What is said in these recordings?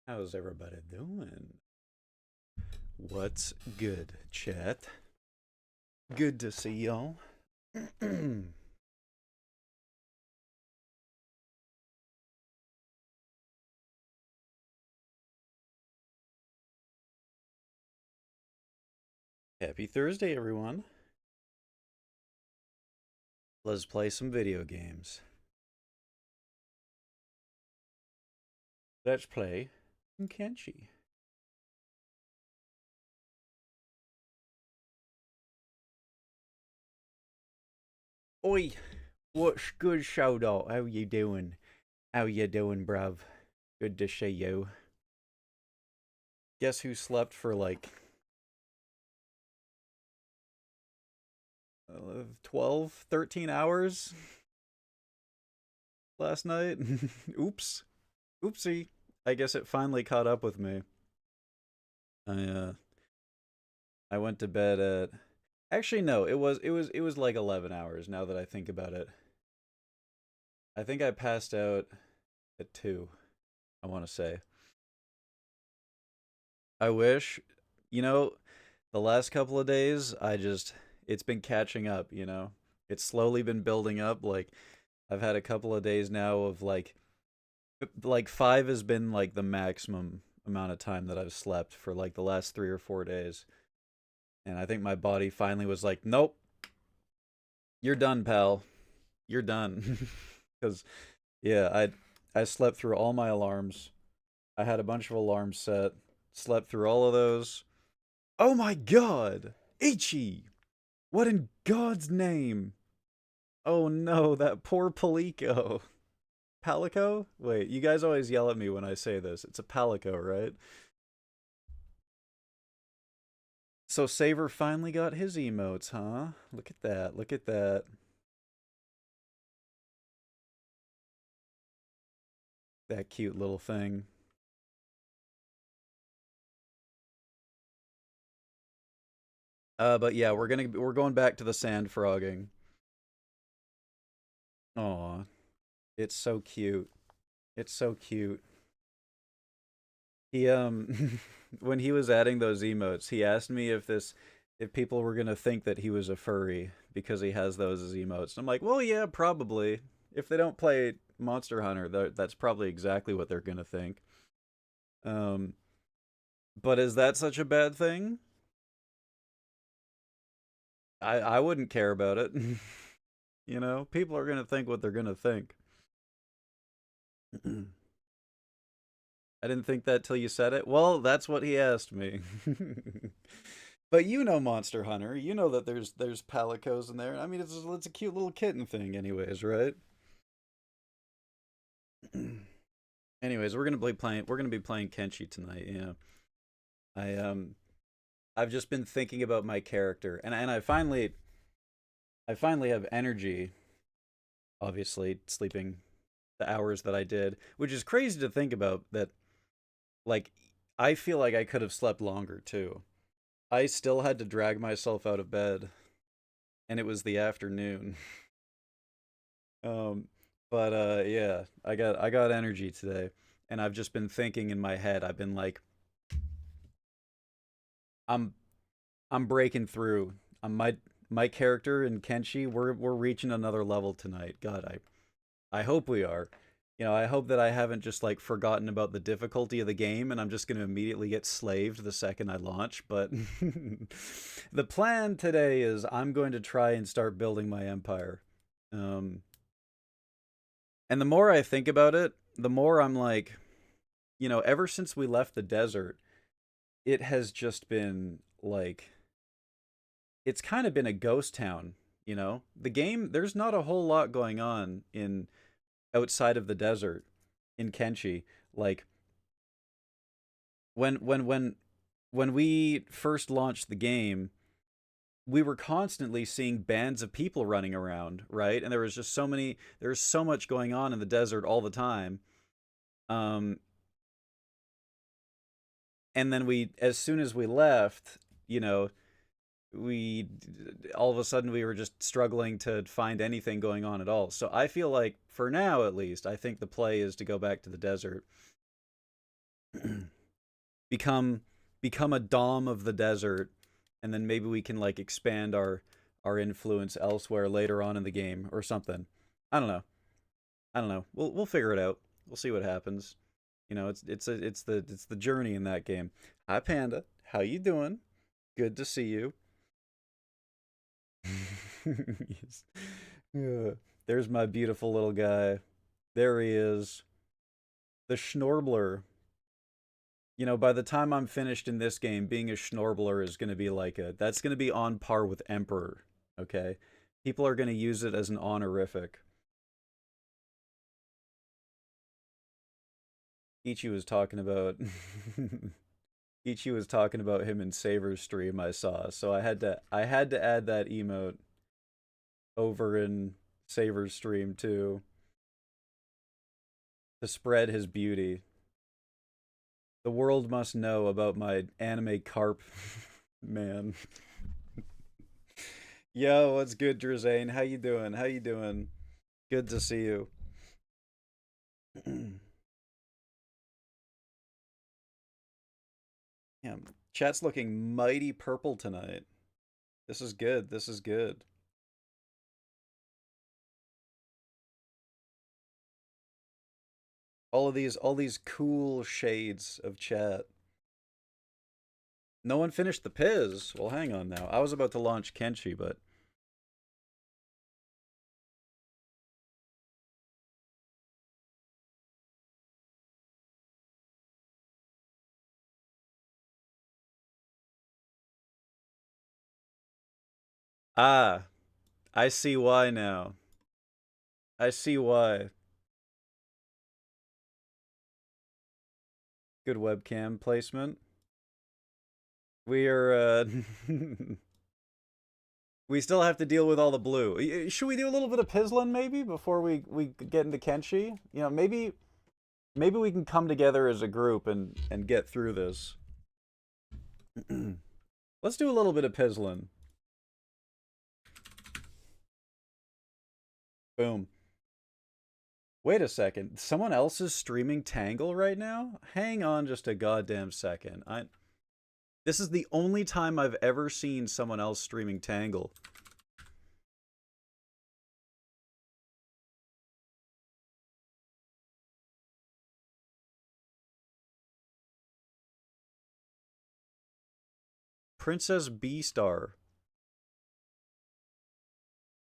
How's everybody doing? What's good, chat? Good to see y'all. Happy Thursday, everyone. Let's play some video games. Let's play Kenshi. Oi, what's good, shout out? How you doing? How you doing, bruv? Good to see you. Guess who slept for like 12, 13 hours last night? Oops. Oopsie. I guess it finally caught up with me. I uh I went to bed at actually no, it was like 11 hours now that I think about it. I think I passed out at 2, I want to say. I wish, you know, the last couple of days it's been catching up, you know. It's slowly been building up. Like I've had a couple of days now of like 5 has been like the maximum amount of time that I've slept for like the last 3 or 4 days. And I think my body finally was like, "Nope, you're done, pal. You're done." Cuz yeah, I slept through all my alarms. I had a bunch of alarms set. Slept through all of those. Oh my god. Ichi. What in God's name? Oh no, that poor Palico. Palico? Wait, you guys always yell at me when I say this. It's a Palico, right? So Saver finally got his emotes, huh? Look at that. Look at that. That cute little thing. But yeah, we're going back to the sand frogging. Aw, it's so cute. It's so cute. He when he was adding those emotes, he asked me if people were gonna think that he was a furry because he has those as emotes. And I'm like, well, yeah, probably. If they don't play Monster Hunter, that's probably exactly what they're gonna think. Um, but is that such a bad thing? I wouldn't care about it. You know, people are gonna think what they're gonna think. I didn't think that till you said it. Well, that's what he asked me. But you know Monster Hunter. You know that there's palicos in there. I mean, it's a cute little kitten thing, anyways, right? Anyways, we're gonna be playing Kenshi tonight. Yeah, I I've just been thinking about my character, and I finally have energy. Obviously, sleeping the hours that I did, which is crazy to think about. That like I feel like I could have slept longer too. I still had to drag myself out of bed, and it was the afternoon. Um, but yeah, I got energy today, and I've just been thinking in my head. I've been like, I'm I'm breaking through. My character in Kenshi, we're reaching another level tonight. God, I hope we are. You know, I hope that I haven't just like forgotten about the difficulty of the game and I'm just going to immediately get slaved the second I launch. But the plan today is I'm going to try and start building my empire. Um, and the more I think about it, the more I'm like, you know, ever since we left the desert, it has just been like it's kind of been a ghost town, you know? The game there's not a whole lot going on in outside of the desert in Kenshi. Like when when when when we first launched the game, we were constantly seeing bands of people running around, right? And there's so much going on in the desert all the time. Um and then we as soon as we left, you know, we all of a sudden we were just struggling to find anything going on at all. So I feel like for now at least, I think the play is to go back to the desert. become become a dom of the desert, and then maybe we can like expand our influence elsewhere later on in the game or something. I don't know. I don't know. We'll figure it out. We'll see what happens. You know, it's the journey in that game. Hi Panda, how you doing? Good to see you. Yes. Yeah. There's my beautiful little guy. There he is. The Schnorbler. You know, by the time I'm finished in this game, being a Schnorbler is going to be like that's going to be on par with Emperor, okay? People are going to use it as an honorific. Ichi was talking about Ichi was talking about him in Saver's stream I saw, so I had to add that emote over in Saver's stream too to spread his beauty. The world must know about my anime carp man. Yo, what's good, Drazane? How you doing? How you doing? Good to see you. Yeah, chat's looking mighty purple tonight. This is good. This is good. All these cool shades of chat. No one finished the Piz. Well, hang on now. I was about to launch Kenshi, but ah, I see why now. I see why. Good webcam placement. We are we still have to deal with all the blue. Should we do a little bit of Pizlin maybe before we get into Kenshi? You know, maybe we can come together as a group and get through this. Let's do a little bit of Pizlin. Boom. Wait a second. Someone else is streaming Tangle right now? Hang on just a goddamn second. This is the only time I've ever seen someone else streaming Tangle. Princess B-Star.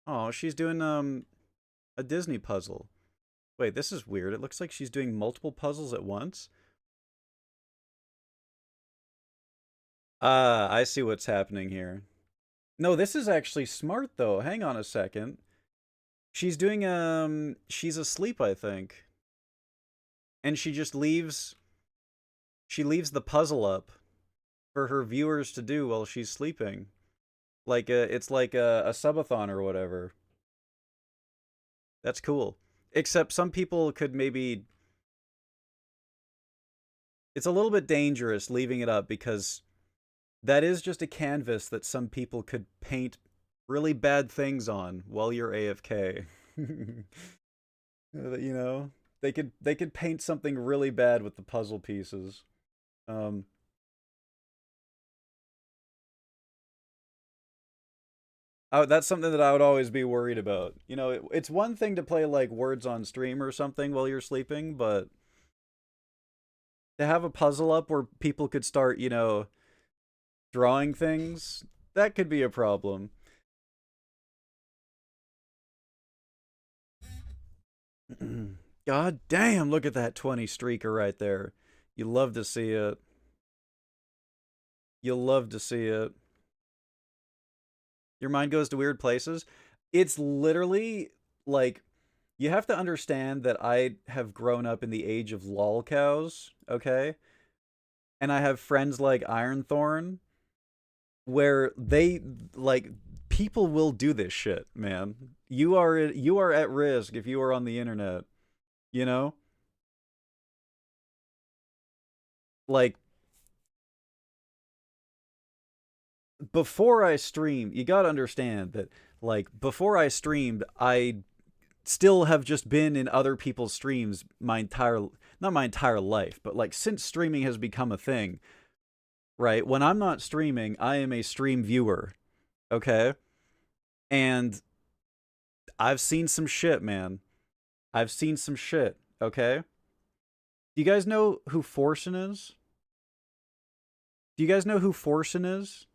Oh, she's doing a Disney puzzle. Wait, this is weird. It looks like she's doing multiple puzzles at once. Ah, I see what's happening here. No, this is actually smart though. Hang on a second. She's doing she's asleep, I think. And she leaves the puzzle up for her viewers to do while she's sleeping. Like it's like a subathon or whatever. That's cool. Except some people could maybe it's a little bit dangerous leaving it up because that is just a canvas that some people could paint really bad things on while you're AFK. You know, they could paint something really bad with the puzzle pieces. Um, that's something that I would always be worried about. You know, it's one thing to play like words on stream or something while you're sleeping, but to have a puzzle up where people could start, you know, drawing things, that could be a problem. God damn, look at that 20 streaker right there. You love to see it. You'll love to see it. Your mind goes to weird places. It's literally like you have to understand that I have grown up in the age of lol cows, okay? And I have friends like Ironthorn where they like people will do this shit, man. You are at risk if you are on the internet, you know? Like before I stream, you got to understand that like before I streamed, I still have just been in other people's streams my entire not my entire life, but like since streaming has become a thing, right? When I'm not streaming, I am a stream viewer, okay? And I've seen some shit, man. I've seen some shit, okay? Do you guys know who Forsen is? Do you guys know who Forsen is?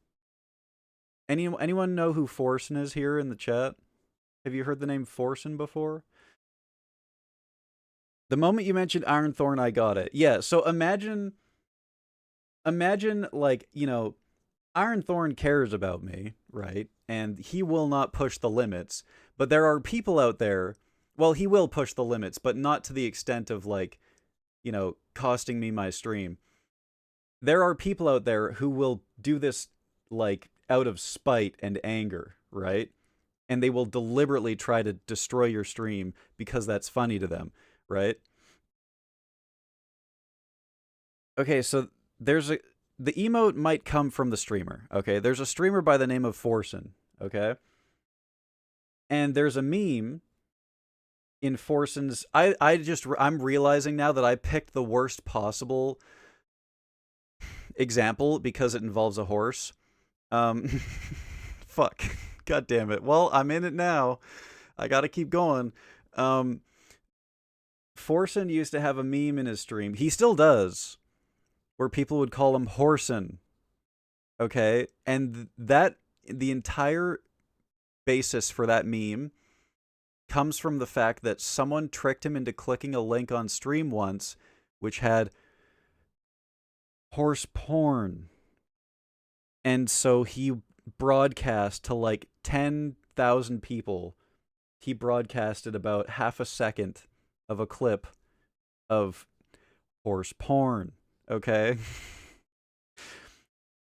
Anyone know who Forsen is here in the chat? Have you heard the name Forsen before? The moment you mentioned Ironthorn, I got it. Yeah, so imagine like, you know, Ironthorn cares about me, right? And he will not push the limits, but there are people out there, well, he will push the limits, but not to the extent of like, you know, costing me my stream. There are people out there who will do this like out of spite and anger, right? And they will deliberately try to destroy your stream because that's funny to them, right? Okay, so there's a the emote might come from the streamer. Okay, there's a streamer by the name of Forsen. Okay, and there's a meme in Forsen's. I'm realizing now that I picked the worst possible example because it involves a horse. Um, fuck, god damn it. Well, I'm in it now. I gotta keep going. Um, Forsen used to have a meme in his stream. He still does, where people would call him Horsen. Okay, and that the entire basis for that meme comes from the fact that someone tricked him into clicking a link on stream once, which had horse porn, and so he broadcast to like 10,000 people. He broadcasted about half a second of a clip of horse porn. Okay.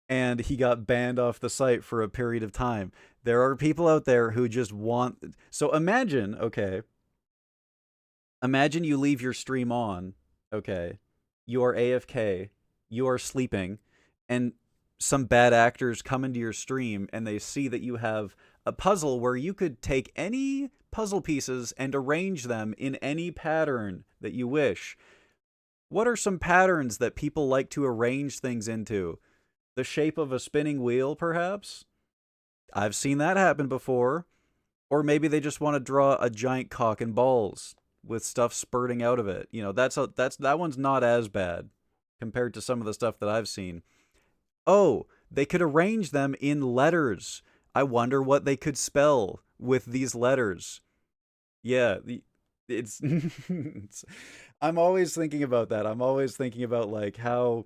And he got banned off the site for a period of time. There are people out there who just want. So imagine, okay, imagine you leave your stream on, okay, you are AFK, you are sleeping, and some bad actors come into your stream and they see that you have a puzzle where you could take any puzzle pieces and arrange them in any pattern that you wish. What are some patterns that people like to arrange things into? The shape of a spinning wheel, perhaps? I've seen that happen before. Or maybe they just want to draw a giant cock and balls with stuff spurting out of it. You know, that one's not as bad compared to some of the stuff that I've seen. Oh, they could arrange them in letters. I wonder what they could spell with these letters. Yeah, it's, I'm always thinking about that. I'm always thinking about like how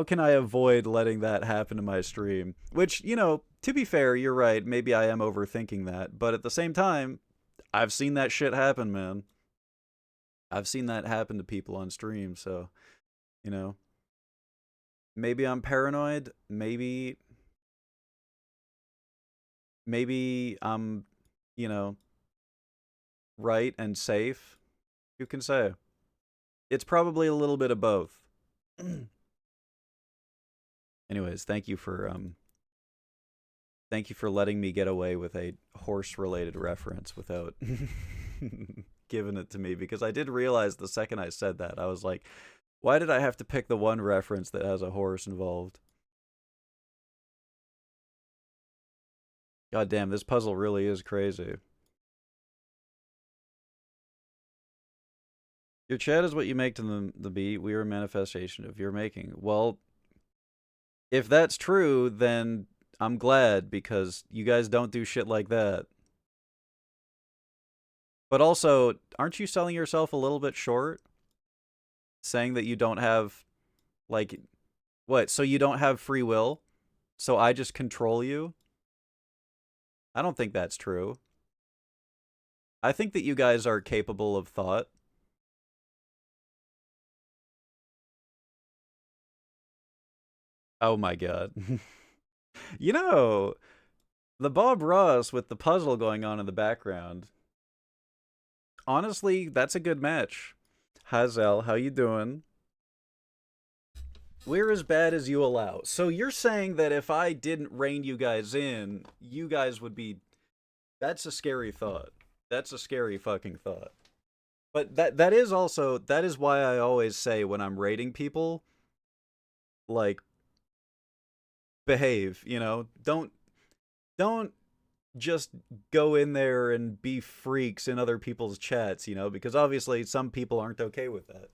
can I avoid letting that happen to my stream? Which, you know, to be fair, you're right. Maybe I am overthinking that, but at the same time, I've seen that shit happen, man. I've seen that happen to people on stream, so, you know, maybe I'm paranoid, maybe I'm, you know, right and safe. Who can say? It's probably a little bit of both. Anyways, thank you for letting me get away with a horse related reference without giving it to me, because I did realize the second I said that, I was like, why did I have to pick the one reference that has a horse involved? God damn, this puzzle really is crazy. Your chat is what you make to the beat. We are a manifestation of your making. Well, if that's true, then I'm glad, because you guys don't do shit like that. But also, aren't you selling yourself a little bit short? Saying that you don't have, like, what? So you don't have free will? So I just control you? I don't think that's true. I think that you guys are capable of thought. Oh my god. You know, the Bob Ross with the puzzle going on in the background. Honestly, that's a good match. Hazel, how you doing? We're as bad as you allow. So you're saying that if I didn't rein you guys in, you guys would be... That's a scary thought. That's a scary fucking thought. But that is also that is why I always say when I'm rating people, like behave, you know? Don't just go in there and be freaks in other people's chats, you know, because obviously some people aren't okay with that.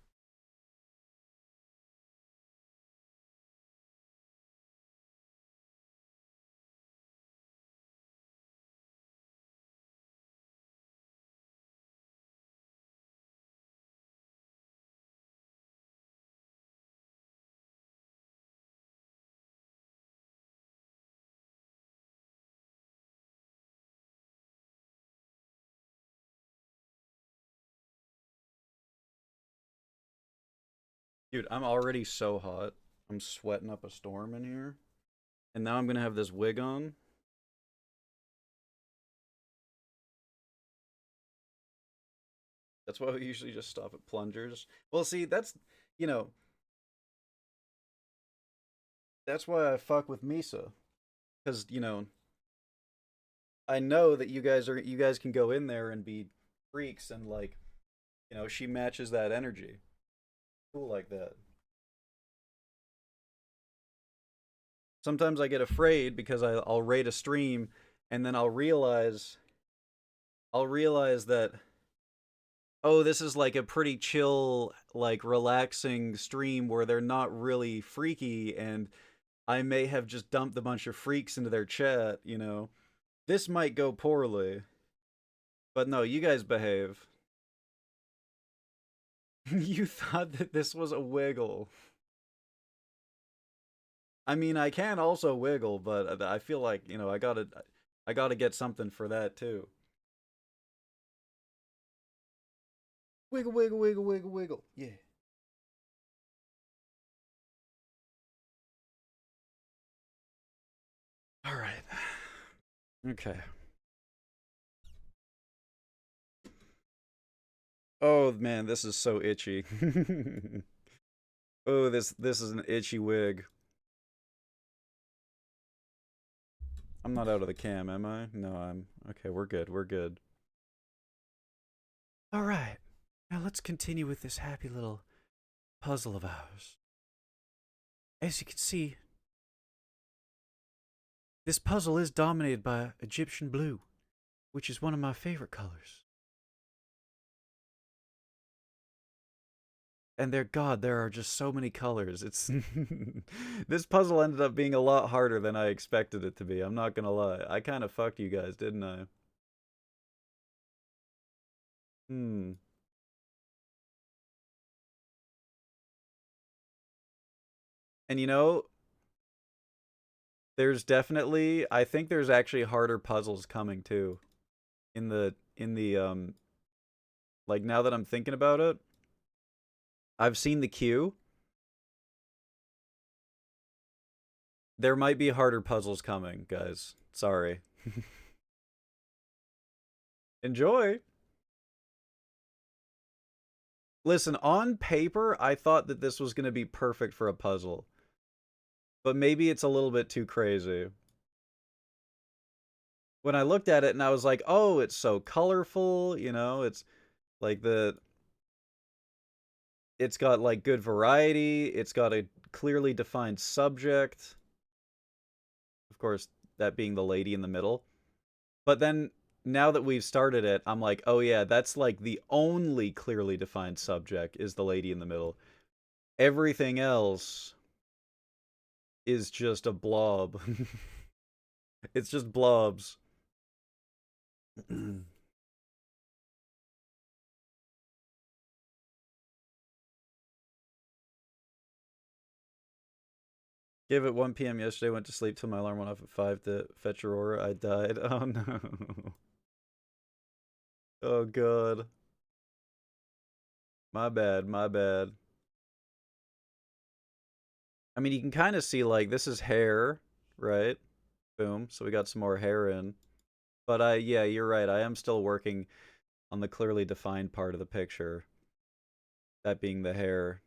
Dude, I'm already so hot. I'm sweating up a storm in here. And now I'm going to have this wig on. That's why we usually just stop at plungers. Well, see, you know, that's why I fuck with Misa. Because, you I know that you guys can go in there and be freaks and, like, she matches that energy. Cool like that. Sometimes I get afraid because I'll rate a stream and then I'll realize that, oh, this is like a pretty chill, like relaxing stream where they're not really freaky, and I may have just dumped a bunch of freaks into their chat, you know. This might go poorly. But no, you guys behave. You thought that this was a wiggle. I mean, I can also wiggle, but I feel like, I gotta get something for that too. Wiggle, wiggle, wiggle, wiggle, wiggle. Yeah. All right. Okay. Oh man, this is so itchy. Oh, this is an itchy wig. I'm not out of the cam, am I? No, I'm okay. We're good. We're good. All right. Now let's continue with this happy little puzzle of ours. As you can see, this puzzle is dominated by Egyptian blue, which is one of my favorite colors. And there are just so many colors. It's this puzzle ended up being a lot harder than I expected it to be. I'm not gonna lie. I kind of fucked you guys, didn't I? Hmm. And there's definitely I think there's actually harder puzzles coming too. In the like now that I'm thinking about it, I've seen the queue. There might be harder puzzles coming, guys. Sorry. Enjoy. Listen, on paper, I thought that this was going to be perfect for a puzzle, but maybe it's a little bit too crazy. When I looked at it and I was like, "Oh, it's so colorful, it's like it's got like good variety, it's got a clearly defined subject." Of course, that being the lady in the middle. But then now that we've started it, I'm like, "Oh yeah, that's like the only clearly defined subject is the lady in the middle. Everything else is just a blob." It's just blobs. Gave it 1 p.m. yesterday, went to sleep till my alarm went off at 5 to fetch Aurora. I died. Oh no. Oh god. My bad, my bad. I mean, you can kind of see, like, this is hair, right? Boom. So we got some more hair in. But yeah, you're right. I am still working on the clearly defined part of the picture. That being the hair.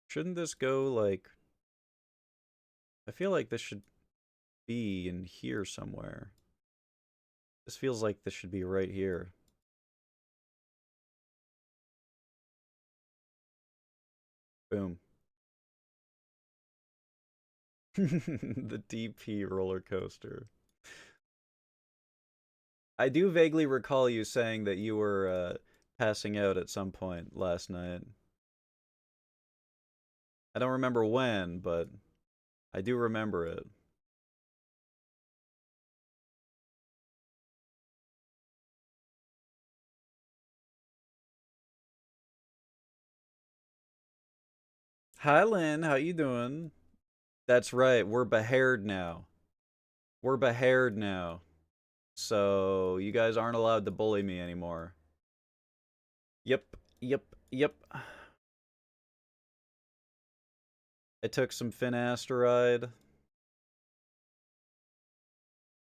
Shouldn't this go, like, I feel like this should be in here somewhere. This feels like this should be right here. Boom. The DP roller coaster. I do vaguely recall you saying that you were passing out at some point last night. I don't remember when, but I do remember it. Hi, Lynn. How you doing? That's right. We're behaired now. We're behaired now. So you guys aren't allowed to bully me anymore. Yep. Yep. Yep. I took some finasteride.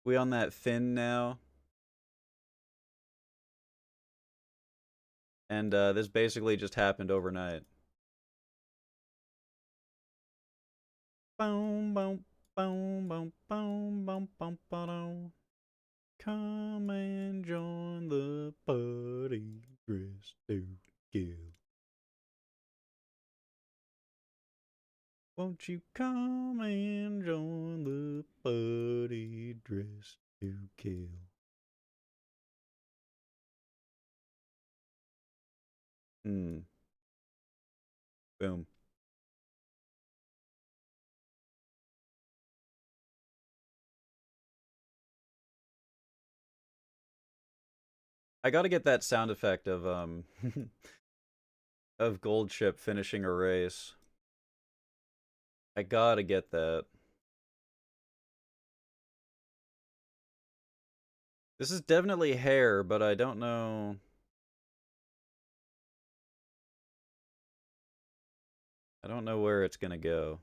We on that fin now. And this basically just happened overnight. Boom, boom, boom, boom, boom, boom, boom, boom. Come and join the party, dressed to kill. Won't you come and join the party, dressed to kill? Boom. I gotta get that sound effect of of Goldship finishing a race. I gotta get that. This is definitely hair, but I don't know. I don't know where it's gonna go.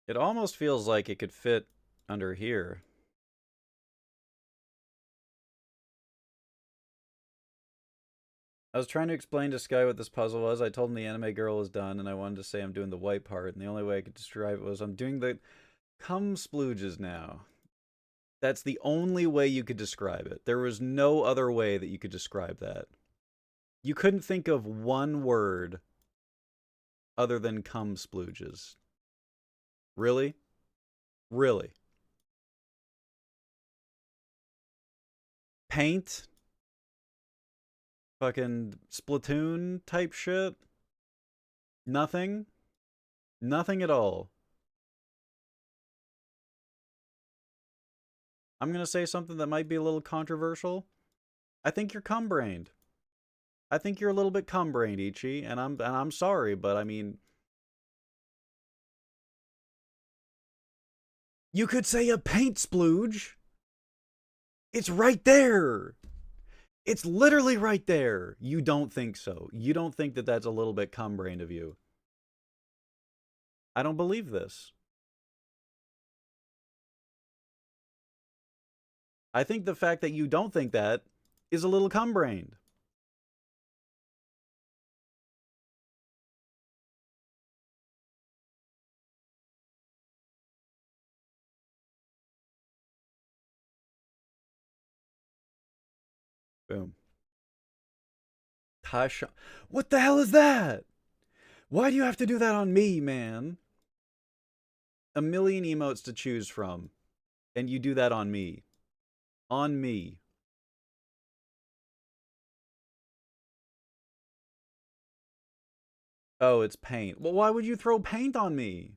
It almost feels like it could fit under here. I was trying to explain to Sky what this puzzle was. I told him the anime girl was done, and I wanted to say I'm doing the white part, and the only way I could describe it was I'm doing the cum splooges now. That's the only way you could describe it. There was no other way that you could describe that. You couldn't think of one word other than cum splooges. Really? Really? Paint? Fucking Splatoon type shit? Nothing? Nothing at all. I'm gonna say something that might be a little controversial. I think you're cum-brained. I think you're a little bit cum-brained, Ichi, and I'm sorry, but I mean, you could say a paint splooge. It's right there. It's literally right there. You don't think so. You don't think that that's a little bit cum-brained of you. I don't believe this. I think the fact that you don't think that is a little cum-brained. Boom. Tasha. What the hell is that? Why do you have to do that on me, man? A million emotes to choose from, and you do that on me. On me. Oh, it's paint. Well, why would you throw paint on me?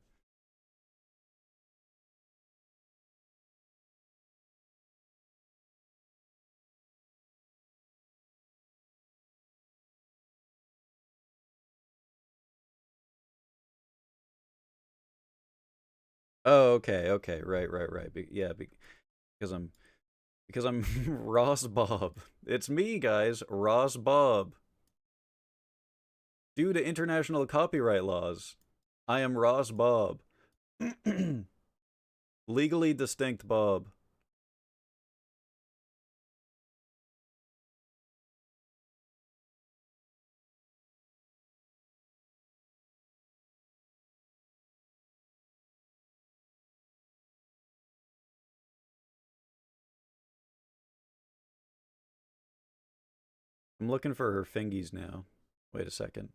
Oh, okay, okay, right. Yeah, because I'm Ross Bob. It's me, guys, Ross Bob. Due to international copyright laws, I am Ross Bob. Legally distinct Bob. I'm looking for her fingies now. Wait a second.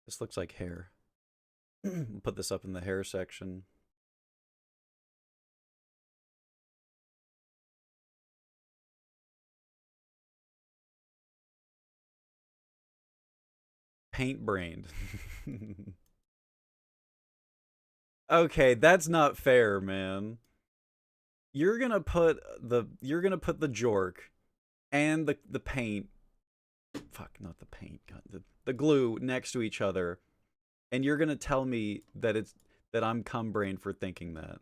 This looks like hair. Put this up in the hair section. Paint brained. Okay, that's not fair, man. You're gonna put the jork and the paint, fuck, not the paint, God, the glue next to each other, and you're gonna tell me that I'm cum brain for thinking that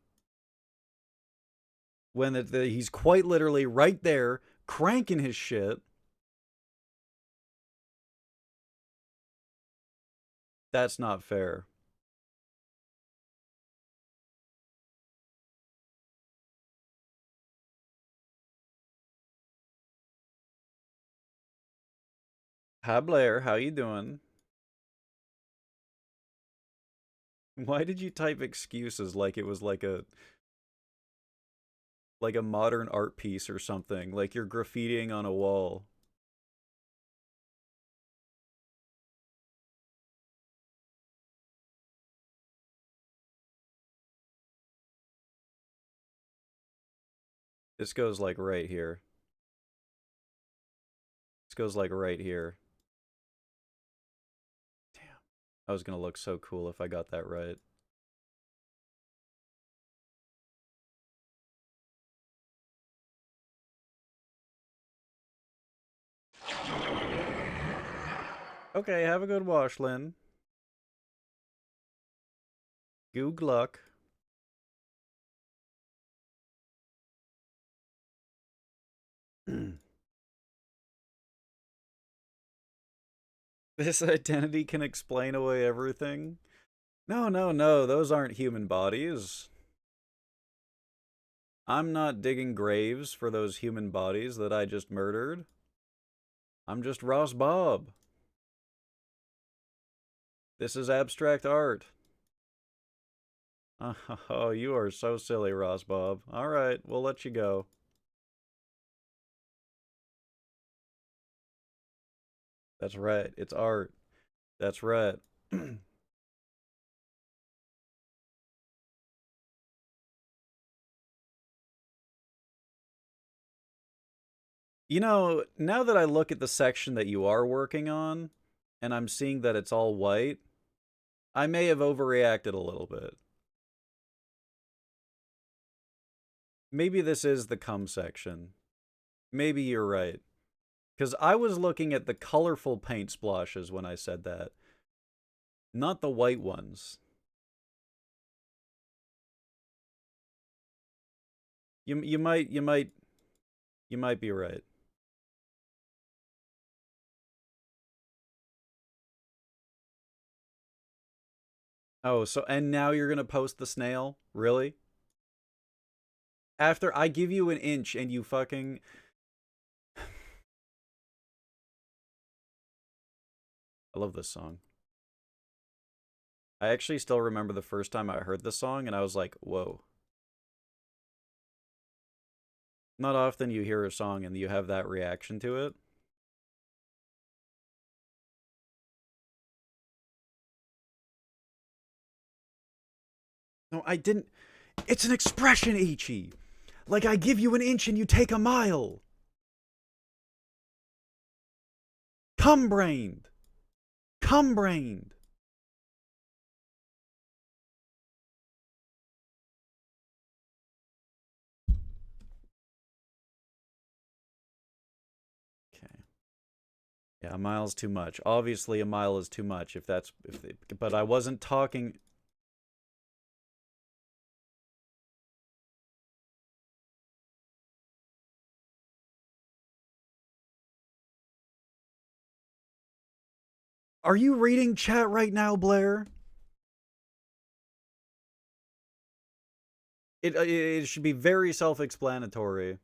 when he's quite literally right there cranking his shit. That's not fair. Hi Blair, how you doing? Why did you type excuses like it was like a modern art piece or something, like you're graffitiing on a wall? This goes like right here. This goes like right here. Damn. I was gonna look so cool if I got that right. Okay, have a good wash, Lynn. Goog luck. This identity can explain away everything. No, no, no, those aren't human bodies. I'm not digging graves for those human bodies that I just murdered. I'm just Ross Bob. This is abstract art. Oh, you are so silly, Ross Bob. All right, we'll let you go. That's right, it's art. That's right. You know, now that I look at the section that you are working on, and I'm seeing that it's all white, I may have overreacted a little bit. Maybe this is the cum section. Maybe you're right. Because I was looking at the colorful paint splashes when I said that, not the white ones. You might be right. Oh, so and now you're gonna post the snail? Really? After I give you an inch and you fucking I love this song. I actually still remember the first time I heard this song and I was like, whoa. Not often you hear a song and you have that reaction to it. No, I didn't. It's an expression, Ichi. Like I give you an inch and you take a mile. Cum brained. Cum brained. Okay. Yeah, a mile's too much. Obviously, a mile is too much if that's if. They, but I wasn't talking. Are you reading chat right now, Blair? It should be very self-explanatory.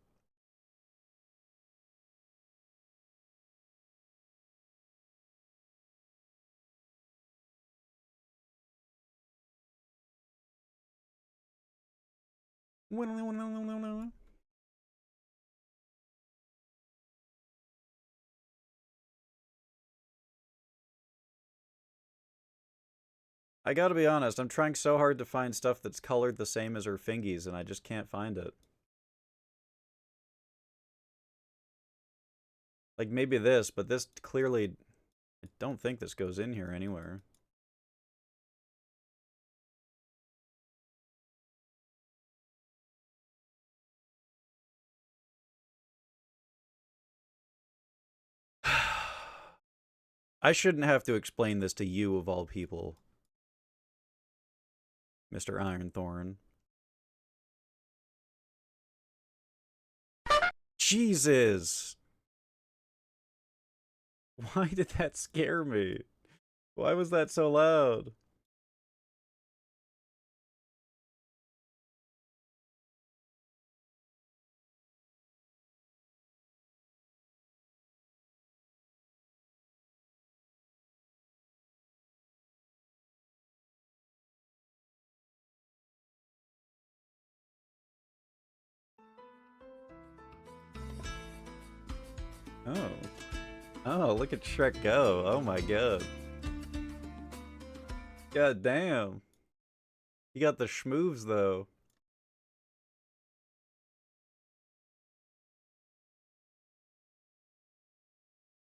I gotta be honest, I'm trying so hard to find stuff that's colored the same as her fingies, and I just can't find it. Like, maybe this, but this clearly... I don't think this goes in here anywhere. I shouldn't have to explain this to you, of all people, Mr. Ironthorn. Jesus! Why did that scare me? Why was that so loud? Oh. Oh, look at Shrek go. Oh my god. God damn. You got the schmoves, though.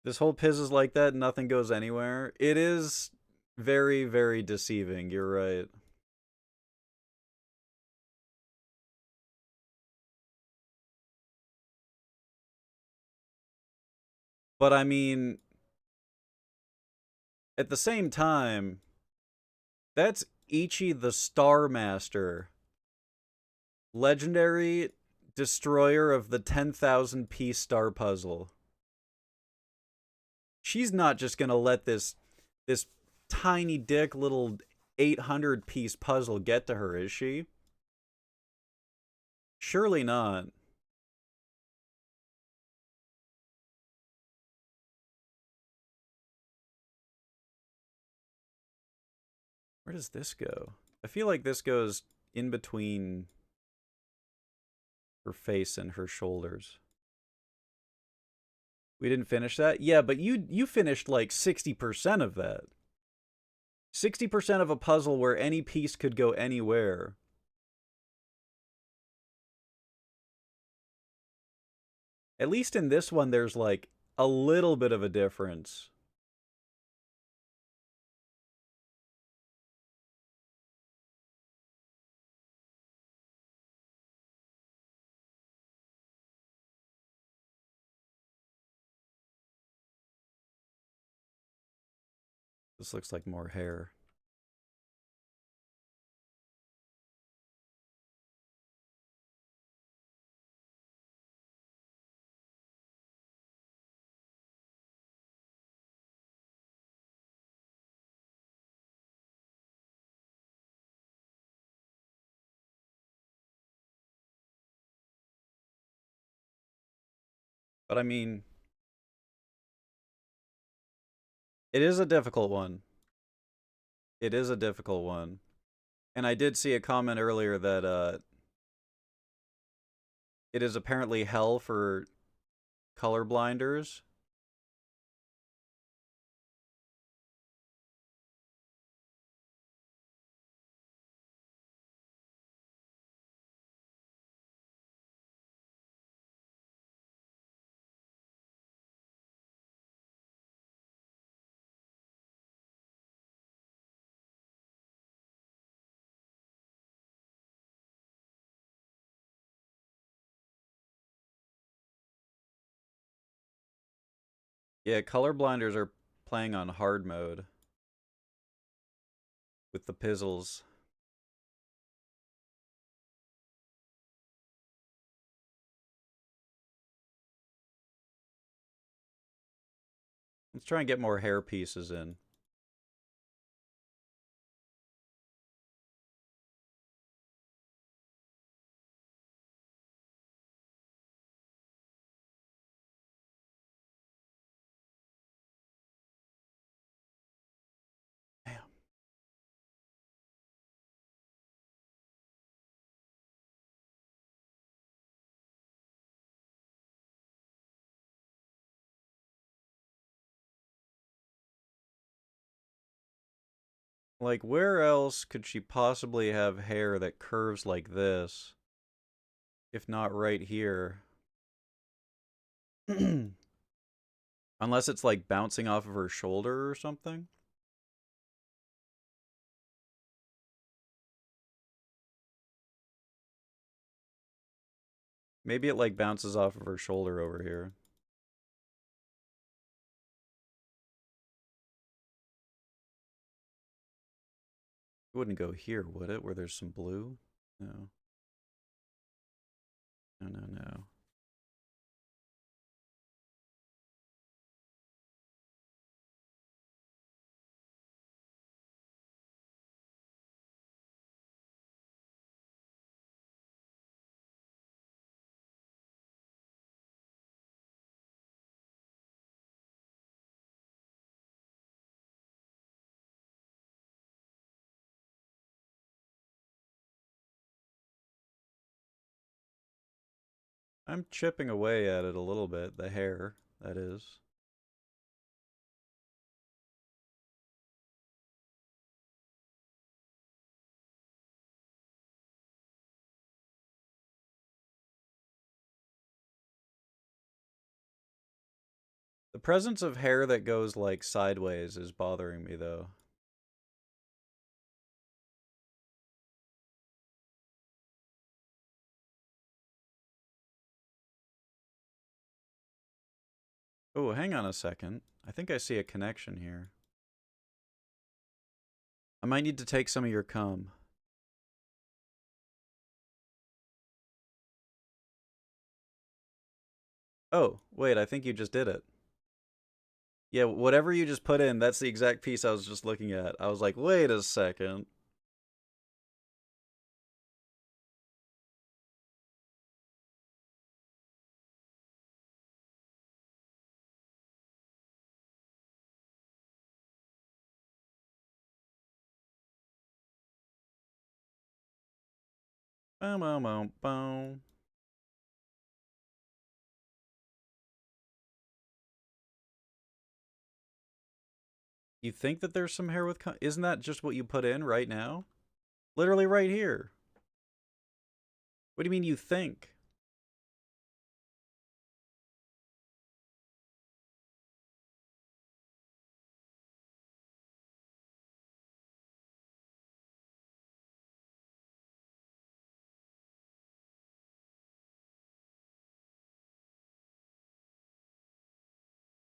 This whole Piz is like that, nothing goes anywhere. It is very, very deceiving, you're right. But I mean, at the same time, that's Ichi the Star Master, legendary destroyer of the 10,000 piece star puzzle. She's not just gonna let this tiny dick little 800 piece puzzle get to her, is she? Surely not. Where does this go? I feel like this goes in between her face and her shoulders. We didn't finish that? Yeah, but you finished like 60% of that. 60% of a puzzle where any piece could go anywhere. At least in this one, there's like a little bit of a difference. This looks like more hair. But I mean, it is a difficult one. It is a difficult one. And I did see a comment earlier that it is apparently hell for colorblinders. Yeah, colorblinders are playing on hard mode with the pizzles. Let's try and get more hair pieces in. Damn. Like, where else could she possibly have hair that curves like this? If not right here. Unless it's like bouncing off of her shoulder or something. Maybe it like bounces off of her shoulder over here. It wouldn't go here, would it? Where there's some blue? No. No, no, no. I'm chipping away at it a little bit. The hair, that is. The presence of hair that goes like sideways is bothering me though. Oh, hang on a second. I think I see a connection here. I might need to take some of your cum. Oh, wait, I think you just did it. Yeah, whatever you just put in, that's the exact piece I was just looking at. I was like, wait a second. Boom, boom, boom, boom. You think that there's some hair with cum? Isn't that just what you put in right now? Literally right here. What do you mean you think?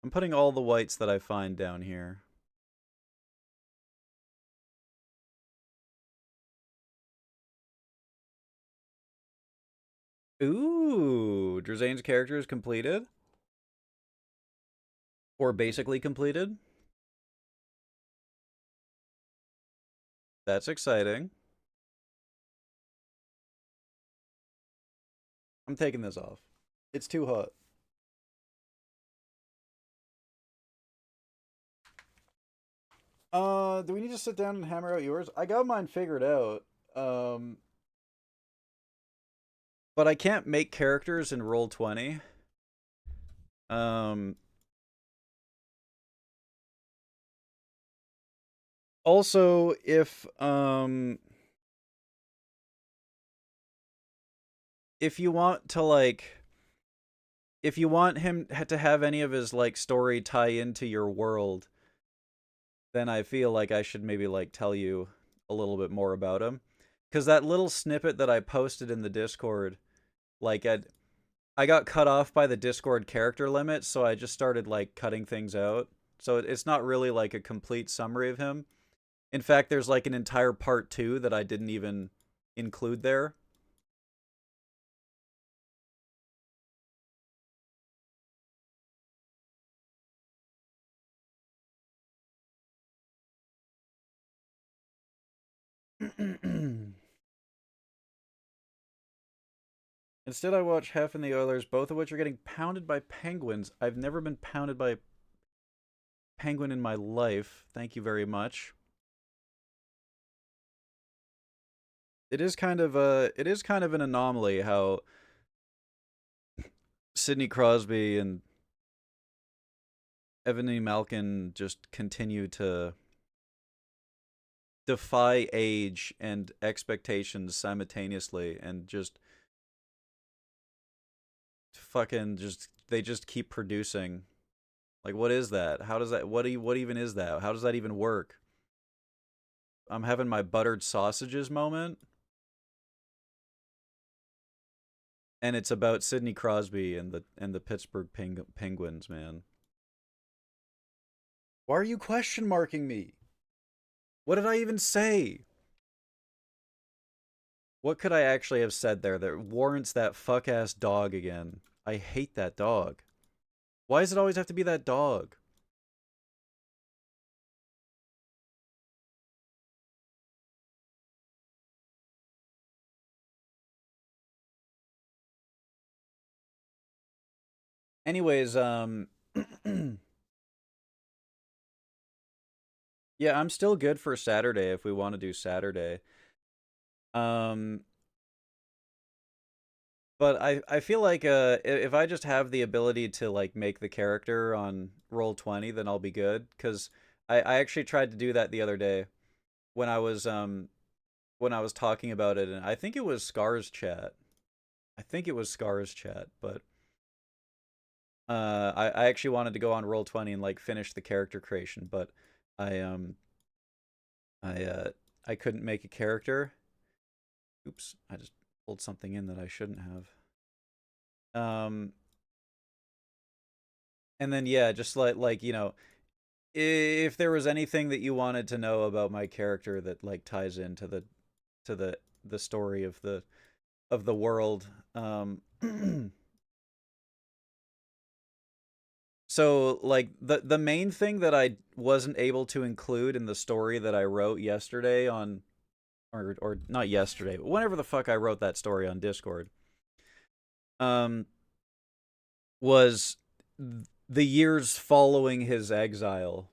I'm putting all the whites that I find down here. Ooh, Drazane's character is completed? Or basically completed? That's exciting. I'm taking this off. It's too hot. Do we need to sit down and hammer out yours? I got mine figured out. Um, but I can't make characters in Roll20. Um, also, if you want to like, if you want him to have any of his like story tie into your world, then I feel like I should maybe like tell you a little bit more about him. Because that little snippet that I posted in the Discord, like I got cut off by the Discord character limit, so I just started like cutting things out. So it's not really like a complete summary of him. In fact, there's like an entire part 2 that I didn't even include there. Instead, I watch Hef and the Oilers, both of which are getting pounded by penguins. I've never been pounded by a penguin in my life. Thank you very much. It is kind of an anomaly how Sidney Crosby and Evan E. Malkin just continue to defy age and expectations simultaneously, and just fucking just they just keep producing. Like, what is that? How does that? What even is that? How does that even work? I'm having my buttered sausages moment, and it's about Sidney Crosby and the Pittsburgh Penguins, man. Why are you question marking me? What did I even say? What could I actually have said there that warrants that fuck ass dog again? I hate that dog. Why does it always have to be that dog? Anyways, yeah, I'm still good for Saturday if we want to do Saturday. Um, but I feel like if I just have the ability to like make the character on roll 20, then I'll be good. Cause I actually tried to do that the other day when when I was talking about it, and I think it was Scar's chat. I think it was Scar's chat, but I actually wanted to go on roll 20 and like finish the character creation, but I I uh I couldn't make a character. Oops, I just pulled something in that I shouldn't have. Um and then yeah, just like if there was anything that you wanted to know about my character that like ties into to the story of the world. So like the main thing that I wasn't able to include in the story that I wrote yesterday on or not yesterday, but whenever the fuck I wrote that story on Discord, um was the years following his exile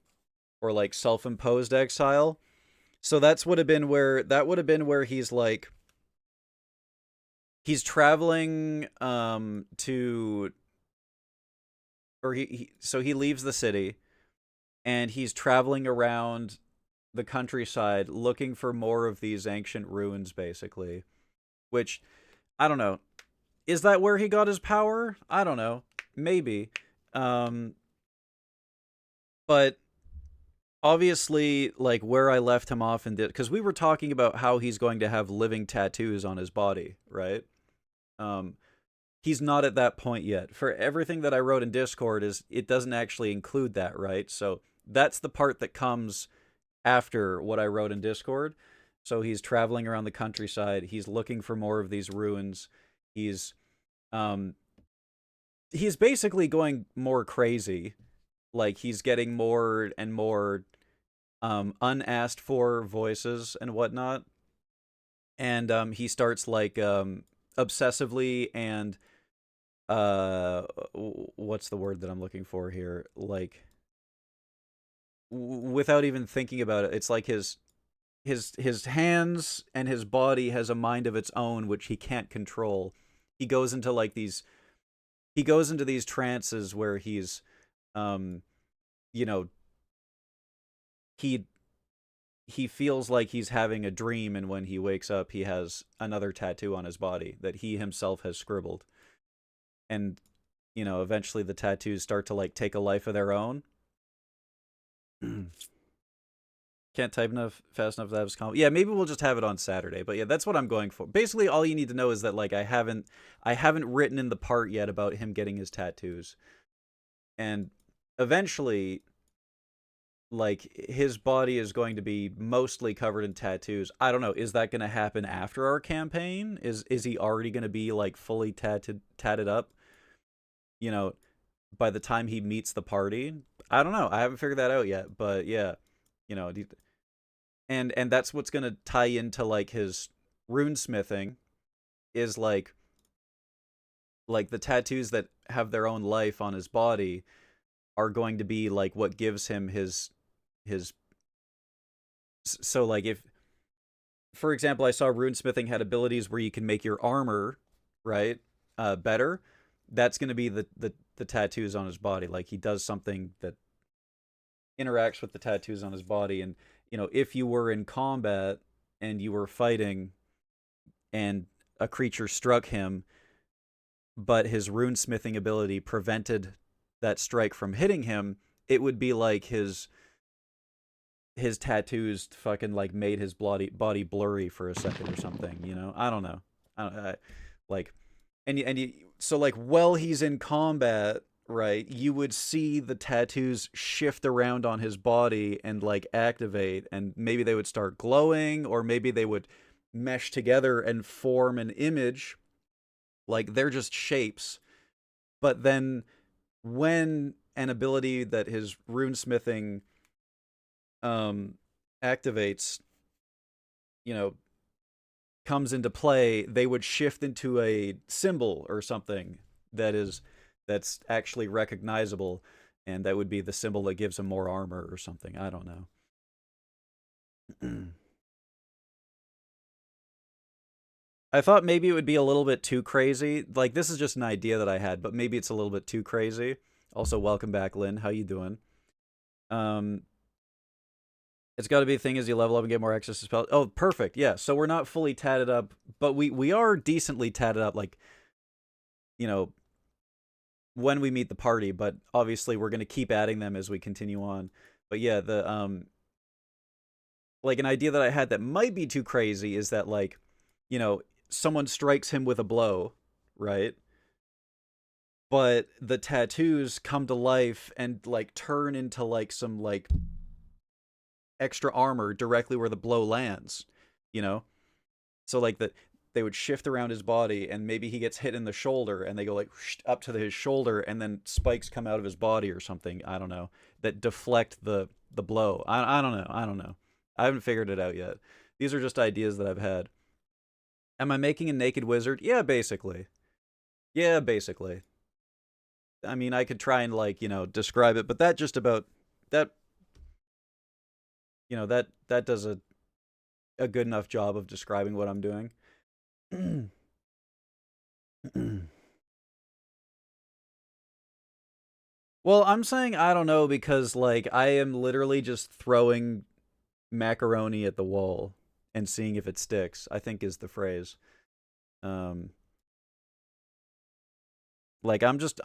or like self-imposed exile. So that would have been where he's like he's traveling to or so he leaves the city and he's traveling around the countryside looking for more of these ancient ruins basically, which I don't know. Is that where he got his power? I don't know. Maybe. Um but obviously like where I left him off and did cuz we were talking about how he's going to have living tattoos on his body, right? Um he's not at that point yet. For everything that I wrote in Discord is it doesn't actually include that, right? So that's the part that comes after what I wrote in Discord. So he's traveling around the countryside. He's looking for more of these ruins. He's um he's basically going more crazy. Like he's getting more and more unasked for voices and whatnot. And he starts like obsessively and what's the word that I'm looking for here? Like without even thinking about it, it's like his hands and his body has a mind of its own which he can't control. He goes into like he goes into these trances where he's um you know he he feels like he's having a dream, and when he wakes up he has another tattoo on his body that he himself has scribbled. And eventually the tattoos start to like take a life of their own. Can't type enough fast enough to have this comment. Yeah, maybe we'll just have it on Saturday. But yeah, that's what I'm going for. Basically, all you need to know is that like I haven't written in the part yet about him getting his tattoos, and eventually, like his body is going to be mostly covered in tattoos. I don't know. Is that going to happen after our campaign? Is he already going to be like fully tatted up? You know, by the time he meets the party. I don't know. I haven't figured that out yet. But yeah, you know, and that's what's gonna tie into like his runesmithing is like the tattoos that have their own life on his body are going to be like what gives him his so like if for example I saw runesmithing had abilities where you can make your armor right better. That's going to be the tattoos on his body. Like he does something that interacts with the tattoos on his body, and if you were in combat and you were fighting and a creature struck him, but his runesmithing ability prevented that strike from hitting him, it would be like his tattoos fucking like made his body blurry for a second or something. I don't know. Like, so like while he's in combat, right, you would see the tattoos shift around on his body and like activate, and maybe they would start glowing, or maybe they would mesh together and form an image. Like they're just shapes. But then when an ability that his runesmithing um activates, you know, comes into play, they would shift into a symbol or something that's actually recognizable, and that would be the symbol that gives him more armor or something. I don't know. I thought maybe it would be a little bit too crazy. Like this is just an idea that I had, but maybe it's a little bit too crazy. Also, welcome back, Lynn. How you doing? Um, it's got to be a thing as you level up and get more access to spells. Oh, perfect. Yeah. So we're not fully tatted up, but we are decently tatted up. Like you know, when we meet the party, but obviously we're going to keep adding them as we continue on. But yeah, the like an idea that I had that might be too crazy is that like, you know, someone strikes him with a blow, right? But the tattoos come to life and like turn into like some like extra armor directly where the blow lands, you know? So like they would shift around his body, and maybe he gets hit in the shoulder and they go like up to his shoulder, and then spikes come out of his body or something. I don't know, that deflect the blow. I don't know. I don't know. I haven't figured it out yet. These are just ideas that I've had. Am I making a naked wizard? Yeah, basically. Yeah, basically. I mean, I could try and like describe it, but that just about that that does a good enough job of describing what I'm doing. Well, I'm saying I don't know because like I am literally just throwing macaroni at the wall and seeing if it sticks, I think is the phrase. Um like I'm just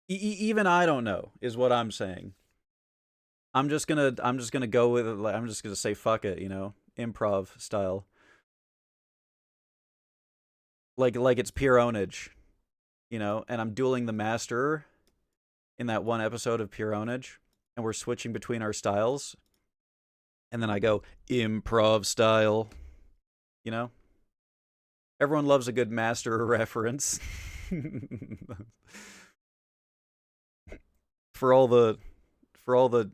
even I don't know is what I'm saying. I'm just gonna go with it. Like, I'm just gonna say fuck it, improv style. Like it's pure ownage, and I'm dueling the master in that one episode of Pure Ownage, and we're switching between our styles, and then I go improv style. You know, everyone loves a good master reference. for all the for all the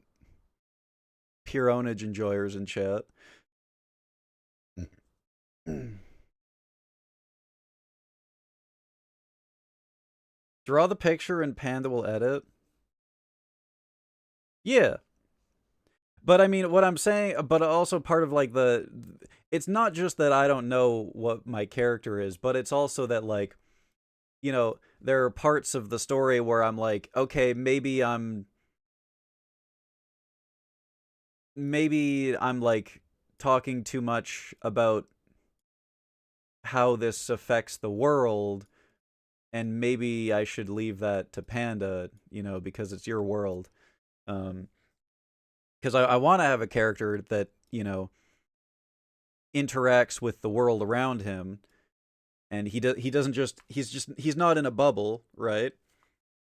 Pure Ownage enjoyers in chat. Draw the picture and Panda will edit. Yeah, but I mean, what I'm saying, but also part of like it's not just that I don't know what my character is, but it's also that like, there are parts of the story where I'm like, okay, maybe I'm like talking too much about how this affects the world, and maybe I should leave that to Panda, because it's your world. Um, because I want to have a character that interacts with the world around him, and he doesn't he's not in a bubble, right?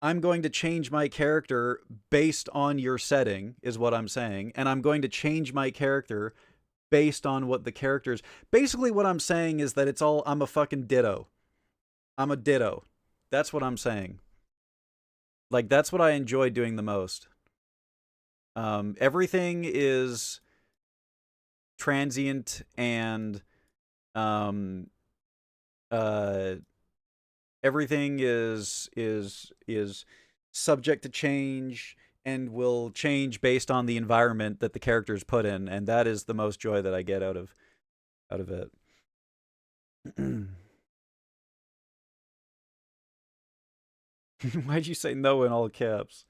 I'm going to change my character based on your setting is what I'm saying, and I'm going to change my character based on what the characters. Basically what I'm saying is that I'm a fucking ditto. I'm a ditto. That's what I'm saying. Like that's what I enjoy doing the most. Everything is transient and um uh everything is subject to change and will change based on the environment that the characters put in, and that is the most joy that I get out of it. Why'd you say no in all caps?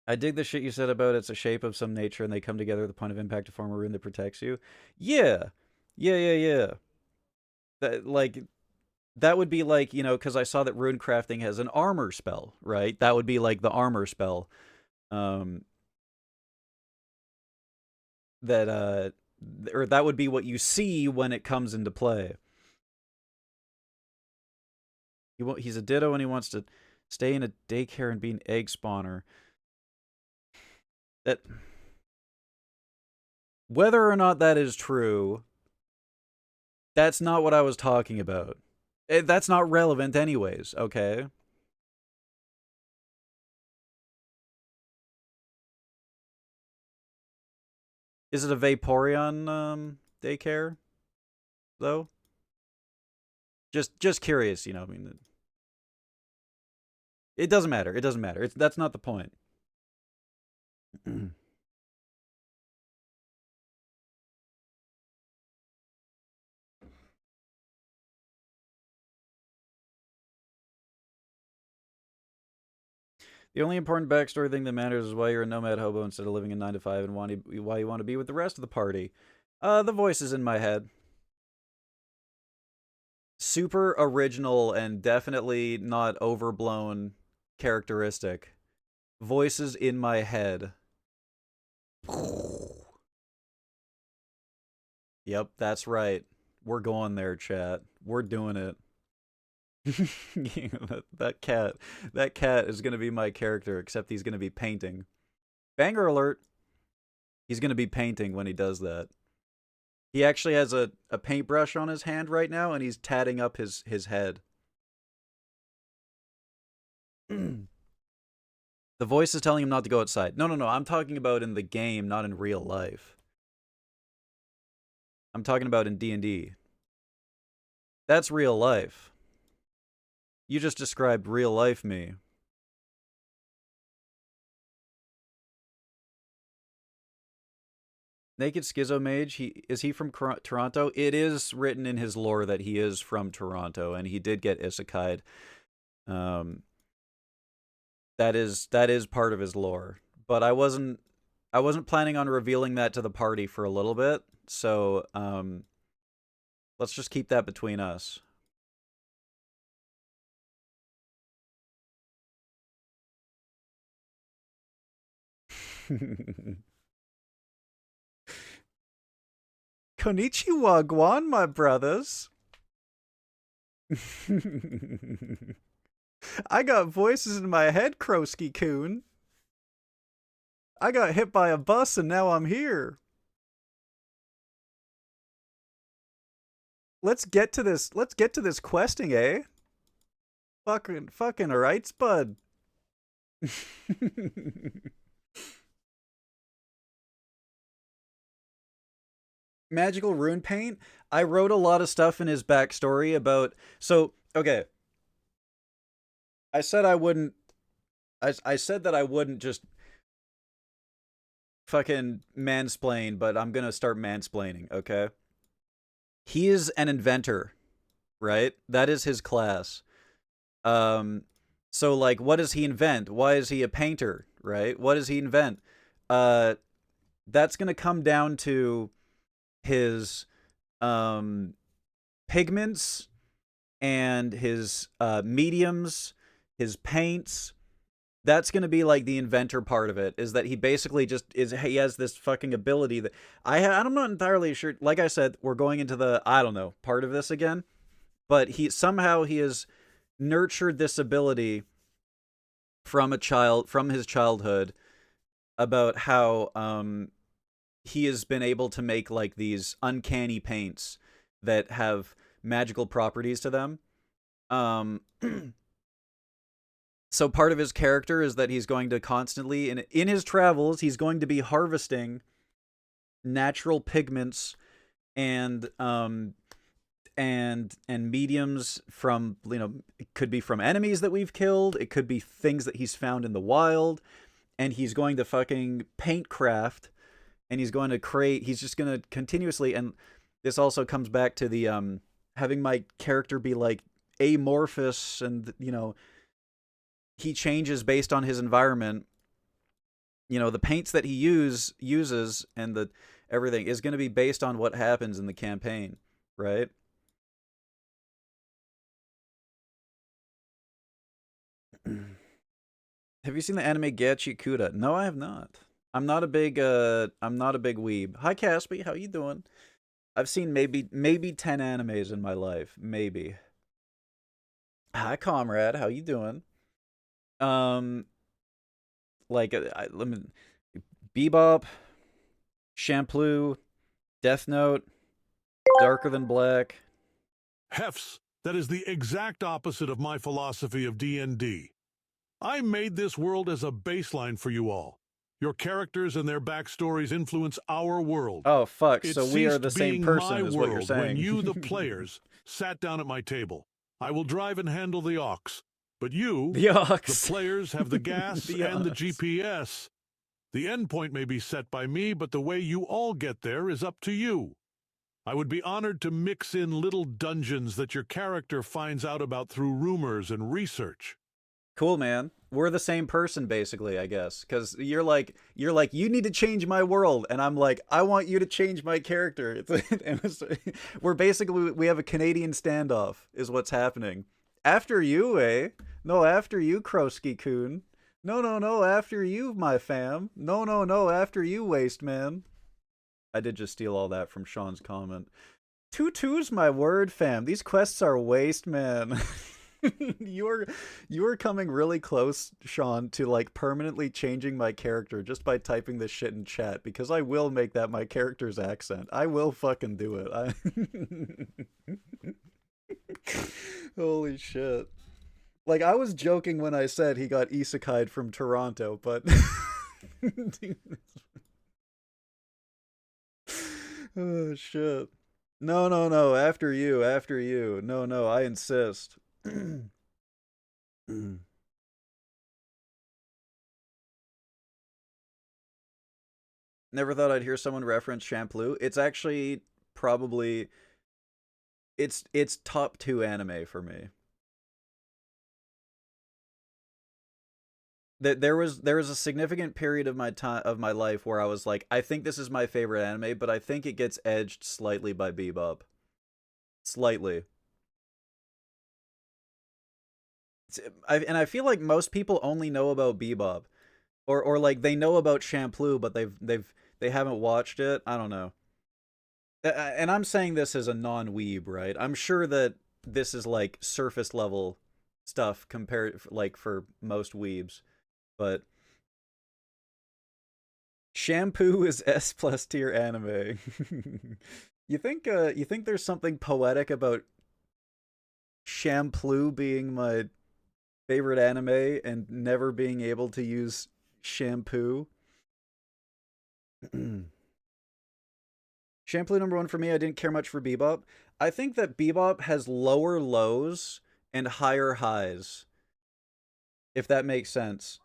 I dig the shit you said about it's a shape of some nature and they come together at the point of impact to form a rune that protects you. Yeah. Yeah. That like that would be like, cuz I saw that rune crafting has an armor spell, right? That would be like the armor spell. Um that or that would be what you see when it comes into play. He's a ditto and he wants to stay in a daycare and be an egg spawner. That whether or not that is true, that's not what I was talking about. That's not relevant anyways, okay? Is it a Vaporeon daycare though? Just curious, I mean, it doesn't matter. It doesn't matter. That's not the point. The only important backstory thing that matters is why you're a nomad hobo instead of living a 9 to 5 and why you want to be with the rest of the party. The voices in my head. Super original and definitely not overblown characteristic. Voices in my head. Yep, that's right. We're going there, chat. We're doing it. that cat is going to be my character, except he's going to be painting. Banger alert. He's going to be painting when he does that. He actually has a paintbrush on his hand right now, and he's tatting up his head. The voice is telling him not to go outside. No. I'm talking about in the game, not in real life. I'm talking about in D&D. That's real life. You just described real life me. Naked Schizo Mage, is he from Toronto? It is written in his lore that he is from Toronto, and he did get isekai'd. That is part of his lore. But I wasn't planning on revealing that to the party for a little bit, so let's just keep that between us. Konnichiwa, Guan, my brothers. I got voices in my head, Krosky-kun. I got hit by a bus and now I'm here. Let's get to this. Let's get to this questing, eh? Fucking alright, bud. Magical rune paint. I wrote a lot of stuff in his backstory about. So okay, I said I wouldn't. I said that I wouldn't just fucking mansplain, but I'm gonna start mansplaining. Okay. He is an inventor, right? That is his class. Um, so like, what does he invent? Why is he a painter? Right? What does he invent? Uh, that's gonna come down to his um pigments and his mediums, his paints. That's going to be like the inventor part of it, is that he basically just he has this fucking ability that I'm not entirely sure. Like I said, we're going into the I don't know part of this again, but he has nurtured this ability from his childhood, about how he has been able to make like these uncanny paints that have magical properties to them. Um, so part of his character is that he's going to constantly, in his travels, he's going to be harvesting natural pigments and and mediums from, it could be from enemies that we've killed, it could be things that he's found in the wild, and he's going to fucking paint craft, and he's going to create, he's just going to continuously, and this also comes back to the having my character be like amorphous, and he changes based on his environment. You know, the paints that he uses and the everything is going to be based on what happens in the campaign, right? Have you seen the anime Gachi Kuda? No, I have not. I'm not a big weeb. Hi Caspi, how you doing? I've seen maybe 10 animes in my life, maybe. Hi comrade, how you doing? Um let me Bebop, Shampoo, Death Note, Darker Than Black. HEFZ, that is the exact opposite of my philosophy of D&D. I made this world as a baseline for you all. Your characters and their backstories influence our world. Oh fuck, It so we are the ceased same being my person is what you're world when you, the saying. players, sat down at my table. I will drive and handle the aux. But you, The the Ox. players, have the gas The and the Ox. GPS. The endpoint may be set by me, but the way you all get there is up to you. I would be honored to mix in little dungeons that your character finds out about through rumors and research. Cool, man. We're the same person basically, I guess, cuz you're like you need to change my world and I'm like I want you to change my character. We're basically we have a Canadian standoff is what's happening. After you, eh? No, after you, Krosky-kun. No, no, no, after you, my fam. No, no, no, after you, waste man. I did just steal all that from Sean's comment. Tutu's my word, fam. These quests are waste, man. you're you're coming really close, Sean, to like permanently changing my character just by typing this shit in chat because I will make that my character's accent. I will fucking do it. Holy shit. Like I was joking when I said he got isekai'd from Toronto, but oh shit. No, no, no. After you. After you. No, no. I insist. Never thought I'd hear someone reference Shampoo. It's actually probably it's top 2 anime for me. There was a significant period of my life where I was like, I think this is my favorite anime, but I think it gets edged slightly by Bebop. Slightly. And I feel like most people only know about Bebop, or like they know about Shampoo, but they haven't watched it. I don't know. And I'm saying this as a non-weeb, right? I'm sure that this is like surface level stuff compared like for most weebs, but Shampoo is S plus tier anime. You think there's something poetic about Shampoo being my favorite anime and never being able to use shampoo? Shampoo number 1 for me. I didn't care much for Bebop. I think that Bebop has lower lows and higher highs, if that makes sense.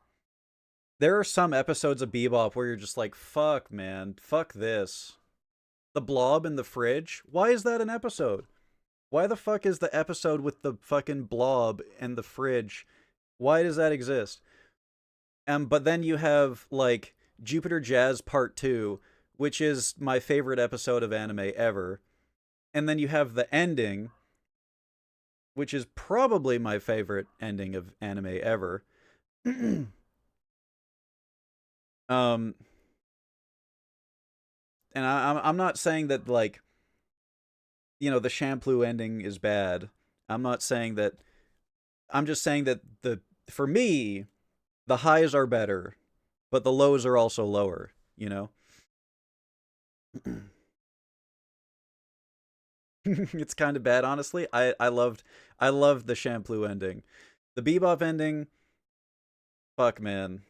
There are some episodes of Bebop where you're just like, fuck, man, fuck this. The blob in the fridge? Why is that an episode? Why the fuck is the episode with the fucking blob and the fridge? Why does that exist? But then you have like Jupiter Jazz Part 2, which is my favorite episode of anime ever. And then you have the ending, which is probably my favorite ending of anime ever. um and I'm not saying that like the shampoo ending is bad. I'm not saying that. I'm just saying that the for me the highs are better, but the lows are also lower. You know, it's kind of bad, honestly. I loved the shampoo ending, the Bebop ending. Fuck, man.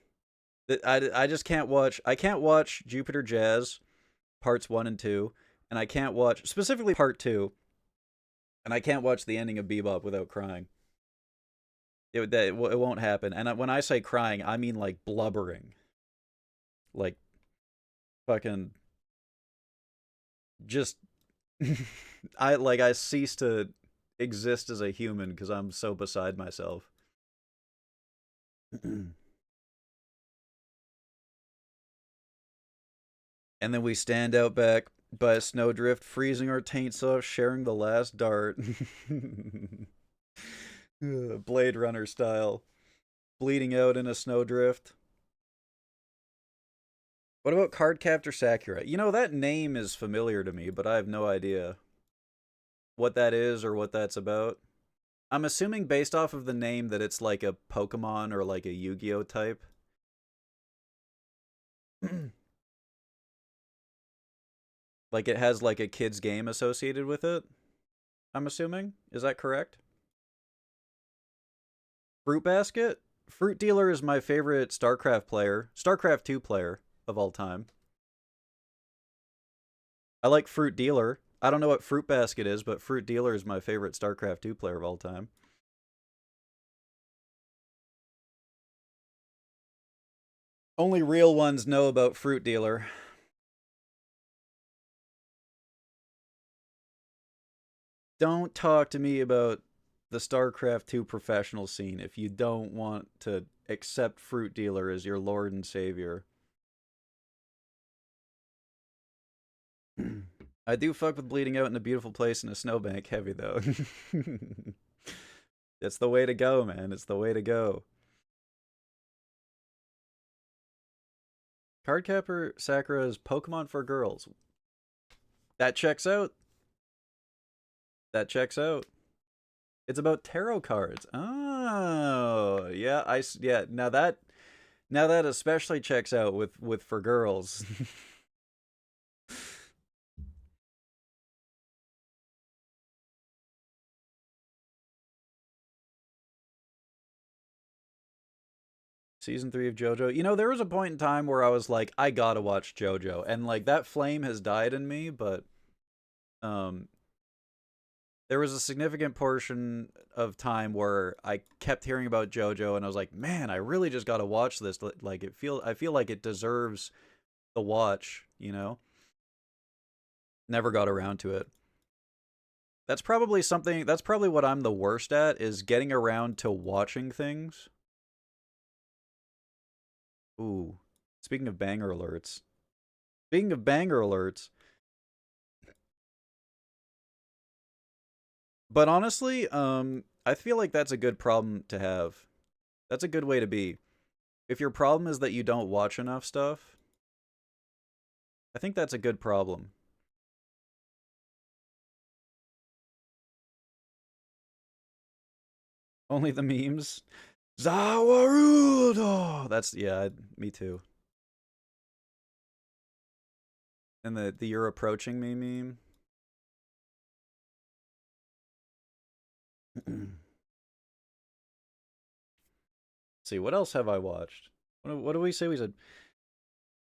I just can't watch. I can't watch Jupiter Jazz parts 1 and 2, and I can't watch specifically part 2, and I can't watch the ending of Bebop without crying. It won't happen. And when I say crying, I mean like blubbering, like fucking just I cease to exist as a human because I'm so beside myself. And then we stand out back by a snowdrift, freezing our taints off, sharing the last dart. Blade Runner style. Bleeding out in a snowdrift. What about Cardcaptor Sakura? You know, that name is familiar to me, but I have no idea what that is or what that's about. I'm assuming based off of the name that it's like a Pokemon or like a Yu-Gi-Oh type. Like it has like a kid's game associated with it, I'm assuming. Is that correct? Fruit Basket? Fruit Dealer is my favorite StarCraft player, StarCraft 2 player of all time. I like Fruit Dealer. I don't know what Fruit Basket is, but Fruit Dealer is my favorite StarCraft 2 player of all time. Only real ones know about Fruit Dealer. Don't talk to me about the StarCraft 2 professional scene if you don't want to accept Fruit Dealer as your lord and savior. I do fuck with bleeding out in a beautiful place in a snowbank heavy though. It's the way to go, man. It's the way to go. Cardcaptor Sakura's Pokemon for Girls. That checks out. That checks out. It's about tarot cards. Oh, yeah, yeah, now that especially checks out with for girls. Season 3 of JoJo. You know, there was a point in time where I was like, I gotta watch JoJo, and like that flame has died in me, but um there was a significant portion of time where I kept hearing about JoJo and I was like, man, I really just gotta watch this. Like I feel like it deserves the watch, you know? Never got around to it. That's probably what I'm the worst at is getting around to watching things. Ooh. Speaking of banger alerts. Speaking of banger alerts, but honestly, I feel like that's a good problem to have. That's a good way to be. If your problem is that you don't watch enough stuff, I think that's a good problem. Only the memes. Zawarudo! That's, yeah, me too. And the you're approaching me meme. Let's see, what else have I watched? What do we say? We said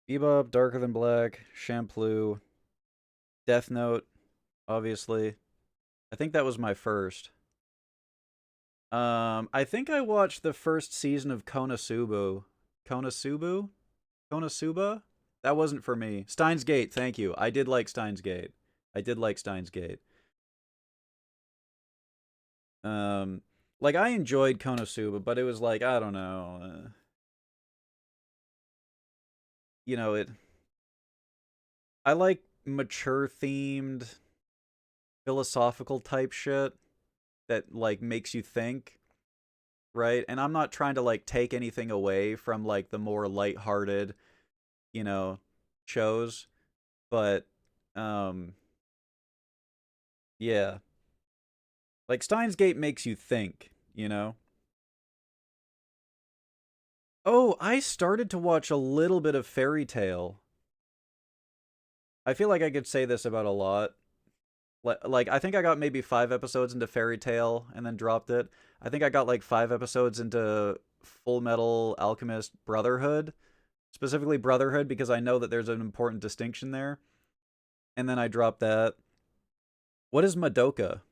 Bebop, Darker Than Black, Shampoo, Death Note, obviously. I think that was my first. I think I watched the first season of Konosuba. Konosuba? Konosuba? That wasn't for me. Steins Gate, thank you. I did like Steins Gate. I did like Steins Gate. Um, like I enjoyed Konosuba, but it was like I don't know. You know it. I like mature themed, philosophical type shit that like makes you think, right? And I'm not trying to like take anything away from like the more lighthearted, you know, shows, but um, yeah, like Steins Gate makes you think, you know. Oh, I started to watch a little bit of Fairy Tale. I feel like I could say this about a lot. Like I think I got maybe 5 episodes into Fairy Tale and then dropped it. I think I got like 5 episodes into Full Metal Alchemist Brotherhood, specifically Brotherhood because I know that there's an important distinction there. And then I dropped that. What is Madoka?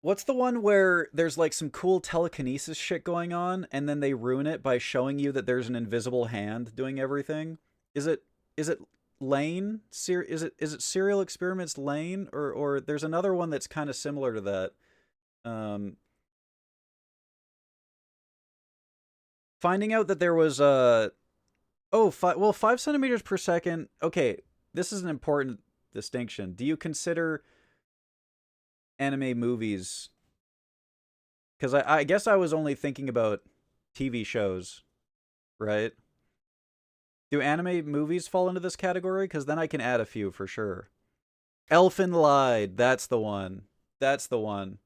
What's the one where there's like some cool telekinesis shit going on and then they ruin it by showing you that there's an invisible hand doing everything? Is it is it Lane? Is it Serial Experiments Lane or there's another one that's kind of similar to that. Um Finding out that there was well, 5 centimeters per second. Okay, this is an important distinction. Do you consider anime movies? Because I guess I was only thinking about TV shows, right? Do anime movies fall into this category? Because then I can add a few for sure. Elfen Lied. That's the one. That's the one.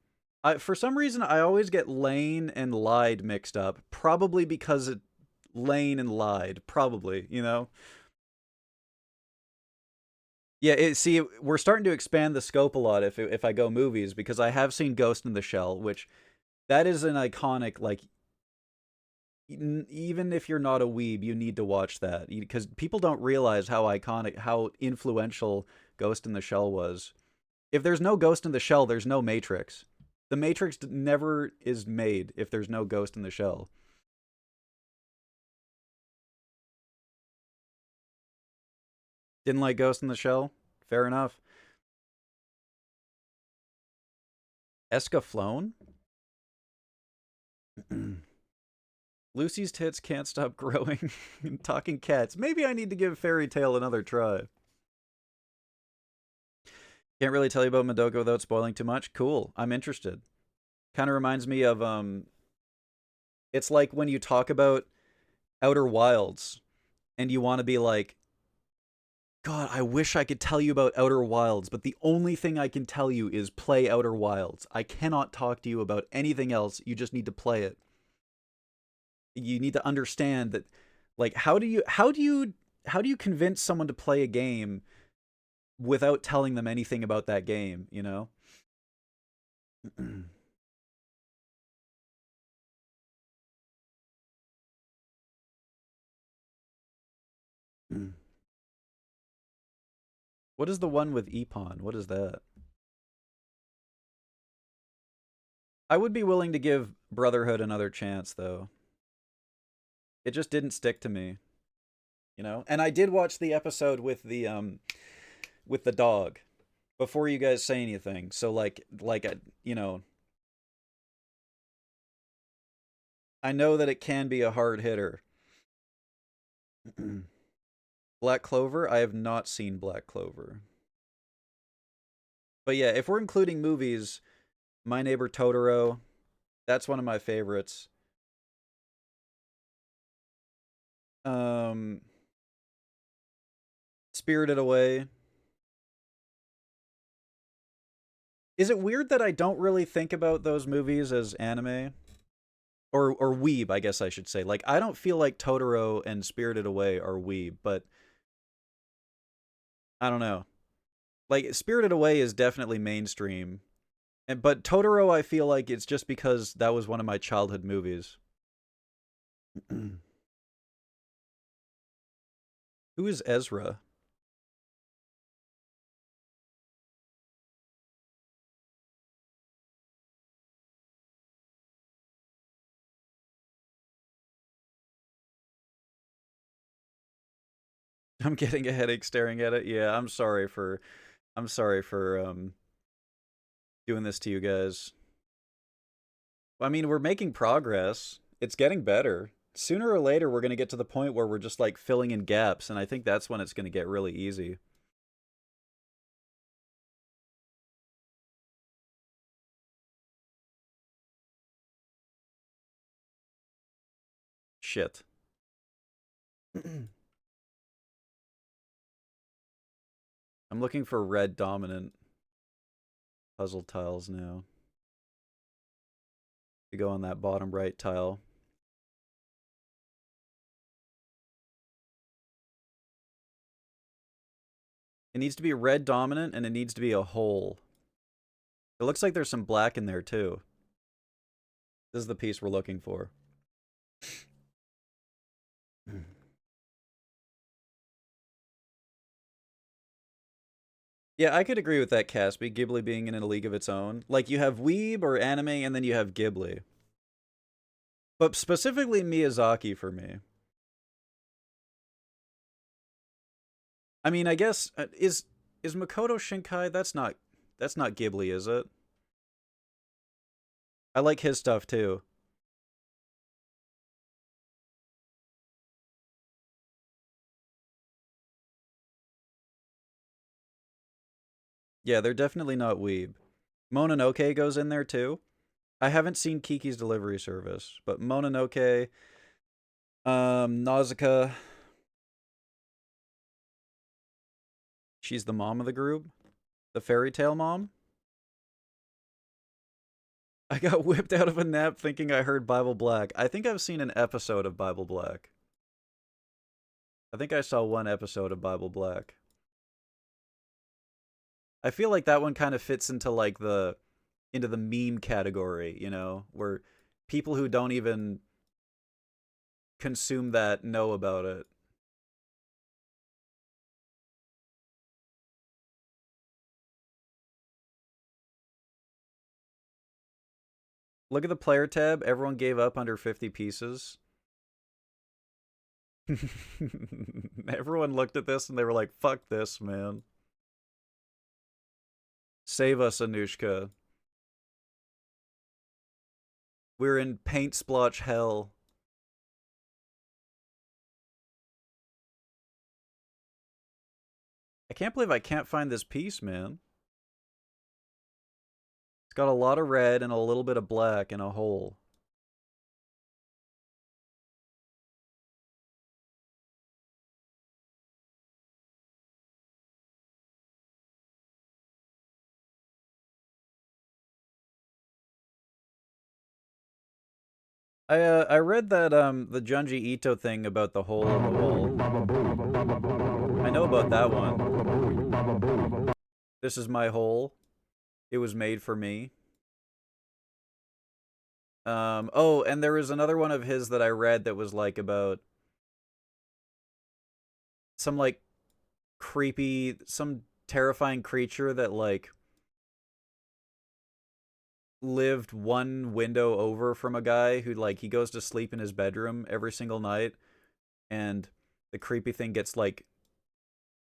For some reason, I always get Lane and Lied mixed up. Probably because it Lane and Lied. Probably, you know? Yeah, see, we're starting to expand the scope a lot if I go movies, because I have seen Ghost in the Shell, which that is an iconic, like, even if you're not a weeb, you need to watch that because people don't realize how iconic, how influential Ghost in the Shell was. If there's no Ghost in the Shell, there's no Matrix. The Matrix never is made if there's no Ghost in the Shell. Didn't like Ghost in the Shell? Fair enough. Escaflowne? Lucy's tits can't stop growing. Talking cats. Maybe I need to give Fairy Tale another try. Can't really tell you about Madoka without spoiling too much. Cool. I'm interested. Kind of reminds me of it's like when you talk about Outer Wilds and you want to be like, God, I wish I could tell you about Outer Wilds, but the only thing I can tell you is play Outer Wilds. I cannot talk to you about anything else. You just need to play it. You need to understand that, like, how do you convince someone to play a game without telling them anything about that game, you know? What is the one with Epon? What is that? I would be willing to give Brotherhood another chance, though. It just didn't stick to me, you know. And I did watch the episode with the dog before you guys say anything. So you know, I know that it can be a hard hitter. Black Clover. I have not seen Black Clover. But yeah, if we're including movies, My Neighbor Totoro, that's one of my favorites. Um, Spirited Away. Is it weird that I don't really think about those movies as anime? Or weeb, I guess I should say. Like, I don't feel like Totoro and Spirited Away are weeb, but I don't know. Like, Spirited Away is definitely mainstream. But Totoro, I feel like it's just because that was one of my childhood movies. Who is Ezra? I'm getting a headache staring at it. Yeah, I'm sorry for doing this to you guys. I mean, we're making progress. It's getting better. Sooner or later, we're going to get to the point where we're just like filling in gaps, and I think that's when it's going to get really easy. Shit. I'm looking for red dominant puzzle tiles now. To go on that bottom right tile. It needs to be red dominant, and it needs to be a hole. It looks like there's some black in there, too. This is the piece we're looking for. Yeah, I could agree with that, Caspi. Ghibli being in a league of its own. Like, you have Weeb or anime, and then you have Ghibli. But specifically Miyazaki for me. I mean, I guess is Makoto Shinkai? That's not Ghibli, is it? I like his stuff too. Yeah, they're definitely not weeb. Mononoke goes in there too. I haven't seen Kiki's Delivery Service, but Mononoke, Nausicaa, she's the mom of the group, the fairy tale mom. I got whipped out of a nap thinking I heard Bible Black. I think I've seen an episode of Bible Black. I think I saw one episode of Bible Black. I feel like that one kind of fits into like the meme category, you know, where people who don't even consume that know about it. Look at the player tab. Everyone gave up under 50 pieces. Everyone looked at this and they were like, fuck this, man. Save us, Anushka. We're in paint splotch hell. I can't believe I can't find this piece, man. It's got a lot of red and a little bit of black and a hole. I read that the Junji Ito thing about the hole in the wall. I know about that one. This is my hole. It was made for me. Oh, and there was another one of his that I read that was like about some like creepy, some terrifying creature that like lived one window over from a guy who like he goes to sleep in his bedroom every single night, and the creepy thing gets like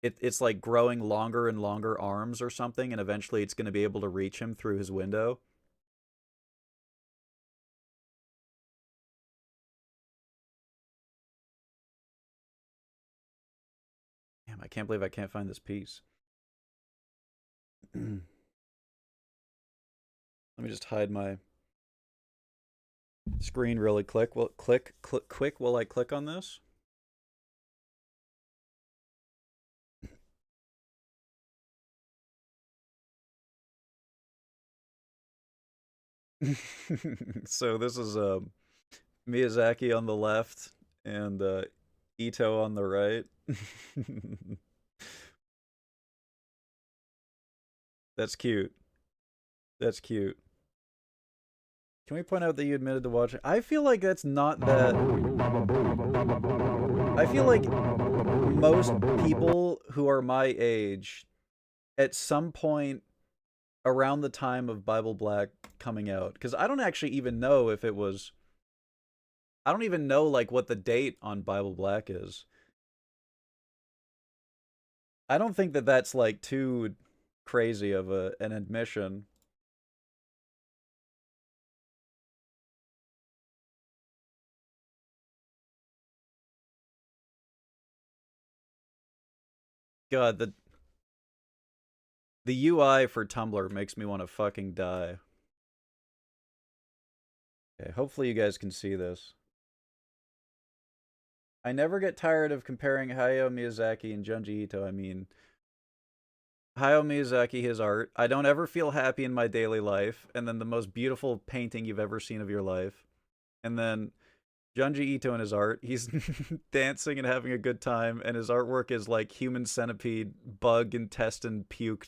it's like growing longer and longer arms or something, and eventually it's going to be able to reach him through his window. Damn, I can't believe I can't find this piece. Let me just hide my screen really quick. Well, quick while I click on this. So this is Miyazaki on the left and Ito on the right. That's cute. That's cute. Can we point out that you admitted to watching? I feel like that's not that. I feel like most people who are my age, at some point around the time of Bible Black coming out, because I don't actually even know if it was. I don't even know like what the date on Bible Black is. I don't think that that's like too crazy of an admission. God, the UI for Tumblr makes me want to fucking die. Okay, hopefully you guys can see this. I never get tired of comparing Hayao Miyazaki and Junji Ito. I mean, Hayao Miyazaki, his art. I don't ever feel happy in my daily life. And then the most beautiful painting you've ever seen of your life. And then Junji Ito and his art. He's dancing and having a good time. And his artwork is like human centipede, bug, intestine, puke.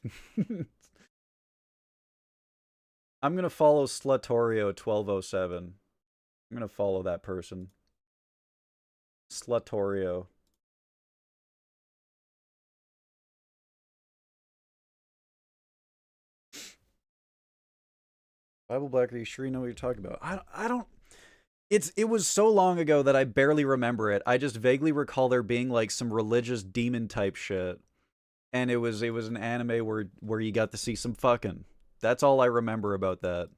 I'm going to follow Slutorio1207. I'm going to follow that person. Slutorio. Bible Black, are you sure you know what you're talking about? I don't. It was so long ago that I barely remember it. I just vaguely recall there being like some religious demon type shit, and it was an anime where you got to see some fucking. That's all I remember about that,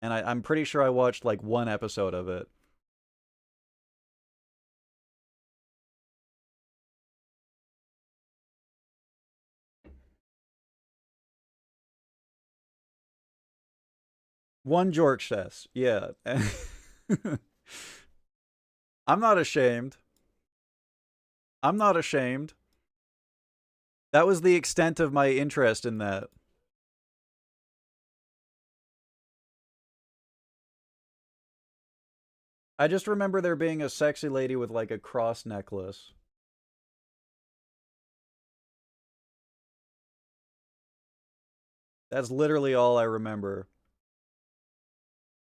and I'm pretty sure I watched like one episode of it. One George says, yeah. I'm not ashamed. I'm not ashamed. That was the extent of my interest in that. I just remember there being a sexy lady with like a cross necklace. That's literally all I remember.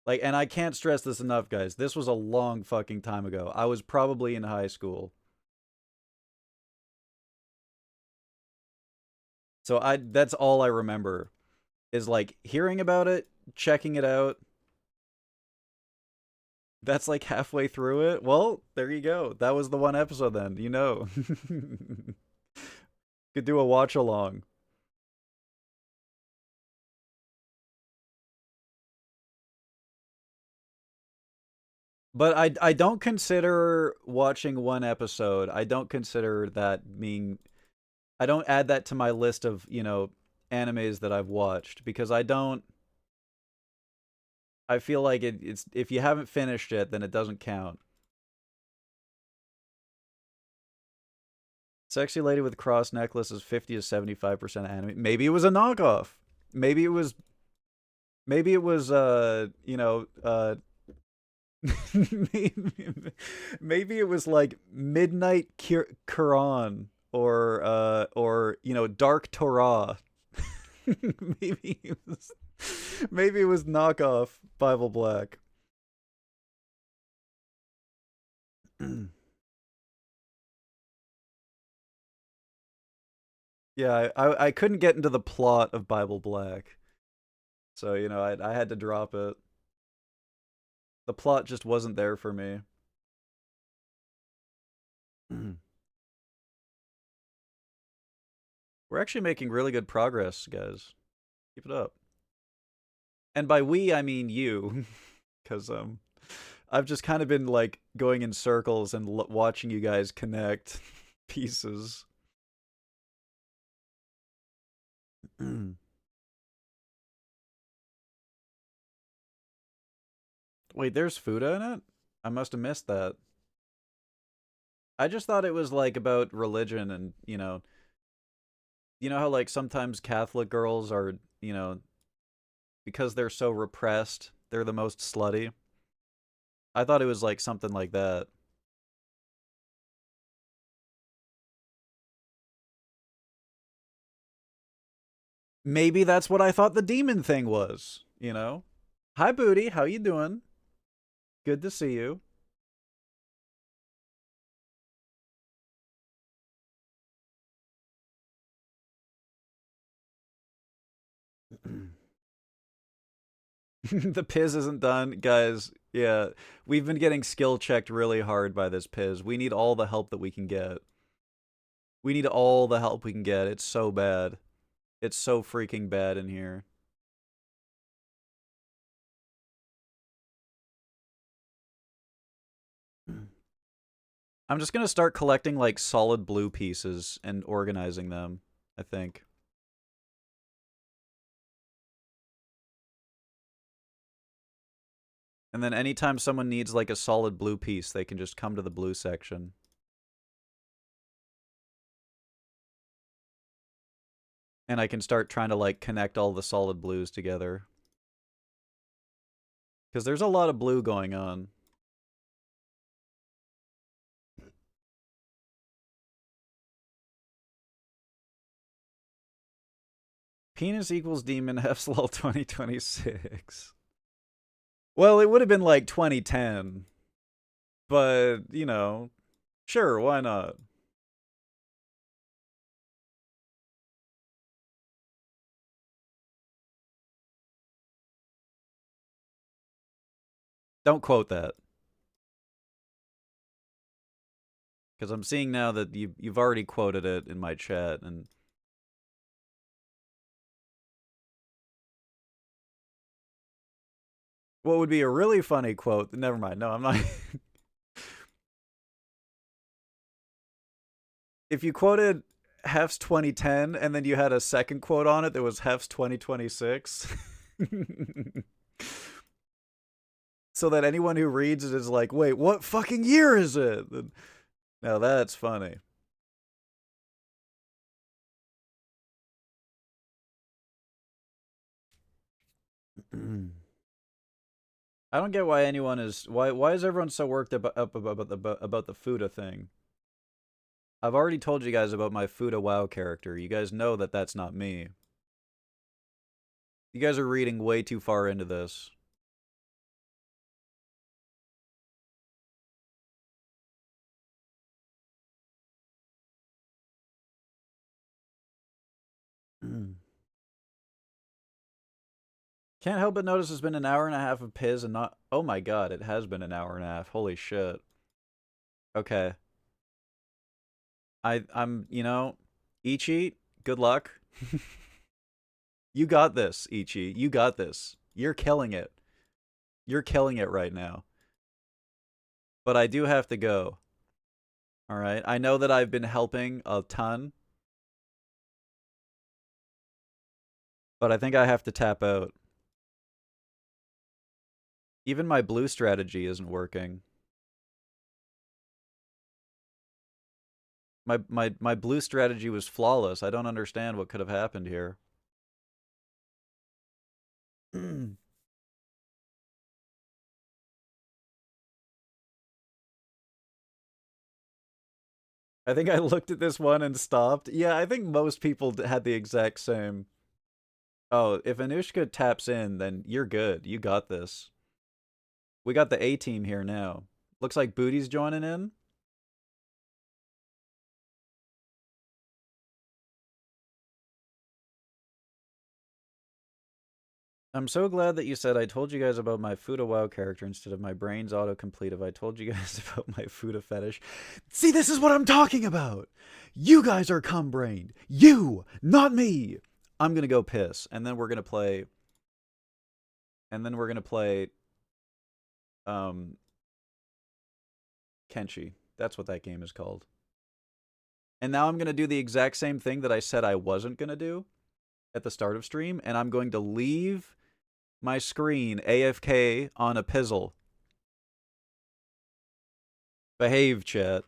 Like, and I can't stress this enough, guys. This was a long fucking time ago. I was probably in high school. So that's all I remember is like hearing about it, checking it out. That's like halfway through it. Well, there you go. That was the one episode then, you know. Could do a watch along. But I don't consider watching one episode. I don't consider that being I don't add that to my list of, animes that I've watched because I feel like it's if you haven't finished it, then it doesn't count. Sexy lady with cross necklace is 50 to 75% anime. Maybe it was a knockoff. Maybe it was maybe it was maybe, maybe it was like Midnight Quran or Dark Torah. maybe it was maybe it was knockoff Bible Black. Yeah, I couldn't get into the plot of Bible Black, so I had to drop it. The plot just wasn't there for me. We're actually making really good progress, guys. Keep it up. And by we, I mean you, because I've just kind of been like going in circles and watching you guys connect pieces. Wait, there's Fuda in it? I must have missed that. I just thought it was like about religion and, how like sometimes Catholic girls are, because they're so repressed, they're the most slutty. I thought it was like something like that. Maybe that's what I thought the demon thing was. Hi Booty, how you doing? Good to see you. The Piz isn't done, guys. Yeah, we've been getting skill checked really hard by this Piz. We need all the help that we can get. We need all the help we can get. It's so bad. It's so freaking bad in here. I'm just gonna start collecting like solid blue pieces and organizing them, I think. And then anytime someone needs like a solid blue piece, they can just come to the blue section. And I can start trying to like connect all the solid blues together. Because there's a lot of blue going on. Penis equals demon HEFZ 2026. Well, it would have been like 2010. But, sure, why not? Don't quote that. Because I'm seeing now that you've already quoted it in my chat, and what would be a really funny quote? Never mind. No, I'm not. If you quoted Hef's 2010 and then you had a second quote on it that was Hef's 2026. so that anyone who reads it is like, wait, what fucking year is it? Now that's funny. I don't get why anyone is why is everyone so worked up about the Fuda thing? I've already told you guys about my Fuda WoW character. You guys know that that's not me. You guys are reading way too far into this. Can't help but notice it's been an hour and a half of Piz and not. Oh my god, it has been an hour and a half. Holy shit. Okay. I'm, Ichi, good luck. You got this, Ichi. You got this. You're killing it. You're killing it right now. But I do have to go. All right. I know that I've been helping a ton, but I think I have to tap out. Even my blue strategy isn't working. My blue strategy was flawless. I don't understand what could have happened here. I think I looked at this one and stopped. Yeah, I think most people had the exact same. Oh, if Anushka taps in, then you're good. You got this. We got the A team here now. Looks like Booty's joining in. I'm so glad that you said I told you guys about my Fuda WoW character instead of my brain's autocomplete if I told you guys about my Fuda fetish. See, this is what I'm talking about! You guys are cum-brained! You! Not me! I'm gonna go piss, and then we're gonna play... Um... Kenshi. That's what that game is called. And now I'm gonna do the exact same thing that I said I wasn't gonna do at the start of stream, and I'm going to leave my screen AFK on a pizzle. Behave, chat.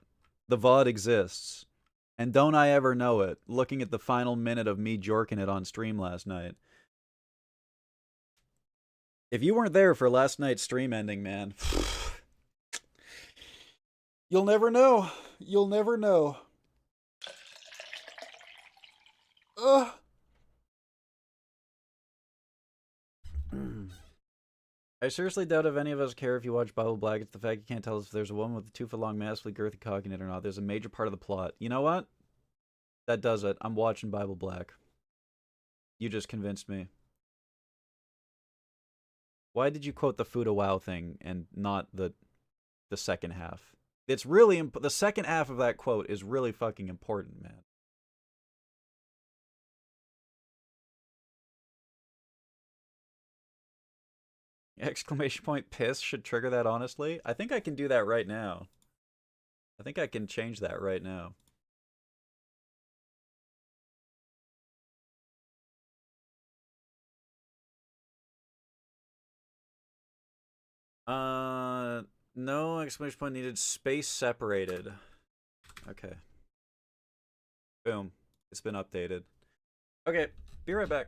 The VOD exists. And don't I ever know it, looking at the final minute of me jorking it on stream last night. If you weren't there for last night's stream ending, man, you'll never know. You'll never know. Ugh. I seriously doubt if any of us care if you watch Bible Black. It's the fact you can't tell us if there's a woman with a 2-foot-long, massively girthy cock in it or not. There's a major part of the plot. You know what? That does it. I'm watching Bible Black. You just convinced me. Why did you quote the Fuda WoW thing and not the second half? It's really the second half of that quote is really fucking important, man. Exclamation point piss should trigger that, honestly. I think I can do that right now. I think I can change that right now. No exclamation point needed. Space separated. Okay. Boom. It's been updated. Okay, be right back.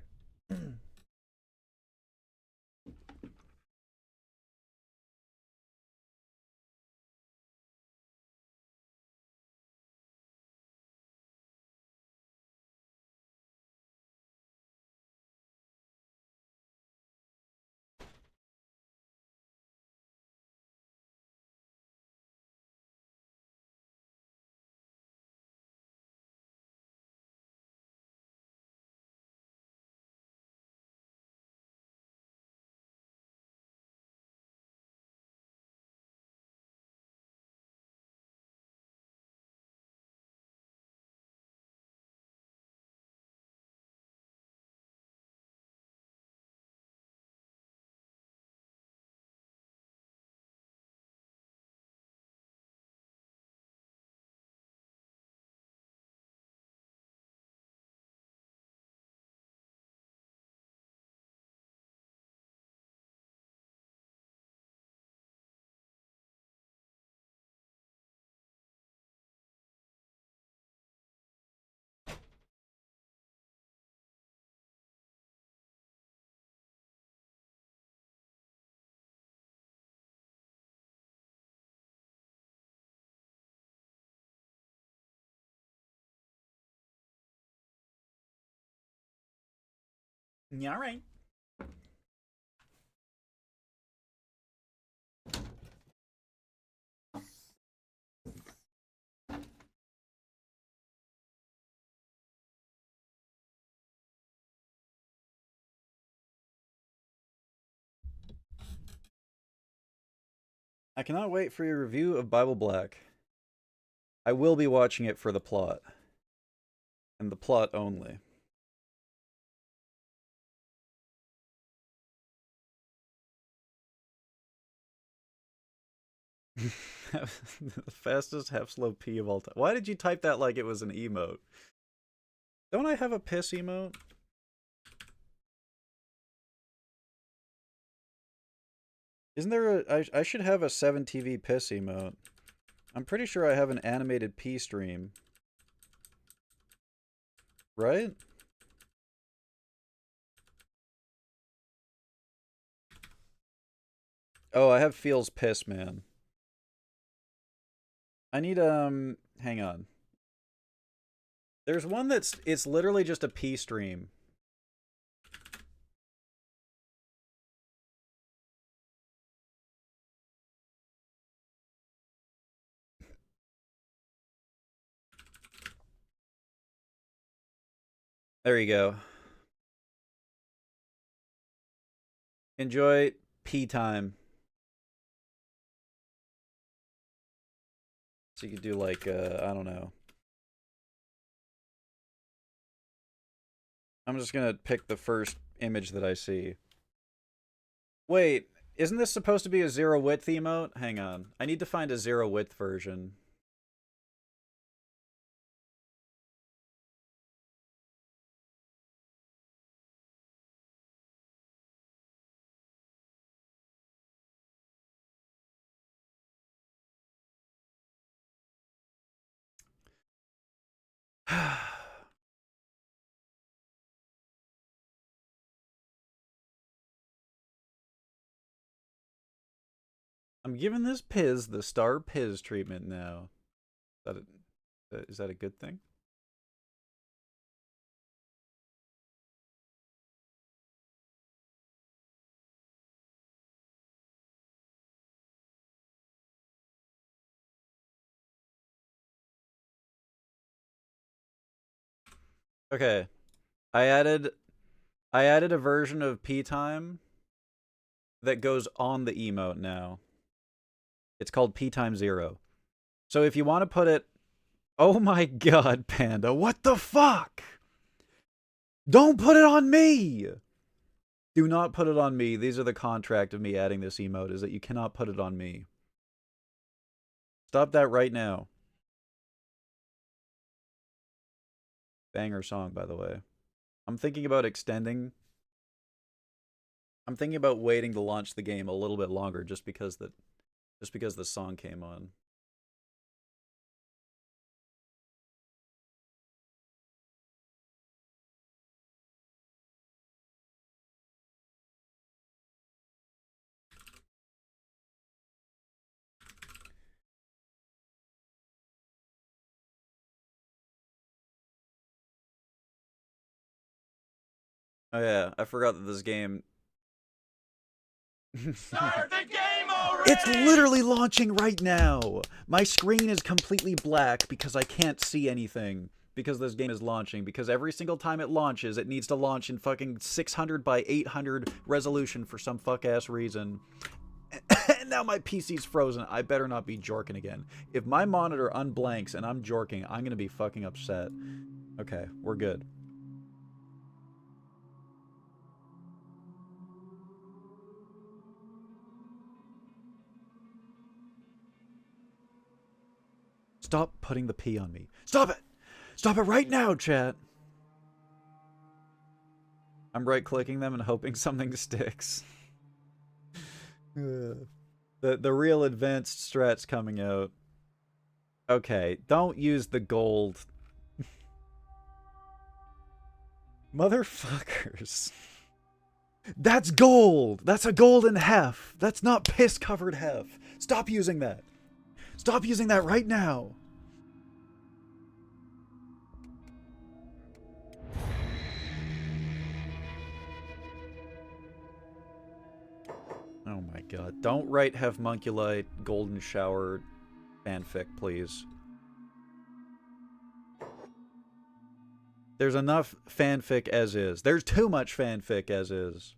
Yeah, all right. I cannot wait for your review of Bible Black. I will be watching it for the plot. And the plot only. The fastest half slow P of all time. Why did you type that like it was an emote? Don't I have a piss emote? Isn't there a... I should have a 7TV piss emote. I'm pretty sure I have an animated P stream. Right? Oh, I have feels piss, man. I need, hang on. There's one it's literally just a P stream. There you go. Enjoy P time. So you could do like, I don't know. I'm just gonna pick the first image that I see. Wait, isn't this supposed to be a zero width emote? Hang on. I need to find a zero width version. I'm giving this Piz the star Piz treatment now. Is that a good thing? Okay. I added a version of P time that goes on the emote now. It's called P time 0. So if you want to put it... Oh my god, Panda, what the fuck? Don't put it on me! Do not put it on me. These are the contract of me adding this emote, is that you cannot put it on me. Stop that right now. Banger song, by the way. I'm thinking about extending... I'm thinking about waiting to launch the game a little bit longer just because the song came on. Oh yeah, I forgot that this game... Start the game already! It's literally launching right now! My screen is completely black because I can't see anything. Because this game is launching. Because every single time it launches, it needs to launch in fucking 600 by 800 resolution for some fuck-ass reason. And now my PC's frozen. I better not be jorking again. If my monitor unblanks and I'm jorking, I'm gonna be fucking upset. Okay, we're good. Stop putting the P on me. Stop it! Stop it right now, chat! I'm right-clicking them and hoping something sticks. The real advanced strat's coming out. Okay, don't use the gold. Motherfuckers. That's gold! That's a golden hef! That's not piss-covered hef! Stop using that! Stop using that right now! Oh my god. Don't write Homunculite Golden Shower fanfic, please. There's enough fanfic as is. There's too much fanfic as is.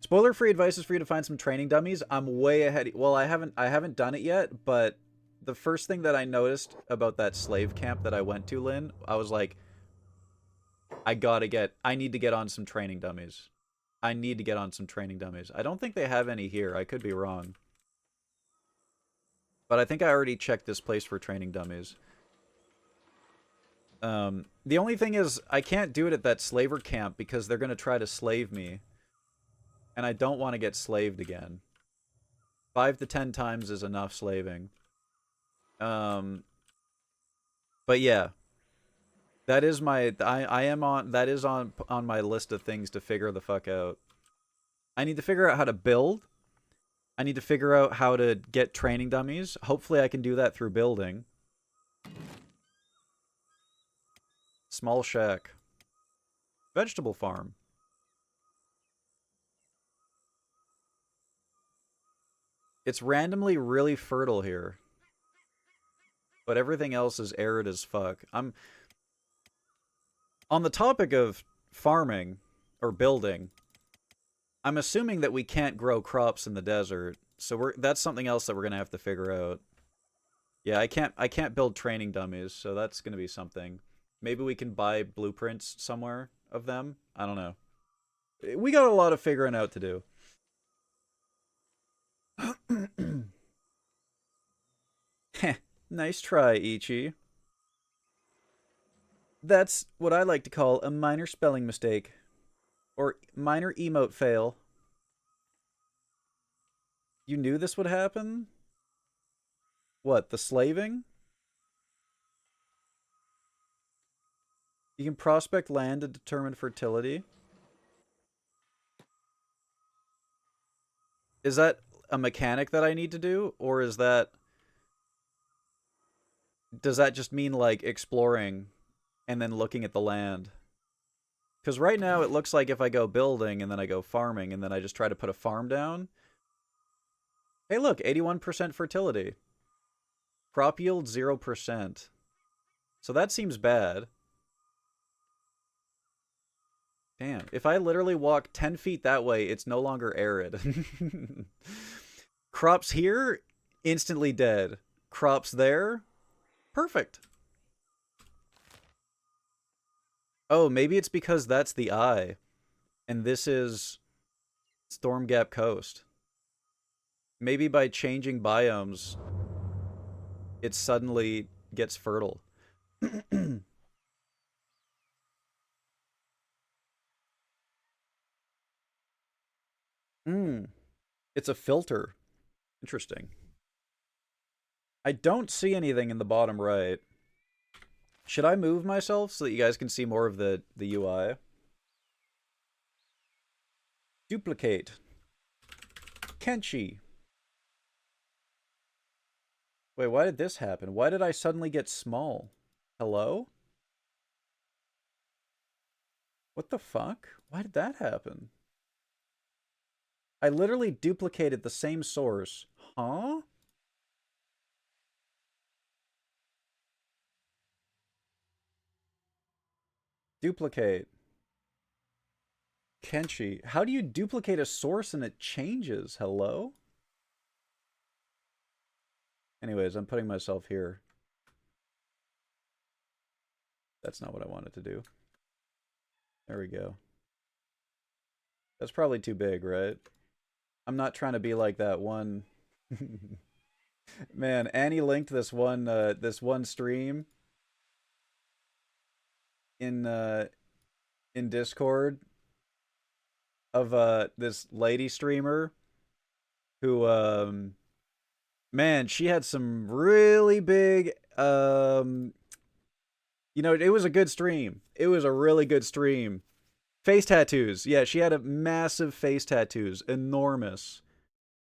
Spoiler-free advice is for you to find some training dummies. I'm way ahead. Well, I haven't done it yet, but the first thing that I noticed about that slave camp that I went to, Lynn, I was like, I need to get on some training dummies. I need to get on some training dummies. I don't think they have any here. I could be wrong. But I think I already checked this place for training dummies. The only thing is, I can't do it at that slaver camp because they're going to try to slave me. And I don't want to get slaved again. 5 to 10 times is enough slaving. But yeah. That is my that is on my list of things to figure the fuck out. I need to figure out how to build. I need to figure out how to get training dummies. Hopefully I can do that through building. Small shack. Vegetable farm. It's randomly really fertile here. But everything else is arid as fuck. I'm... On the topic of farming, or building, I'm assuming that we can't grow crops in the desert. So that's something else that we're going to have to figure out. Yeah, I can't build training dummies, so that's going to be something. Maybe we can buy blueprints somewhere of them. I don't know. We got a lot of figuring out to do. Heh, nice try, Ichi. That's what I like to call a minor spelling mistake. Or minor emote fail. You knew this would happen? What, the slaving? You can prospect land to determine fertility. Is that a mechanic that I need to do? Or is that... Does that just mean, like, exploring and then looking at the land? Because right now it looks like if I go building and then I go farming and then I just try to put a farm down... Hey look, 81% fertility. Crop yield 0%. So that seems bad. Damn, if I literally walk 10 feet that way, it's no longer arid. Crops here, instantly dead. Crops there, perfect. Oh, maybe it's because that's the eye. And this is Storm Gap Coast. Maybe by changing biomes, it suddenly gets fertile. It's a filter. Interesting. I don't see anything in the bottom right. Should I move myself so that you guys can see more of the UI? Duplicate. KENSHI. Wait, why did this happen? Why did I suddenly get small? Hello? What the fuck? Why did that happen? I literally duplicated the same source. Huh? Duplicate. KENSHI. How do you duplicate a source and it changes? Hello? Anyways, I'm putting myself here. That's not what I wanted to do. There we go. That's probably too big, right? I'm not trying to be like that one. Man, Annie linked this one stream in Discord of this lady streamer who man, she had some really big you know, it was a good stream. It was a really good stream. Face tattoos. Yeah, she had a massive face tattoos. Enormous.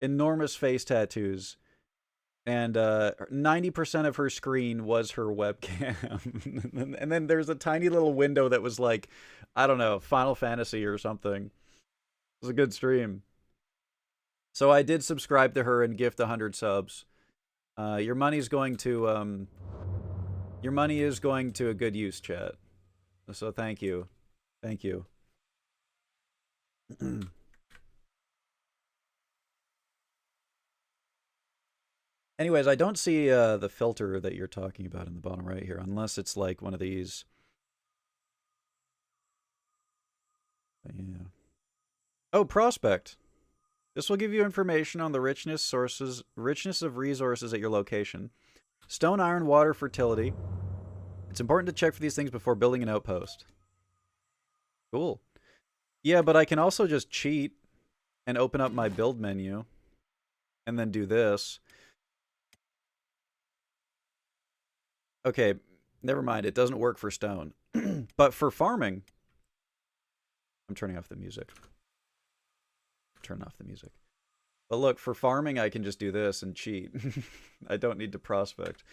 Enormous face tattoos. and 90% of her screen was her webcam. And then there's a tiny little window that was like, I don't know, Final Fantasy or something. It was a good stream. So I did subscribe to her and gift 100 subs. Your money's going to your money is going to a good use, chat. So thank you. Thank you. Anyways, I don't see the filter that you're talking about in the bottom right here, unless it's like one of these. Yeah. Oh, prospect. This will give you information on the richness of resources at your location. Stone, iron, water, fertility. It's important to check for these things before building an outpost. Cool. Yeah, but I can also just cheat and open up my build menu and then do this. Okay, never mind. It doesn't work for stone. But for farming, I'm turning off the music. Turn off the music. But look, for farming, I can just do this and cheat. I don't need to prospect.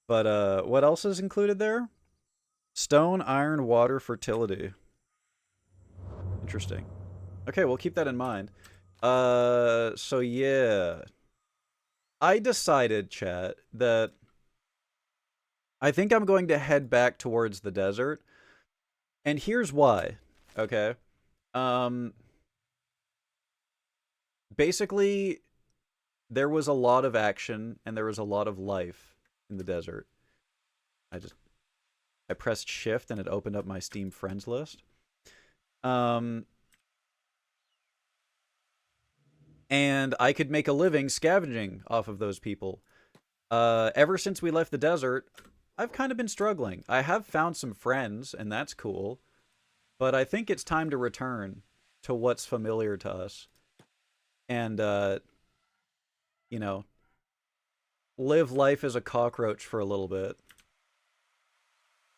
But what else is included there? Stone, iron, water, fertility. Interesting. Okay, we'll keep that in mind. So yeah. I decided, chat, that I think I'm going to head back towards the desert. And here's why. Okay. Basically, there was a lot of action and there was a lot of life in the desert. I pressed shift and it opened up my Steam friends list. And I could make a living scavenging off of those people. Ever since we left the desert, I've kind of been struggling. I have found some friends, and that's cool. But I think it's time to return to what's familiar to us. And, you know, live life as a cockroach for a little bit.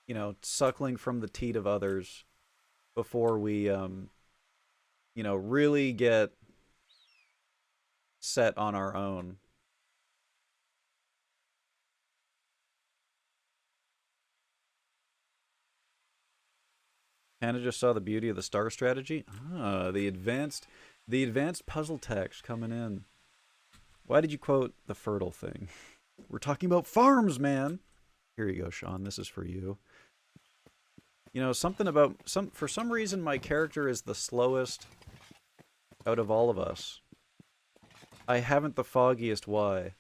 You know, suckling from the teat of others before we, really get set on our own. Hannah just saw the beauty of the star strategy. Ah, the advanced puzzle text coming in. Why did you quote the fertile thing? We're talking about farms, man. Here you go, Sean. This is for you. You know, something about for some reason my character is the slowest out of all of us. I haven't the foggiest why.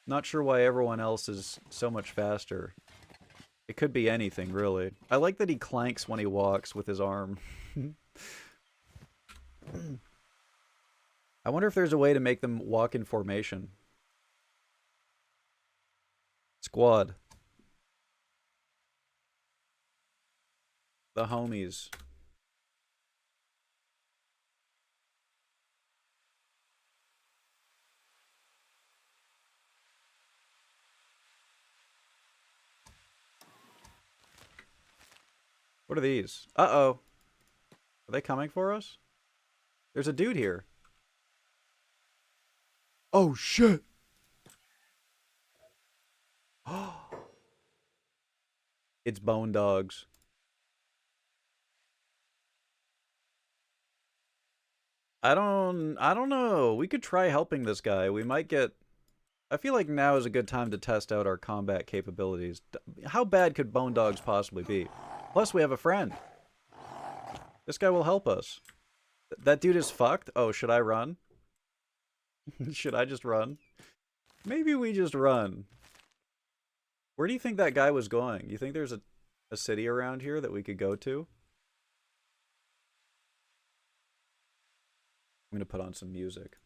Not sure why everyone else is so much faster. It could be anything, really. I like that he clanks when he walks with his arm. I wonder if there's a way to make them walk in formation. Squad. The homies. What are these? Uh-oh. Are they coming for us? There's a dude here. Oh, shit. It's Bone Dogs. I don't know. We could try helping this guy. We might get... I feel like now is a good time to test out our combat capabilities. How bad could Bone Dogs possibly be? Plus, we have a friend. This guy will help us. That dude is fucked? Oh, should I run? Should I just run? Maybe we just run. Where do you think that guy was going? You think there's a city around here that we could go to? I'm gonna put on some music.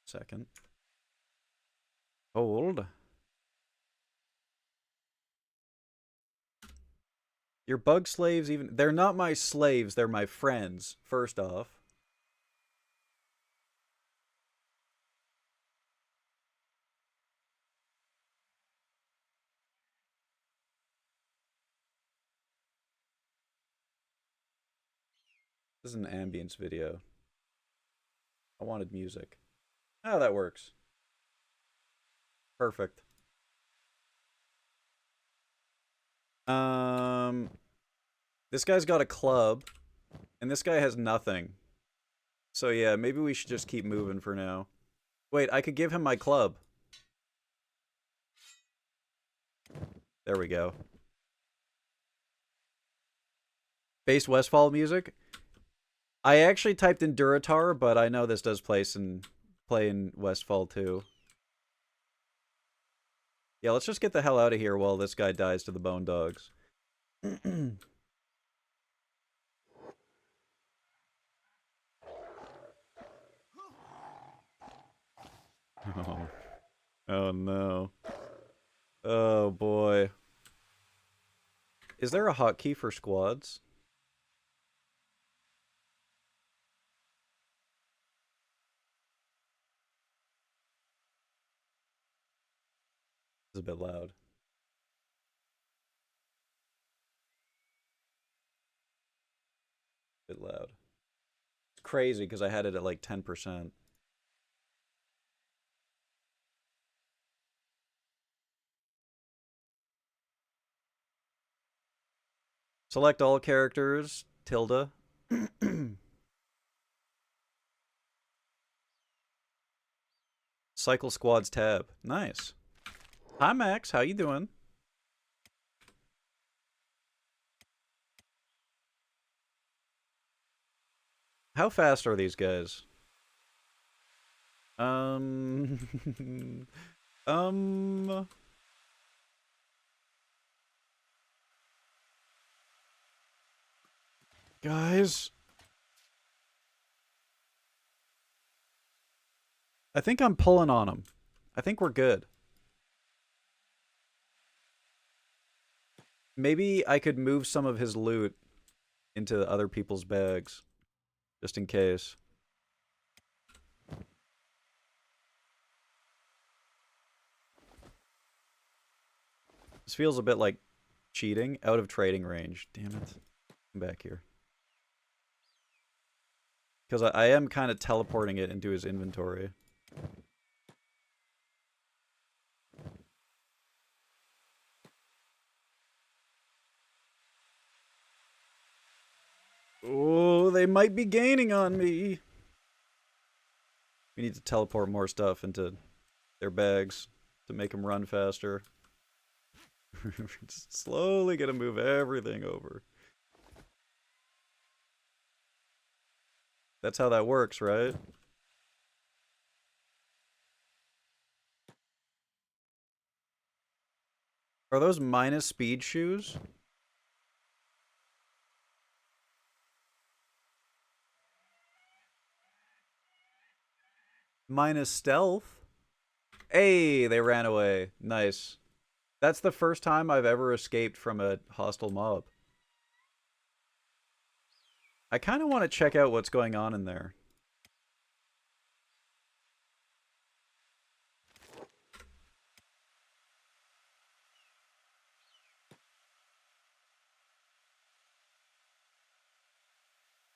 Second. Hold. Your bug slaves even... They're not my slaves, they're my friends, first off. This is an ambience video. I wanted music. Oh, that works. Perfect. This guy's got a club, and this guy has nothing. So yeah, maybe we should just keep moving for now. Wait, I could give him my club. There we go. Bass Westfall music? I actually typed in Duratar, but I know this does play in Westfall too. Yeah, let's just get the hell out of here while this guy dies to the bone dogs. Oh. Oh no. Oh boy. Is there a hotkey for squads? It's a bit loud. Bit loud. It's crazy because I had it at like 10%. Select all characters, tilde. Cycle squads tab. Nice. Hi Max, how you doing? How fast are these guys? Um um Guys, I think I'm pulling on him. I think we're good. Maybe I could move some of his loot into other people's bags, just in case. This feels a bit like cheating. Out of trading range. Damn it. Come back here. Because I am kind of teleporting it into his inventory. Oh, they might be gaining on me. We need to teleport more stuff into their bags to make them run faster. Slowly gonna move everything over. That's how that works, right? Are those minus speed shoes? Minus stealth? Hey, they ran away. Nice. That's the first time I've ever escaped from a hostile mob. I kind of want to check out what's going on in there.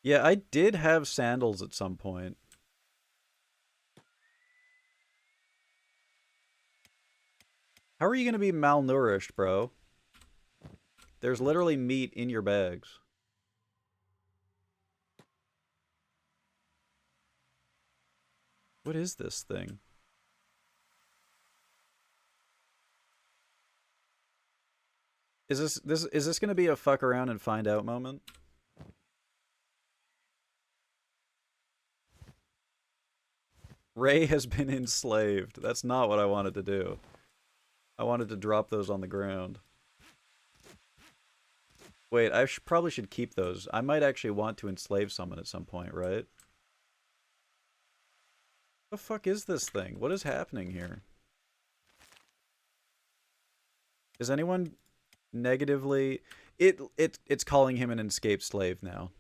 Yeah, I did have sandals at some point. How are you going to be malnourished, bro? There's literally meat in your bags. What is this thing? Is this going to be a fuck around and find out moment? Ray has been enslaved. That's not what I wanted to do. I wanted to drop those on the ground. Wait, I probably should keep those. I might actually want to enslave someone at some point, right? What the fuck is this thing? What is happening here? Is anyone negatively... It's calling him an escaped slave now.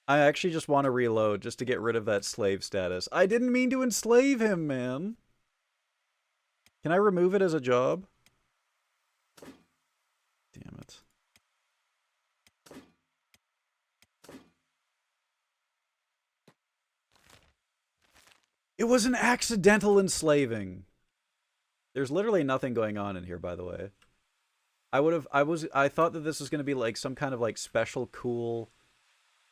I actually just want to reload just to get rid of that slave status. I didn't mean to enslave him, man. Can I remove it as a job? Damn it. It was an accidental enslaving. There's literally nothing going on in here, by the way. I thought that this was going to be like some kind of like special cool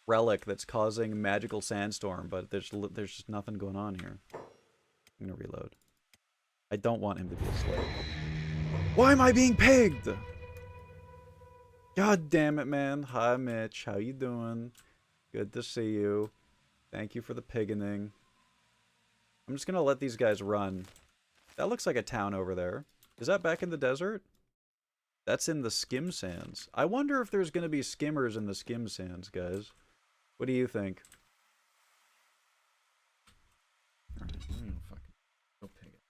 relic that's causing magical sandstorm, but there's just nothing going on here. I'm going to reload. I don't want him to be a slave. Why am I being pegged? God damn it, man. Hi, Mitch. How you doing? Good to see you. Thank you for the piggening. I'm just going to let these guys run. That looks like a town over there. Is that back in the desert? That's in the skim sands. I wonder if there's going to be skimmers in the skim sands, guys. What do you think? Go pig it.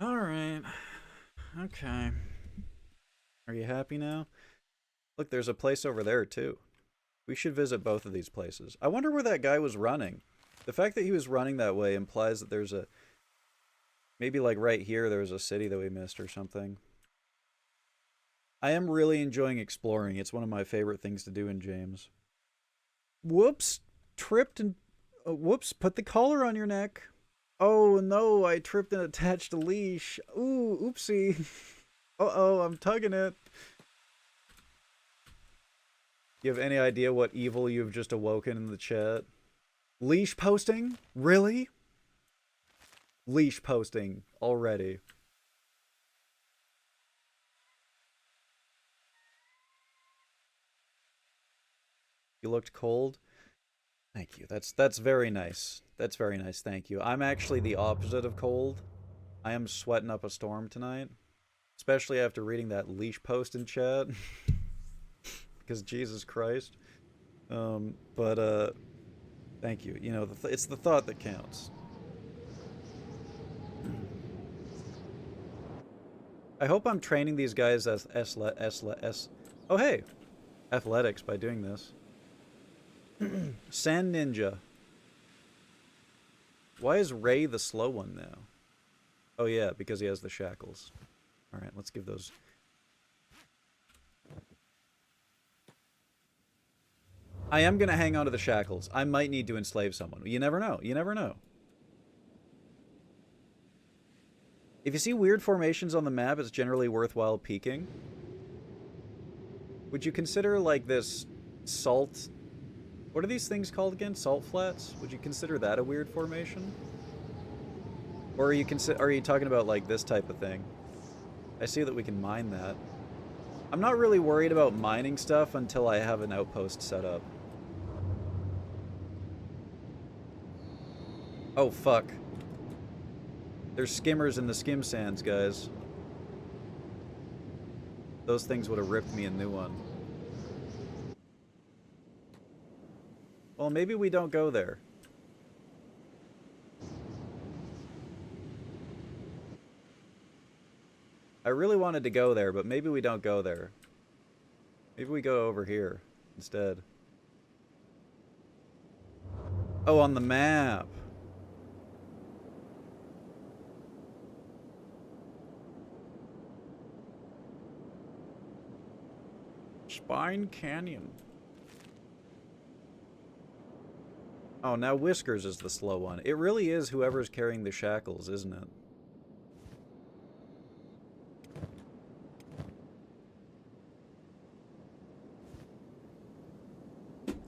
Alright. Okay. Are you happy now? Look, there's a place over there, too. We should visit both of these places. I wonder where that guy was running. The fact that he was running that way implies that there's a... Maybe, like, right here, there's a city that we missed or something. I am really enjoying exploring. It's one of my favorite things to do in James. Whoops! Tripped and... whoops! Put the collar on your neck! Oh no, I tripped and attached a leash. Ooh, oopsie. Uh-oh, I'm tugging it. You have any idea what evil you've just awoken in the chat? Leash posting? Really? Leash posting already. You looked cold? Thank you. That's very nice. That's very nice. Thank you. I'm actually the opposite of cold. I am sweating up a storm tonight, especially after reading that leash post in chat. Because Jesus Christ. Thank you. You know, it's the thought that counts. I hope I'm training these guys as oh hey, athletics by doing this. Sand Ninja. Why is Ray the slow one now? Oh yeah, because he has the shackles. Alright, let's give those... I am gonna hang on to the shackles. I might need to enslave someone. You never know. You never know. If you see weird formations on the map, it's generally worthwhile peeking. Would you consider, like, this salt... What are these things called again? Salt flats? Would you consider that a weird formation? Or are you talking about, like, this type of thing? I see that we can mine that. I'm not really worried about mining stuff until I have an outpost set up. Oh, fuck. There's skimmers in the skim sands, guys. Those things would have ripped me a new one. Well, maybe we don't go there. I really wanted to go there, but maybe we don't go there. Maybe we go over here instead. Oh, on the map. Spine Canyon. Oh, now Whiskers is the slow one. It really is whoever's carrying the shackles, isn't it?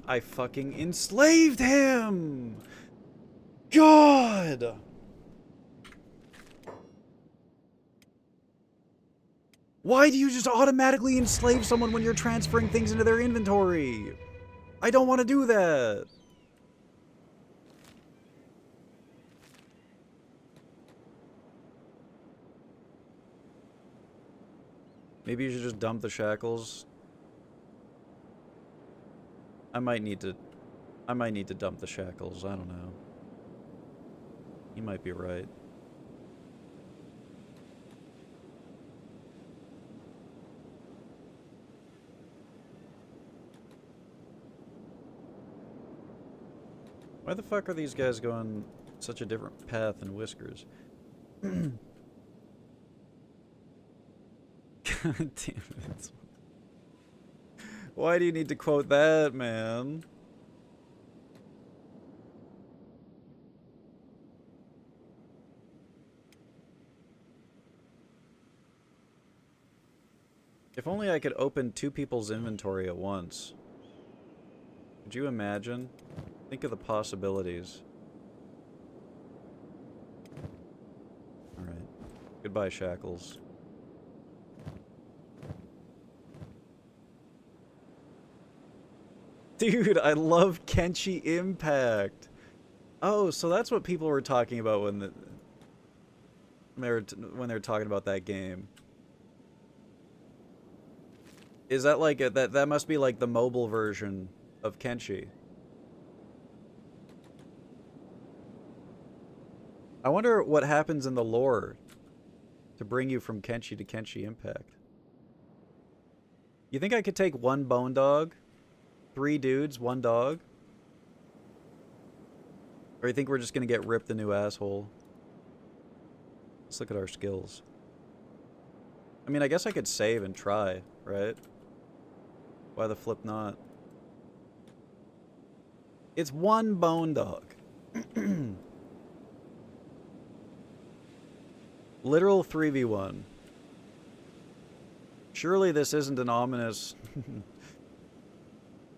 I fucking enslaved him! God! Why do you just automatically enslave someone when you're transferring things into their inventory? I don't want to do that. Maybe you should just dump the shackles. I might need to I might need to dump the shackles, I don't know. You might be right. Why the fuck are these guys going such a different path than Whiskers? God damn it. Why do you need to quote that, man? If only I could open two people's inventory at once. Could you imagine? Think of the possibilities. Alright. Goodbye, Shackles. Dude, I love Kenshi Impact! Oh, so that's what people were talking about when they're talking about that game. Is that like that must be like the mobile version of Kenshi. I wonder what happens in the lore to bring you from Kenshi to Kenshi Impact. You think I could take one bone dog? 3 dudes, 1 dog? Or you think we're just gonna get ripped a new asshole? Let's look at our skills. I mean, I guess I could save and try, right? Why the flip not? It's 1 bone dog. Literal 3v1. Surely this isn't an ominous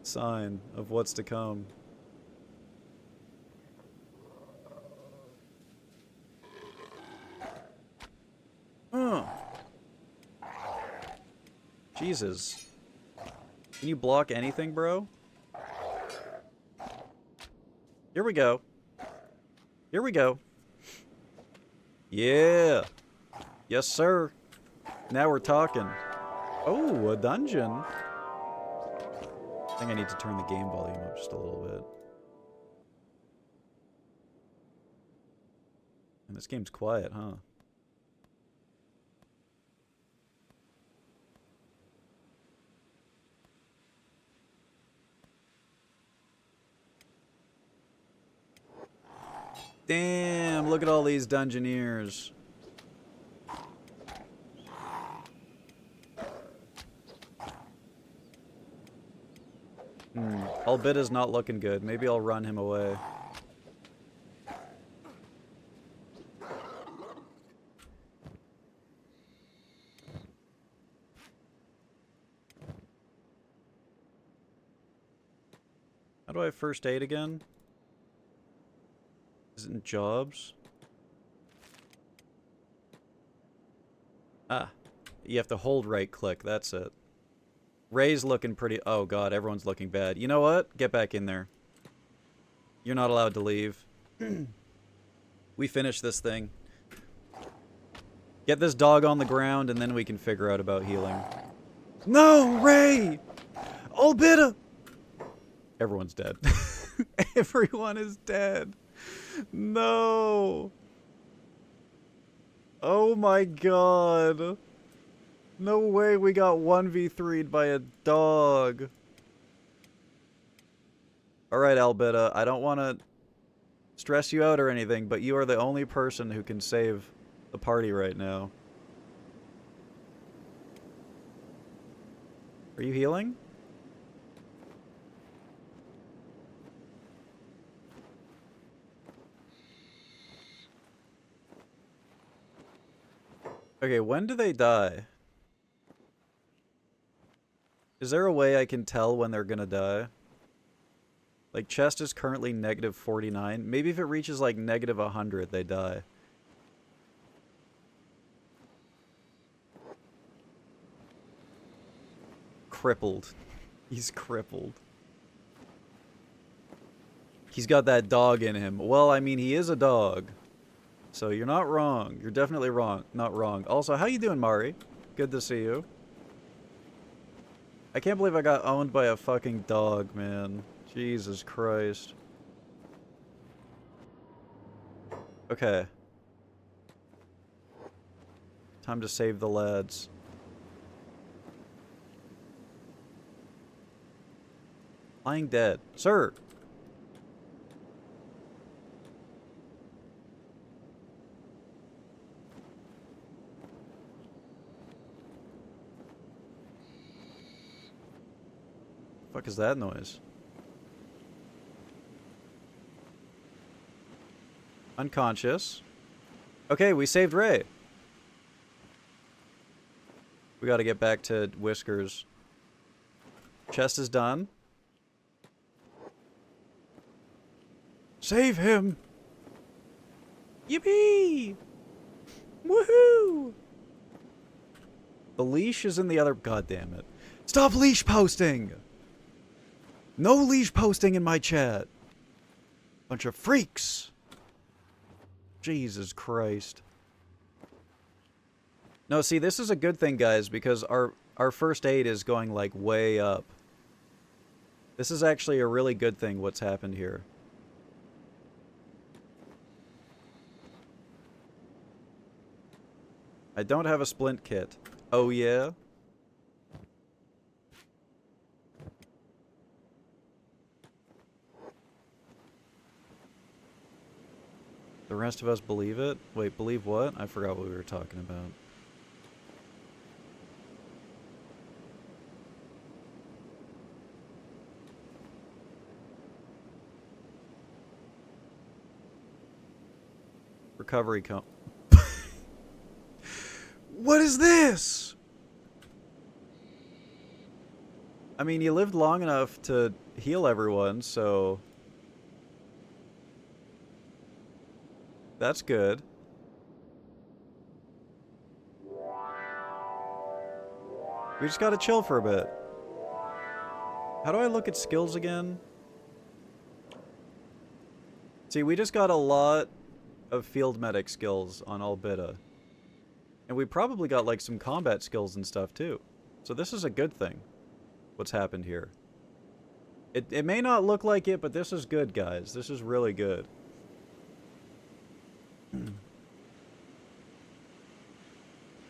sign of what's to come. Jesus. Can you block anything, bro? Here we go. Here we go. Yeah. Yes, sir. Now we're talking. Oh, a dungeon. I think I need to turn the game volume up just a little bit. And this game's quiet, huh? Damn, look at all these dungeoneers. Albida's not looking good. Maybe I'll run him away. How do I first aid again? Is it in jobs? Ah, you have to hold right click, that's it. Ray's looking pretty... Oh god, everyone's looking bad. You know what? Get back in there. You're not allowed to leave. We finished this thing. Get this dog on the ground and then we can figure out about healing. No, Ray! Albida! Everyone's dead. Everyone is dead. No. Oh my god. No way we got 1v3'd by a dog. Alright, Albida, I don't want to stress you out or anything, but you are the only person who can save the party right now. Are you healing? Okay, when do they die? Is there a way I can tell when they're gonna die? Like, chest is currently negative 49. Maybe if it reaches, like, negative 100, they die. Crippled. He's crippled. He's got that dog in him. Well, I mean, he is a dog. So you're not wrong. You're definitely wrong. Not wrong. Also, how you doing, Mari? Good to see you. I can't believe I got owned by a fucking dog, man. Jesus Christ. Okay. Time to save the lads. Lying dead. Sir! The fuck is that noise? Unconscious. Okay, we saved Ray. We gotta get back to Whiskers. Chest is done. Save him! Yippee! Woohoo! The leash is in the other... God damn it. Stop leash posting! No leash posting in my chat! Bunch of freaks! Jesus Christ. No, see, this is a good thing, guys, because our first aid is going, like, way up. This is actually a really good thing, what's happened here. I don't have a splint kit. Oh, yeah? The rest of us believe it? Wait, believe what? I forgot what we were talking about. Recovery What is this? I mean, you lived long enough to heal everyone, so... That's good. We just gotta chill for a bit. How do I look at skills again? See, we just got a lot of field medic skills on Albita. And we probably got, like, some combat skills and stuff, too. So this is a good thing, what's happened here. It may not look like it, but this is good, guys. This is really good.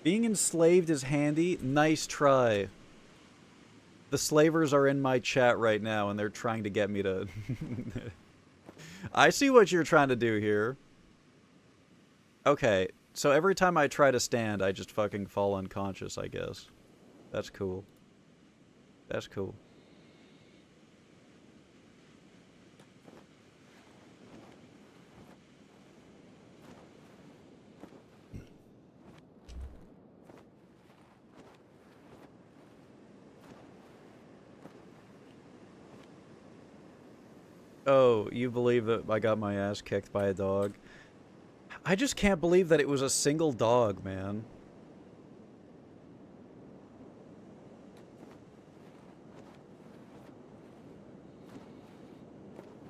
Being enslaved is handy. Nice try. The slavers are in my chat right now, and they're trying to get me to... I see what you're trying to do here. Okay, so every time I try to stand, I just fucking fall unconscious, I guess. That's cool. That's cool. Oh, you believe that I got my ass kicked by a dog? I just can't believe that it was a single dog, man.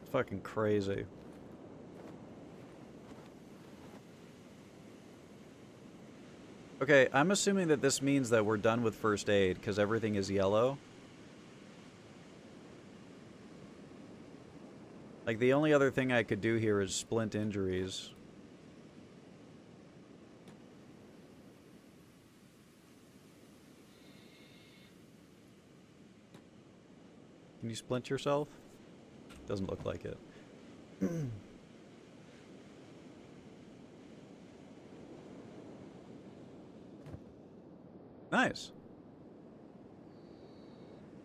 It's fucking crazy. Okay, I'm assuming that this means that we're done with first aid, because everything is yellow. Like, the only other thing I could do here is splint injuries. Can you splint yourself? Doesn't look like it. Nice.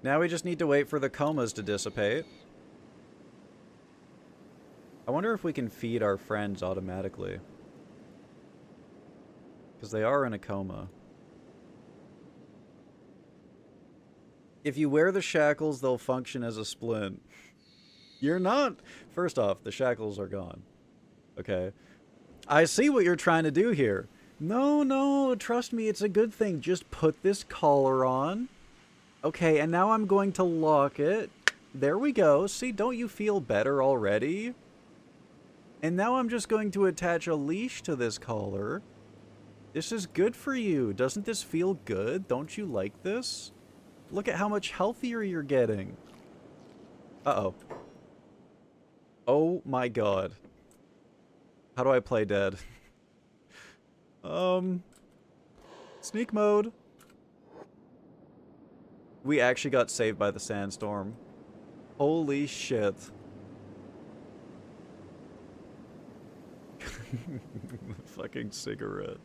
Now we just need to wait for the comas to dissipate. I wonder if we can feed our friends automatically. Because they are in a coma. If you wear the shackles, they'll function as a splint. You're not... First off, the shackles are gone. Okay? I see what you're trying to do here. No, no, trust me, it's a good thing. Just put this collar on. Okay, and now I'm going to lock it. There we go. See, don't you feel better already? And now I'm just going to attach a leash to this collar. This is good for you. Doesn't this feel good? Don't you like this? Look at how much healthier you're getting. Uh-oh. Oh my god. How do I play dead? Sneak mode. We actually got saved by the sandstorm. Holy shit. Fucking cigarette.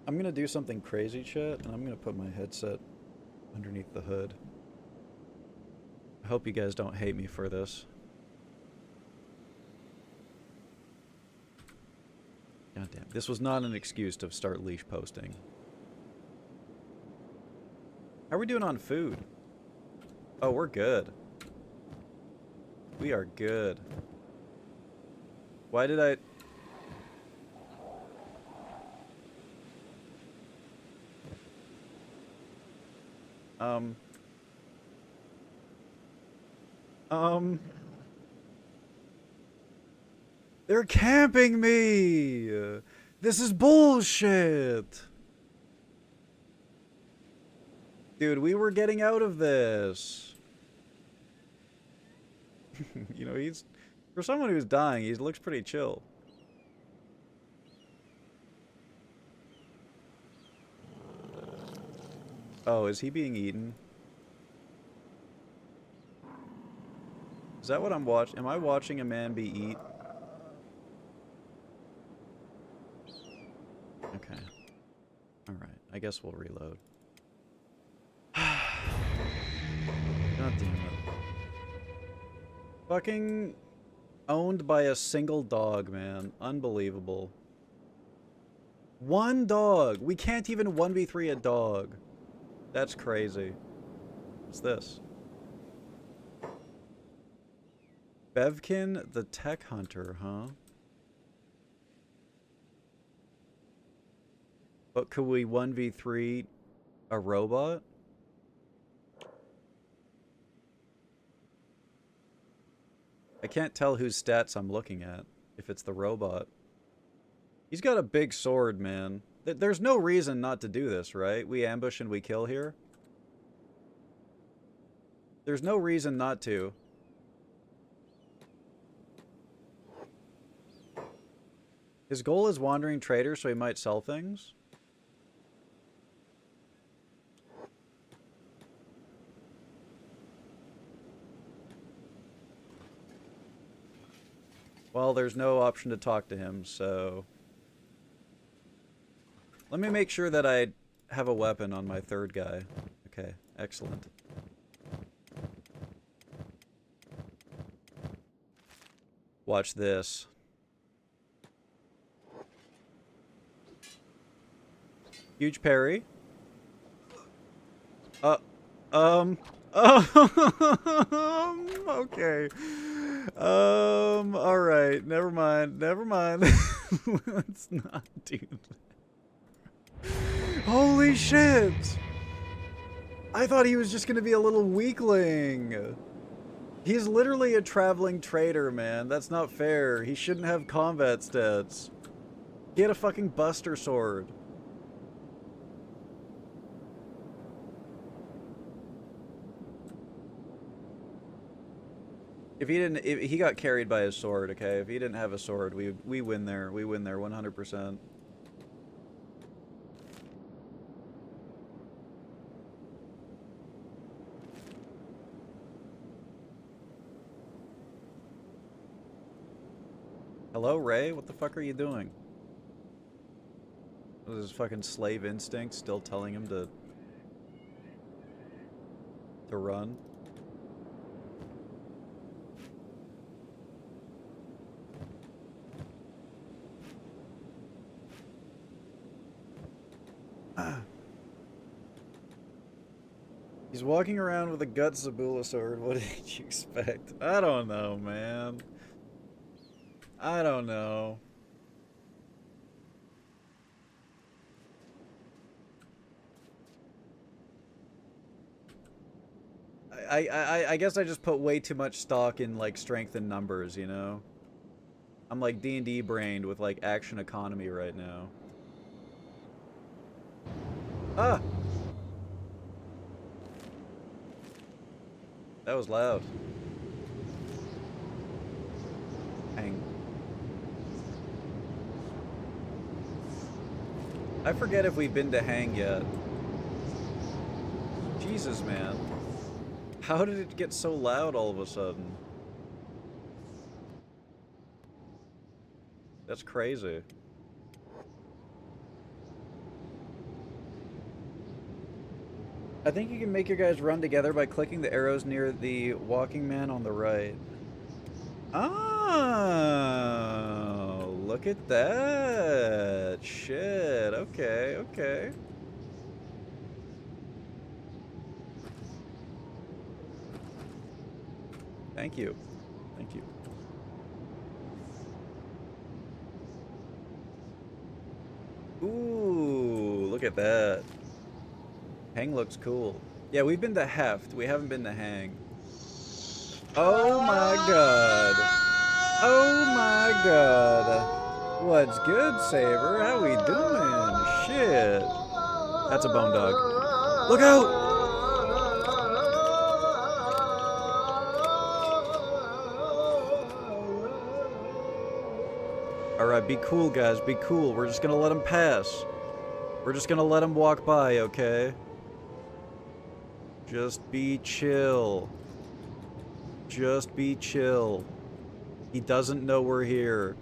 I'm gonna do something crazy, chat, and I'm gonna put my headset underneath the hood. I hope you guys don't hate me for this. God damn. This was not an excuse to start leash posting. How are we doing on food? Oh, we're good. We are good. Why did I... They're camping me! This is bullshit! Dude, we were getting out of this. You know, he's... For someone who's dying, he looks pretty chill. Oh, is he being eaten? Is that what I'm watching? Am I watching a man be eat? Okay. Alright, I guess we'll reload. God damn it. Fucking owned by a single dog, man. Unbelievable. One dog! We can't even 1v3 a dog. That's crazy. What's this? Bevkin the Tech Hunter, huh? But could we 1v3 a robot? I can't tell whose stats I'm looking at, if it's the robot. He's got a big sword, man. There's no reason not to do this, right? We ambush and we kill here. There's no reason not to. His goal is wandering trader, so he might sell things. Well, there's no option to talk to him, so... Let me make sure that I have a weapon on my third guy. Okay, excellent. Watch this. Huge parry. Okay. Alright, never mind, Let's not do that. Holy shit! I thought he was just gonna be a little weakling. He's literally a traveling trader, man. That's not fair. He shouldn't have combat stats. He had a fucking buster sword. If he got carried by his sword, okay? If he didn't have a sword, we win there. We win there 100%. Hello, Ray? What the fuck are you doing? Was his fucking slave instinct still telling him to run? He's walking around with a gut Zabula sword. What did you expect? I don't know, man. I don't know. I guess I just put way too much stock in, like, strength and numbers, you know? I'm, like, D&D brained with, like, action economy right now. Ah! That was loud. Hang. I forget if we've been to Hang yet. Jesus, man. How did it get so loud all of a sudden? That's crazy. I think you can make your guys run together by clicking the arrows near the walking man on the right. Oh, look at that. Shit. Okay, okay. Thank you. Thank you. Ooh, look at that. Hang looks cool. Yeah, we've been to Heft. We haven't been to Hang. Oh my god. Oh my god. What's good, Saber? How we doing? Shit. That's a bone dog. Look out! Alright, be cool, guys. Be cool. We're just gonna let him pass. We're just gonna let him walk by, okay? Just be chill. Just be chill. He doesn't know we're here.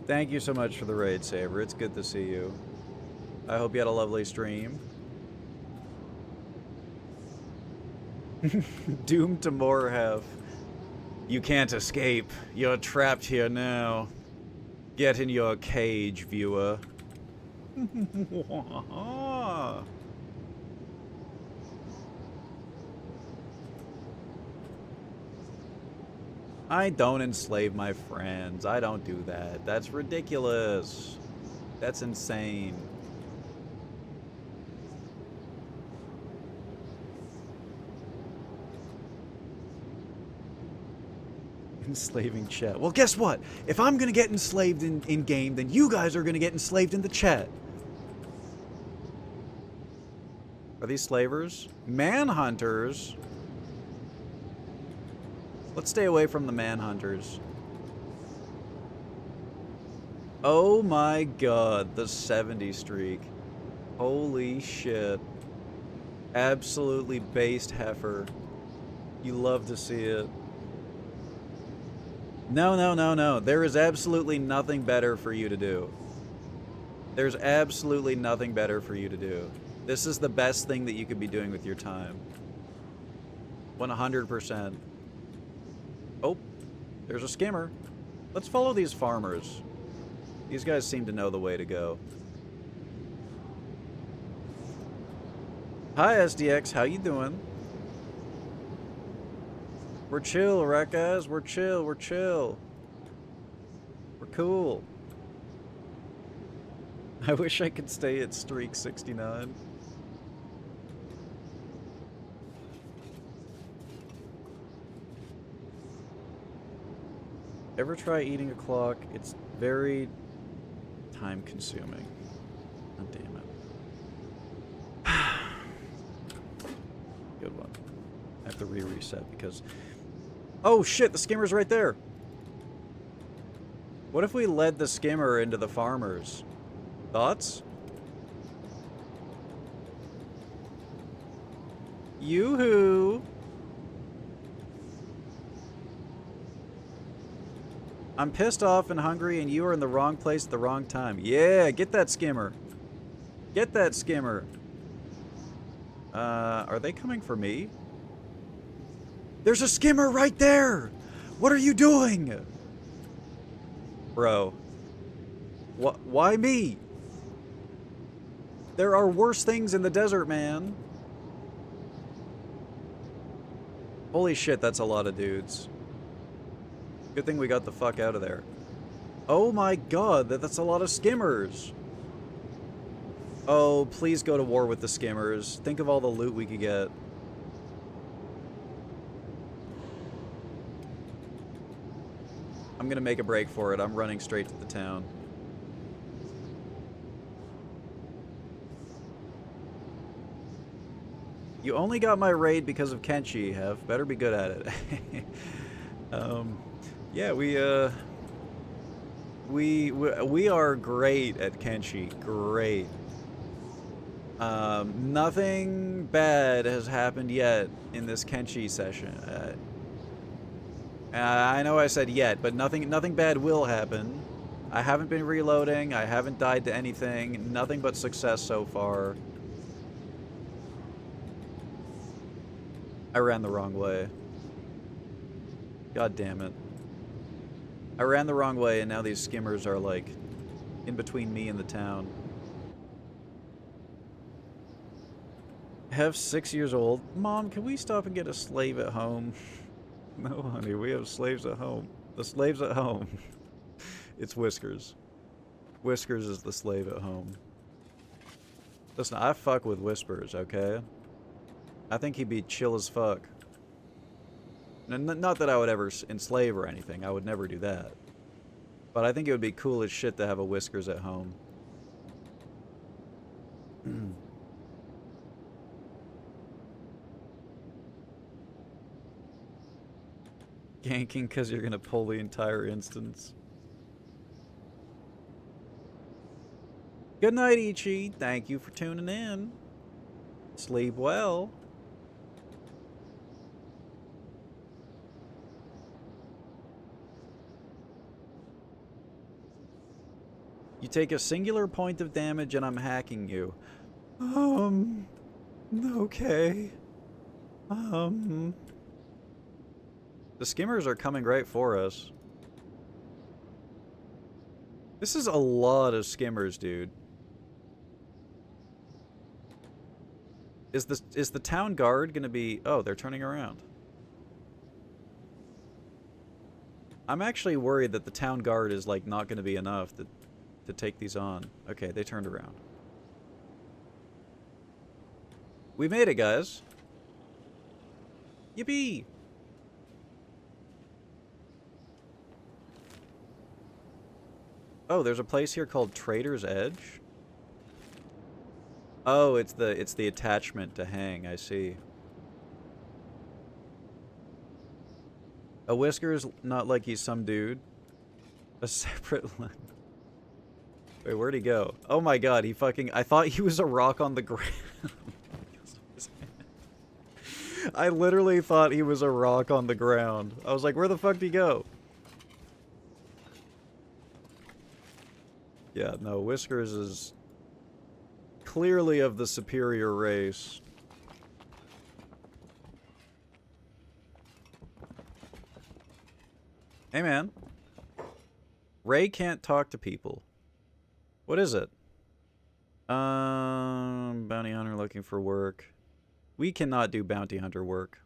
Thank you so much for the raid, Saber. It's good to see you. I hope you had a lovely stream. Doomed to more have. You can't escape. You're trapped here now. Get in your cage, viewer. I don't enslave my friends. I don't do that. That's ridiculous. That's insane. Enslaving chat. Well, guess what? If I'm gonna get enslaved in game, then you guys are gonna get enslaved in the chat. Are these slavers? Manhunters? Let's stay away from the manhunters. Oh my god, the 70 streak. Holy shit. Absolutely based heifer. You love to see it. No, no, no, no. There is absolutely nothing better for you to do. There's absolutely nothing better for you to do. This is the best thing that you could be doing with your time. 100%. Oh, there's a skimmer. Let's follow these farmers. These guys seem to know the way to go. Hi, SDX. How you doing? We're chill, right, guys? We're chill. We're chill. We're cool. I wish I could stay at streak 69. Ever try eating a clock? It's very time consuming. Oh, damn it. Good one. I have to reset because... Oh shit, the skimmer's right there! What if we led the skimmer into the farmers? Thoughts? Yoo-hoo! I'm pissed off and hungry and you are in the wrong place at the wrong time. Yeah, get that skimmer. Get that skimmer. Are they coming for me? There's a skimmer right there! What are you doing? Bro. Why me? There are worse things in the desert, man. Holy shit, that's a lot of dudes. Good thing we got the fuck out of there. Oh my god, that's a lot of skimmers. Oh, please go to war with the skimmers. Think of all the loot we could get. I'm gonna make a break for it. I'm running straight to the town. You only got my raid because of Kenshi, Hef. Better be good at it. Yeah, we are great at Kenshi. Great. Nothing bad has happened yet in this Kenshi session. I know I said yet, but nothing bad will happen. I haven't been reloading. I haven't died to anything. Nothing but success so far. I ran the wrong way. God damn it. I ran the wrong way, and now these skimmers are, like, in between me and the town. Hef's 6 years old. Mom, can we stop and get a slave at home? No, honey, we have slaves at home. The slave's at home. It's Whiskers. Whiskers is the slave at home. Listen, I fuck with Whispers, okay? I think he'd be chill as fuck. Not that I would ever enslave or anything. I would never do that. But I think it would be cool as shit to have a Whiskers at home. Ganking because you're gonna pull the entire instance. Good night, Ichi. Thank you for tuning in. Sleep well. You take a singular point of damage and I'm hacking you. Okay. The skimmers are coming right for us. This is a lot of skimmers, dude. Is the town guard gonna be... Oh, they're turning around. I'm actually worried that the town guard is, like, not gonna be enough to take these on. Okay, they turned around. We made it, guys. Yippee! Oh, there's a place here called Trader's Edge? Oh, it's the attachment to hang, I see. A Whisker's not like he's some dude. A separate limb. Wait, where'd he go? Oh my god, he fucking... I thought he was a rock on the ground. I literally thought he was a rock on the ground. I was like, where the fuck did he go? Yeah, no, Whiskers is clearly of the superior race. Hey, man. Ray can't talk to people. What is it? Bounty hunter looking for work. We cannot do bounty hunter work.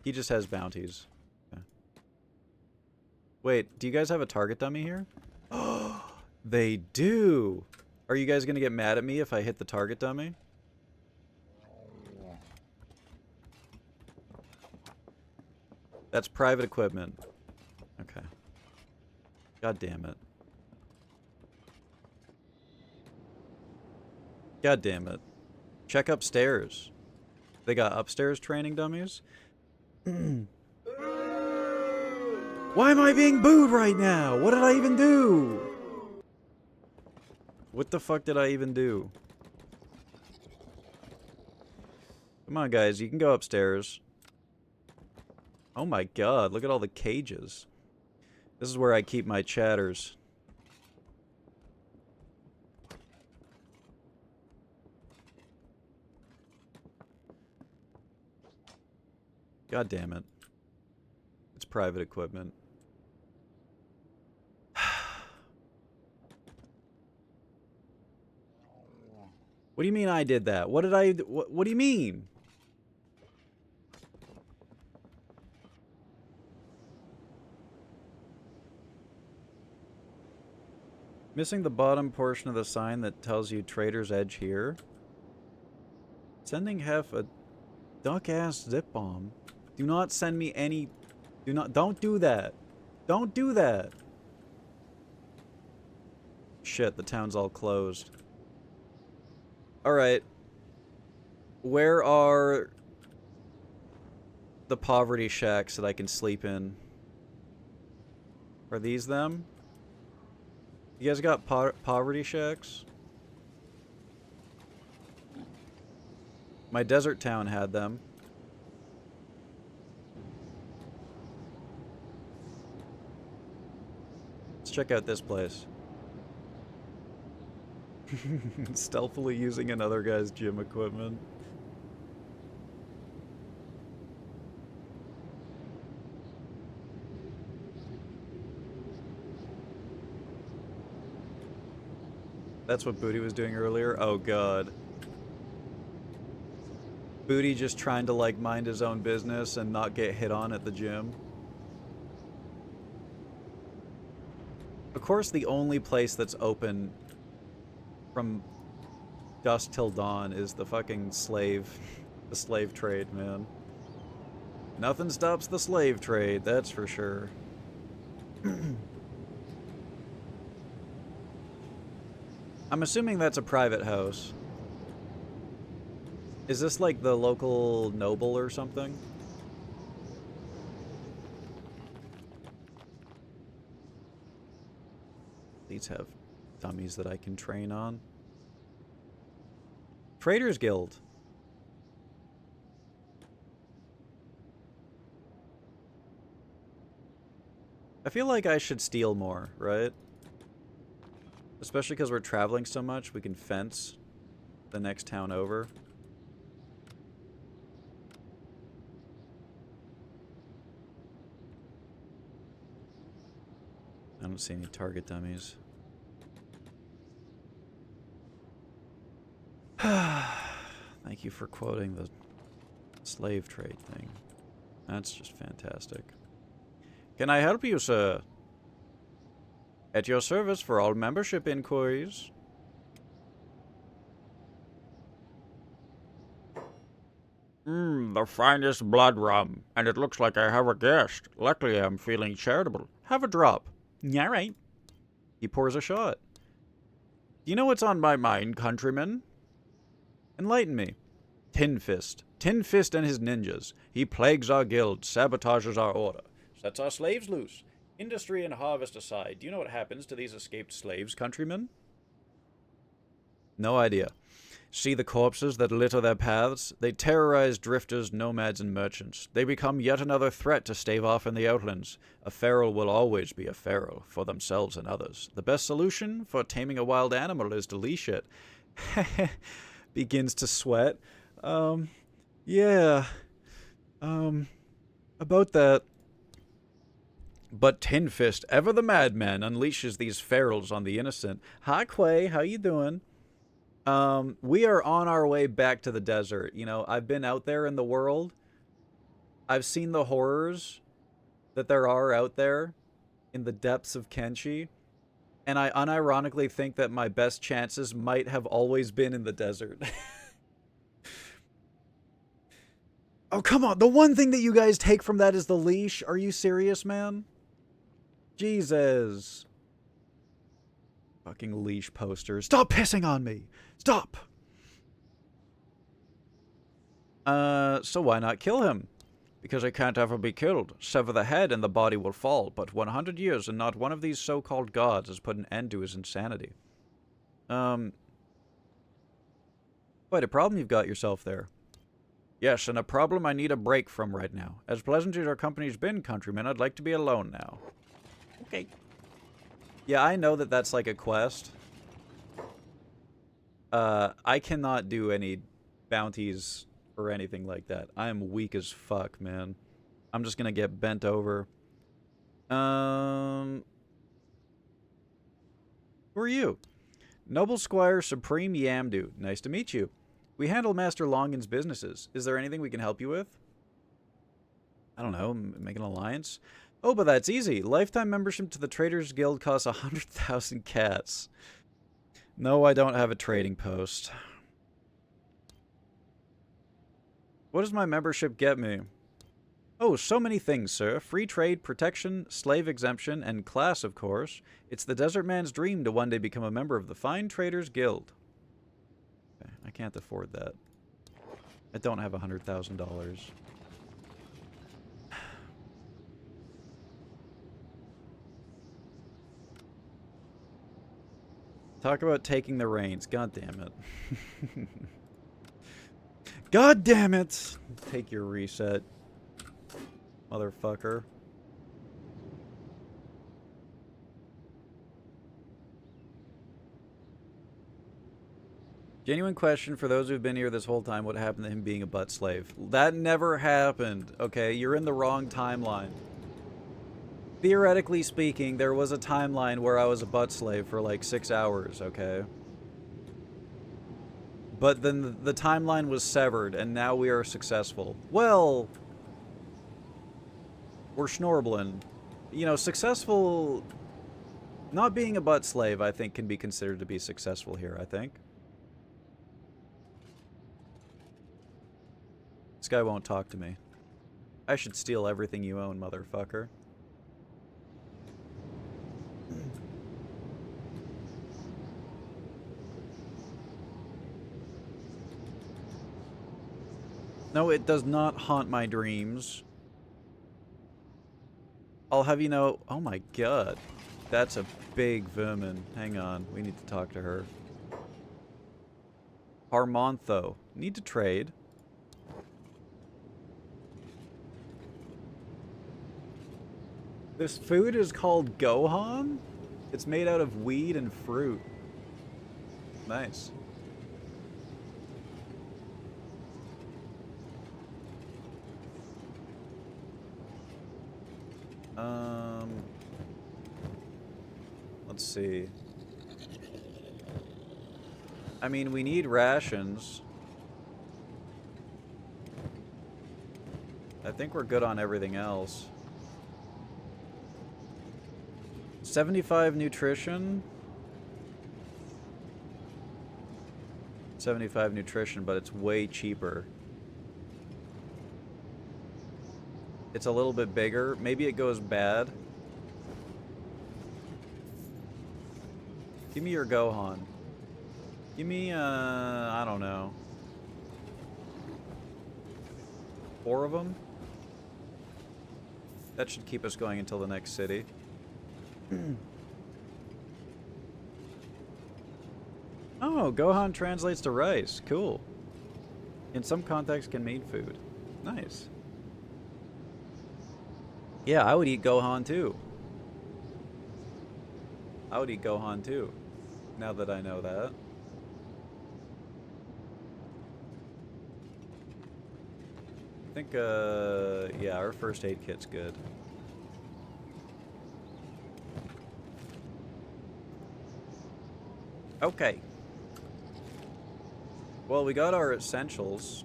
He just has bounties. Okay. Wait, do you guys have a target dummy here? Oh, they do! Are you guys gonna get mad at me if I hit the target dummy? That's private equipment. Okay. God damn it. God damn it. Check upstairs. They got upstairs training dummies? Why am I being booed right now? What did I even do? What the fuck did I even do? Come on, guys. You can go upstairs. Oh my god. Look at all the cages. This is where I keep my chatters. God damn it. It's private equipment. What do you mean I did that? What did I... What do you mean? Missing the bottom portion of the sign that tells you Trader's Edge here. Sending Hef a Duck-ass zip bomb. Do not send me any... Don't do that. Don't do that. Shit, the town's all closed. Alright. Where are the poverty shacks that I can sleep in? Are these them? You guys got poverty shacks? My desert town had them. Let's check out this place. Stealthily using another guy's gym equipment. That's what Booty was doing earlier? Oh god. Booty just trying to, like, mind his own business and not get hit on at the gym. Of course, the only place that's open from dusk till dawn is the fucking slave trade, man. Nothing stops the slave trade, that's for sure. I'm assuming that's a private house. Is this like the local noble or something? These have dummies that I can train on. Traders Guild. I feel like I should steal more, right? Especially because we're traveling so much, we can fence the next town over. I don't see any target dummies. Thank you for quoting the slave trade thing. That's just fantastic. Can I help you, sir? At your service for all membership inquiries. The finest blood rum, and it looks like I have a guest. Luckily, I'm feeling charitable. Have a drop. Yeah, right. He pours a shot. Do you know what's on my mind, countrymen? Enlighten me. Tin Fist. Tin Fist and his ninjas. He plagues our guild, sabotages our order, sets our slaves loose. Industry and harvest aside, do you know what happens to these escaped slaves, countrymen? No idea. See the corpses that litter their paths? They terrorize drifters, nomads, and merchants. They become yet another threat to stave off in the outlands. A feral will always be a feral, for themselves and others. The best solution for taming a wild animal is to leash it. Begins to sweat. Yeah. About that. But Tin Fist, ever the madman, unleashes these ferals on the innocent. Hi, Quay. How you doing? We are on our way back to the desert. You know, I've been out there in the world. I've seen the horrors that there are out there in the depths of KENSHI. And I unironically think that my best chances might have always been in the desert. Oh, come on. The one thing that you guys take from that is the leash. Are you serious, man? Jesus. Fucking leash posters. Stop pissing on me. Stop. So why not kill him? Because he can't ever be killed. Sever the head and the body will fall. But 100 years and not one of these so-called gods has put an end to his insanity. Quite a problem you've got yourself there. Yes, and a problem I need a break from right now. As pleasant as our company's been, countrymen, I'd like to be alone now. Okay. Yeah, I know that that's like a quest. I cannot do any bounties or anything like that. I am weak as fuck, man. I'm just gonna get bent over. Who are you? Noble Squire Supreme Yamdu. Nice to meet you. We handle Master Longin's businesses. Is there anything we can help you with? I don't know, make an alliance? Oh, but that's easy. Lifetime membership to the Traders Guild costs 100,000 cats. No, I don't have a trading post. What does my membership get me? Oh, so many things, sir. Free trade, protection, slave exemption, and class, of course. It's the desert man's dream to one day become a member of the Fine Traders Guild. Okay, I can't afford that. I don't have $100,000. Talk about taking the reins. God damn it. God damn it! Take your reset. Motherfucker. Genuine question for those who've been here this whole time, what happened to him being a butt slave? That never happened, okay? You're in the wrong timeline. Theoretically speaking, there was a timeline where I was a butt slave for like 6 hours, okay? But then the timeline was severed, and now we are successful. Well, we're schnorbling. You know, successful... Not being a butt slave, I think, can be considered to be successful here, I think. This guy won't talk to me. I should steal everything you own, motherfucker. No, it does not haunt my dreams. I'll have you know... Oh my god. That's a big vermin. Hang on. We need to talk to her. Harmontho. Need to trade. This food is called Gohan? It's made out of weed and fruit. Nice. Let's see. I mean, we need rations. I think we're good on everything else. 75 nutrition. 75 nutrition, but it's way cheaper. It's a little bit bigger. Maybe it goes bad. Give me your Gohan. Give me, I don't know. 4 of them? That should keep us going until the next city. Oh, Gohan translates to rice. Cool. In some contexts can mean food. Nice. Yeah, I would eat Gohan too. I would eat Gohan too. Now that I know that. I think, yeah, our first aid kit's good. Okay. Well, we got our essentials.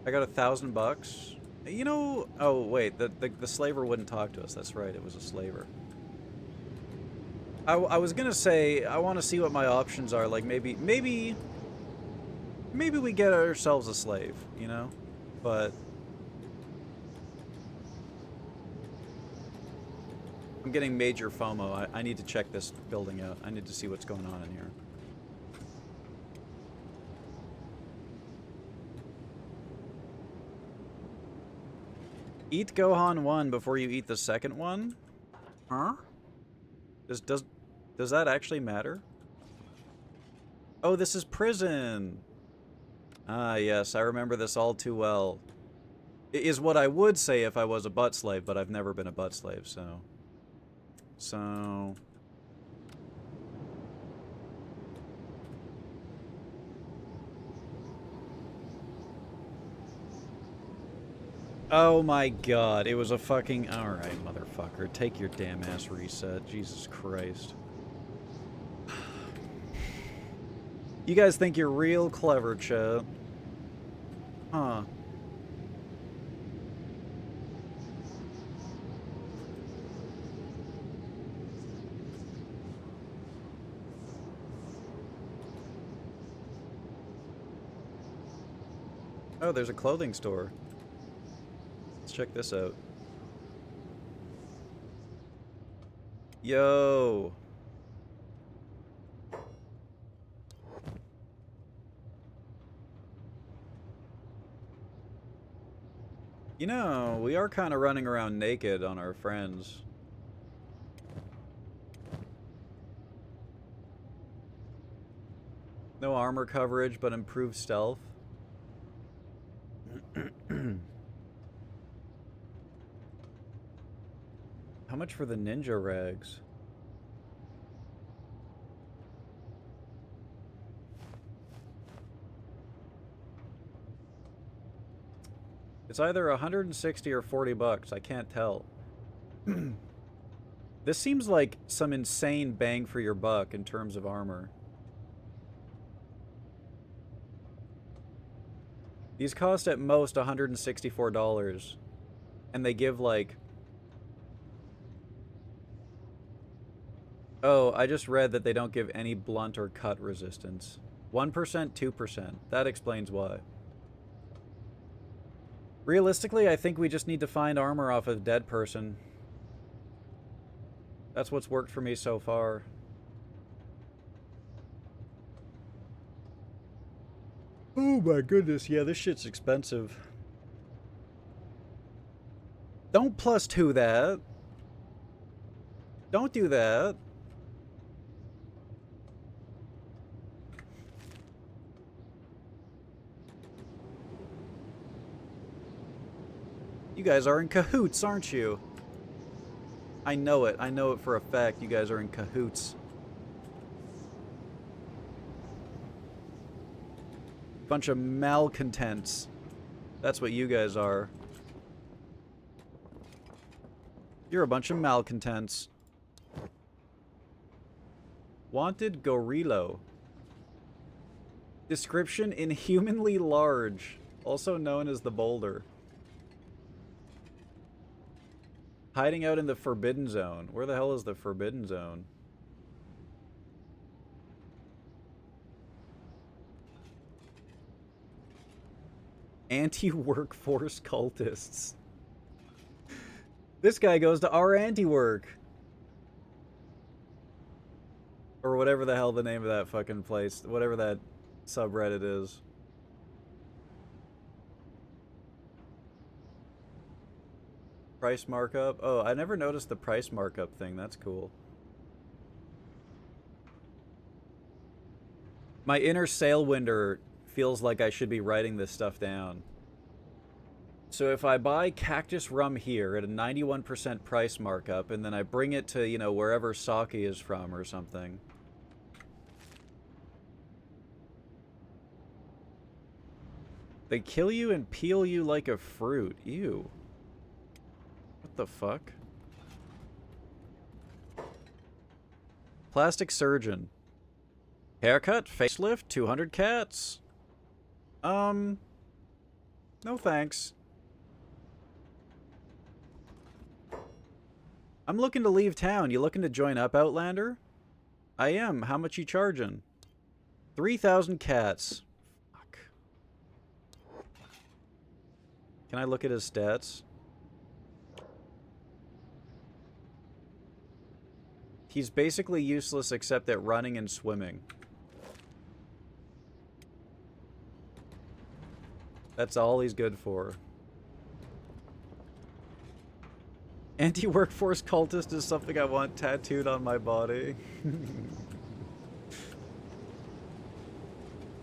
I got $1,000. You know... Oh, wait. The slaver wouldn't talk to us. That's right. It was a slaver. I was gonna say, I want to see what my options are. Like, maybe we get ourselves a slave, you know? But... I'm getting major FOMO. I need to check this building out. I need to see what's going on in here. Eat Gohan 1 before you eat the second one? Huh? Does that actually matter? Oh, this is prison! Ah, yes, I remember this all too well. It is what I would say if I was a butt slave, but I've never been a butt slave, so... Oh my god, it was a fucking... Alright, motherfucker. Take your damn ass reset. Jesus Christ. You guys think you're real clever, chat. Huh. Oh, there's a clothing store. Let's check this out. Yo! You know, we are kind of running around naked on our friends. No armor coverage, but improved stealth. How much for the ninja rags? It's either 160 or 40 bucks. I can't tell. This seems like some insane bang for your buck in terms of armor. These cost at most $164. And they give like... Oh, I just read that they don't give any blunt or cut resistance. 1%, 2%. That explains why. Realistically, I think we just need to find armor off a dead person. That's what's worked for me so far. Oh my goodness, yeah, this shit's expensive. Don't +2 that. Don't do that. You guys are in cahoots, aren't you? I know it. I know it for a fact. You guys are in cahoots. Bunch of malcontents. That's what you guys are. You're a bunch of malcontents. Wanted Gorillo. Description: inhumanly large. Also known as the boulder. Hiding out in the Forbidden Zone. Where the hell is the Forbidden Zone? Anti-workforce cultists. This guy goes to our anti-work. Or whatever the hell the name of that fucking place, whatever that subreddit is. Price markup? Oh, I never noticed the price markup thing. That's cool. My inner Sailwinder feels like I should be writing this stuff down. So if I buy cactus rum here at a 91% price markup, and then I bring it to, you know, wherever sake is from or something. They kill you and peel you like a fruit. Ew. What the fuck? Plastic surgeon. Haircut, facelift, 200 cats. No thanks. I'm looking to leave town. You looking to join up, Outlander? I am. How much you charging? 3,000 cats. Fuck. Can I look at his stats? He's basically useless except at running and swimming. That's all he's good for. Anti-workforce cultist is something I want tattooed on my body.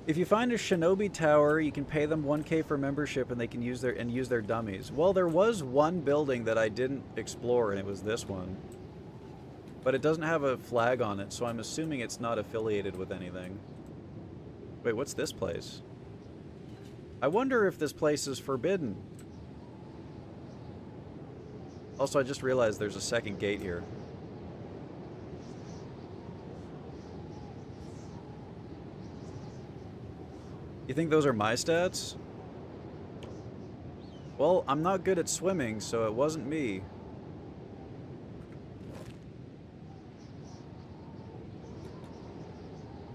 If you find a shinobi tower, you can pay them 1K for membership and they can use their dummies. Well, there was one building that I didn't explore and it was this one. But it doesn't have a flag on it, so I'm assuming it's not affiliated with anything. Wait, what's this place? I wonder if this place is forbidden. Also, I just realized there's a second gate here. You think those are my stats? Well, I'm not good at swimming, so it wasn't me.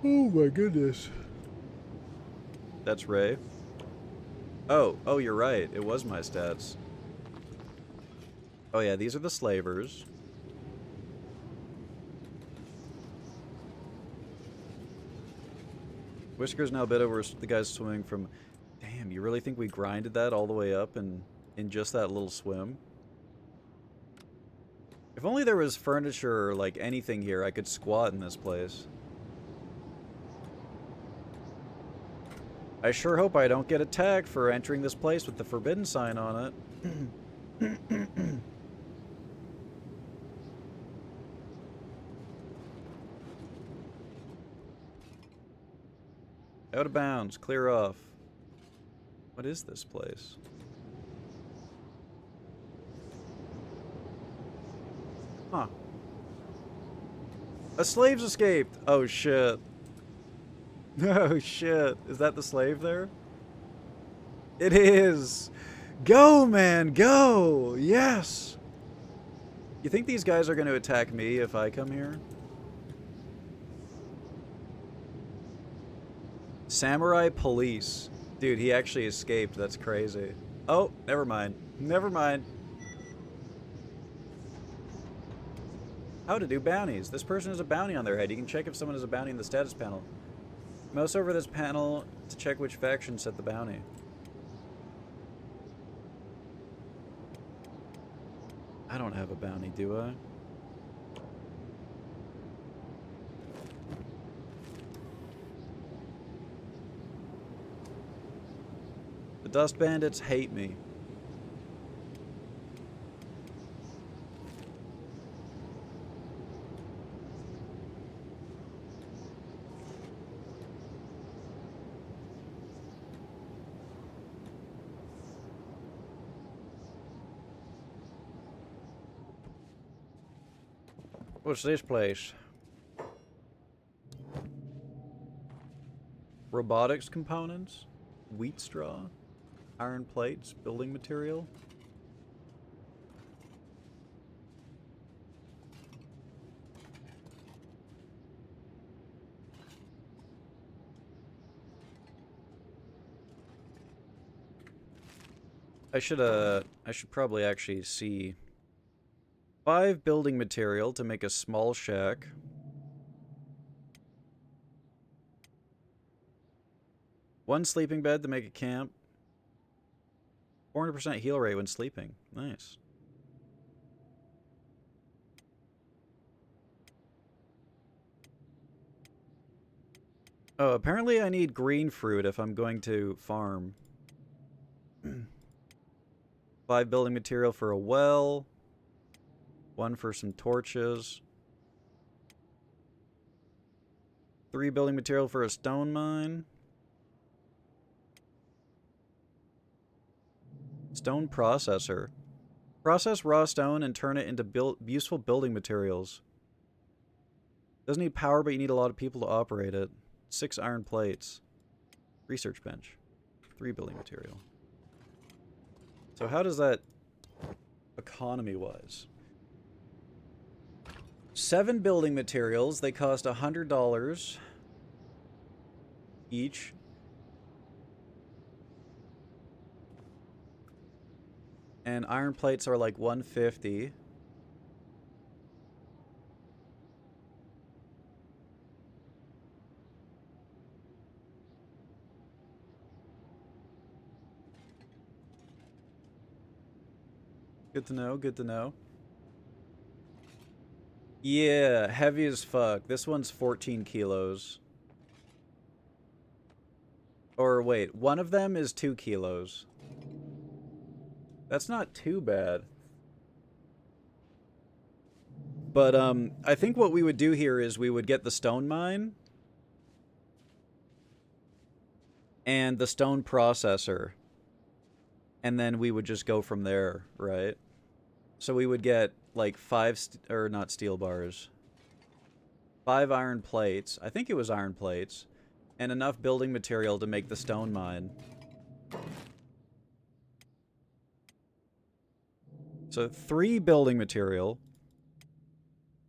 Oh my goodness. That's Ray. Oh, you're right. It was my stats. Oh yeah, these are the slavers. Whisker's now bit over the guy's swimming from... Damn, you really think we grinded that all the way up in just that little swim? If only there was furniture or, like, anything here, I could squat in this place. I sure hope I don't get attacked for entering this place with the forbidden sign on it. Out of bounds. Clear off. What is this place? Huh. A slave's escaped! Oh shit. Oh shit. Is that the slave there? It is! Go, man! Go! Yes! You think these guys are going to attack me if I come here? Samurai police. Dude, he actually escaped. That's crazy. Oh, never mind. Never mind. How to do bounties. This person has a bounty on their head. You can check if someone has a bounty in the status panel. Mouse over this panel to check which faction set the bounty. I don't have a bounty, do I? The Dust Bandits hate me. What's this place? Robotics components? Wheat straw? Iron plates? Building material? I should probably actually see 5 building material to make a small shack. One sleeping bed to make a camp. 400% heal rate when sleeping. Nice. Oh, apparently I need green fruit if I'm going to farm. 5 building material for a well. 1 for some torches. 3 building material for a stone mine. Stone processor. Process raw stone and turn it into useful building materials. Doesn't need power, but you need a lot of people to operate it. 6 iron plates. Research bench. 3 building material. So how does that economy-wise? 7 building materials. They cost $100 each. And iron plates are like $150. Good to know, good to know. Yeah, heavy as fuck. This one's 14 kilos. Or wait, one of them is 2 kilos. That's not too bad. But, I think what we would do here is we would get the stone mine and the stone processor. And then we would just go from there, right? So we would get, like, 5, or not steel bars. 5 iron plates. I think it was iron plates. And enough building material to make the stone mine. So 3 building material.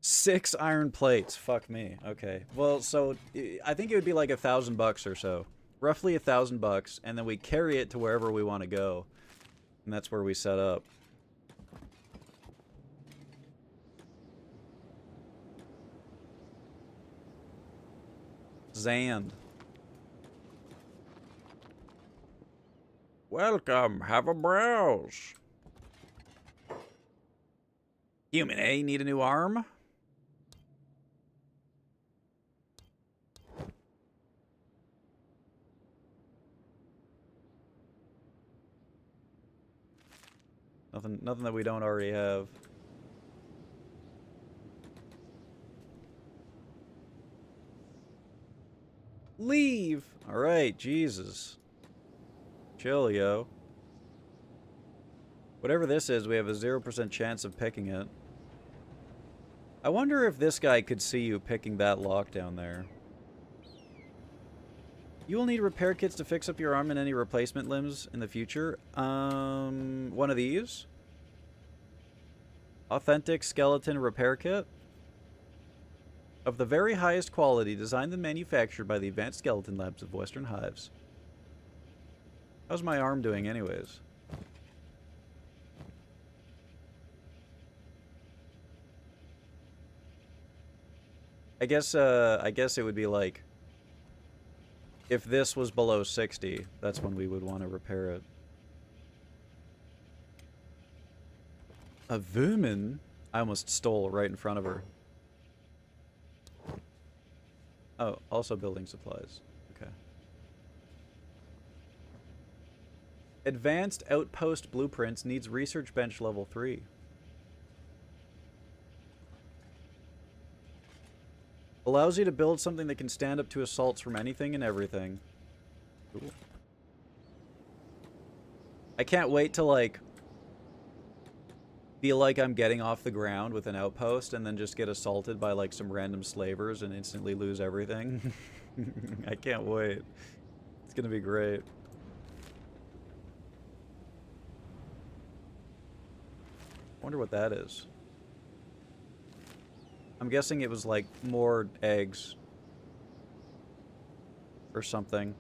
6 iron plates. Fuck me. Okay. Well, so I think it would be like $1,000 or so. roughly $1,000, and then we carry it to wherever we want to go. And that's where we set up. Zand. Welcome, have a browse. Human A, need a new arm? Nothing that we don't already have. Leave! Alright, Jesus. Chill, yo. Whatever this is, we have a 0% chance of picking it. I wonder if this guy could see you picking that lock down there. You will need repair kits to fix up your arm and any replacement limbs in the future. One of these? Authentic skeleton repair kit? Of the very highest quality, designed and manufactured by the Advanced Skeleton Labs of Western Hives. How's my arm doing anyways? I guess it would be like, if this was below 60, that's when we would want to repair it. A vermin? I almost stole right in front of her. Oh, also building supplies. Okay. Advanced Outpost Blueprints needs Research Bench level 3. Allows you to build something that can stand up to assaults from anything and everything. Cool. I can't wait to, like, feel like I'm getting off the ground with an outpost and then just get assaulted by, like, some random slavers and instantly lose everything. I can't wait. It's gonna be great. Wonder what that is. I'm guessing it was, like, more eggs. Or something.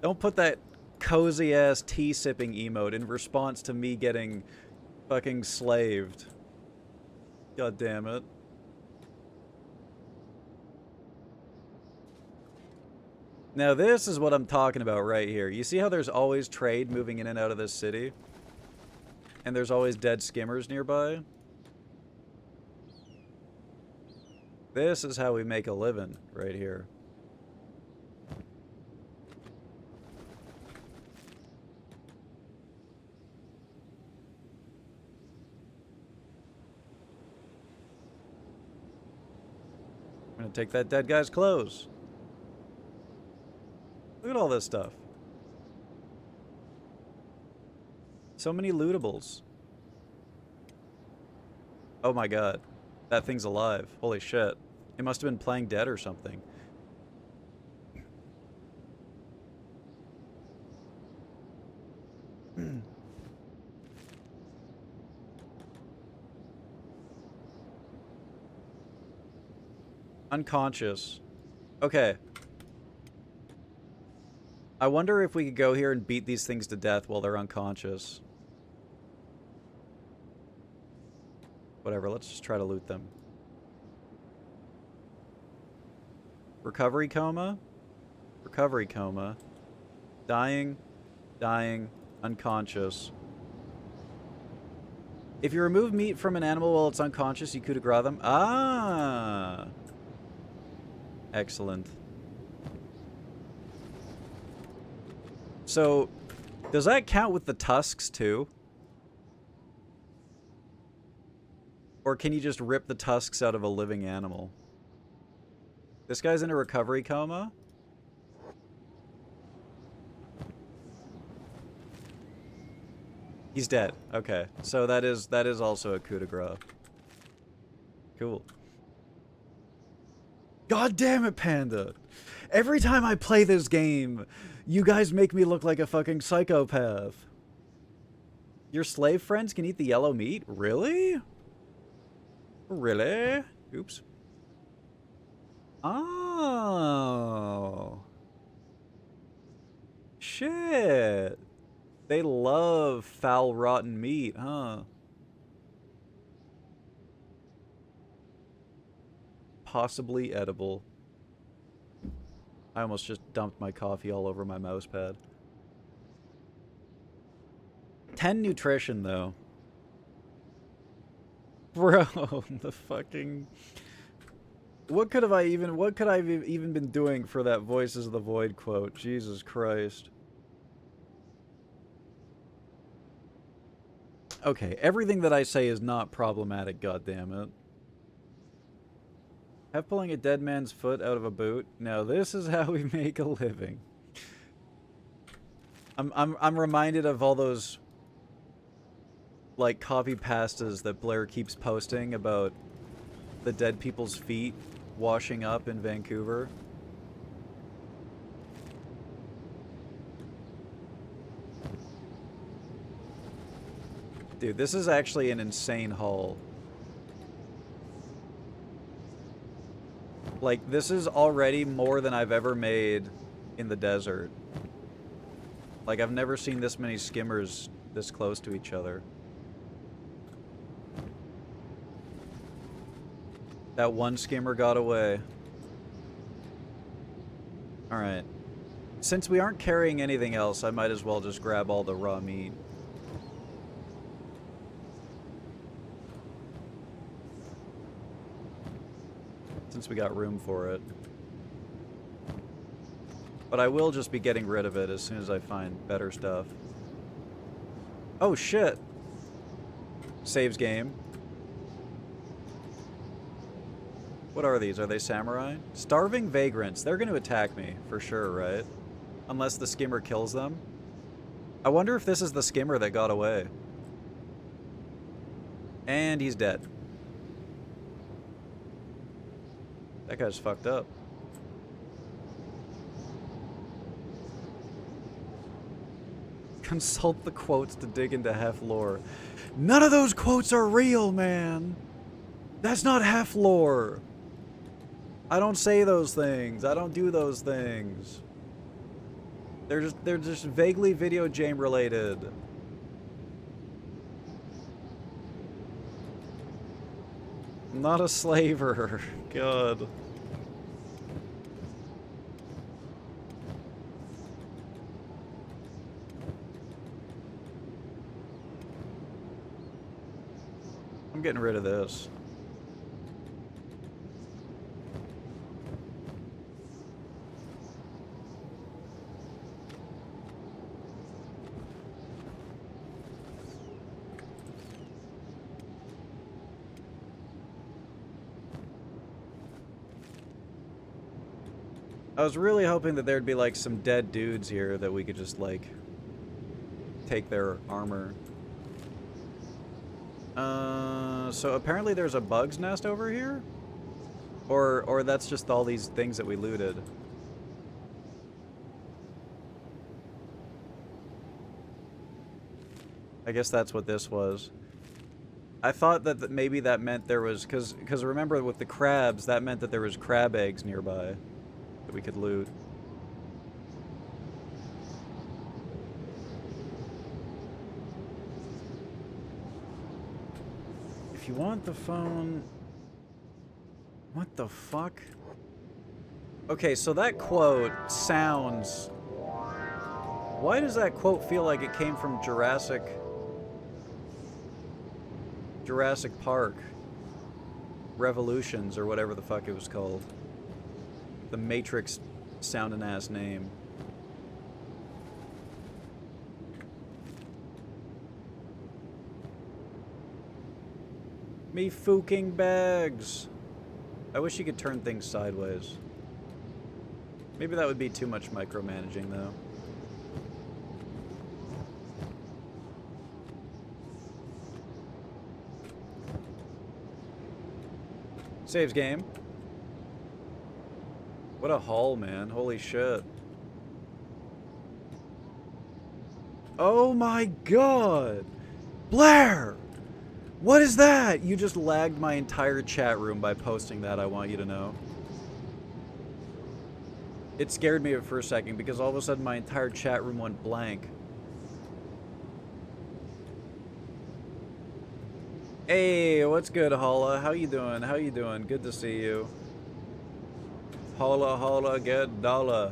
Don't put that cozy-ass tea-sipping emote in response to me getting fucking slaved. God damn it. Now this is what I'm talking about right here. You see how there's always trade moving in and out of this city? And there's always dead skimmers nearby? This is how we make a living right here. I'm gonna take that dead guy's clothes. Look at all this stuff. So many lootables. Oh my god. That thing's alive. Holy shit. It must have been playing dead or something. Unconscious. Okay. I wonder if we could go here and beat these things to death while they're unconscious. Whatever, let's just try to loot them. Recovery coma? Recovery coma. Dying. Dying. Unconscious. If you remove meat from an animal while it's unconscious, you coup de grace them. Ah! Excellent. So, does that count with the tusks too? Or can you just rip the tusks out of a living animal? This guy's in a recovery coma? He's dead. Okay. So that is also a coup de grace. Cool. God damn it, Panda! Every time I play this game, you guys make me look like a fucking psychopath. Your slave friends can eat the yellow meat? Really? Really? Oops. Oh. Shit. They love foul, rotten meat, huh? Possibly edible. I almost just dumped my coffee all over my mouse pad. 10 nutrition, though. Bro, the fucking... What could I have even been doing for that Voices of the Void quote? Jesus Christ. Okay, everything that I say is not problematic, goddammit. Have pulling a dead man's foot out of a boot? No, this is how we make a living. I'm reminded of all those like copy pastas that Blair keeps posting about the dead people's feet washing up in Vancouver. Dude, this is actually an insane haul. Like, this is already more than I've ever made in the desert. Like, I've never seen this many skimmers this close to each other. That one skimmer got away. Alright. Since we aren't carrying anything else, I might as well just grab all the raw meat. Since we got room for it. But I will just be getting rid of it as soon as I find better stuff. Oh shit! Saves game. What are these? Are they samurai? Starving vagrants. They're going to attack me, for sure, right? Unless the skimmer kills them. I wonder if this is the skimmer that got away. And he's dead. That guy's fucked up. Consult the quotes to dig into Hef lore. None of those quotes are real, man! That's not Hef lore! I don't say those things. I don't do those things. They're just vaguely video game related. I'm not a slaver. God. I'm getting rid of this. I was really hoping that there'd be like some dead dudes here that we could just like take their armor. So apparently there's a bug's nest over here? Or that's just all these things that we looted. I guess that's what this was. I thought that maybe that meant there was, cause remember with the crabs, that meant that there was crab eggs nearby that we could loot. If you want the phone... What the fuck? Okay, so that quote sounds... Why does that quote feel like it came from Jurassic Park Revolutions or whatever the fuck it was called? The Matrix sounding ass name. Me fucking bags. I wish you could turn things sideways. Maybe that would be too much micromanaging though. Saves game. What a haul, man. Holy shit. Oh my god! Blair! What is that? You just lagged my entire chat room by posting that, I want you to know. It scared me for a second because all of a sudden my entire chat room went blank. Hey, what's good, Holla? How you doing? How you doing? Good to see you. Holla, holla, get dollar.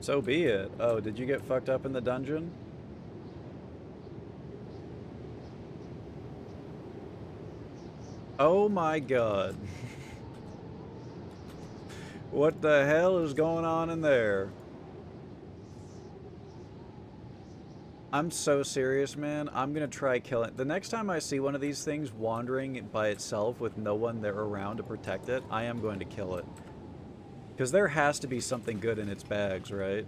So be it. Oh, did you get fucked up in the dungeon? Oh my god. What the hell is going on in there? I'm so serious, man. I'm gonna try killing... The next time I see one of these things wandering by itself with no one there around to protect it, I am going to kill it. Because there has to be something good in its bags, right?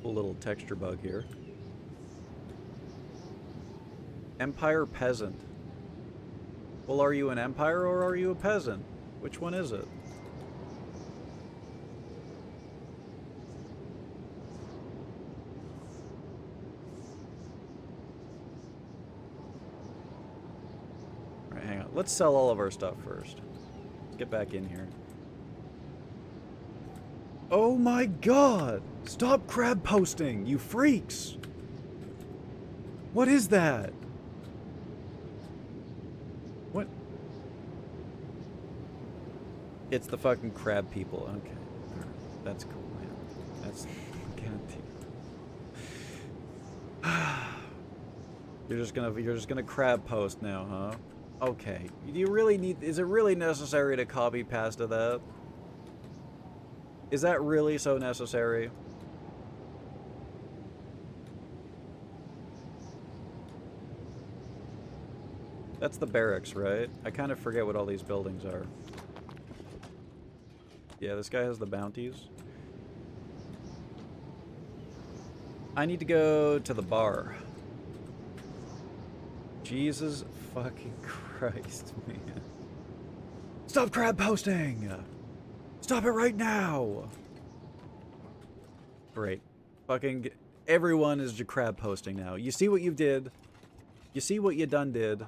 A little texture bug here. Empire peasant. Well, are you an empire or are you a peasant? Which one is it? Alright, hang on. Let's sell all of our stuff first. Let's get back in here. Oh my god! Stop crab posting, you freaks! What is that? What? It's the fucking crab people. Okay. Alright. That's cool, man. That's... You're just gonna crab post now, huh? Okay. Do you really need... Is it really necessary to copy pasta that? Is that really so necessary? That's the barracks, right? I kind of forget what all these buildings are. Yeah, this guy has the bounties. I need to go to the bar. Jesus fucking Christ, man. Stop crab posting! Stop it right now! Great. Fucking everyone is crab posting now. You see what you did? You see what you done did?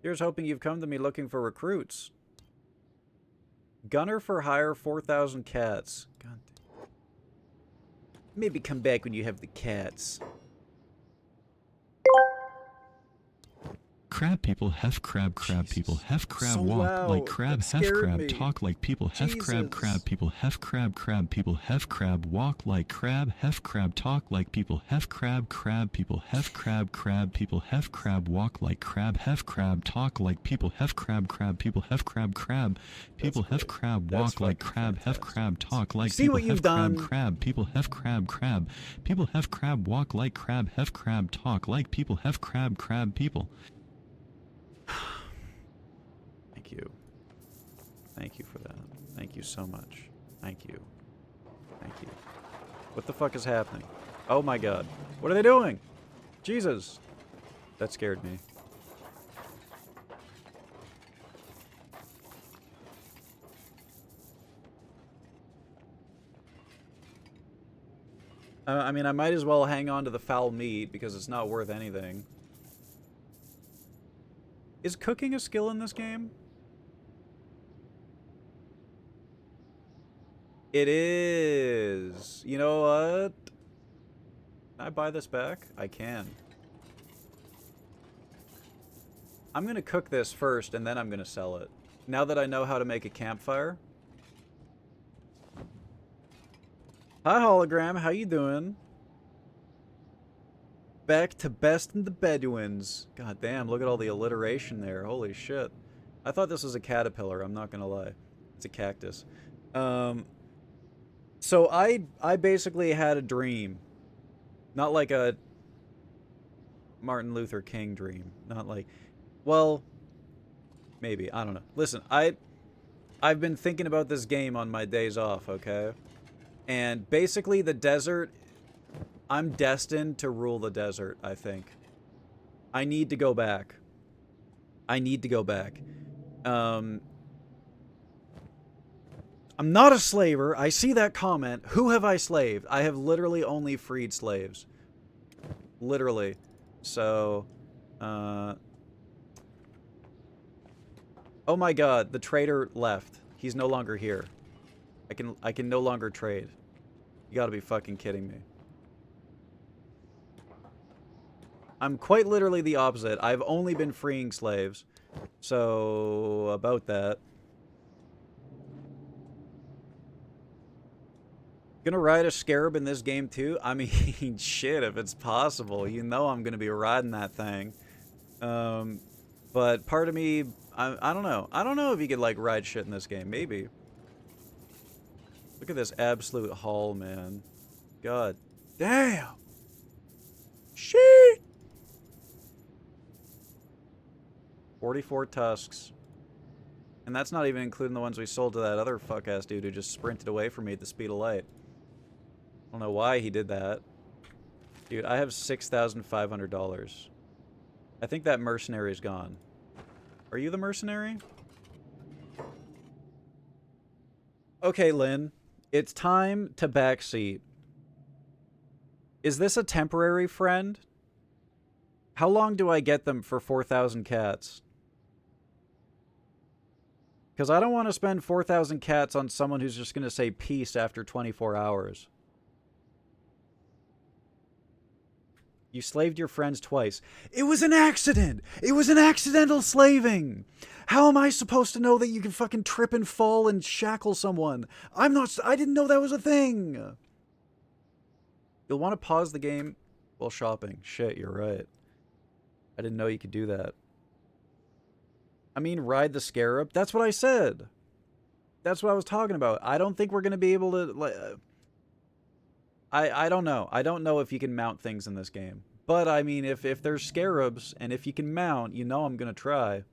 Here's hoping you've come to me looking for recruits. Gunner for hire, 4,000 cats. God damn. Maybe come back when you have the cats. Crab people, hef crab, crab people, hef crab So walk loud. like crab, That hef scared crab me. talk like people, hef crab, Jesus. crab people, hef crab, crab people, hef crab walk like crab, hef crab talk like people, hef crab, crab people, hef crab, crab people, hef crab walk like crab, hef crab talk like people, hef crab, crab people, hef crab, crab people, hef crab walk like crab, hef crab talk like See people, what you've hef crab, done? crab people, hef crab, crab people, hef crab walk like crab, hef crab talk like people, hef crab, crab people. Thank you. Thank you for that. Thank you so much. Thank you. Thank you. What the fuck is happening? Oh my god. What are they doing? Jesus. That scared me. I mean, I might as well hang on to the foul meat because it's not worth anything. Is cooking a skill in this game? It is. You know what? Can I buy this back? I can. I'm gonna cook this first and then I'm gonna sell it. Now that I know how to make a campfire. Hi, Hologram. How you doing? Back to Best in the Bedouins. God damn, look at all the alliteration there. Holy shit. I thought this was a caterpillar, I'm not gonna lie. It's a cactus. So I basically had a dream. Not like a Martin Luther King dream. Not like... Well, maybe. I don't know. Listen, I've been thinking about this game on my days off, okay? And basically the desert I'm destined to rule the desert, I think. I need to go back. I need to go back. I'm not a slaver. I see that comment. Who have I slaved? I have literally only freed slaves. Literally. So, oh my god, the trader left. He's no longer here. I can no longer trade. You gotta be fucking kidding me. I'm quite literally the opposite. I've only been freeing slaves. So, about that. Gonna ride a scarab in this game too? I mean, shit, if it's possible. You know I'm gonna be riding that thing. But part of me, I don't know. I don't know if you could, like, ride shit in this game. Maybe. Look at this absolute haul, man. God damn. Shit. 44 tusks. And that's not even including the ones we sold to that other fuck-ass dude who just sprinted away from me at the speed of light. I don't know why he did that. Dude, I have $6,500. I think that mercenary's gone. Are you the mercenary? Okay, Lynn. It's time to backseat. Is this a temporary friend? How long do I get them for 4,000 cats? Because I don't want to spend 4,000 cats on someone who's just going to say peace after 24 hours. You slaved your friends twice. It was an accident! It was an accidental slaving! How am I supposed to know that you can fucking trip and fall and shackle someone? I didn't know that was a thing! You'll want to pause the game while shopping. Shit, you're right. I didn't know you could do that. I mean, ride the scarab. That's what I said. That's what I was talking about. I don't think we're going to be able to... like. I don't know. I don't know if you can mount things in this game. But, I mean, if there's scarabs, and if you can mount, you know I'm going to try.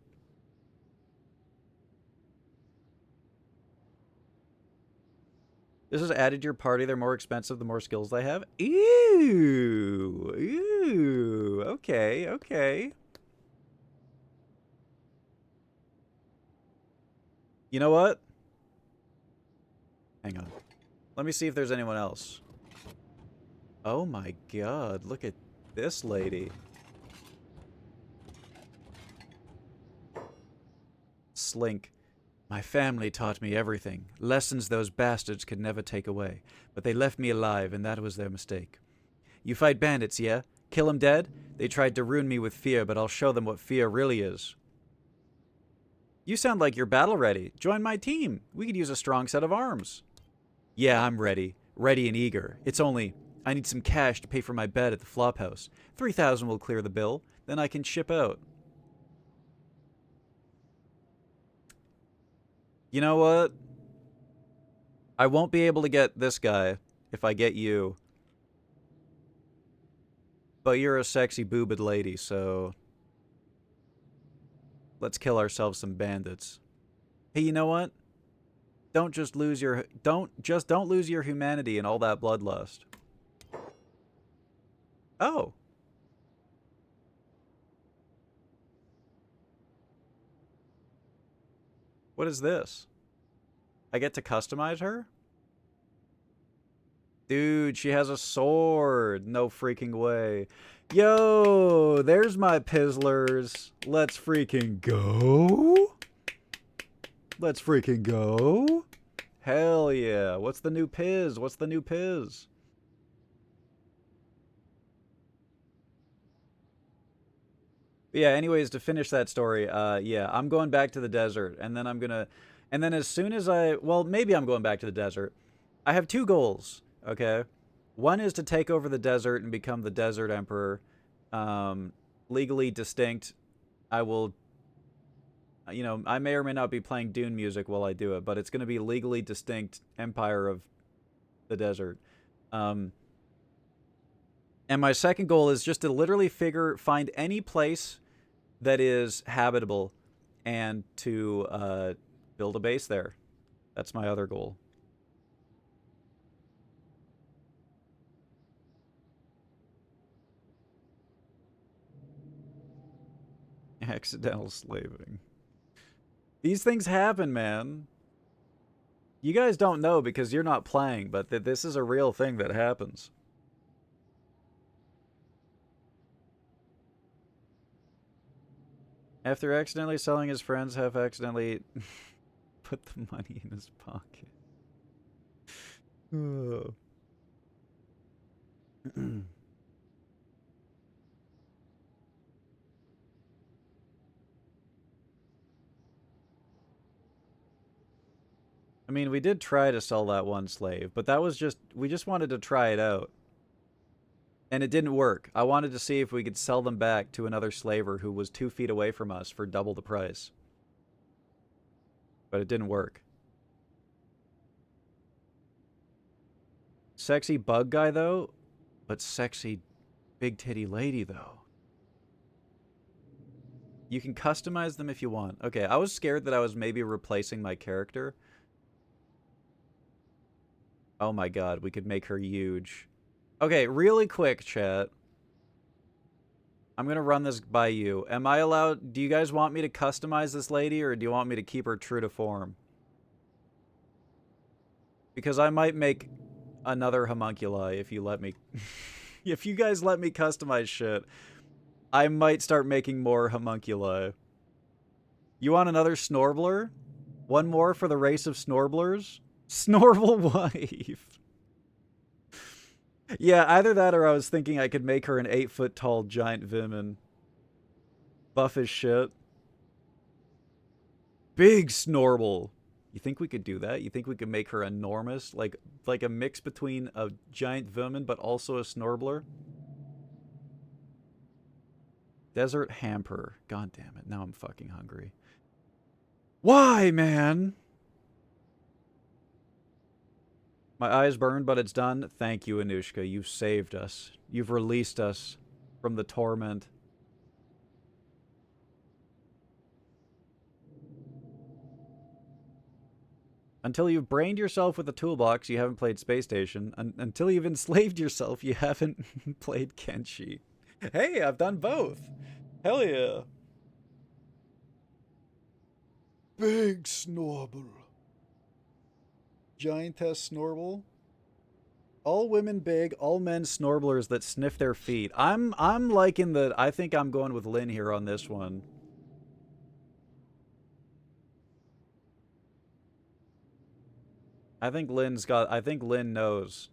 This is added to your party. They're more expensive the more skills they have. Ew. Ew. Okay, okay. You know what? Hang on. Let me see if there's anyone else. Oh my god, look at this lady. Slink. My family taught me everything. Lessons those bastards could never take away. But they left me alive, and that was their mistake. You fight bandits, yeah? Kill 'em dead? They tried to ruin me with fear, but I'll show them what fear really is. You sound like you're battle ready. Join my team. We could use a strong set of arms. Yeah, I'm ready. Ready and eager. It's only... I need some cash to pay for my bed at the Flophouse. 3,000 will clear the bill. Then I can ship out. You know what? I won't be able to get this guy if I get you. But you're a sexy boobed lady, so... let's kill ourselves some bandits. Hey, you know what? Don't lose your humanity in all that bloodlust. Oh. What is this? I get to customize her? Dude, she has a sword. No freaking way. Yo, there's my pizzlers. Let's freaking go. Let's freaking go. Hell yeah. What's the new piz? What's the new piz? But yeah, anyways, to finish that story, yeah, I'm going back to the desert, and then and then as soon as well, maybe I'm going back to the desert. I have two goals, okay? One is to take over the desert and become the Desert Emperor, legally distinct. I will, you know, I may or may not be playing Dune music while I do it, but it's going to be legally distinct Empire of the Desert. And my second goal is just to literally find any place that is habitable and to build a base there. That's my other goal. Accidental slaving. These things happen, man. You guys don't know because you're not playing, but this is a real thing that happens. After accidentally selling, his friends have accidentally put the money in his pocket. Oh. I mean, we did try to sell that one slave, but that was just, we just wanted to try it out. And it didn't work. I wanted to see if we could sell them back to another slaver who was 2 feet away from us for double the price. But it didn't work. Sexy bug guy, though, but sexy big titty lady, though. You can customize them if you want. Okay, I was scared that I was maybe replacing my character. Oh my god, we could make her huge. Okay, really quick, chat. I'm gonna run this by you. Am I allowed... Do you guys want me to customize this lady, or do you want me to keep her true to form? Because I might make another homunculi if you let me... If you guys let me customize shit, I might start making more homunculi. You want another Snorbler? One more for the race of Snorblers? Snorble wife. Yeah, either that or I was thinking I could make her an 8-foot tall giant Vimin. Buff as shit. Big Snorble. You think we could do that? You think we could make her enormous? Like a mix between a giant Vimin but also a Snorbler? Desert Hamper. God damn it. Now I'm fucking hungry. Why, man? My eyes burned, but it's done. Thank you, Anushka. You've saved us. You've released us from the torment. Until you've brained yourself with a toolbox, you haven't played Space Station. Until you've enslaved yourself, you haven't played Kenshi. Hey, I've done both. Hell yeah. Big Snorble. Giantess Snorble. All women big, all men Snorblers that sniff their feet. I'm liking the... I think I'm going with Lynn here on this one. I think Lynn knows.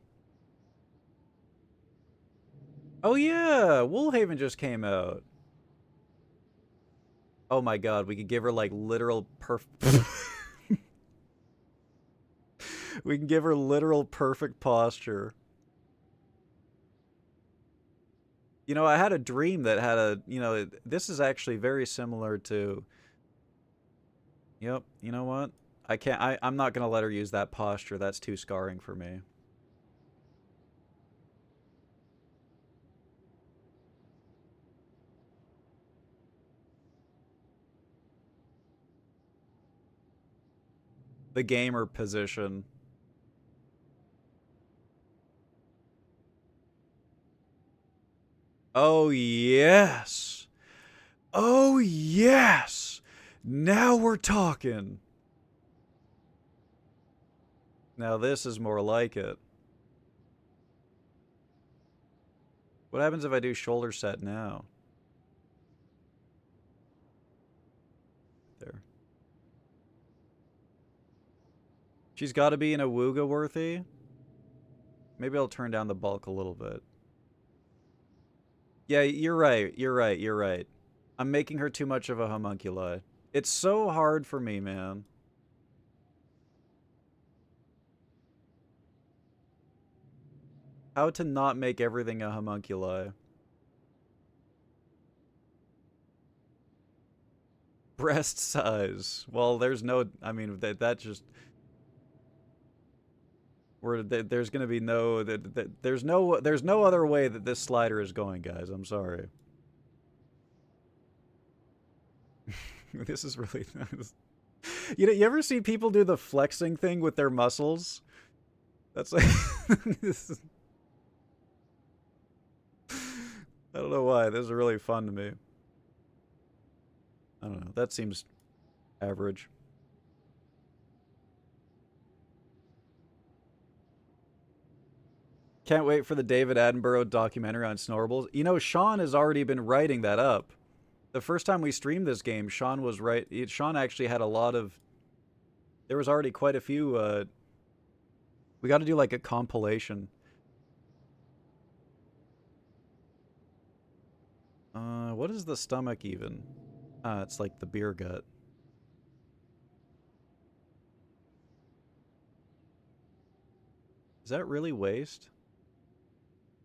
Oh yeah, Woolhaven just came out. Oh my god, we could give her like literal we can give her literal perfect posture. You know, I had a dream that had a, you know, this is actually very similar to... Yep, you know what? I'm not gonna let her use that posture. That's too scarring for me. The gamer position. Oh, yes. Oh, yes. Now we're talking. Now this is more like it. What happens if I do shoulder set now? There. She's got to be in a Wooga worthy. Maybe I'll turn down the bulk a little bit. Yeah, you're right. You're right. You're right. I'm making her too much of a homunculi. It's so hard for me, man. How to not make everything a homunculi. Breast size. Well, there's no... I mean, that just... There's gonna be no... There's no other way that this slider is going, guys. I'm sorry. This is really nice. You know, you ever see people do the flexing thing with their muscles? That's like... This is... I don't know why. This is really fun to me. I don't know. That seems average. Can't wait for the David Attenborough documentary on Snorbles. You know, Sean has already been writing that up. The first time we streamed this game, Sean was Sean actually had a lot of. There was already quite a few. We got to do like a compilation. What is the stomach even? It's like the beer gut. Is that really waste?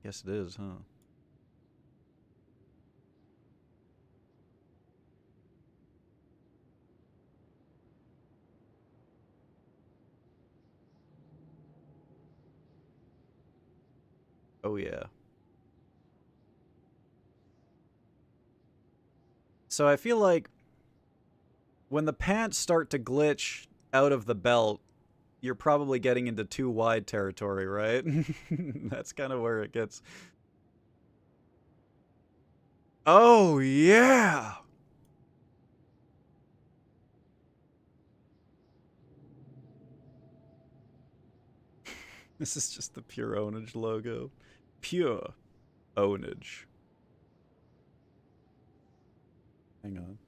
Yes, it is, huh? Oh, yeah. So I feel like when the pants start to glitch out of the belt, you're probably getting into too wide territory, right? That's kind of where it gets. Oh, yeah! This is just the Pure Ownage logo. Pure Ownage. Hang on.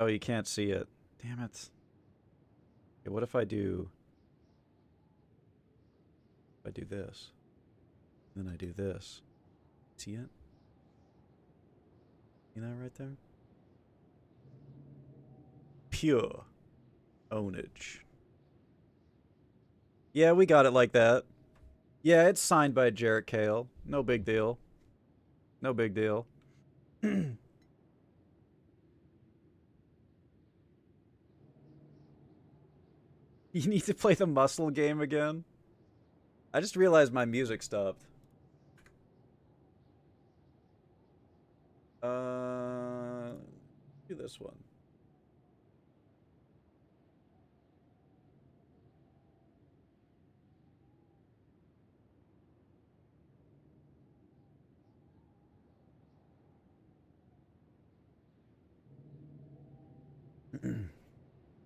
Oh, you can't see it. Damn it. Okay, what if I do... If I do this. Then I do this. See it? See that right there? Pure Ownage. Yeah, we got it like that. Yeah, it's signed by Jarrett Kale. No big deal. No big deal. You need to play the muscle game again? I just realized my music stopped. Do this one.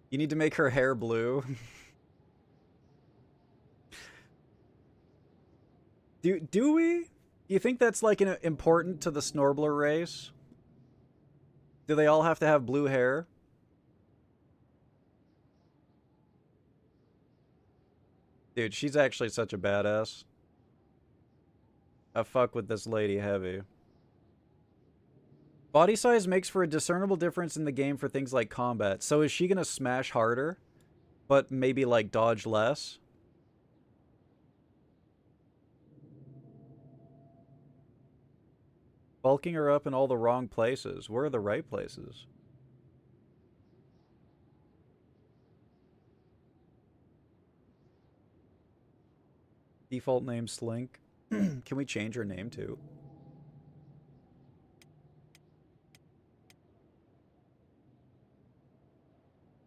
You need to make her hair blue. Do we? Do you think that's like important to the Snorbler race? Do they all have to have blue hair? Dude, she's actually such a badass. I fuck with this lady heavy. Body size makes for a discernible difference in the game for things like combat. So is she gonna smash harder, but maybe like dodge less? Bulking her up in all the wrong places. Where are the right places? Default name Slink. Can we change her name too?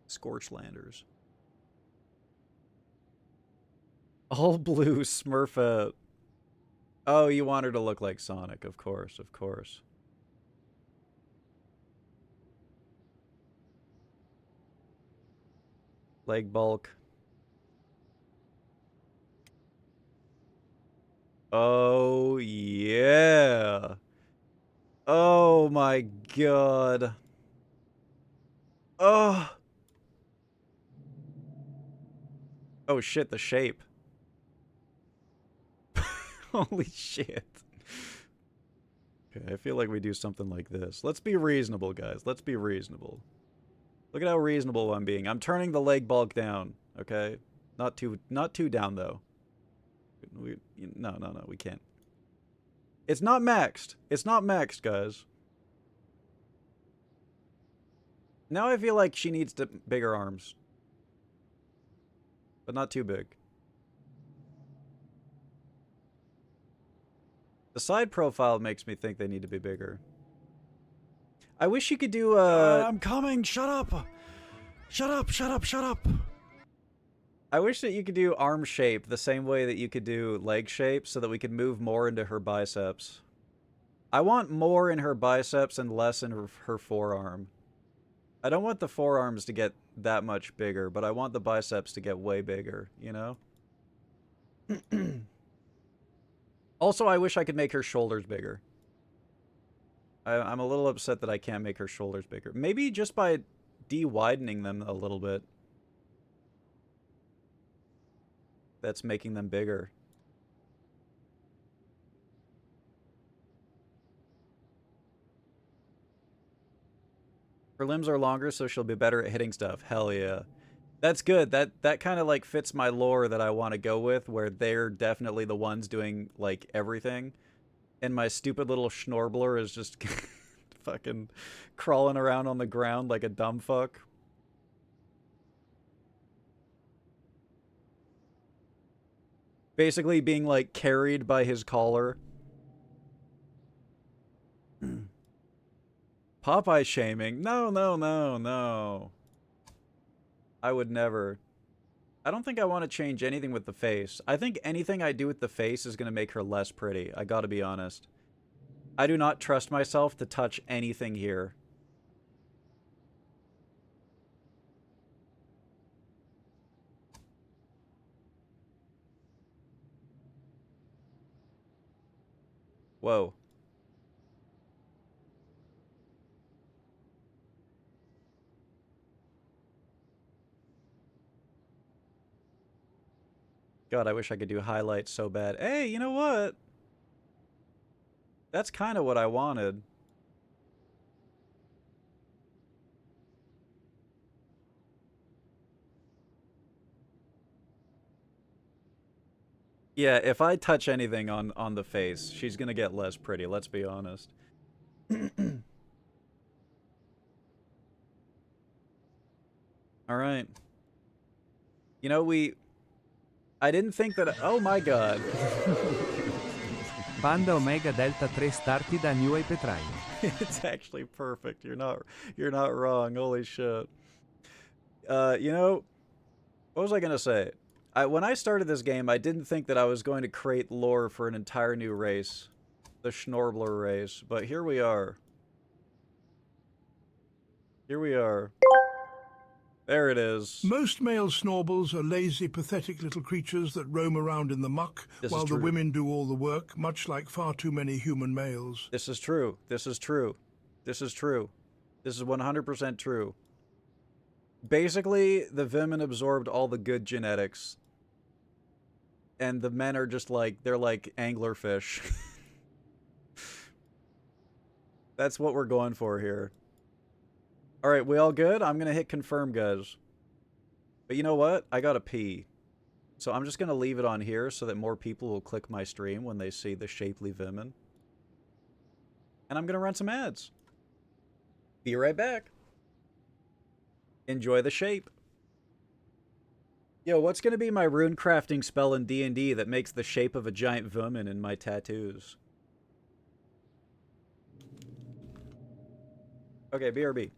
Scorchlanders. All blue Smurfette. Oh, you want her to look like Sonic, of course, of course. Leg bulk. Oh, yeah. Oh, my God. Oh. Oh, shit, the shape. Holy shit. Okay, I feel like we do something like this. Let's be reasonable, guys. Let's be reasonable. Look at how reasonable I'm being. I'm turning the leg bulk down, okay? Not too down, though. No, we can't. It's not maxed. It's not maxed, guys. Now I feel like she needs bigger arms. But not too big. The side profile makes me think they need to be bigger. I wish you could do I'm coming! Shut up! Shut up, shut up, shut up! I wish that you could do arm shape the same way that you could do leg shape so that we could move more into her biceps. I want more in her biceps and less in her forearm. I don't want the forearms to get that much bigger, but I want the biceps to get way bigger, you know? Also, I wish I could make her shoulders bigger. I'm a little upset that I can't make her shoulders bigger. Maybe just by de-widening them a little bit. That's making them bigger. Her limbs are longer, so she'll be better at hitting stuff. Hell yeah. That's good. That kind of like fits my lore that I want to go with, where they're definitely the ones doing like everything, and my stupid little Schnorbler is just fucking crawling around on the ground like a dumb fuck. Basically being like carried by his collar. Popeye shaming. No, no, no, no. I would never. I don't think I want to change anything with the face. I think anything I do with the face is going to make her less pretty. I gotta be honest. I do not trust myself to touch anything here. Whoa. God, I wish I could do highlights so bad. Hey, you know what? That's kind of what I wanted. Yeah, if I touch anything on the face, she's gonna get less pretty, let's be honest. Alright. You know, I didn't think that... Oh my god. Panda Omega Delta 3 starti da New Petraino. It's actually perfect. You're not wrong. Holy shit. You know, what was I gonna say? When I started this game, I didn't think that I was going to create lore for an entire new race. The Schnorbler race. But here we are. Here we are. There it is. Most male snorbles are lazy, pathetic little creatures that roam around in the muck while the women do all the work, much like far too many human males. This is true. This is true. This is true. This is 100% true. Basically, the women absorbed all the good genetics. And the men are just like, they're like anglerfish. That's what we're going for here. Alright, we all good? I'm gonna hit confirm, guys. But you know what? I gotta pee. So I'm just gonna leave it on here so that more people will click my stream when they see the shapely women. And I'm gonna run some ads. Be right back. Enjoy the shape. Yo, what's gonna be my rune crafting spell in D&D that makes the shape of a giant woman in my tattoos? Okay, BRB.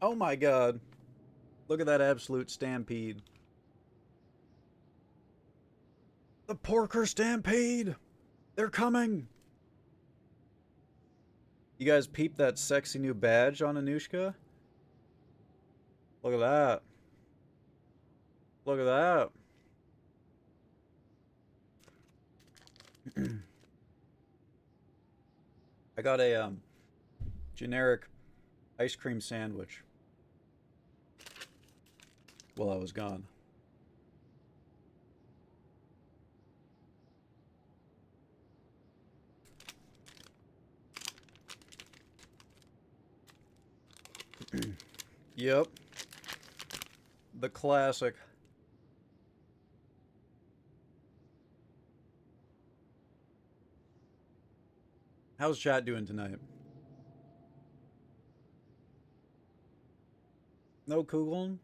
Oh my god. Look at that absolute stampede. The porker stampede! They're coming! You guys peep that sexy new badge on Anushka? Look at that. Look at that. I got a generic ice cream sandwich while I was gone. Yep. The classic. How's chat doing tonight? No Kugeln?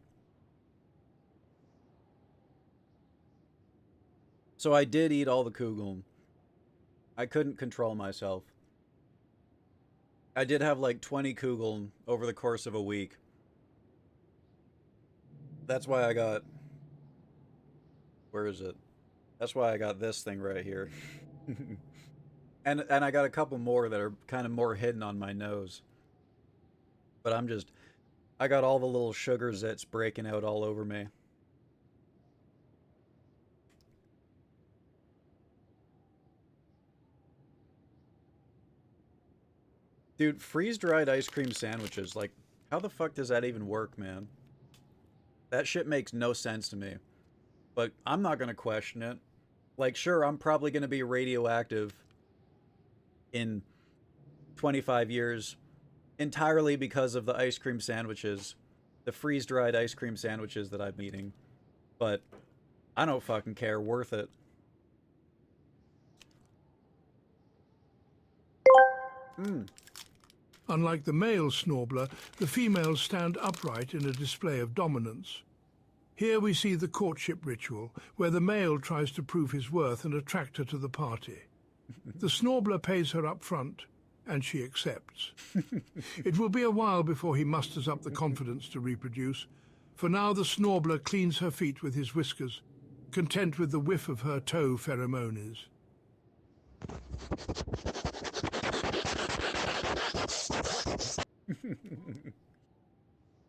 So I did eat all the Kugeln. I couldn't control myself. I did have like 20 Kugeln over the course of a week. That's why I got... Where is it? That's why I got this thing right here. and I got a couple more that are kind of more hidden on my nose. But I got all the little sugar zits breaking out all over me. Dude, freeze-dried ice cream sandwiches, like, how the fuck does that even work, man? That shit makes no sense to me. But I'm not gonna question it. Like, sure, I'm probably gonna be radioactive in 25 years entirely because of the ice cream sandwiches, the freeze-dried ice cream sandwiches that I'm eating. But I don't fucking care, worth it. Unlike the male snawbler, the females stand upright in a display of dominance. Here we see the courtship ritual, where the male tries to prove his worth and attract her to the party. The snawbler pays her up front, and she accepts. It will be a while before he musters up the confidence to reproduce. For now the snawbler cleans her feet with his whiskers, content with the whiff of her toe pheromones.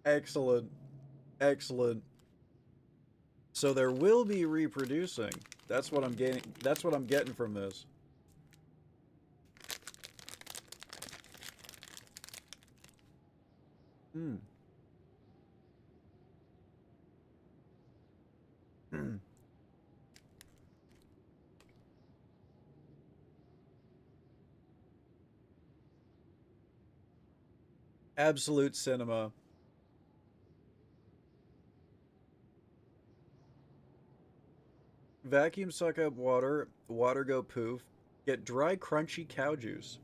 Excellent. Excellent. So there will be reproducing. That's what I'm getting. That's what I'm getting from this. Hmm. Absolute cinema. Vacuum suck up water, water go poof, get dry crunchy cow juice.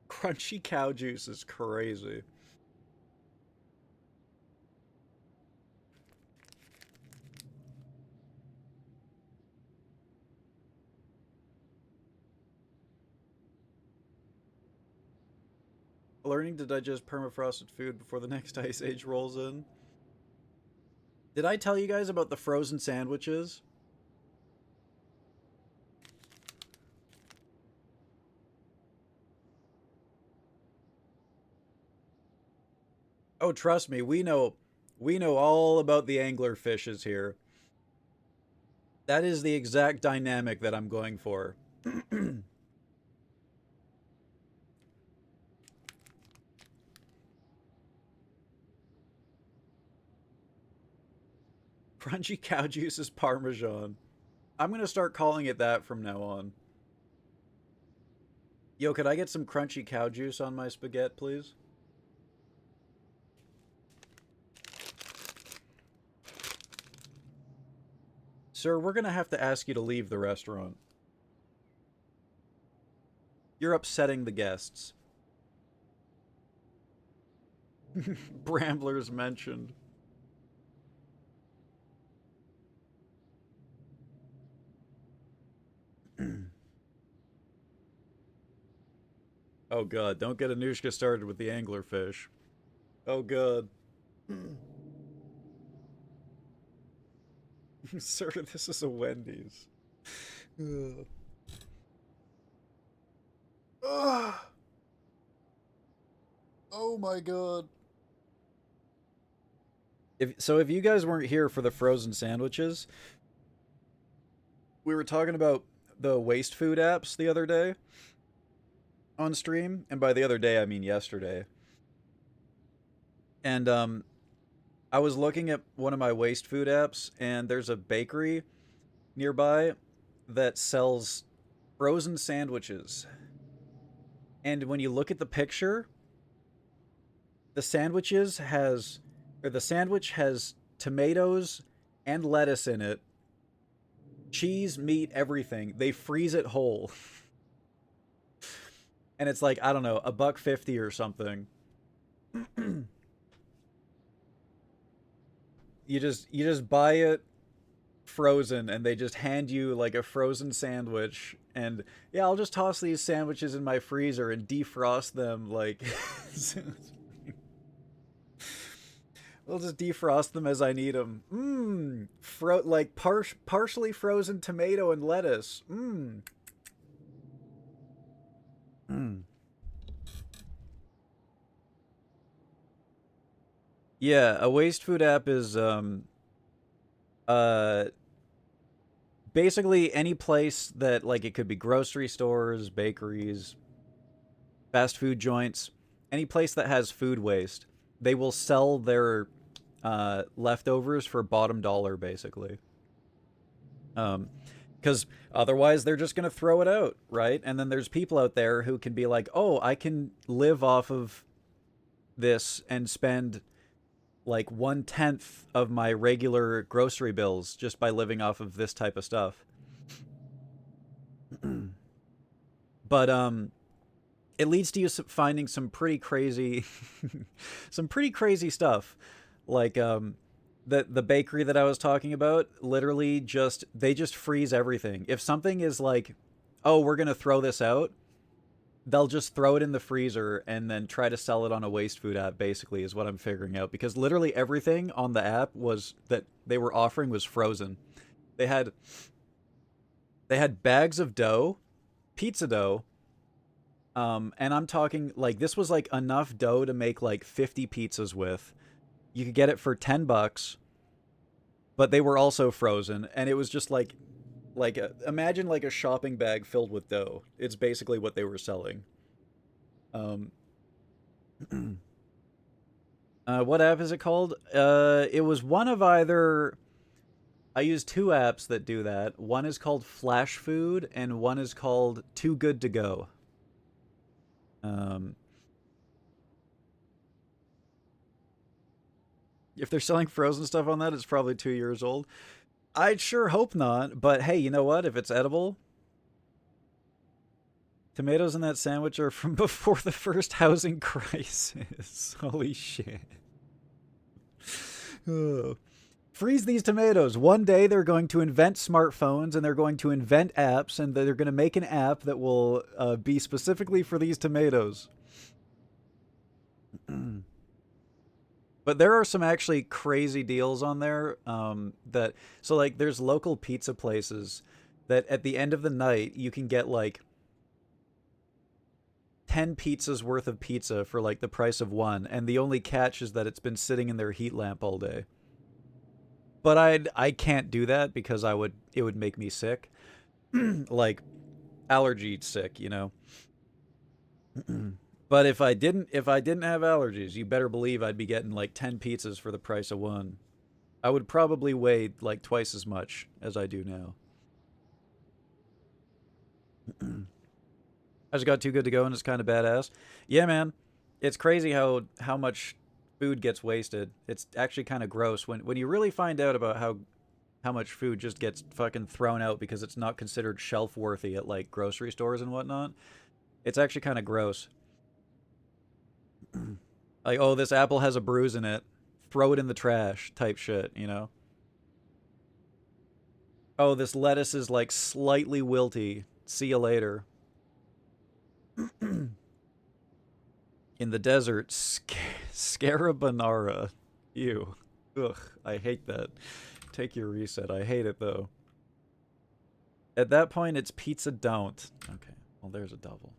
Crunchy cow juice is crazy. Learning to digest permafrosted food before the next ice age rolls in. Did I tell you guys about the frozen sandwiches? Oh, trust me, we know all about the angler fishes here. That is the exact dynamic that I'm going for. Crunchy cow juice is Parmesan. I'm gonna start calling it that from now on. Yo, could I get some crunchy cow juice on my spaghetti, please? Sir, we're gonna have to ask you to leave the restaurant. You're upsetting the guests. Bramblers mentioned. Oh god, don't get Anushka started with the anglerfish. Oh god. Sir, this is a Wendy's. Ugh. Ugh. Oh my god. If you guys weren't here for the frozen sandwiches, we were talking about the waste food apps the other day on stream, and by the other day I mean yesterday. And I was looking at one of my waste food apps, and there's a bakery nearby that sells frozen sandwiches. And when you look at the picture, the sandwich has tomatoes and lettuce in it, cheese, meat, everything. They freeze it whole. And it's like, I don't know, $1.50 or something. You just buy it frozen, and they just hand you like a frozen sandwich, and yeah, I'll just toss these sandwiches in my freezer and defrost them like I'll just defrost them as I need them. Like partially frozen tomato and lettuce. Yeah, a waste food app is uh basically any place that, like, it could be grocery stores, bakeries, fast food joints, any place that has food waste. They will sell their leftovers for bottom dollar, basically. Because otherwise they're just gonna throw it out, right? And then there's people out there who can be like, "Oh, I can live off of this and spend like 1/10 of my regular grocery bills just by living off of this type of stuff." But it leads to you finding some pretty crazy some pretty crazy stuff. Like the bakery that I was talking about, literally they just freeze everything. If something is like, "Oh, we're going to throw this out," they'll just throw it in the freezer and then try to sell it on a waste food app, basically, is what I'm figuring out, because literally everything on the app was that they were offering was frozen. They had bags of dough, pizza dough, and I'm talking like this was like enough dough to make like 50 pizzas with. You could get it for $10, but they were also frozen, and it was just like imagine like a shopping bag filled with dough. It's basically what they were selling. Um, what app is it called? It was one of either. I use two apps that do that. One is called Flash Food, and one is called Too Good to Go. Um, if they're selling frozen stuff on that, it's probably 2 years old. I'd sure hope not, but hey, you know what? If it's edible, tomatoes in that sandwich are from before the first housing crisis. Holy shit. Oh. Freeze these tomatoes. One day they're going to invent smartphones, and they're going to invent apps, and they're going to make an app that will be specifically for these tomatoes. But there are some actually crazy deals on there. So like there's local pizza places that at the end of the night you can get like 10 pizzas worth of pizza for like the price of one, and the only catch is that it's been sitting in their heat lamp all day. But I can't do that because it would make me sick. Like allergy sick, you know. But if I didn't have allergies, you better believe I'd be getting like 10 pizzas for the price of one. I would probably weigh like twice as much as I do now. I just got Too Good to Go, and it's kind of badass. Yeah, man. It's crazy how much food gets wasted. It's actually kind of gross when you really find out about how much food just gets fucking thrown out because it's not considered shelf worthy at like grocery stores and whatnot. It's actually kind of gross. Like, "Oh, this apple has a bruise in it. Throw it in the trash," type shit, you know? "Oh, this lettuce is like slightly wilty. See you later." In the desert, Scarabanara. Ew. Ugh, I hate that. Take your reset. I hate it, though. At that point, it's pizza don't. Okay, well, there's a double.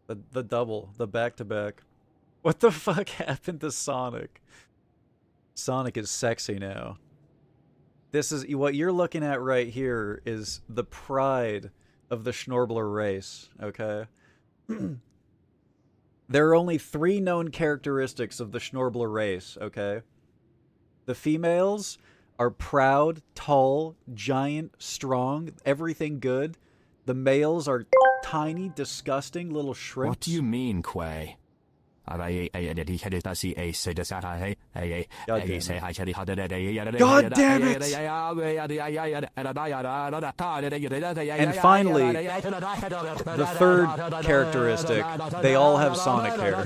The double. The back-to-back. What the fuck happened to Sonic? Sonic is sexy now. This is... What you're looking at right here is the pride of the Schnorbler race, okay? There are only 3 known characteristics of the Schnorbler race, okay? The females are proud, tall, giant, strong, everything good. The males are tiny, disgusting little shrimps. What do you mean, Quay? God damn it. And finally, the third characteristic, they all have Sonic hair.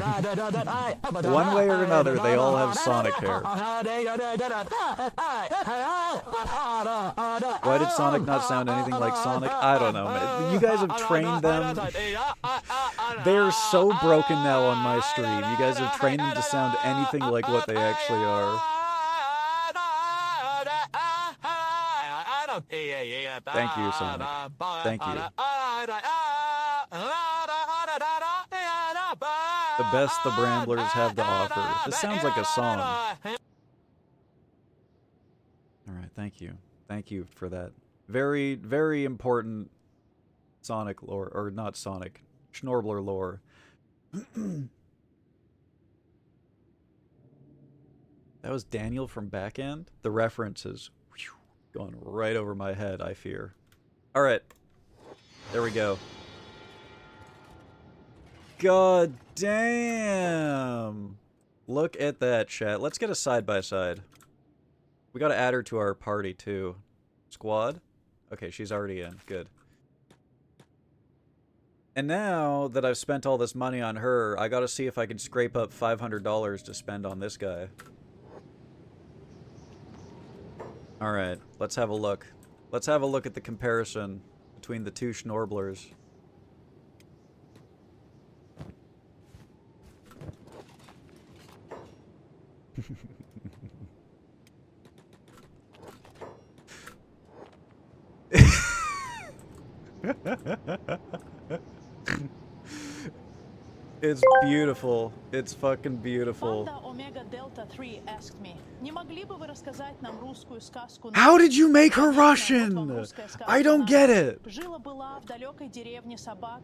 One way or another, they all have Sonic hair. Why did Sonic not sound anything like Sonic? I don't know, man. You guys have trained them. They're so broken now on my stream. You guys have trained them to sound anything like what they actually are. Thank you, Sonic. Thank you. The best the Bramblers have to offer. This sounds like a song. Alright, thank you. Thank you for that. Very, very important Sonic lore. Or not Sonic. Schnorbler lore. That was Daniel from Backend? The references. Whew, going right over my head, I fear. Alright. There we go. God damn! Look at that, chat. Let's get a side-by-side. We gotta add her to our party, too. Squad? Okay, she's already in. Good. And now that I've spent all this money on her, I gotta see if I can scrape up $500 to spend on this guy. Alright, let's have a look. Let's have a look at the comparison between the 2 Schnorblers. It's beautiful. It's fucking beautiful. How did you make her Russian? I don't get it.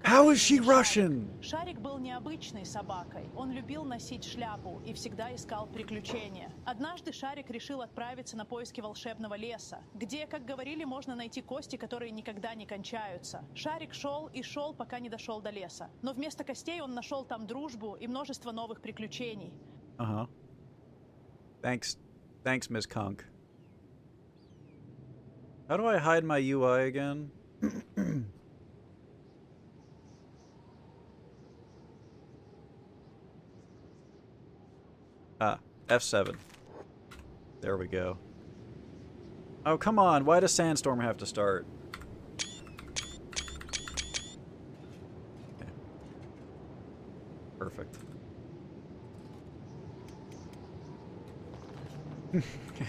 How is she Russian? Шарик был необычной собакой. Он любил носить шляпу и всегда искал приключения. Однажды Шарик решил отправиться на поиски волшебного леса, где, как говорили, можно найти кости, которые никогда не кончаются. Шарик шел и шел, пока не дошел до леса. Но вместо костей он нашел там дружбу и множество новых приключений. Uh-huh. Thanks, Miss Conk. How do I hide my UI again? Ah, F7. There we go. Oh, come on. Why does Sandstorm have to start? Okay. Perfect.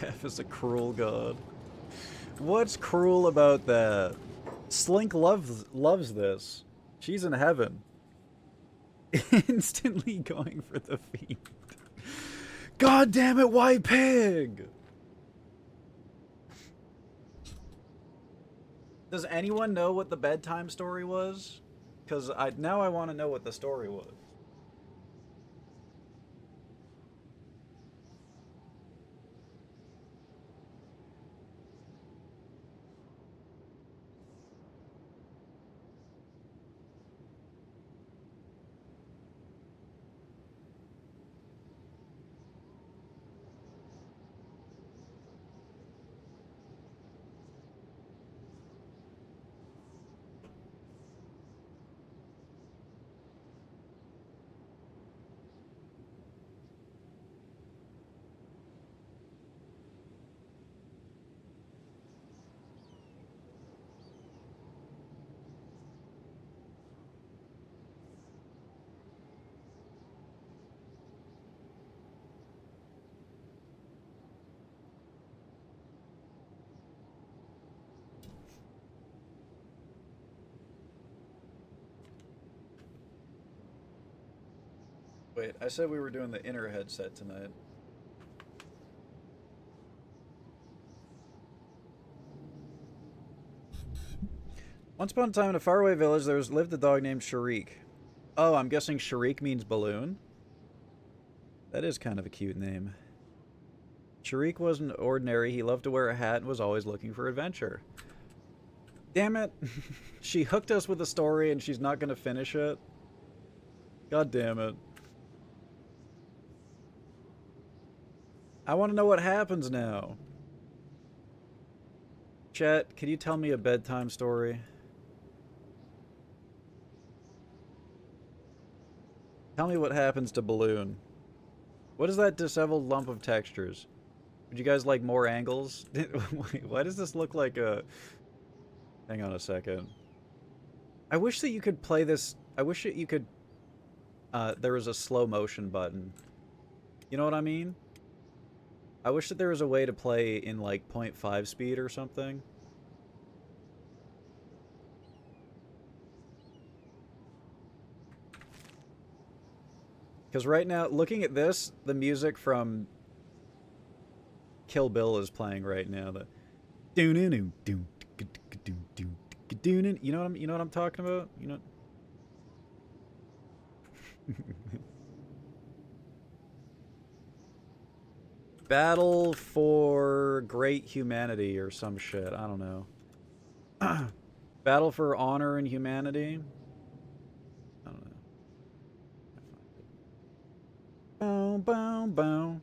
F is a cruel god. What's cruel about that? Slink loves this. She's in heaven. Instantly going for the feet. God damn it, White Pig! Does anyone know what the bedtime story was? Because now I want to know what the story was. Wait, I said we were doing the inner headset tonight. Once upon a time in a faraway village, there lived a dog named Sharik. Oh, I'm guessing Sharik means balloon? That is kind of a cute name. Sharik wasn't ordinary. He loved to wear a hat and was always looking for adventure. Damn it. She hooked us with a story and she's not going to finish it. God damn it. I want to know what happens now. Chat, can you tell me a bedtime story? Tell me what happens to Balloon. What is that disheveled lump of textures? Would you guys like more angles? Wait, why does this look like a... Hang on a second. I wish that you could play this... I wish that you could... there was a slow motion button. You know what I mean? I wish that there was a way to play in like 0.5 speed or something. Because right now, looking at this, the music from Kill Bill is playing right now. The you know what I'm talking about? You know. Battle for Great Humanity or some shit. I don't know. Battle for Honor and Humanity. I don't know. Boom, boom, boom.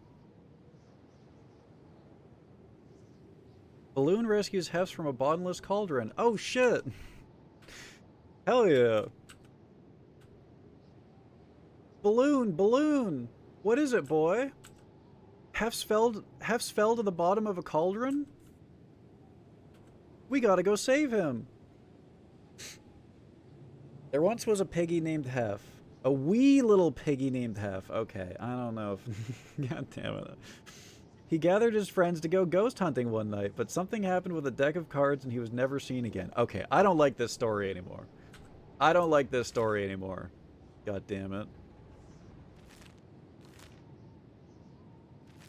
Balloon rescues Hefz from a bottomless cauldron. Oh shit! Hell yeah! Balloon, balloon! What is it, boy? Hefz fell to the bottom of a cauldron? We gotta go save him! There once was a piggy named Hef. A wee little piggy named Hef. Okay, I don't know if... God damn it. He gathered his friends to go ghost hunting one night, but something happened with a deck of cards and he was never seen again. Okay, I don't like this story anymore. I don't like this story anymore. God damn it.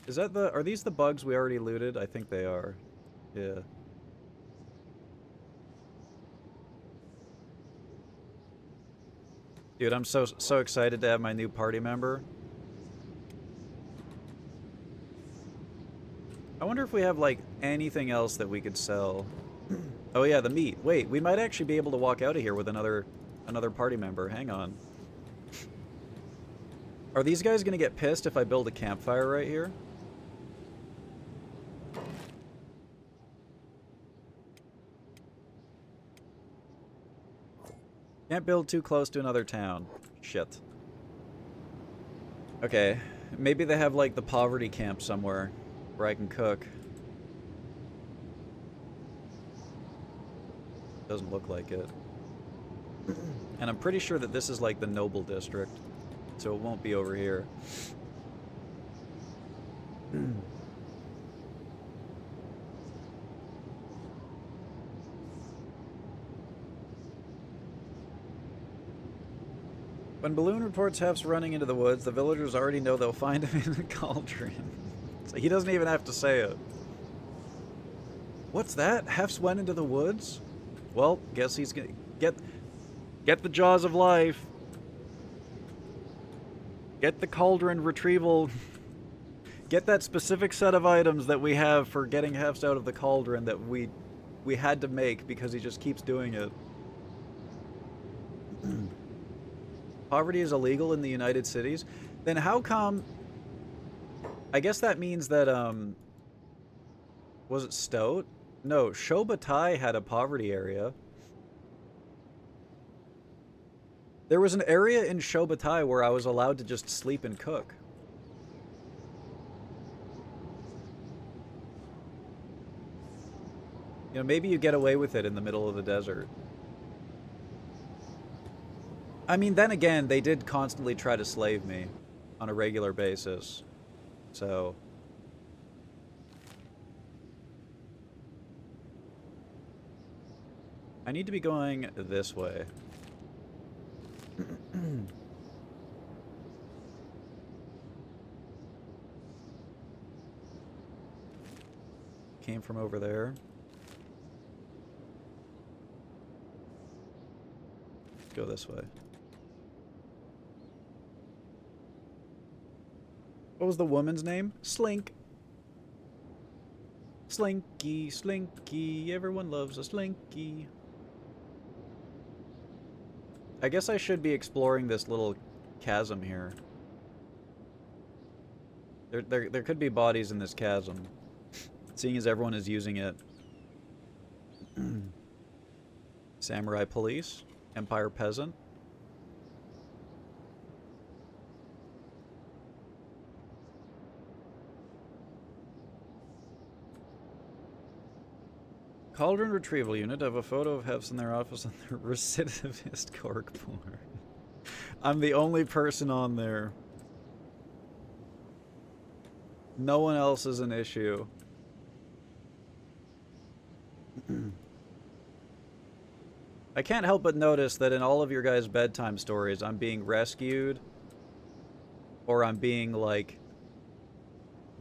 Is that the... Are these the bugs we already looted? I think they are. Yeah. Dude, I'm so excited to have my new party member. I wonder if we have, like, anything else that we could sell. Oh yeah, the meat. Wait, we might actually be able to walk out of here with another party member. Hang on. Are these guys gonna get pissed if I build a campfire right here? Can't build too close to another town. Shit. Okay, maybe they have, like, the poverty camp somewhere where I can cook. Doesn't look like it. And I'm pretty sure that this is like the noble district, so it won't be over here. When Balloon reports Hef's running into the woods, the villagers already know they'll find him in the cauldron. So he doesn't even have to say it. What's that? Hef's went into the woods? Well, guess he's gonna get the jaws of life. Get the cauldron retrieval. Get that specific set of items that we have for getting Hef's out of the cauldron that we had to make because he just keeps doing it. Poverty is illegal in the United Cities? Then how come... I guess that means that, was it Stoat? No, Shobatai had a poverty area. There was an area in Shobatai where I was allowed to just sleep and cook. You know, maybe you get away with it in the middle of the desert. I mean, then again, they did constantly try to slave me on a regular basis. So... I need to be going this way. came from over there. Let's go this way. What was the woman's name? Slink. Slinky, Slinky. Everyone loves a Slinky. I guess I should be exploring this little chasm here. There could be bodies in this chasm, seeing as everyone is using it. Samurai police, Empire peasant. Cauldron Retrieval Unit have a photo of HEFZ in their office on their recidivist cork porn. I'm the only person on there. No one else is an issue. I can't help but notice that in all of your guys' bedtime stories, I'm being rescued. Or I'm being, like,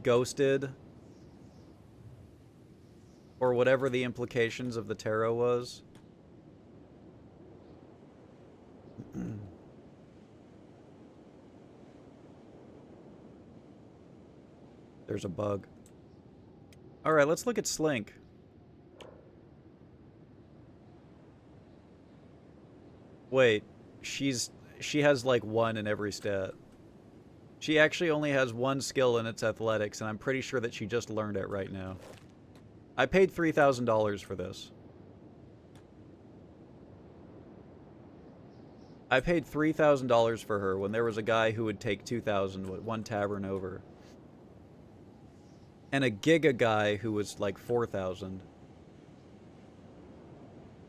ghosted. Or whatever the implications of the tarot was. There's a bug. Alright, let's look at Slink. Wait, she has like 1 in every stat. She actually only has 1 skill in its athletics, and I'm pretty sure that she just learned it right now. I paid $3,000 for this. I paid $3,000 for her when there was a guy who would take $2,000 with 1 tavern over. And a Giga guy who was like $4,000.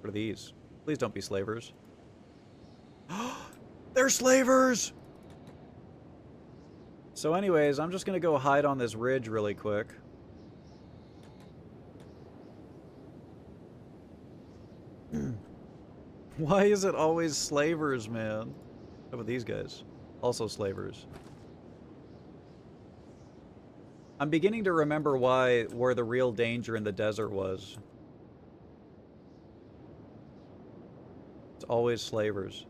What are these? Please don't be slavers. They're slavers! So anyways, I'm just gonna go hide on this ridge really quick. Why is it always slavers, man? How about these guys? Also slavers. I'm beginning to remember where the real danger in the desert was. It's always slavers.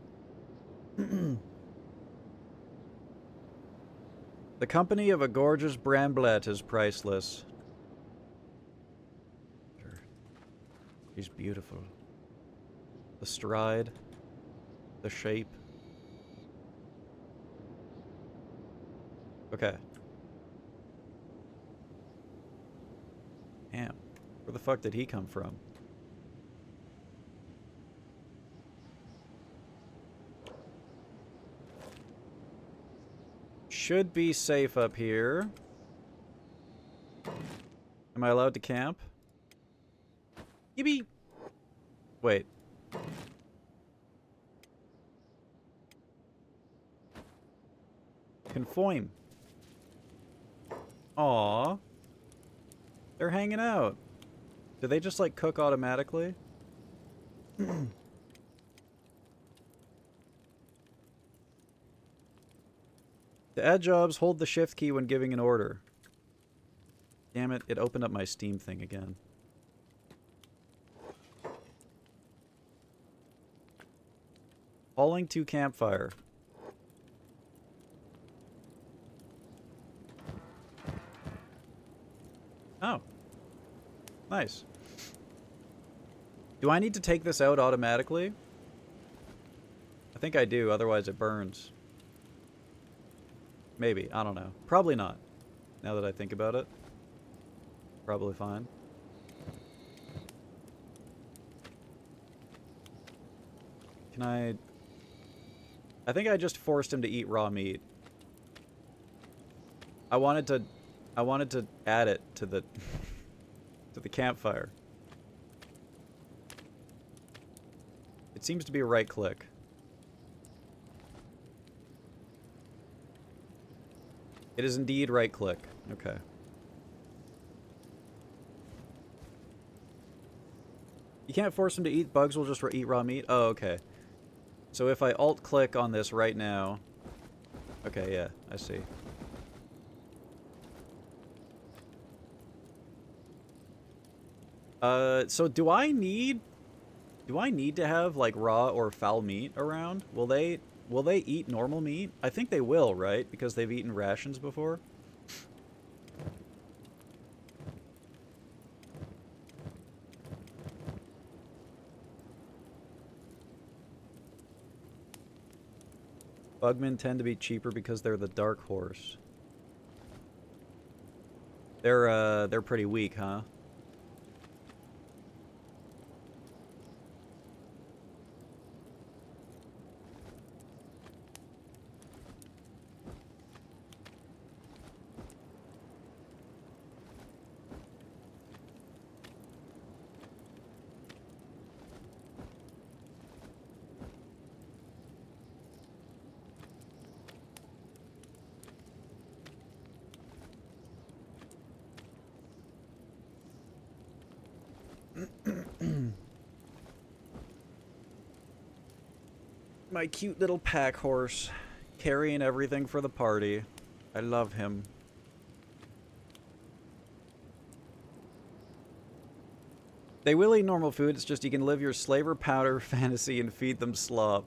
The company of a gorgeous Bramblet is priceless. She's beautiful. The stride. The shape. Okay. Damn. Where the fuck did he come from? Should be safe up here. Am I allowed to camp? Yippee! Wait. Conform. Aww. They're hanging out. Do they just, like, cook automatically? To add jobs, hold the shift key when giving an order. Damn it, it opened up my Steam thing again. Hauling to campfire. Oh. Nice. Do I need to take this out automatically? I think I do, otherwise it burns. Maybe, I don't know. Probably not. Now that I think about it. Probably fine. Can I think I just forced him to eat raw meat. I wanted to add it to the to the campfire. It seems to be a right click. It is indeed right click. Okay. You can't force him to eat. Bugs will just eat raw meat. Oh, okay. So if I alt click on this right now. Okay, yeah, I see. So do I need to have like raw or foul meat around? Will they eat normal meat? I think they will, right? Because they've eaten rations before. Bugmen tend to be cheaper because they're the dark horse. They're pretty weak, huh? My cute little pack horse, carrying everything for the party. I love him. They will eat normal food, it's just you can live your slaver powder fantasy and feed them slop.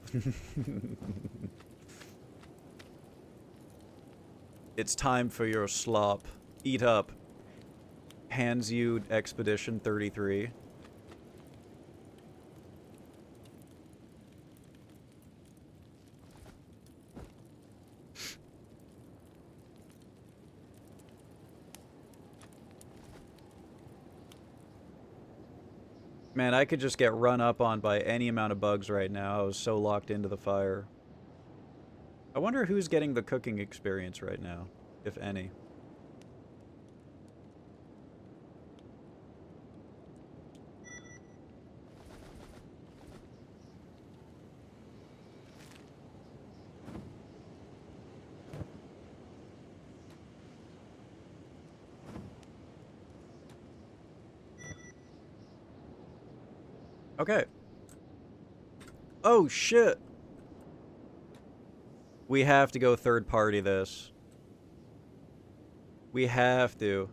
It's time for your slop. Eat up. Hands you Expedition 33. Man, I could just get run up on by any amount of bugs right now. I was so locked into the fire. I wonder who's getting the cooking experience right now, if any. Okay. Oh, shit. We have to go third party this. We have to.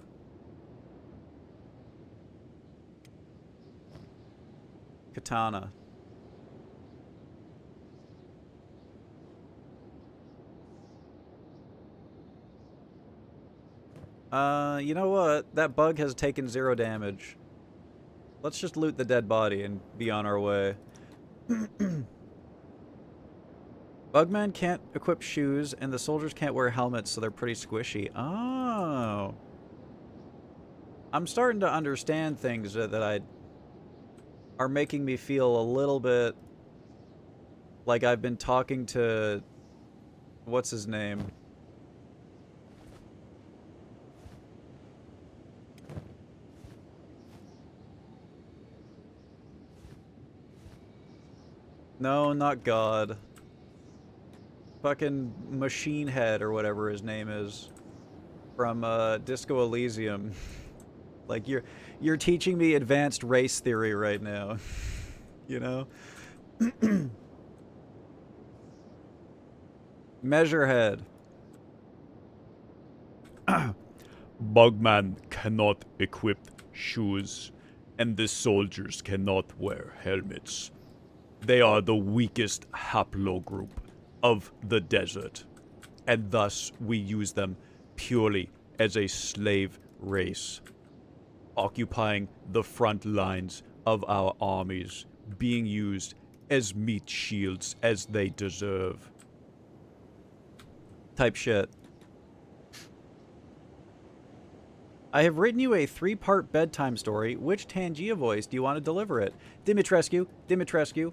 Katana. You know what? That bug has taken 0 damage. Let's just loot the dead body and be on our way. Bugman can't equip shoes, and the soldiers can't wear helmets, so they're pretty squishy. Oh. I'm starting to understand things that are making me feel a little bit like I've been talking to... What's his name? No, not God. Fucking Machine Head or whatever his name is. From Disco Elysium. Like you're teaching me advanced race theory right now. You know? Measurehead. Bugman cannot equip shoes, and the soldiers cannot wear helmets. They are the weakest haplogroup of the desert, and thus we use them purely as a slave race, occupying the front lines of our armies, being used as meat shields as they deserve. Type shit. I have written you a 3-part bedtime story. Which Tangia voice do you want to deliver it? Dimitrescu, Dimitrescu.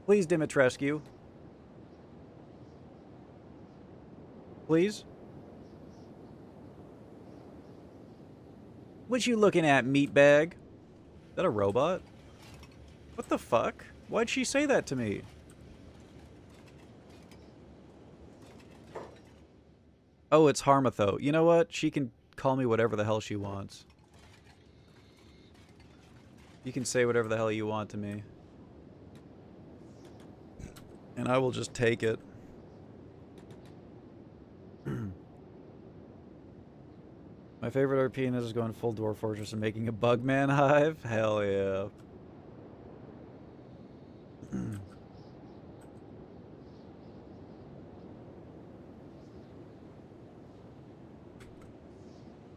Please, Dimitrescu. Please? What you looking at, meatbag? Is that a robot? What the fuck? Why'd she say that to me? Oh, it's Harmatho. You know what? She can call me whatever the hell she wants. You can say whatever the hell you want to me. And I will just take it. My favorite RP is going full Dwarf Fortress and making a Bugman hive. Hell yeah.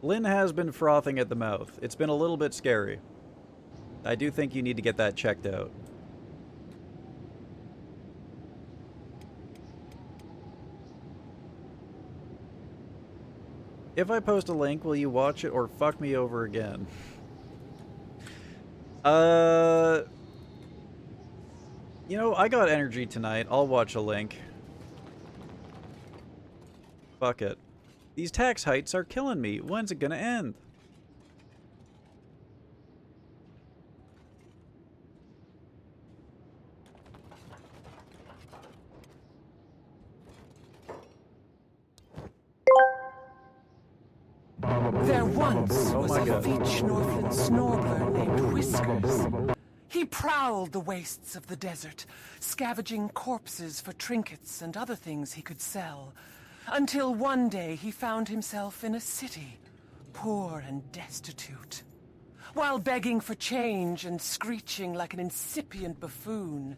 Lynn has been frothing at the mouth. It's been a little bit scary. I do think you need to get that checked out. If I post a link, will you watch it or fuck me over again? You know, I got energy tonight. I'll watch a link. Fuck it. These tax hikes are killing me. When's it gonna end? There once was my a God. Veach Northland Snorbler named Whiskers. He prowled the wastes of the desert, scavenging corpses for trinkets and other things he could sell, until one day he found himself in a city, poor and destitute. While begging for change and screeching like an incipient buffoon,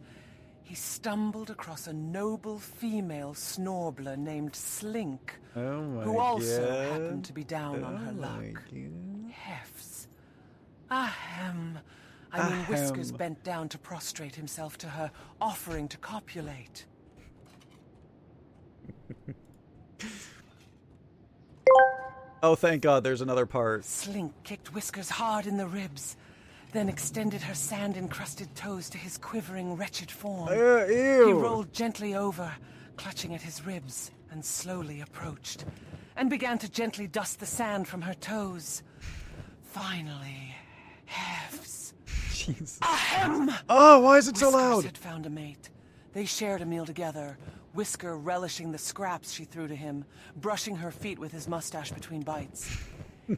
he stumbled across a noble female Snorbler named Slink, Oh my who also God. happened to be down on her Oh my luck. God. Hefz. Ahem. Whiskers bent down to prostrate himself to her, offering to copulate. Oh, thank God, there's another part. Slink kicked Whiskers hard in the ribs, then extended her sand-encrusted toes to his quivering, wretched form. Ew. He rolled gently over, clutching at his ribs, and slowly approached, and began to gently dust the sand from her toes. Finally, Hefz. Jesus. Ahem! Oh, why is it so Whiskers loud? had found a mate. They shared a meal together, Whisker relishing the scraps she threw to him, brushing her feet with his mustache between bites.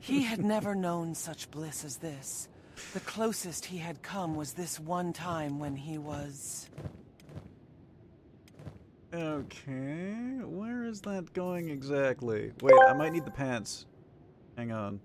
He had never known such bliss as this. The closest he had come was this one time when he was... Okay, where is that going exactly? Wait, I might need the pants. Hang on.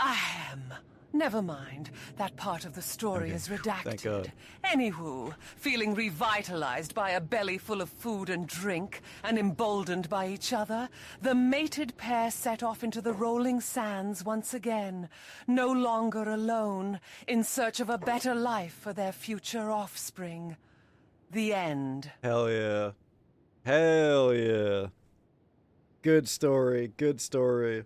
Ahem. Never mind. That part of the story Okay, is redacted. thank God. Anywho, feeling revitalized by a belly full of food and drink, and emboldened by each other, the mated pair set off into the rolling sands once again, no longer alone, in search of a better life for their future offspring. The end. Hell yeah. Hell yeah. Good story, good story.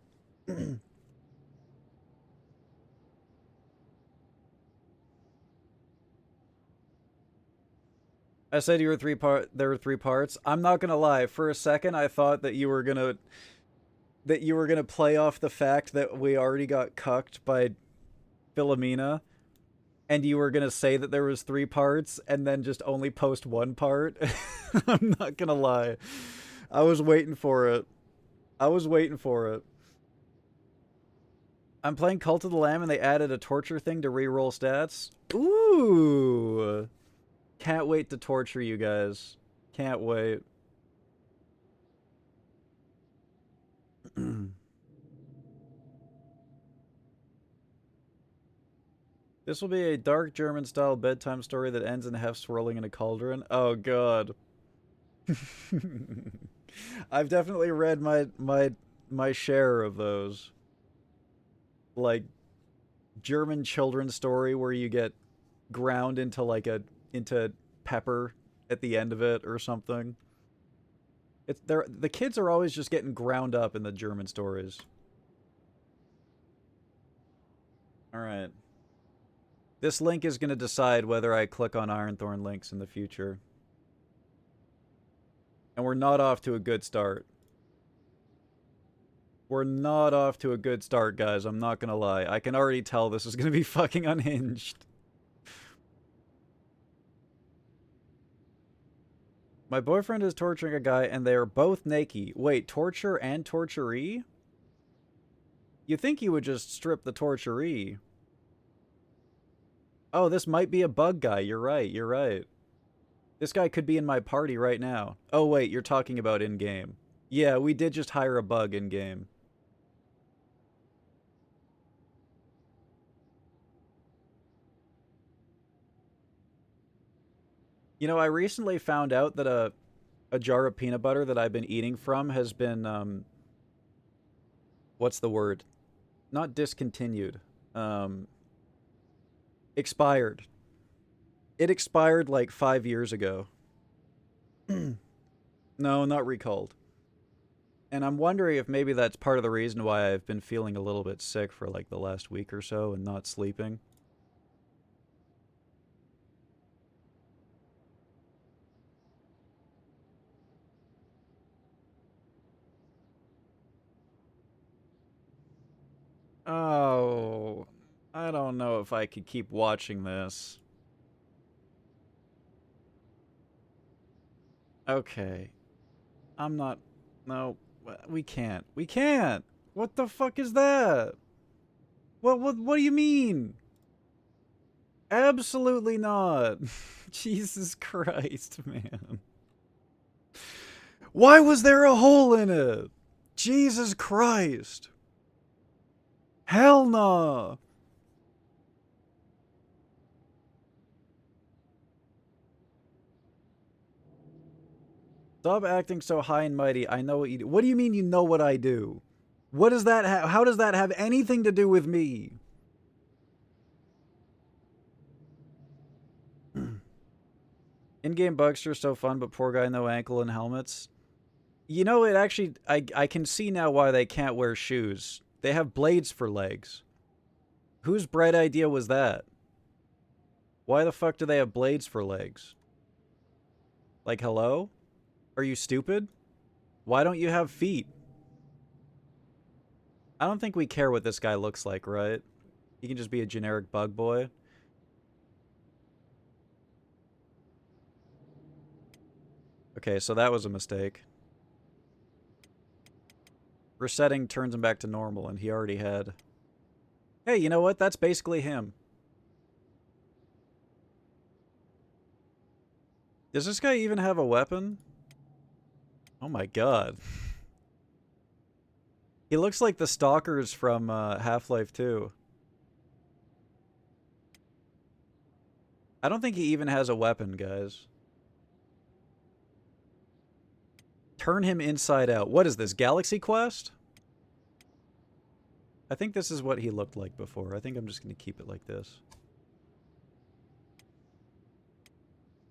I said there were three parts. I'm not gonna lie. For a second, I thought that you were gonna play off the fact that we already got cucked by Philomena, and you were gonna say that there was three parts, and then just only post one part. I'm not gonna lie. I was waiting for it. I was waiting for it. I'm playing Cult of the Lamb, and they added a torture thing to reroll stats. Ooh. Can't wait to torture you guys. Can't wait. This will be a dark German-style bedtime story that ends in Hef swirling in a cauldron. Oh, God. I've definitely read my share of those. Like, German children's story where you get ground into, like, into pepper at the end of it or something. The kids are always just getting ground up in the German stories. Alright. This link is going to decide whether I click on Ironthorn links in the future. And we're not off to a good start. We're not off to a good start, guys. I'm not going to lie. I can already tell this is going to be fucking unhinged. My boyfriend is torturing a guy and they are both naked. Wait, torture and torturee? You think you would just strip the torturee. Oh, this might be a bug guy. You're right, you're right. This guy could be in my party right now. Oh wait, you're talking about in-game. Yeah, we did just hire a bug in-game. You know, I recently found out that a jar of peanut butter that I've been eating from has been, what's the word? Not discontinued. Expired. It expired like 5 years ago. No, not recalled. And I'm wondering if maybe that's part of the reason why I've been feeling a little bit sick for like the last week or so and not sleeping. Oh, I don't know if I could keep watching this. Okay. I'm not... No, we can't. We can't! What the fuck is that? What do you mean? Absolutely not. Jesus Christ, man. Why was there a hole in it? Jesus Christ. Hell no. Stop acting so high and mighty. I know what you do. What do you mean you know what I do? What does that how does that have anything to do with me? In-game Bugster so fun, but poor guy no ankle and helmets. You know, it actually I can see now why they can't wear shoes. They have blades for legs. Whose bright idea was that? Why the fuck do they have blades for legs? Like, hello? Are you stupid? Why don't you have feet? I don't think we care what this guy looks like, right? He can just be a generic bug boy. Okay, so that was a mistake. Resetting turns him back to normal, and he already had... Hey, you know what? That's basically him. Does this guy even have a weapon? Oh my god. He looks like the stalkers from Half-Life 2. I don't think he even has a weapon, guys. Turn him inside out. What is this, Galaxy Quest? I think this is what he looked like before. I think I'm just going to keep it like this.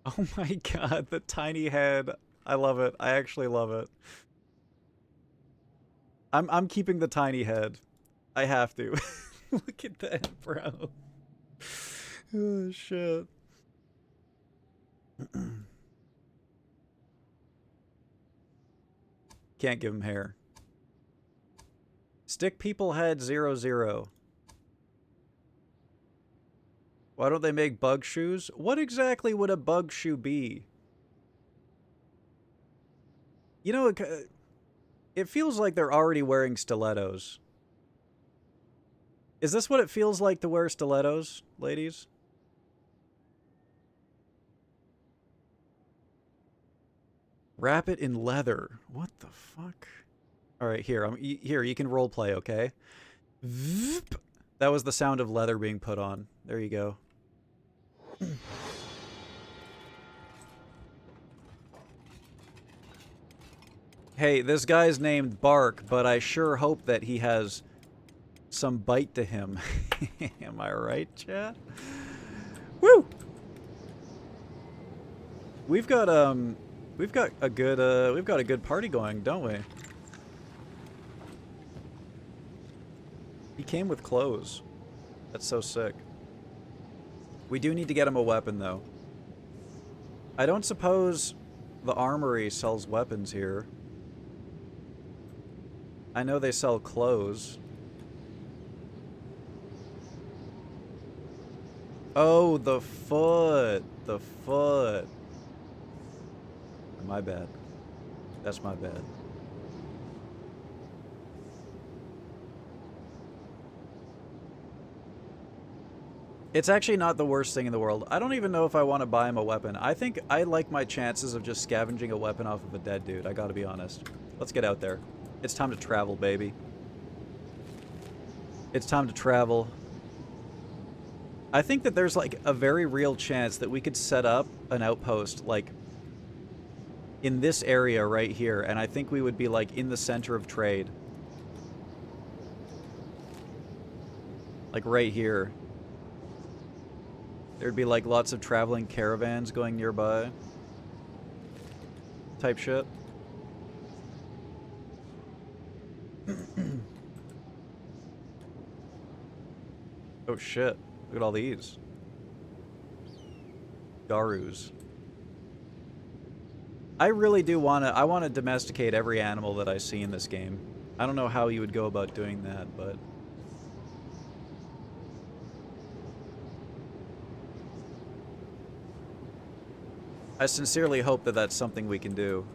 Oh my god, the tiny head. I love it. I actually love it. I'm keeping the tiny head. I have to. Look at that, bro. Oh, shit. Can't give him hair. Stick people head 00. Why don't they make bug shoes? What exactly would a bug shoe be? You know, it feels like they're already wearing stilettos. Is this what it feels like to wear stilettos, ladies? Wrap it in leather. What the fuck? All right, here. Here, you can roleplay, okay? That was the sound of leather being put on. There you go. Hey, this guy's named Bark, but I sure hope that he has some bite to him. Am I right, chat? Woo! We've got a good party going, don't we? He came with clothes. That's so sick. We do need to get him a weapon, though. I don't suppose the armory sells weapons here. I know they sell clothes. Oh, the foot. The foot. My bad. That's my bad. It's actually not the worst thing in the world. I don't even know if I want to buy him a weapon. I think I like my chances of just scavenging a weapon off of a dead dude. I gotta be honest. Let's get out there. It's time to travel, baby. It's time to travel. I think that there's like a very real chance that we could set up an outpost like in this area right here, and I think we would be like in the center of trade. Like right here. There'd be like lots of traveling caravans going nearby. Type shit. Oh shit. Look at all these. Garus. I really do I want to domesticate every animal that I see in this game. I don't know how you would go about doing that, but... I sincerely hope that that's something we can do.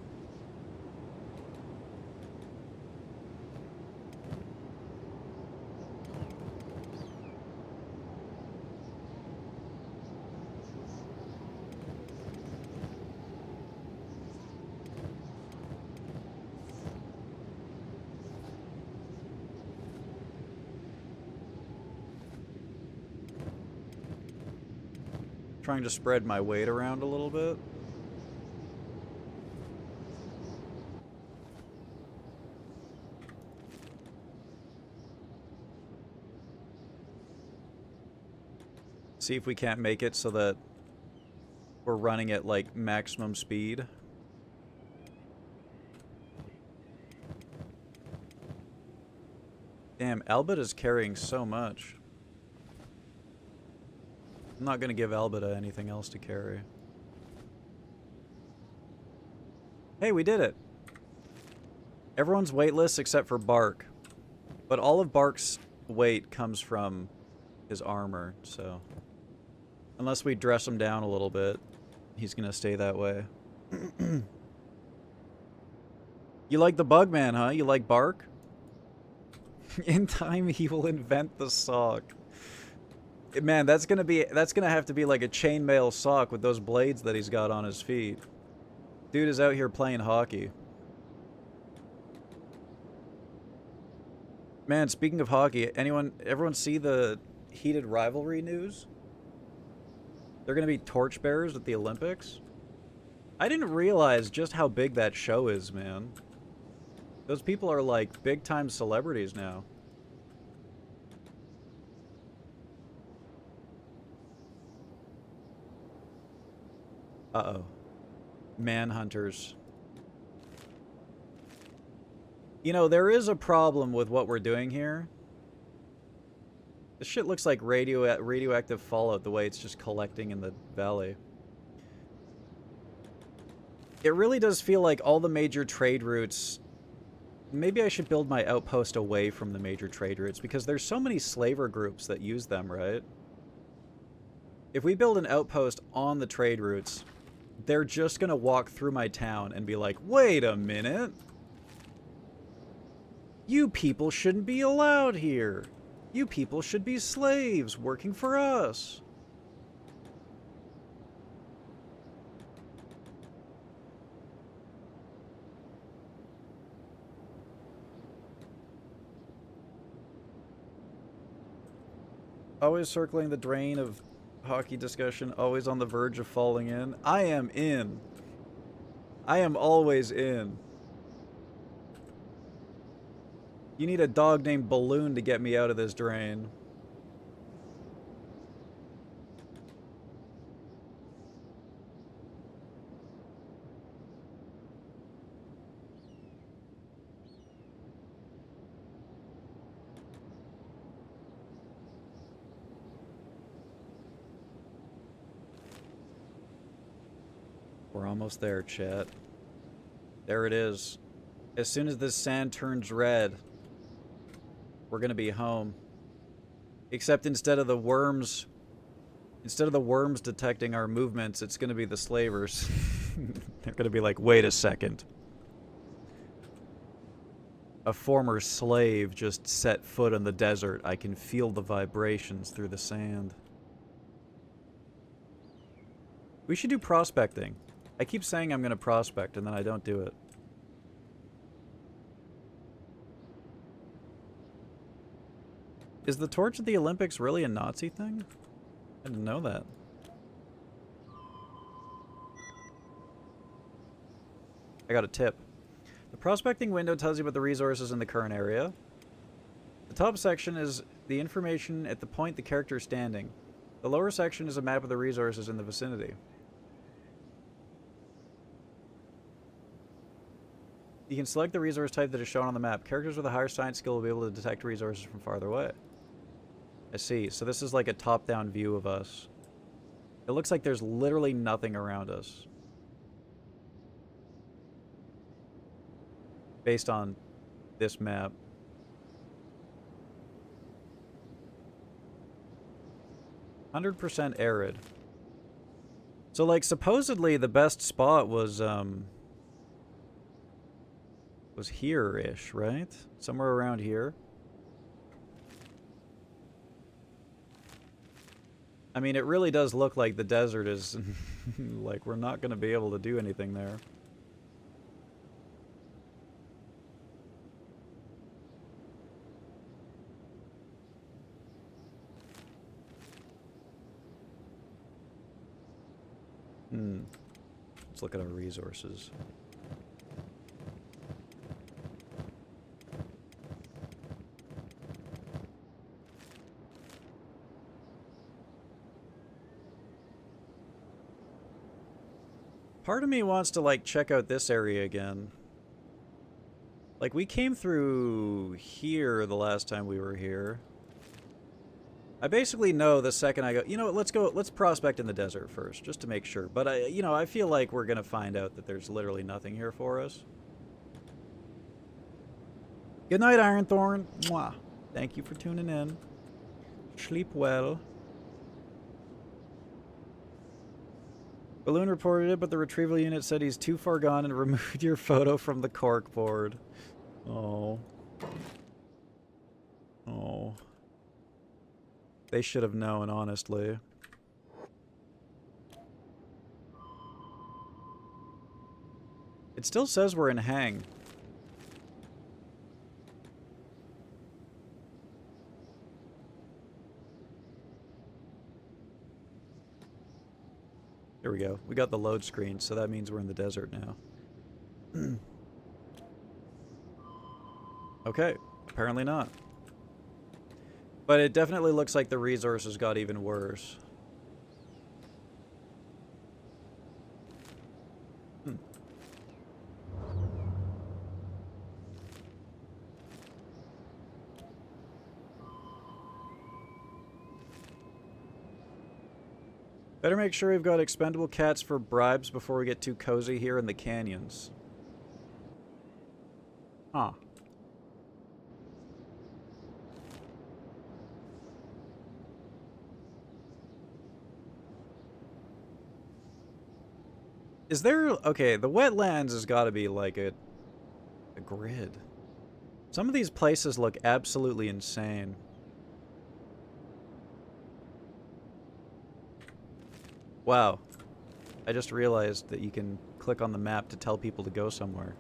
Trying to spread my weight around a little bit. See if we can't make it so that we're running at like maximum speed. Damn, Albert is carrying so much. I'm not gonna give Albita anything else to carry. Hey, we did it! Everyone's weightless except for Bark. But all of Bark's weight comes from his armor, so... Unless we dress him down a little bit, he's gonna stay that way. You like the Bugman, huh? You like Bark? In time, he will invent the sock. Man, that's gonna have to be like a chainmail sock with those blades that he's got on his feet. Dude is out here playing hockey. Man, speaking of hockey, everyone see the heated rivalry news? They're gonna be torchbearers at the Olympics? I didn't realize just how big that show is, man. Those people are like big-time celebrities now. Uh-oh. Manhunters. You know, there is a problem with what we're doing here. This shit looks like radioactive fallout the way it's just collecting in the valley. It really does feel like all the major trade routes... Maybe I should build my outpost away from the major trade routes, because there's so many slaver groups that use them, right? If we build an outpost on the trade routes, they're just gonna walk through my town and be like, wait a minute! You people shouldn't be allowed here! You people should be slaves working for us! Always circling the drain of hockey discussion, always on the verge of falling in. I am in. I am always in. You need a dog named Balloon to get me out of this drain. We're almost there, chat. There it is. As soon as this sand turns red, we're gonna be home. Except instead of the worms detecting our movements, it's gonna be the slavers. They're gonna be like, wait a second. A former slave just set foot on the desert. I can feel the vibrations through the sand. We should do prospecting. I keep saying I'm gonna prospect and then I don't do it. Is the torch at the Olympics really a Nazi thing? I didn't know that. I got a tip. The prospecting window tells you about the resources in the current area. The top section is the information at the point the character is standing. The lower section is a map of the resources in the vicinity. You can select the resource type that is shown on the map. Characters with a higher science skill will be able to detect resources from farther away. I see. So this is like a top-down view of us. It looks like there's literally nothing around us. Based on this map. 100% arid. So, like, supposedly the best spot was here-ish, right? Somewhere around here. I mean, it really does look like the desert is... like, we're not going to be able to do anything there. Let's look at our resources. Part of me wants to, like, check out this area again. Like, we came through here the last time we were here. I basically know the second I go, you know, let's prospect in the desert first, just to make sure. But, I feel like we're going to find out that there's literally nothing here for us. Good night, Ironthorn. Mwah. Thank you for tuning in. Sleep well. Balloon reported it, but the retrieval unit said he's too far gone and removed your photo from the corkboard. Oh. Oh. They should have known, honestly. It still says we're in hang. There we go. We got the load screen, so that means we're in the desert now. Okay. Apparently not. But it definitely looks like the resources got even worse. Better make sure we've got expendable cats for bribes before we get too cozy here in the canyons. Huh. Is there... Okay, the wetlands has got to be like a grid. Some of these places look absolutely insane. Wow. I just realized that you can click on the map to tell people to go somewhere.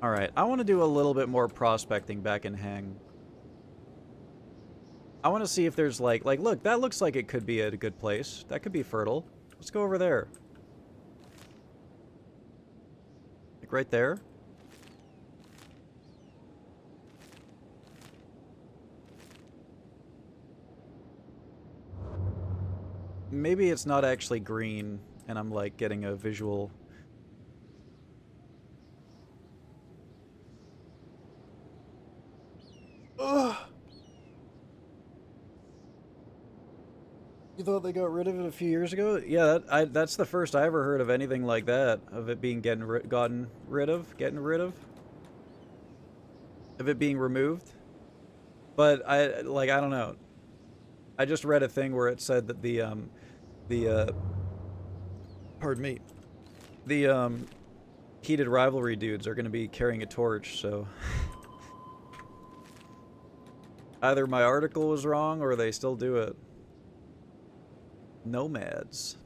Alright, I want to do a little bit more prospecting back in Hang. I want to see if there's like, look, that looks like it could be a good place. That could be fertile. Let's go over there. Like right there. Maybe it's not actually green, and I'm like getting a visual. Ugh. You thought they got rid of it a few years ago? Yeah, that's the first I ever heard of anything like that, of it being getting rid of it being removed. But I don't know. I just read a thing where it said that pardon me, the heated rivalry dudes are going to be carrying a torch, so either my article was wrong or they still do it. Nomads.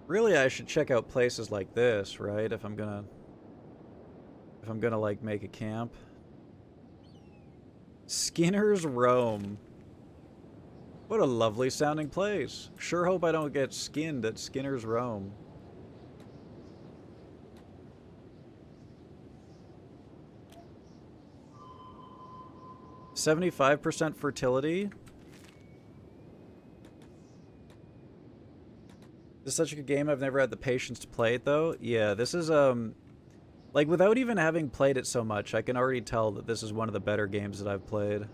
Really, I should check out places like this, right? If I'm gonna like make a camp. Skinner's Rome. What a lovely sounding place. Sure hope I don't get skinned at Skinner's Rome. "75% fertility? This is such a good game, I've never had the patience to play it though." Yeah, this is, like, without even having played it so much, I can already tell that this is one of the better games that I've played.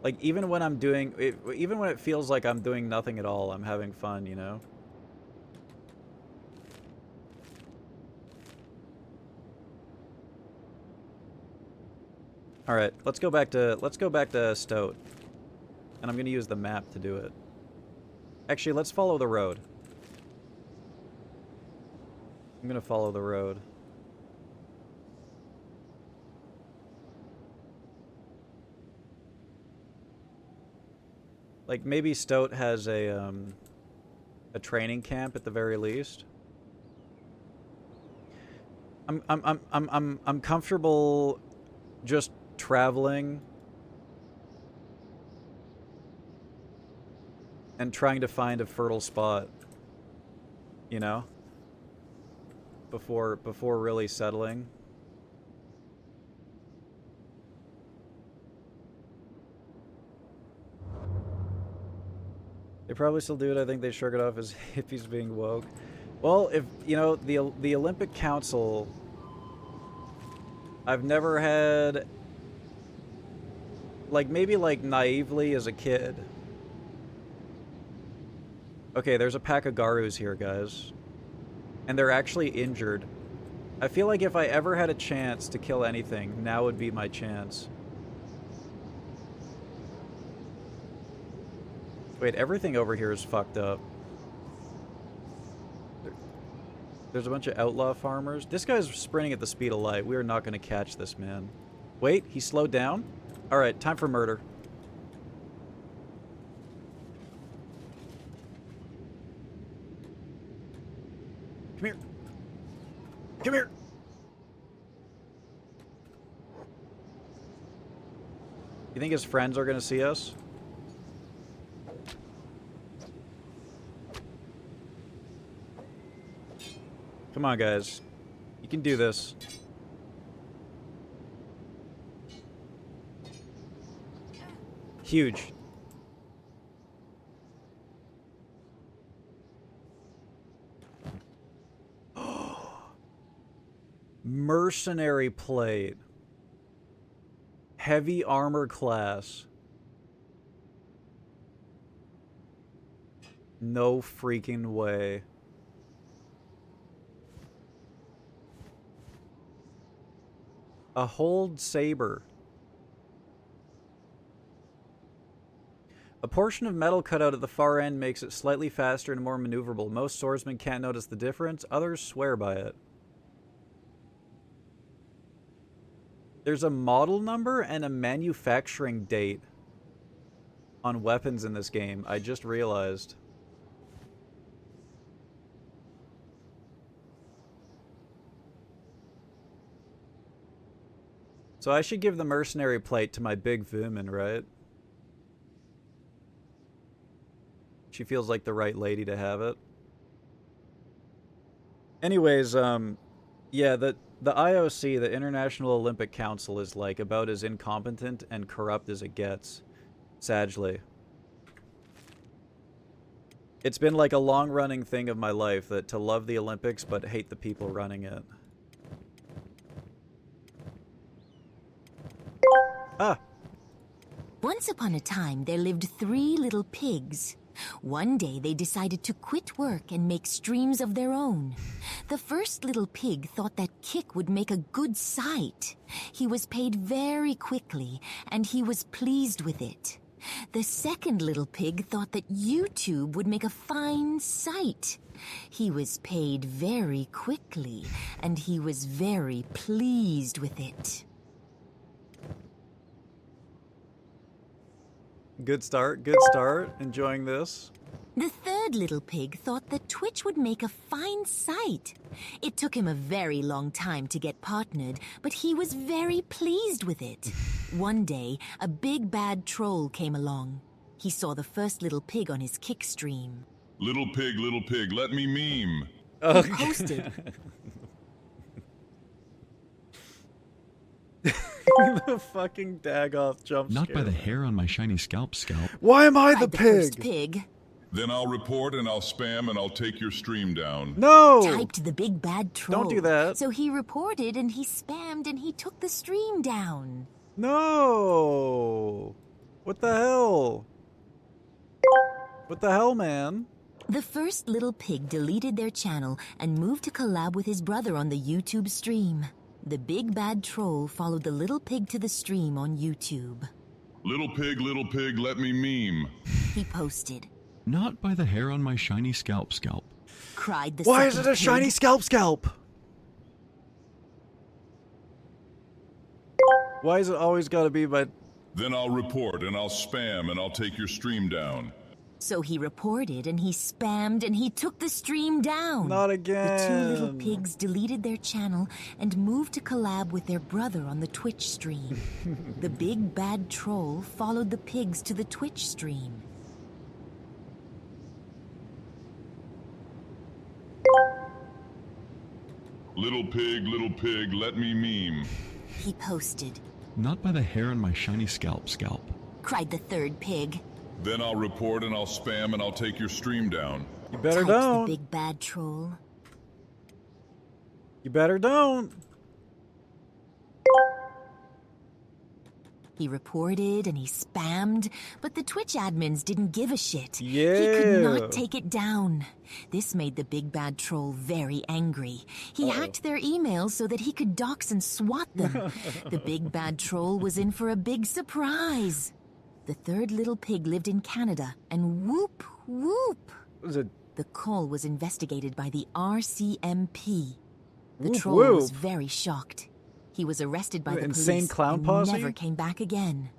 Like, even when I'm doing, even when it feels like I'm doing nothing at all, I'm having fun, you know? Alright, let's go back to Stoat. And I'm gonna use the map to do it. Actually, let's follow the road. I'm gonna follow the road. Like, maybe Stoat has a training camp at the very least. I'm comfortable just traveling and trying to find a fertile spot, you know, before really settling. They probably still do it. I think they shrug it off as hippies being woke. Well, if, you know, the Olympic Council, I've never had, like, maybe, like, naively as a kid. Okay, there's a pack of Garus here, guys. And they're actually injured. I feel like if I ever had a chance to kill anything, now would be my chance. Wait, everything over here is fucked up. There's a bunch of outlaw farmers. This guy's sprinting at the speed of light. We are not going to catch this man. Wait, he slowed down? Alright, time for murder. Come here. Come here. You think his friends are going to see us? Come on, guys. You can do this. Huge. Mercenary plate. Heavy armor class. No freaking way. A hold saber. A portion of metal cut out at the far end makes it slightly faster and more maneuverable. Most swordsmen can't notice the difference. Others swear by it. There's a model number and a manufacturing date on weapons in this game. I just realized. So I should give the mercenary plate to my big woman, right? She feels like the right lady to have it. Anyways, yeah, the IOC, the International Olympic Council, is like about as incompetent and corrupt as it gets, sadly. It's been like a long-running thing of my life that to love the Olympics but hate the people running it. Ah! Once upon a time, there lived 3 little pigs. One day, they decided to quit work and make streams of their own. The first little pig thought that kick would make a good sight. He was paid very quickly, and he was pleased with it. The second little pig thought that YouTube would make a fine sight. He was paid very quickly, and he was very pleased with it. Good start, good start. Enjoying this. The third little pig thought that Twitch would make a fine sight. It took him a very long time to get partnered, but he was very pleased with it. One day, a big bad troll came along. He saw the first little pig on his kick stream. Little pig, let me meme. He posted. The fucking Dagoth jump Not scare. by the hair on my shiny scalp. Why am I the Cried the first pig? pig. Then I'll report and I'll spam and I'll take your stream down. No! Typed the big bad troll. Don't do that. So he reported and he spammed and he took the stream down. No! What the hell? What the hell, man? The first little pig deleted their channel and moved to collab with his brother on the YouTube stream. The big bad troll followed the little pig to the stream on YouTube. Little pig, let me meme. He posted. Not by the hair on my shiny scalp. Cried the Why is second it a pig. shiny scalp? Why is it always gotta be by... Then I'll report and I'll spam and I'll take your stream down. So he reported and he spammed and he took the stream down. Not The again. two little pigs deleted their channel and moved to collab with their brother on the Twitch stream. The big bad troll followed the pigs to the Twitch stream. Little pig, let me meme. He posted. Not by the hair on my shiny scalp. Cried the third pig. Then I'll report and I'll spam and I'll take your stream down. You better Typed don't. the big bad troll. You better don't. He reported and he spammed, but the Twitch admins didn't give a shit. Yeah. He could not take it down. This made the big bad troll very angry. He hacked their emails so that he could dox and swat them. The big bad troll was in for a big surprise. The third little pig lived in Canada, and whoop, whoop. Was it The call was investigated by the RCMP. The Whoop, troll was whoop. very shocked. He was arrested by The the insane police clown and posse? never came back again.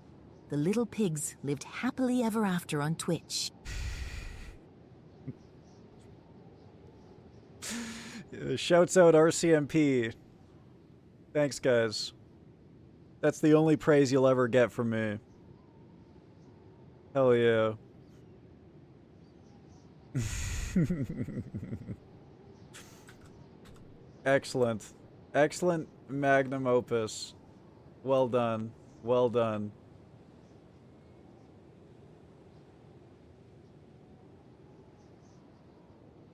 The little pigs lived happily ever after on Twitch. Shouts out RCMP. Thanks, guys. That's the only praise you'll ever get from me. Hell yeah. Excellent. Excellent magnum opus. Well done. Well done.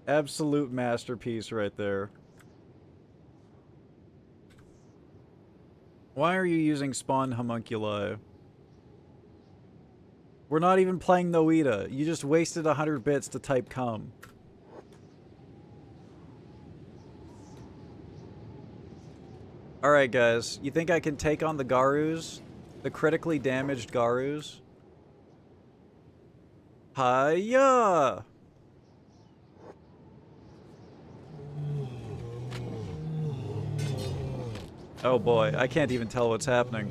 Absolute masterpiece right there. Why are you using spawn homunculi? We're not even playing Noita. You just wasted 100 bits to type cum. Alright guys, you think I can take on the Garus? The critically damaged Garus? Hiya! Oh boy, I can't even tell what's happening.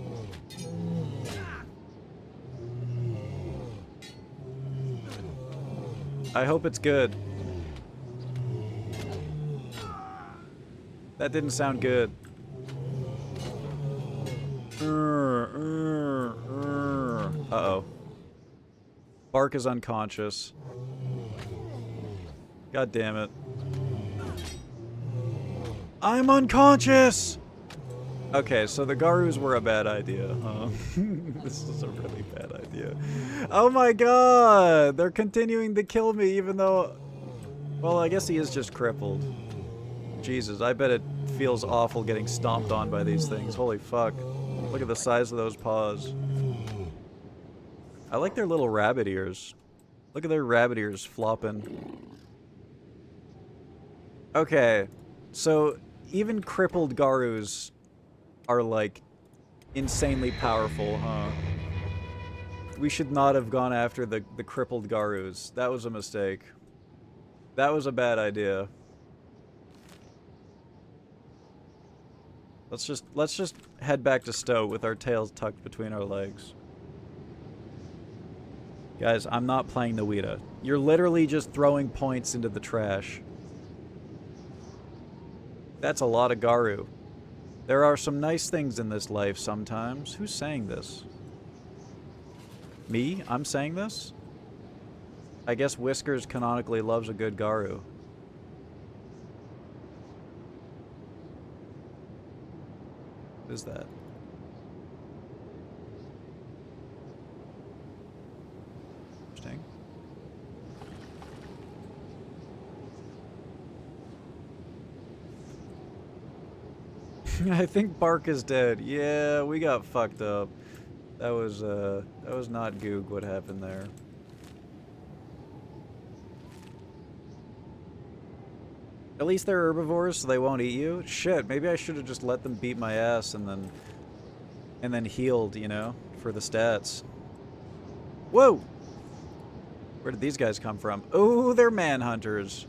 I hope it's good. That didn't sound good. Uh-oh. Bark is unconscious. God damn it. I'm unconscious! Okay, so the Garus were a bad idea, huh? This is a really bad idea. Oh my god! They're continuing to kill me even though... Well, I guess he is just crippled. Jesus, I bet it feels awful getting stomped on by these things. Holy fuck. Look at the size of those paws. I like their little rabbit ears. Look at their rabbit ears flopping. Okay, so even crippled Garus are like insanely powerful, huh? We should not have gone after the crippled Garus. That was a mistake. That was a bad idea. Let's just head back to Stowe with our tails tucked between our legs. Guys, I'm not playing the Weta. You're literally just throwing points into the trash. That's a lot of Garu. There are some nice things in this life sometimes. Who's saying this? Me? I'm saying this? I guess Whiskers canonically loves a good Garu. What is that? Interesting. I think Bark is dead. Yeah, we got fucked up. That was not Goog what happened there. At least they're herbivores, so they won't eat you. Shit, maybe I should have just let them beat my ass and then healed, you know, for the stats. Whoa! Where did these guys come from? Oh, they're manhunters.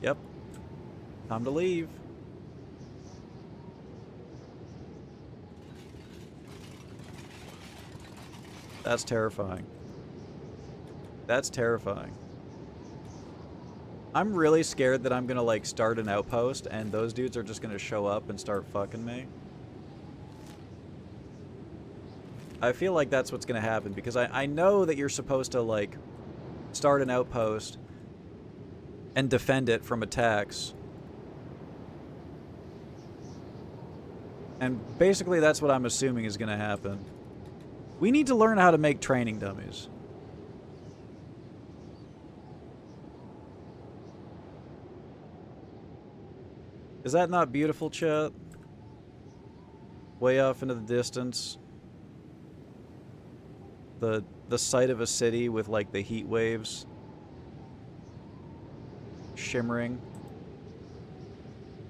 Yep. Time to leave. That's terrifying. That's terrifying. I'm really scared that I'm gonna, like, start an outpost and those dudes are just gonna show up and start fucking me. I feel like that's what's gonna happen because I know that you're supposed to, like, start an outpost and defend it from attacks. And basically that's what I'm assuming is gonna happen. We need to learn how to make training dummies. Is that not beautiful, chat? Way off into the distance. The sight of a city with, like, the heat waves shimmering.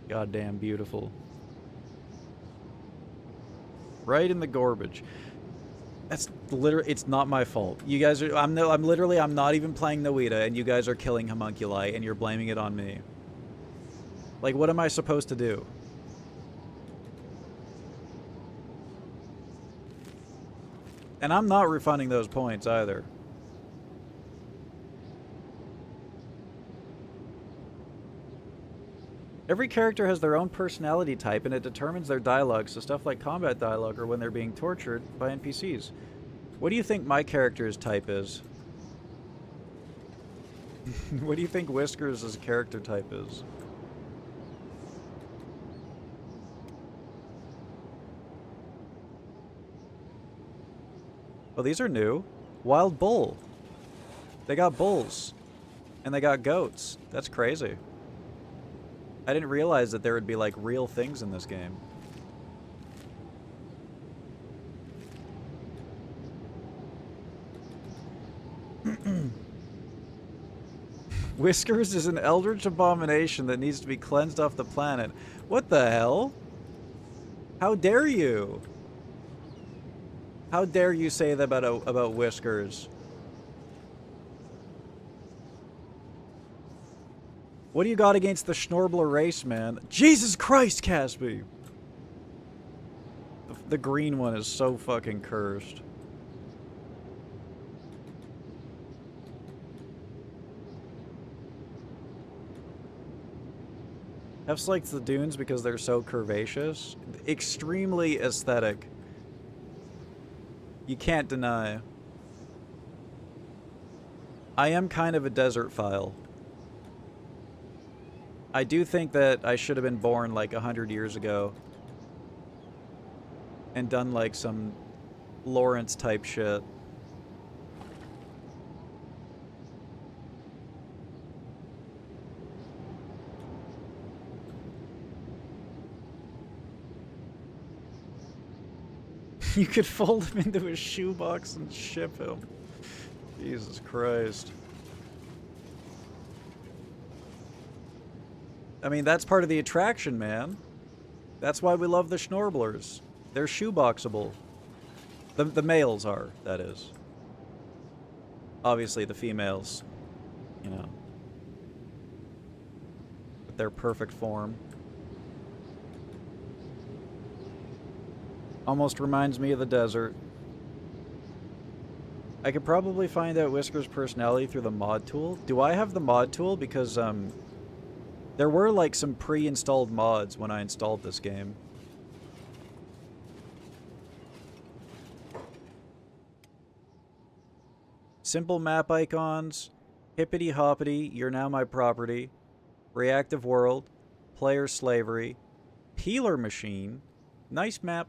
Goddamn beautiful. Right in the garbage. That's literally, it's not my fault. You guys are, I'm not even playing the Weta, and you guys are killing homunculi, and you're blaming it on me. Like, what am I supposed to do? And I'm not refunding those points either. Every character has their own personality type, and it determines their dialogue, so stuff like combat dialogue or when they're being tortured by NPCs. What do you think my character's type is? What do you think Whiskers' character type is? Oh, these are new. Wild bull. They got bulls. And they got goats. That's crazy. I didn't realize that there would be, like, real things in this game. Whiskers is an eldritch abomination that needs to be cleansed off the planet. What the hell? How dare you? How dare you say that about Whiskers? What do you got against the Schnorbler race, man? Jesus Christ, Casby! The green one is so fucking cursed. Hef's likes the dunes because they're so curvaceous. Extremely aesthetic. You can't deny. I am kind of a desert file. I do think that I should have been born like 100 years ago and done like some Lawrence type shit. You could fold him into a shoebox and ship him. Jesus Christ. I mean, that's part of the attraction, man. That's why we love the Schnorblers. They're shoeboxable. The males are, that is. Obviously, the females, you know, with their perfect form. Almost reminds me of the desert. I could probably find out Whisker's personality through the mod tool. Do I have the mod tool? Because, there were, like, some pre-installed mods when I installed this game. Simple map icons, hippity hoppity, you're now my property, reactive world, player slavery, peeler machine, nice map,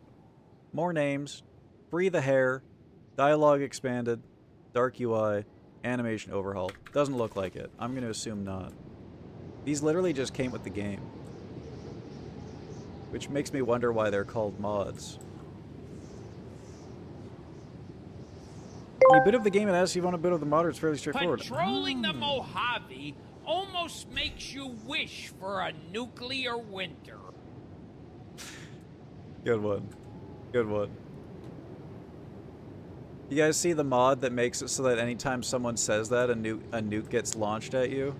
more names, free the hair, dialogue expanded, dark UI, animation overhaul. Doesn't look like it. I'm going to assume not. These literally just came with the game, which makes me wonder why they're called mods. When you bit of the game and as you want a bit of the mod, it's fairly straightforward. Patrolling the Mojave almost makes you wish for a nuclear winter. Good one. Good one. You guys see the mod that makes it so that anytime someone says that, a nuke gets launched at you?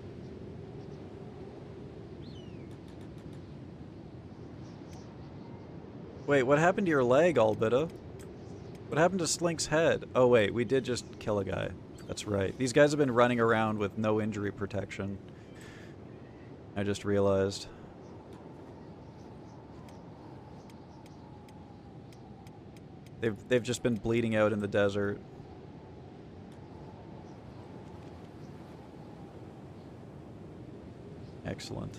Wait, what happened to your leg, Albita? What happened to Slink's head? Oh wait, we did just kill a guy. That's right. These guys have been running around with no injury protection. I just realized. They've just been bleeding out in the desert. Excellent.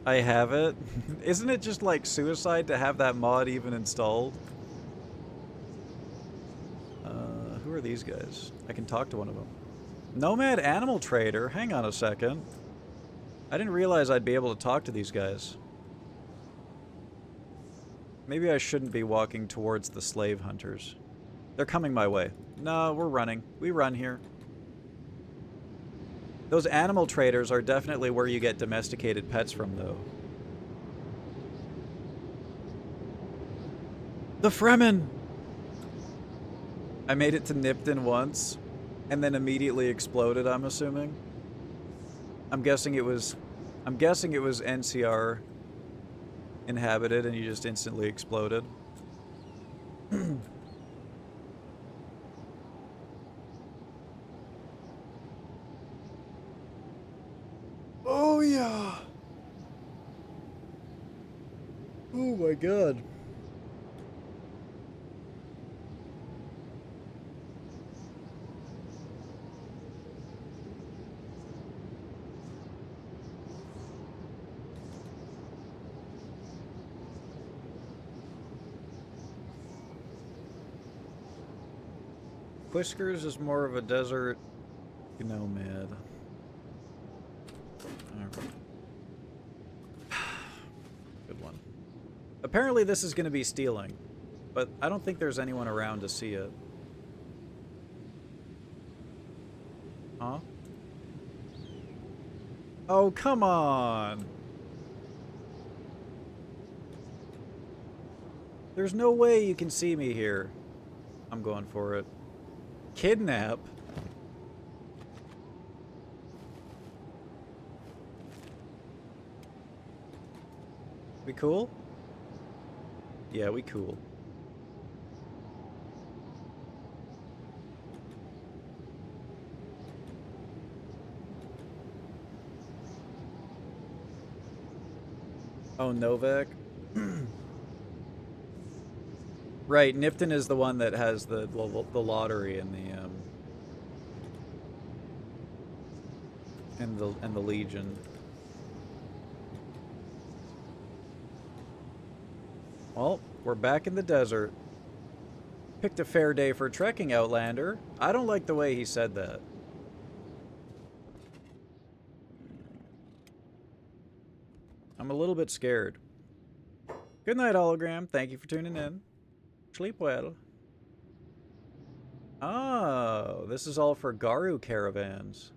I have it. Isn't it just like suicide to have that mod even installed? Who are these guys? I can talk to one of them. Nomad Animal Trader? Hang on a second. I didn't realize I'd be able to talk to these guys. Maybe I shouldn't be walking towards the slave hunters. They're coming my way. No, we're running. We run here. Those animal traders are definitely where you get domesticated pets from, though. The Fremen! I made it to Nipton once, and then immediately exploded, I'm assuming. I'm guessing it was NCR inhabited and you just instantly exploded. Oh yeah. Oh my god. Whiskers is more of a desert nomad. Alright. Good one. Apparently this is going to be stealing, but I don't think there's anyone around to see it. Huh? Oh, come on! There's no way you can see me here. I'm going for it. Kidnap? We cool? Yeah, we cool. Oh, Novak? Right, Nipton is the one that has the lottery and the Legion. Well, we're back in the desert. Picked a fair day for trekking, Outlander. I don't like the way he said that. I'm a little bit scared. Good night, Hologram. Thank you for tuning in. Sleep well. Oh, this is all for Garu caravans.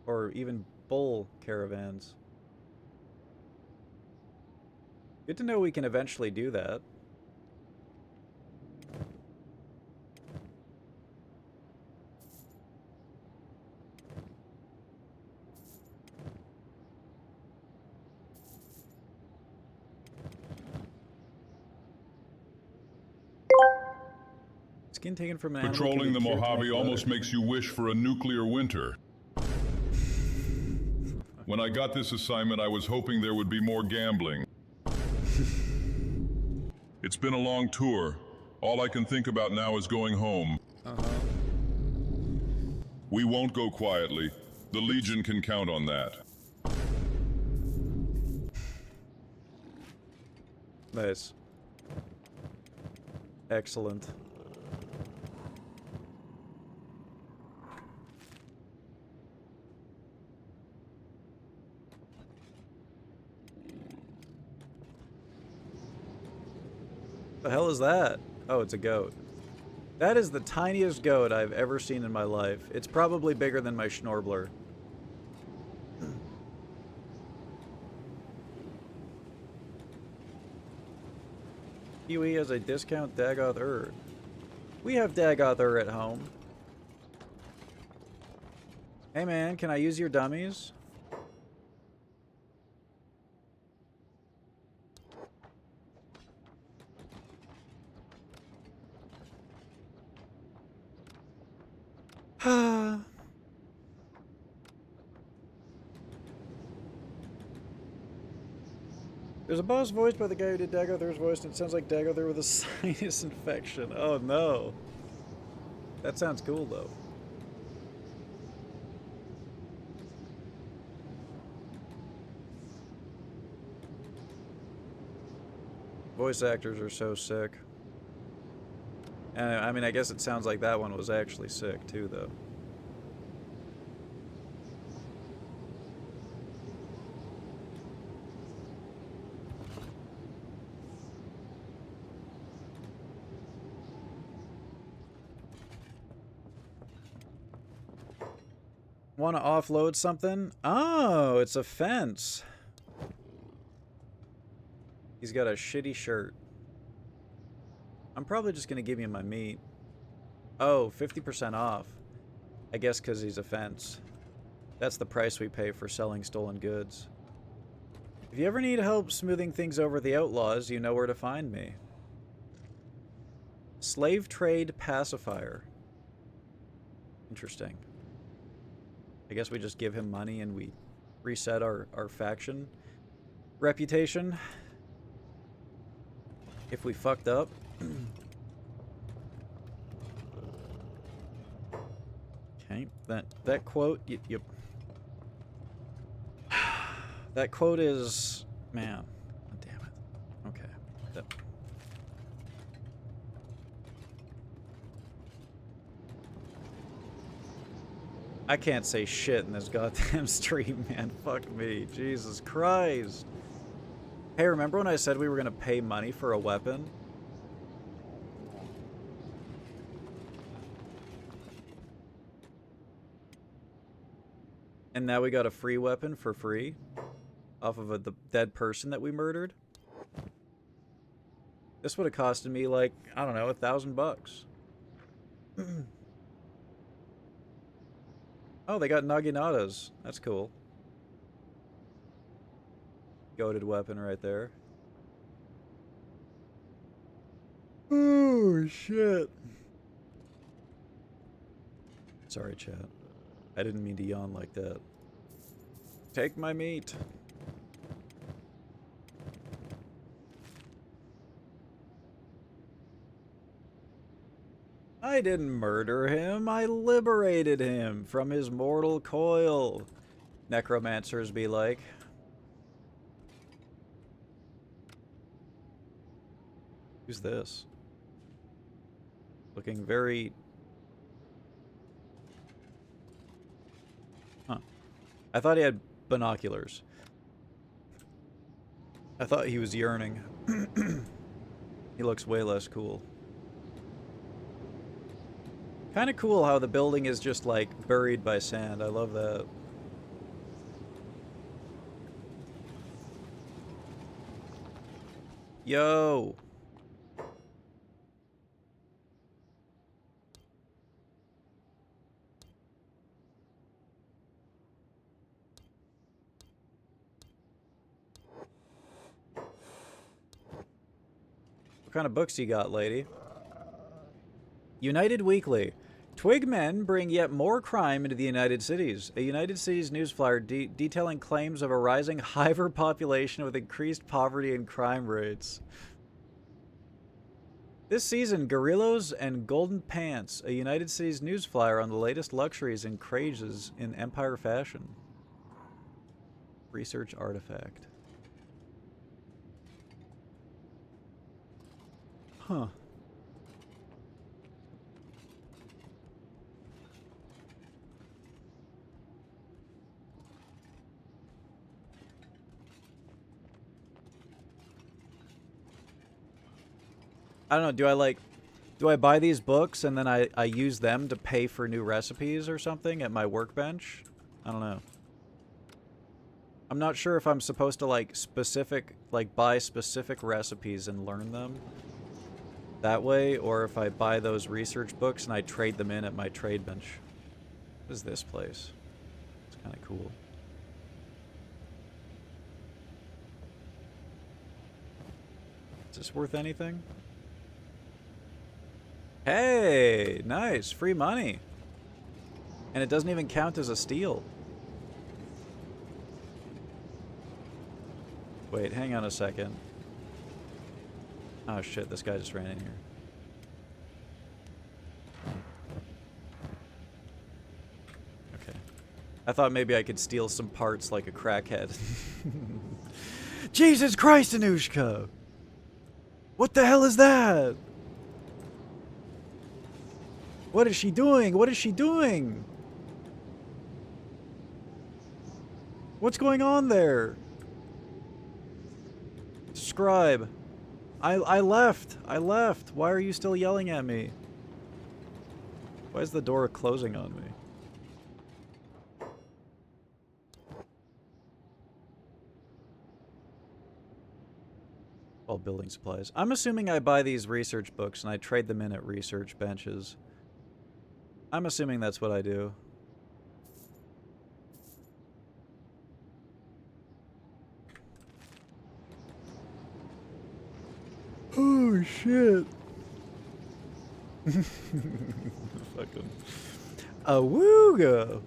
Or even bull caravans. Good to know we can eventually do that. Skin taken from an animal. Patrolling the Mojave almost makes you wish for a nuclear winter. When I got this assignment, I was hoping there would be more gambling. It's been a long tour. All I can think about now is going home. We won't go quietly. The Legion can count on that. Nice. Excellent. The hell is that? Oh, it's a goat. That is the tiniest goat I've ever seen in my life. It's probably bigger than my Schnorbler. Kiwi has a discount Dagoth Ur. We have Dagoth Ur at home. Hey man, can I use your dummies? There's a boss voiced by the guy who did Dagoth Ur's voice, and it sounds like Dagoth Ur with a sinus infection. Oh no. That sounds cool though. Voice actors are so sick. And I mean, I guess it sounds like that one was actually sick too, though. Want to offload something? Oh, it's a fence. He's got a shitty shirt. I'm probably just going to give you my meat. Oh, 50% off. I guess because he's a fence. That's the price we pay for selling stolen goods. If you ever need help smoothing things over the outlaws, you know where to find me. Slave trade pacifier. Interesting. I guess we just give him money and we reset our faction reputation. If we fucked up. Okay, that quote, you that quote is, man, oh, damn it. Okay. I can't say shit in this goddamn stream, man. Fuck me. Jesus Christ. Hey, remember when I said we were gonna pay money for a weapon? And now we got a free weapon for free off of the dead person that we murdered. This would have costed me like, I don't know, $1,000. Oh, they got Naginatas. That's cool. Goated weapon right there. Oh, shit. Sorry, chat. I didn't mean to yawn like that. Take my meat. I didn't murder him. I liberated him from his mortal coil. Necromancers be like. Who's this? Looking very... Huh. I thought he had binoculars. I thought he was yearning. He looks way less cool. Kind of cool how the building is just like buried by sand. I love that. Yo. What kind of books you got, lady? United Weekly. Twig men bring yet more crime into the United Cities. A United Cities news flyer detailing claims of a rising hyper population with increased poverty and crime rates. This season, Gorillos and Golden Pants, a United Cities news flyer on the latest luxuries and crazes in Empire fashion. Research artifact. Huh. I don't know, do I buy these books and then I use them to pay for new recipes or something at my workbench? I don't know. I'm not sure if I'm supposed to buy specific recipes and learn them that way, or if I buy those research books and I trade them in at my trade bench. What is this place? It's kind of cool. Is this worth anything? Hey, nice, free money. And it doesn't even count as a steal. Wait, hang on a second. Oh shit, this guy just ran in here. Okay. I thought maybe I could steal some parts like a crackhead. Jesus Christ, Anushka! What the hell is that? What is she doing? What is she doing? What's going on there? Scribe. I left. I left. Why are you still yelling at me? Why is the door closing on me? All building supplies. I'm assuming I buy these research books and I trade them in at research benches. I'm assuming that's what I do. Oh shit. Fucking awooga.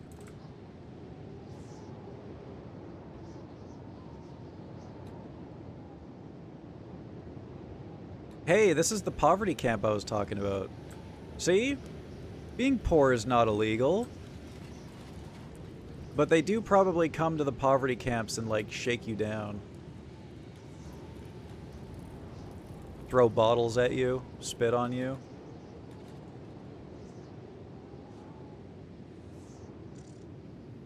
Hey, this is the poverty camp I was talking about. See? Being poor is not illegal. But they do probably come to the poverty camps and, like, shake you down. Throw bottles at you, spit on you.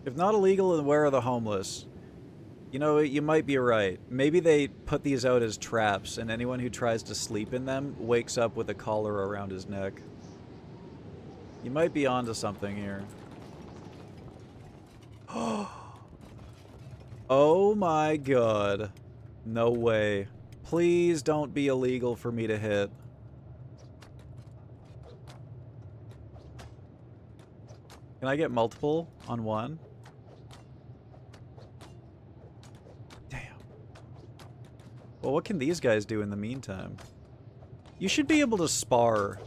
If not illegal, then where are the homeless? You know, you might be right. Maybe they put these out as traps, and anyone who tries to sleep in them wakes up with a collar around his neck. You might be onto something here. Oh my god. No way. Please don't be illegal for me to hit. Can I get multiple on one? Damn. Well, what can these guys do in the meantime? You should be able to spar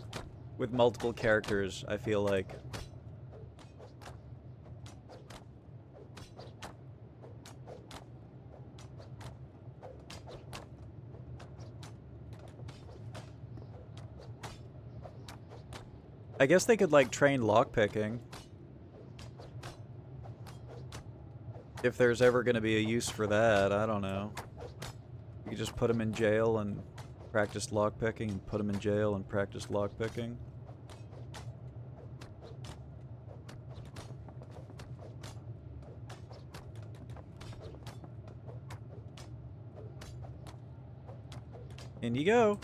with multiple characters, I feel like. I guess they could, like, train lockpicking. If there's ever going to be a use for that, I don't know. You could just put them in jail and practice lockpicking, and put them in jail and practice lockpicking. In you go.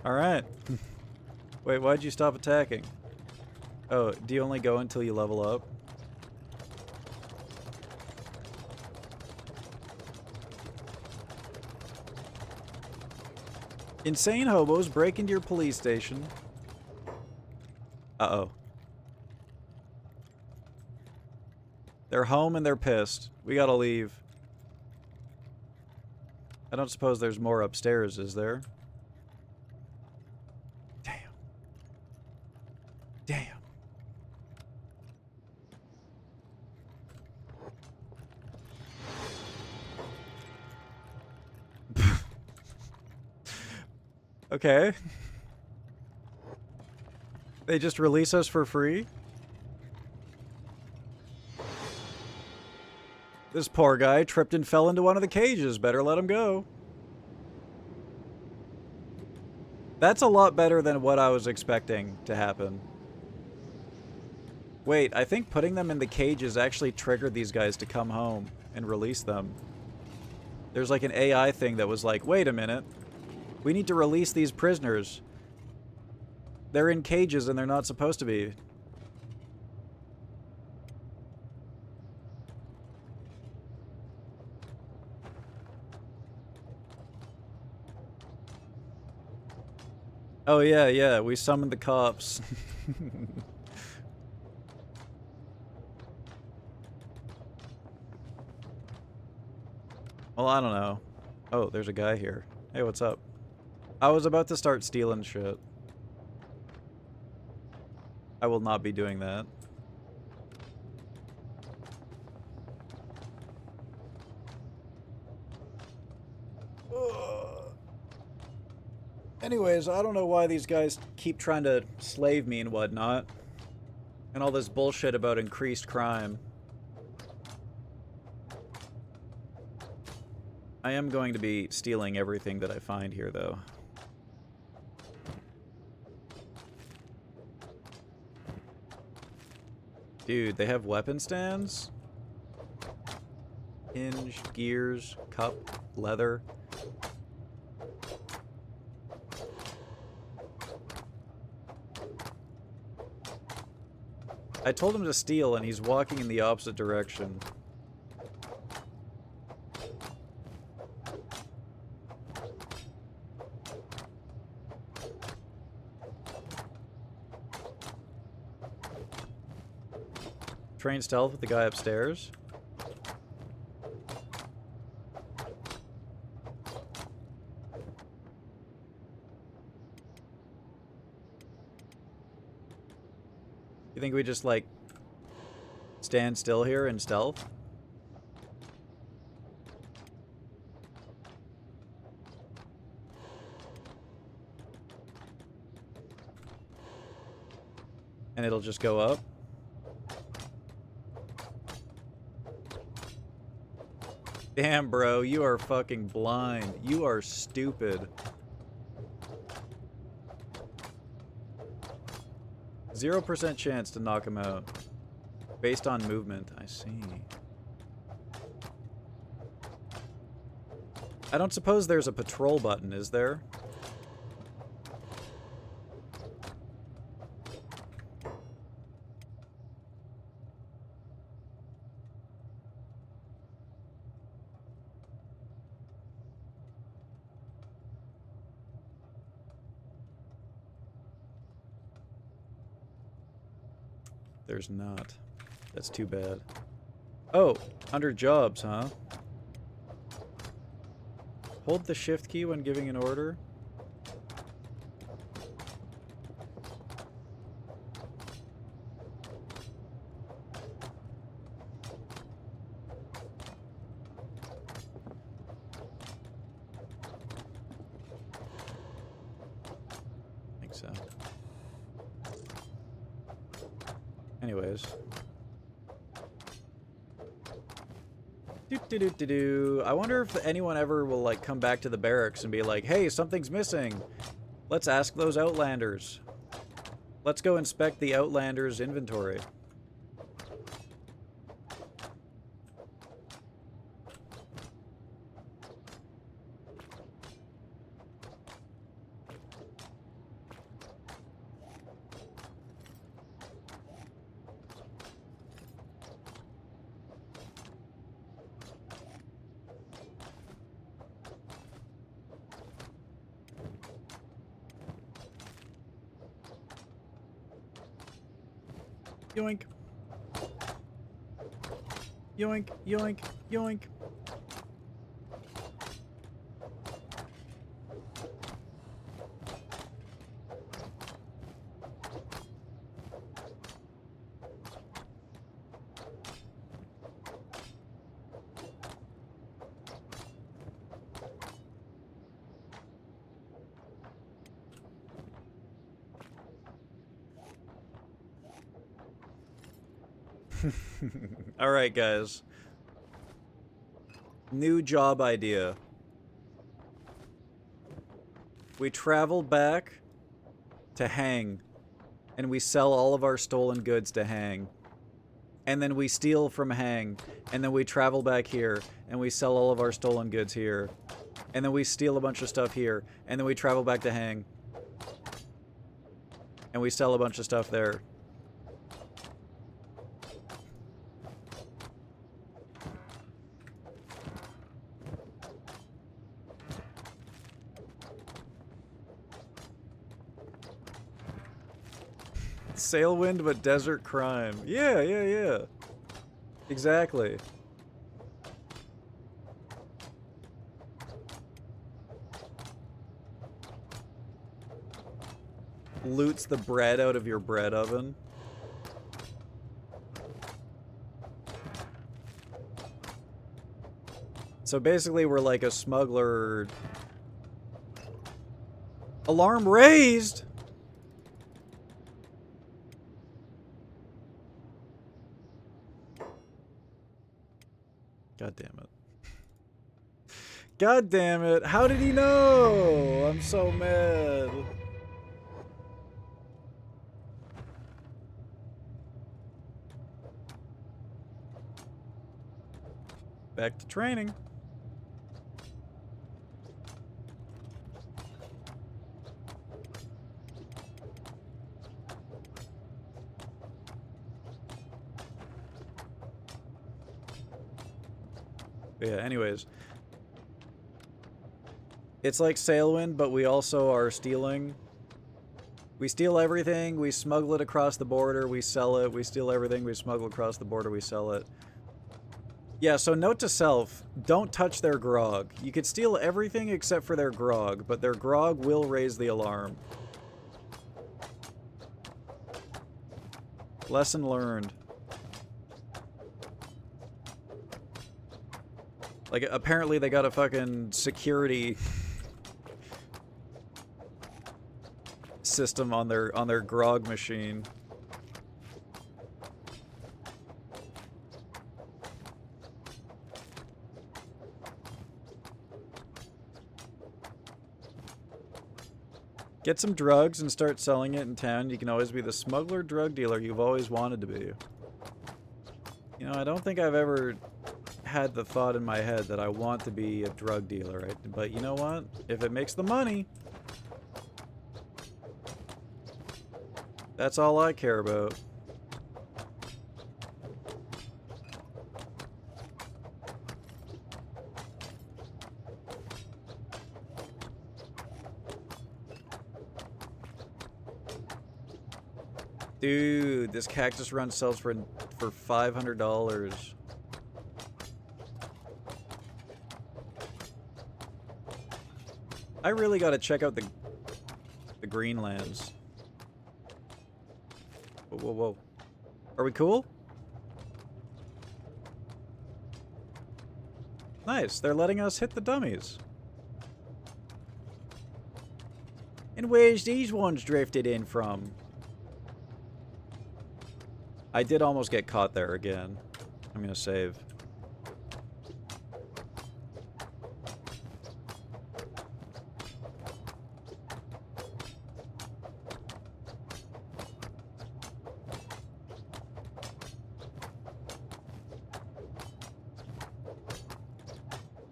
Alright. Wait, why'd you stop attacking? Oh, do you only go until you level up? Insane hobos break into your police station. Uh-oh. They're home and they're pissed. We gotta leave. I don't suppose there's more upstairs, is there? Damn. Damn. Okay. They just release us for free? This poor guy tripped and fell into one of the cages. Better let him go. That's a lot better than what I was expecting to happen. Wait, I think putting them in the cages actually triggered these guys to come home and release them. There's like an AI thing that was like, wait a minute. We need to release these prisoners. They're in cages and they're not supposed to be. Oh yeah, we summoned the cops. Well, I don't know. Oh, there's a guy here. Hey, what's up? I was about to start stealing shit. I will not be doing that. Anyways, I don't know why these guys keep trying to slave me and whatnot. And all this bullshit about increased crime. I am going to be stealing everything that I find here, though. Dude, they have weapon stands? Hinge, gears, cup, leather. I told him to steal, and he's walking in the opposite direction. Train stealth with the guy upstairs. You think we just, like, stand still here and stealth? And it'll just go up? Damn, bro, you are fucking blind. You are stupid. 0% chance to knock him out. Based on movement, I see. I don't suppose there's a patrol button, is there? There's not. That's too bad. Oh, under jobs, huh? Hold the shift key when giving an order. I think so. Anyways. I wonder if anyone ever will, like, come back to the barracks and be like, hey, something's missing. Let's ask those Outlanders. Let's go inspect the Outlanders' inventory. Yoink. Yoink, yoink, yoink. Alright, guys. New job idea. We travel back to Hang, and we sell all of our stolen goods to Hang. And then we steal from Hang, and then we travel back here, and we sell all of our stolen goods here. And then we steal a bunch of stuff here, and then we travel back to Hang. And we sell a bunch of stuff there. Sailwind, but desert crime. Yeah, yeah, yeah. Exactly. Loots the bread out of your bread oven. So basically we're like a smuggler. Alarm raised! God damn it. God damn it. How did he know? I'm so mad. Back to training. But yeah, anyways. It's like Sailwind, but we also are stealing. We steal everything, we smuggle it across the border, we sell it. We steal everything, we smuggle across the border, we sell it. Yeah, so note to self, don't touch their grog. You could steal everything except for their grog, but their grog will raise the alarm. Lesson learned. Like, apparently they got a fucking security system on their grog machine. Get some drugs and start selling it in town. You can always be the smuggler drug dealer you've always wanted to be. You know, I don't think I've ever had the thought in my head that I want to be a drug dealer, right? But you know what? If it makes the money, that's all I care about. Dude, this cactus run sells for $500. I really gotta check out the Greenlands. Whoa, whoa, whoa. Are we cool? Nice, they're letting us hit the dummies. And where's these ones drifted in from? I did almost get caught there again. I'm gonna save.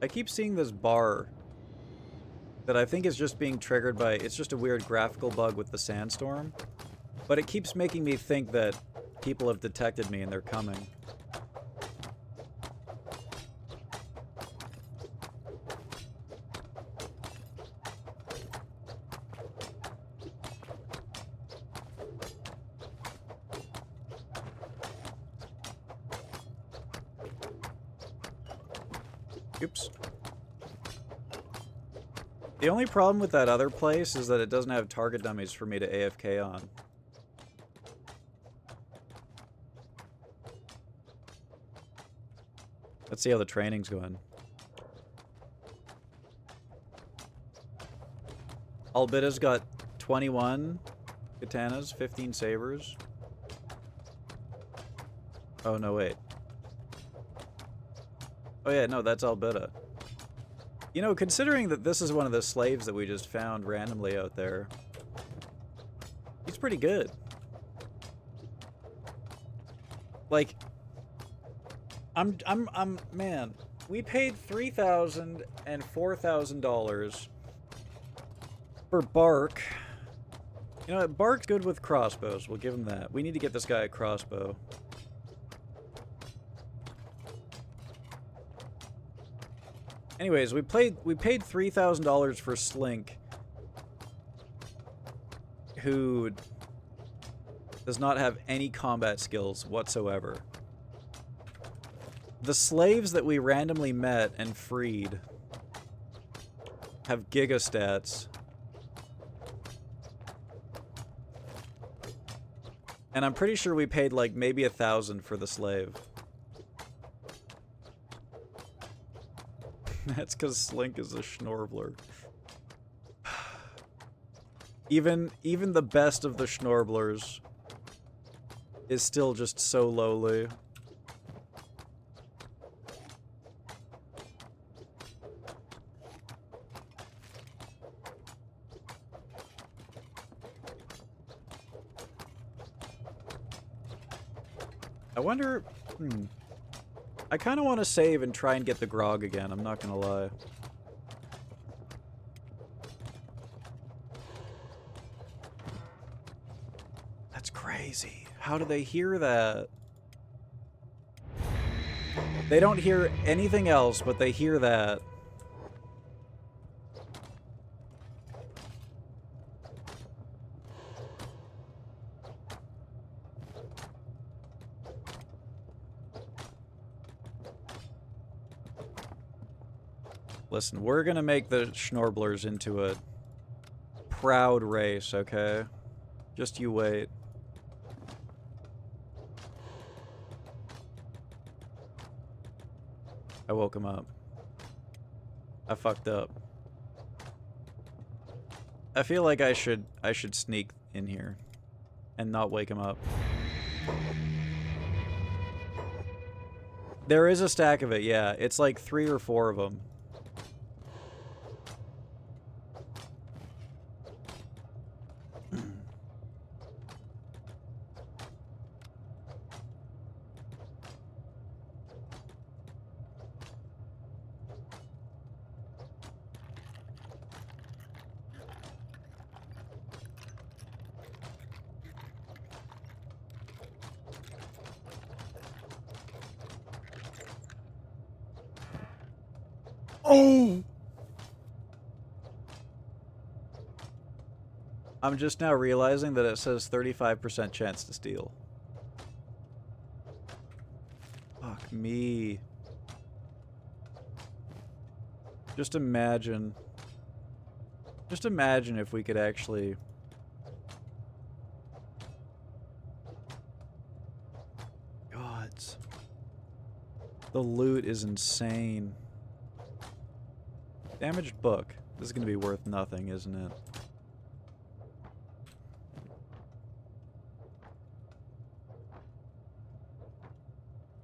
I keep seeing this bar that I think is just being triggered by, it's just a weird graphical bug with the sandstorm, but it keeps making me think that people have detected me and they're coming. Oops. The only problem with that other place is that it doesn't have target dummies for me to AFK on. Let's see how the training's going. Albita's got 21 katanas, 15 sabers. Oh, no, wait. Oh, yeah, no, that's Albita. You know, considering that this is one of the slaves that we just found randomly out there, he's pretty good. Like, man, we paid $3,000 and $4,000 for Bark. You know what, Bark's good with crossbows, we'll give him that. We need to get this guy a crossbow. Anyways, we paid $3,000 for Slink, who does not have any combat skills whatsoever. The slaves that we randomly met and freed have giga stats. And I'm pretty sure we paid like maybe $1,000 for the slave. That's because Slink is a Schnorbler. Even the best of the Schnorblers is still just so lowly. I wonder... I kind of want to save and try and get the grog again, I'm not gonna lie. That's crazy. How do they hear that? They don't hear anything else, but they hear that. Listen, we're gonna make the Schnorblers into a proud race, okay? Just you wait. I woke him up. I fucked up. I feel like I should sneak in here and not wake him up. There is a stack of it, yeah. It's like 3 or 4 of them. Oh! I'm just now realizing that it says 35% chance to steal. Fuck me. Just imagine. Just imagine if we could actually... Gods. The loot is insane. Damaged book. This is gonna be worth nothing, isn't it?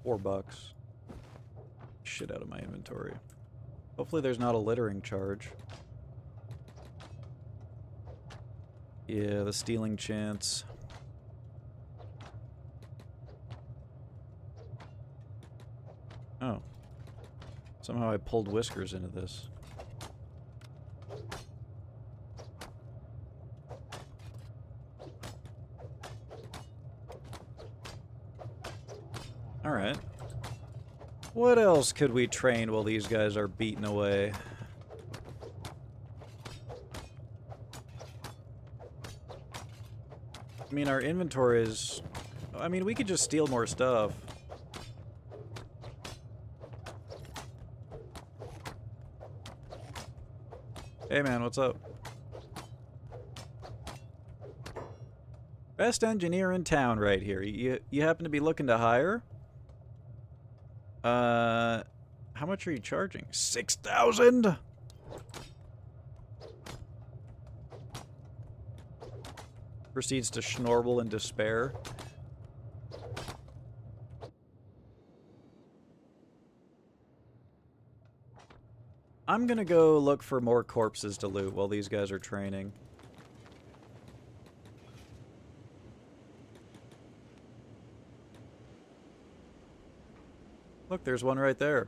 $4. Shit out of my inventory. Hopefully there's not a littering charge. Yeah, the stealing chance. Oh. Somehow I pulled Whiskers into this. Alright. What else could we train while these guys are beaten away? I mean, our inventory is... I mean, we could just steal more stuff. Hey man, what's up? Best engineer in town right here. You happen to be looking to hire? How much are you charging? 6,000? Proceeds to schnorble in despair. I'm gonna go look for more corpses to loot while these guys are training. Look, there's one right there.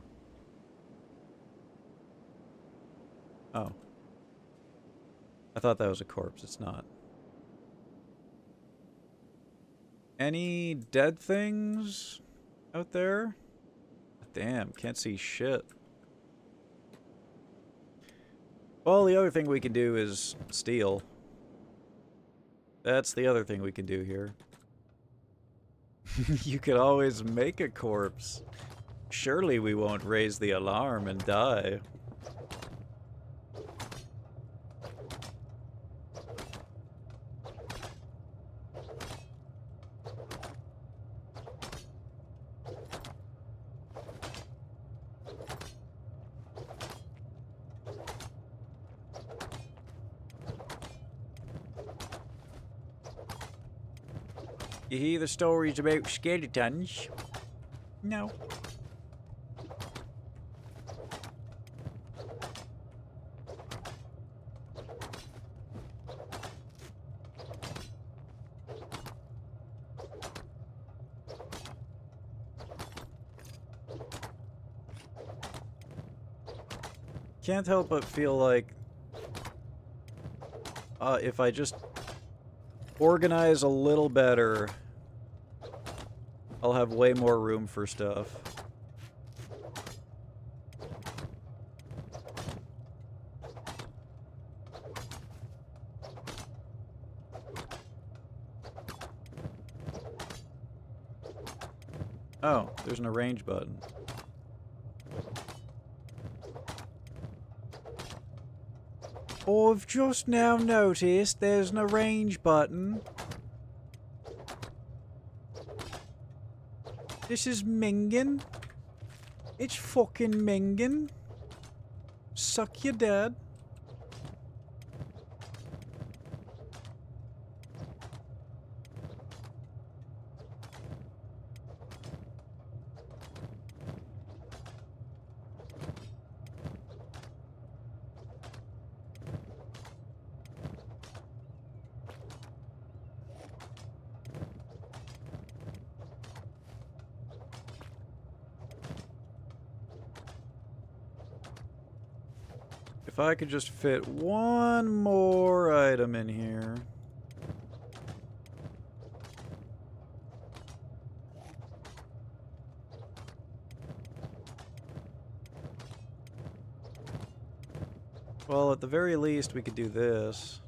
Oh. I thought that was a corpse. It's not. Any dead things out there? Damn, can't see shit. Well, the other thing we can do is steal. That's the other thing we can do here. You could always make a corpse. Surely we won't raise the alarm and die. You hear the stories about skeletons? No. Can't help but feel like if I just organize a little better, I'll have way more room for stuff. Oh, there's an arrange button. I've just now noticed there's an arrange button. This is minging. It's fucking minging. Suck your dad. If I could just fit one more item in here. Well, at the very least, we could do this.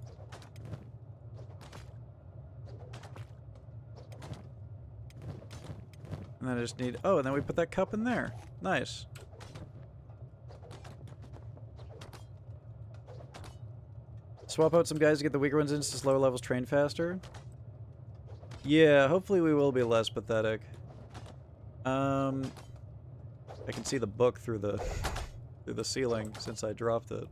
And then I just need... Oh, and then we put that cup in there. Nice. Swap out some guys to get the weaker ones in since lower levels train faster. Yeah, hopefully we will be less pathetic. I can see the book through the ceiling since I dropped it.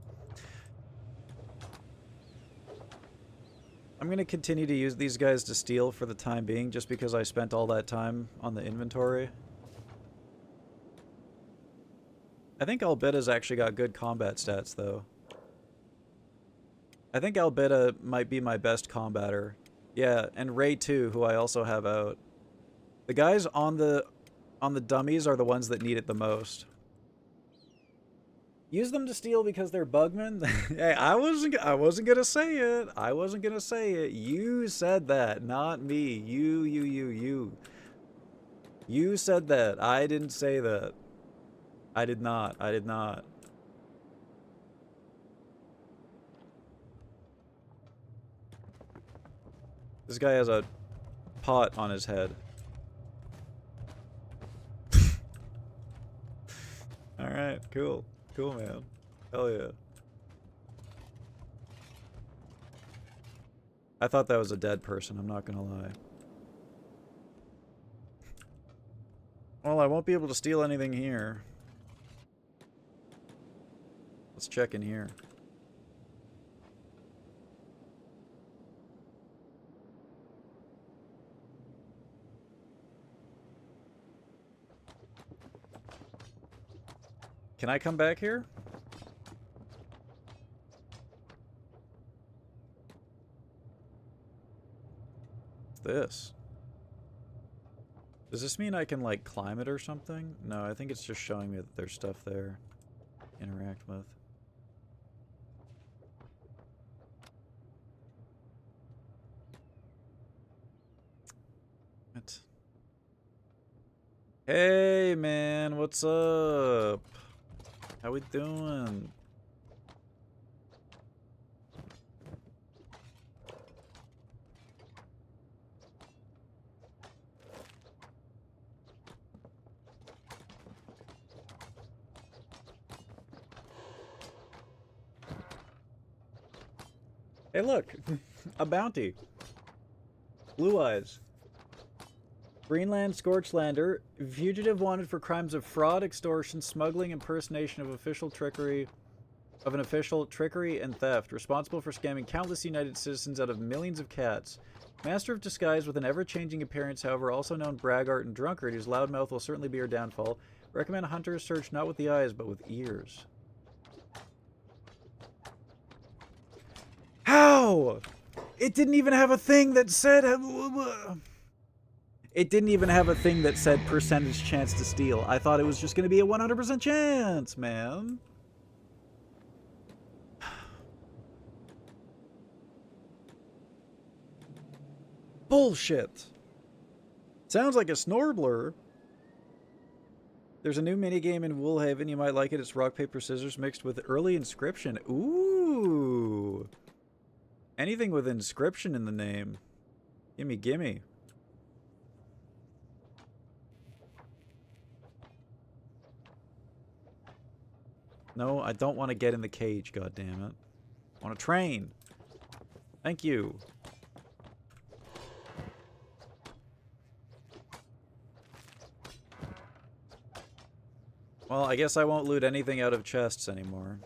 I'm gonna continue to use these guys to steal for the time being, just because I spent all that time on the inventory. I think Albeda's actually got good combat stats, though. I think Albeda might be my best combatter. Yeah, and Ray too, who I also have out. The guys on the dummies are the ones that need it the most. Use them to steal because they're bugmen? Hey, I wasn't gonna say it. I wasn't gonna say it. You said that, not me. You. You said that. I didn't say that. I did not. I did not. This guy has a pot on his head. Alright, cool. Cool, man. Hell yeah. I thought that was a dead person, I'm not gonna lie. Well, I won't be able to steal anything here. Let's check in here. Can I come back here? What's this? Does this mean I can, like, climb it or something? No, I think it's just showing me that there's stuff there to interact with. What? Hey, man, what's up? How we doing? Hey, look, a bounty. Blue Eyes. Greenland Scorchlander, fugitive wanted for crimes of fraud, extortion, smuggling, impersonation of an official, trickery, and theft. Responsible for scamming countless United citizens out of millions of cats. Master of disguise with an ever-changing appearance, however, also known braggart and drunkard, whose loudmouth will certainly be her downfall. Recommend hunters search not with the eyes, but with ears. How? It didn't even have a thing that said... It didn't even have a thing that said percentage chance to steal. I thought it was just going to be a 100% chance, man. Bullshit. Sounds like a Snorbler. There's a new minigame in Woolhaven. You might like it. It's rock, paper, scissors mixed with early inscription. Ooh. Anything with inscription in the name. Gimme, gimme. No, I don't want to get in the cage, goddammit. I want to train. Thank you. Well, I guess I won't loot anything out of chests anymore.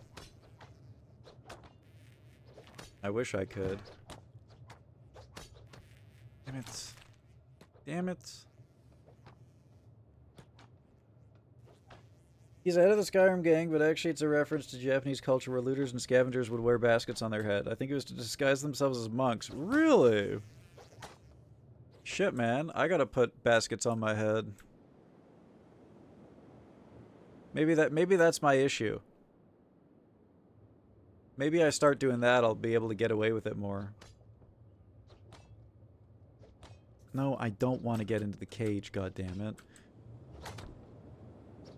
I wish I could. Damn it. Damn it. He's the head of the Skyrim gang, but actually it's a reference to Japanese culture where looters and scavengers would wear baskets on their head. I think it was to disguise themselves as monks. Really? Shit, man. I gotta put baskets on my head. Maybe that's my issue. Maybe I start doing that, I'll be able to get away with it more. No, I don't want to get into the cage, goddammit.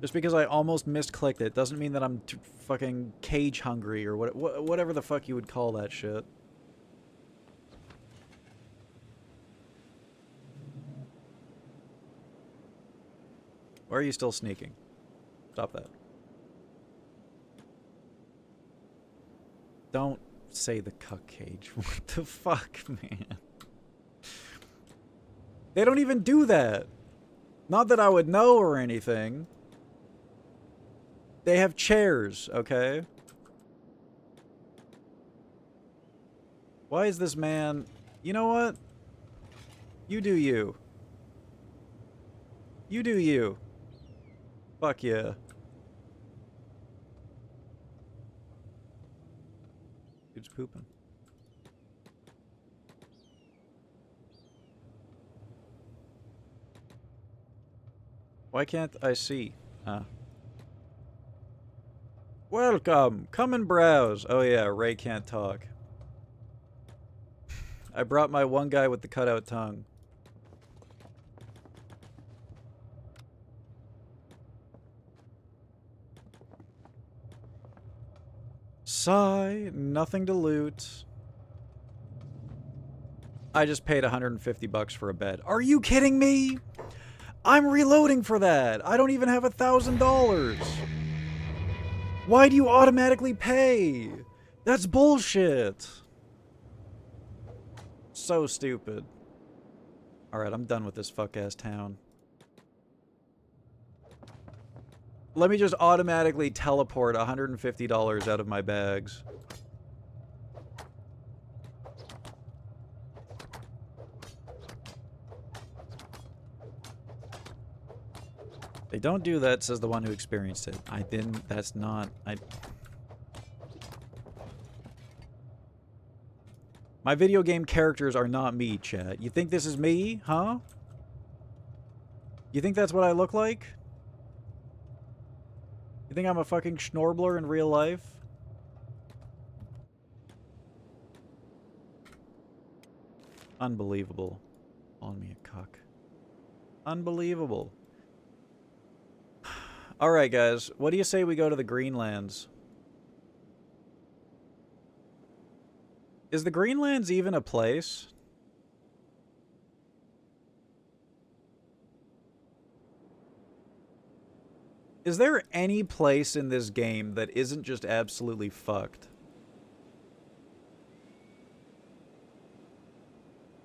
Just because I almost misclicked it doesn't mean that I'm fucking cage hungry or whatever the fuck you would call that shit. Why are you still sneaking? Stop that. Don't say the cuck cage. What the fuck, man? They don't even do that. Not that I would know or anything. They have chairs, okay? Why is this man... You know what? You do you. You do you. Fuck yeah. Dude's pooping. Why can't I see? Huh. Welcome! Come and browse! Oh yeah, Ray can't talk. I brought my one guy with the cutout tongue. Sigh, nothing to loot. I just paid $150 for a bed. Are you kidding me? I'm reloading for that. I don't even have $1,000. Why do you automatically pay? That's bullshit. so stupid. Alright, I'm done with this fuck-ass town. Let me just automatically teleport $150 out of my bags. They don't do that, says the one who experienced it. I didn't. That's not. My video game characters are not me, chat. You think this is me? Huh? You think that's what I look like? You think I'm a fucking schnorbler in real life? Unbelievable. Calling me a cuck. Unbelievable. Alright, guys. What do you say we go to the Greenlands? Is the Greenlands even a place? Is there any place in this game that isn't just absolutely fucked?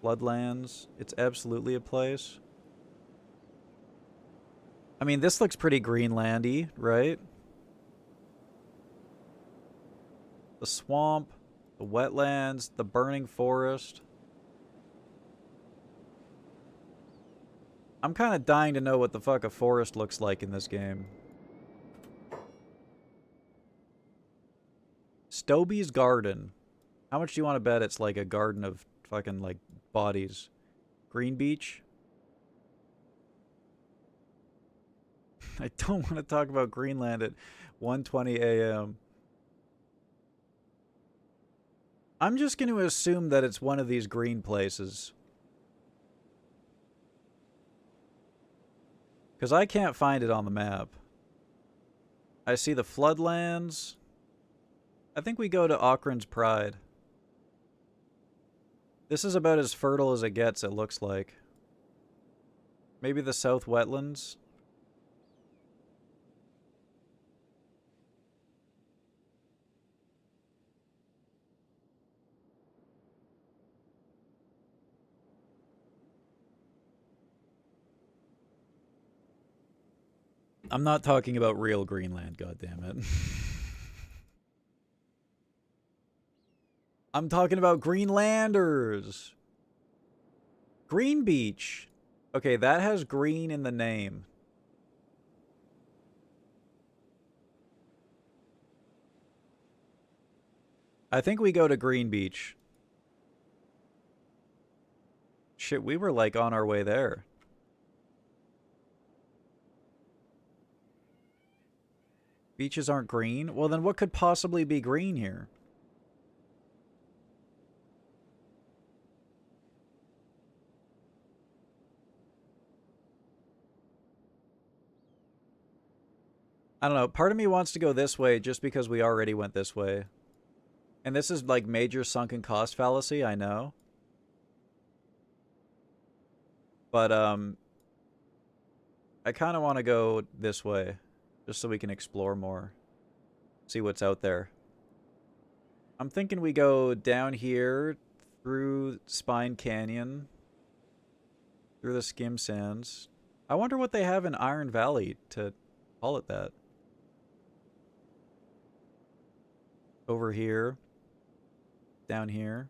Floodlands. It's absolutely a place. I mean, this looks pretty Greenlandy, right? The swamp, the wetlands, the burning forest. I'm kind of dying to know what the fuck a forest looks like in this game. Stobie's Garden. How much do you want to bet it's like a garden of fucking, like, bodies? Green Beach? I don't want to talk about Greenland at 1:20 a.m. I'm just going to assume that it's one of these green places. Because I can't find it on the map. I see the floodlands. I think we go to Auckland's Pride. This is about as fertile as it gets, it looks like. Maybe the South Wetlands? I'm not talking about real Greenland, goddammit. I'm talking about Greenlanders. Green Beach. Okay, that has green in the name. I think we go to Green Beach. Shit, we were like on our way there. Beaches aren't green? Well, then what could possibly be green here? I don't know. Part of me wants to go this way just because we already went this way. And this is like major sunken cost fallacy, I know. But, I kind of want to go this way. Just so we can explore more. See what's out there. I'm thinking we go down here, through Spine Canyon, through the Skim Sands. I wonder what they have in Iron Valley to call it that. Over here. Down here.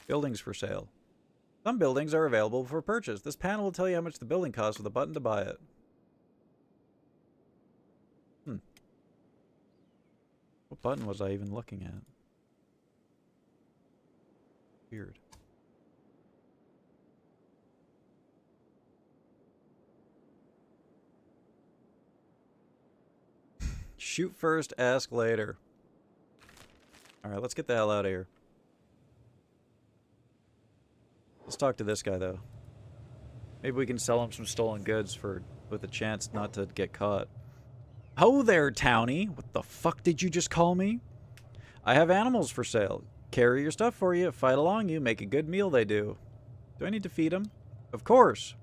Buildings for sale. Some buildings are available for purchase. This panel will tell you how much the building costs with a button to buy it. What button was I even looking at? Weird. Shoot first, ask later. Alright, let's get the hell out of here. Let's talk to this guy, though. Maybe we can sell him some stolen goods with a chance not to get caught. Ho there, townie! What the fuck did you just call me? I have animals for sale. Carry your stuff for you, fight along you, make a good meal they do. Do I need to feed them? Of course.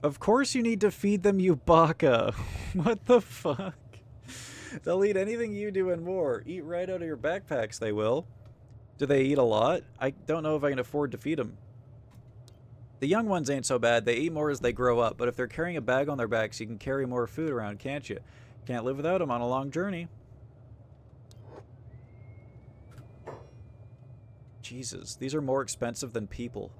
Of course you need to feed them, you baka. What the fuck? They'll eat anything you do and more. Eat right out of your backpacks, they will. Do they eat a lot? I don't know if I can afford to feed them. The young ones ain't so bad. They eat more as they grow up, but if they're carrying a bag on their backs, you can carry more food around, can't you? Can't live without them on a long journey. Jesus, these are more expensive than people.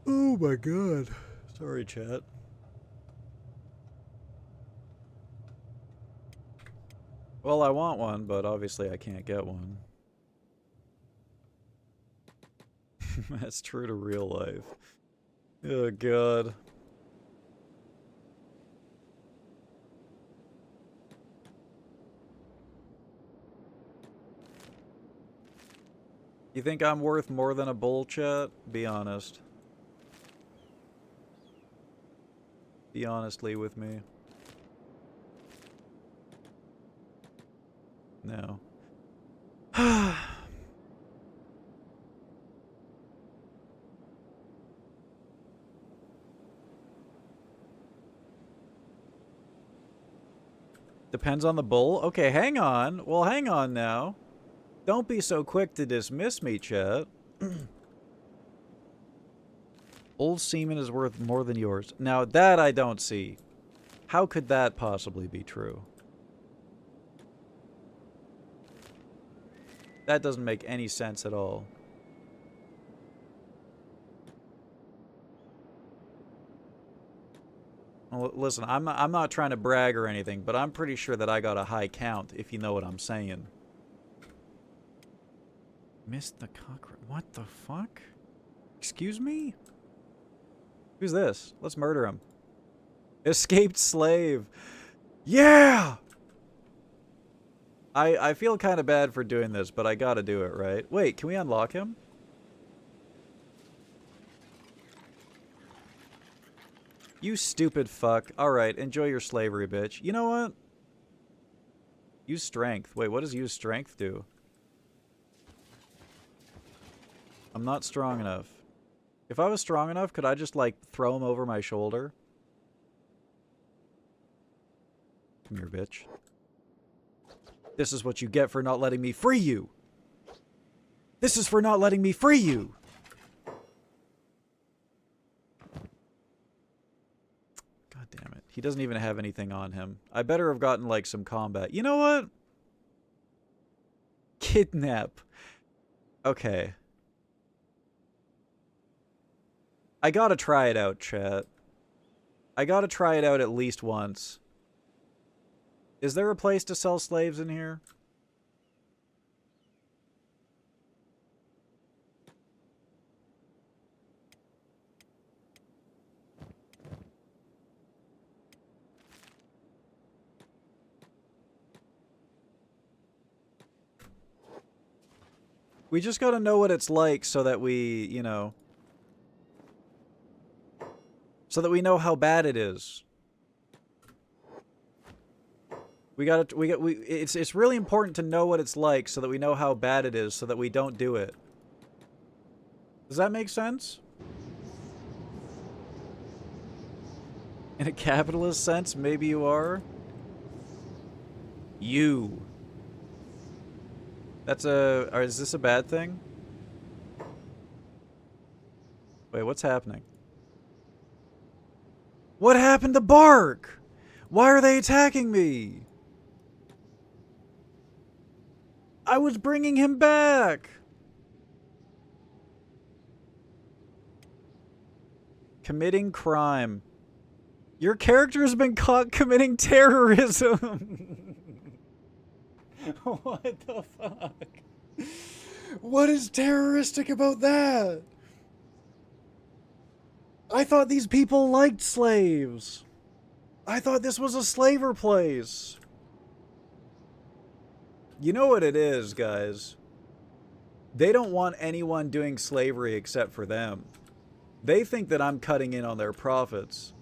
Oh my god. Sorry, chat. Well, I want one, but obviously I can't get one. That's true to real life. Oh god. You think I'm worth more than a bull, chat? Be honest. Be honestly with me. No. Depends on the bull? Okay, hang on. Well, hang on now. Don't be so quick to dismiss me, chat. Old semen is worth more than yours. Now, that I don't see. How could that possibly be true? That doesn't make any sense at all. Well, listen, I'm not trying to brag or anything, but I'm pretty sure that I got a high count, if you know what I'm saying. Missed the cockroach. What the fuck? Excuse me? Who's this? Let's murder him. Escaped slave. Yeah! I feel kind of bad for doing this, but I gotta do it, right? Wait, can we unlock him? You stupid fuck. Alright, enjoy your slavery, bitch. You know what? Use strength. Wait, what does use strength do? I'm not strong enough. If I was strong enough, could I just, like, throw him over my shoulder? Come here, bitch. This is what you get for not letting me free you! This is for not letting me free you! God damn it. He doesn't even have anything on him. I better have gotten, like, some combat. You know what? Kidnap. Okay. I gotta try it out, chat. I gotta try it out at least once. Is there a place to sell slaves in here? We just gotta know what it's like so that we, you know... So that we know how bad it is. It's really important to know what it's like so that we know how bad it is so that we don't do it. Does that make sense? In a capitalist sense, maybe you are. You. That's a... Or is this a bad thing? Wait, what's happening? What happened to Bark? Why are they attacking me? I was bringing him back. Committing crime. Your character has been caught committing terrorism. What the fuck? What is terroristic about that? I thought these people liked slaves. I thought this was a slaver place. You know what it is, guys? They don't want anyone doing slavery except for them. They think that I'm cutting in on their profits.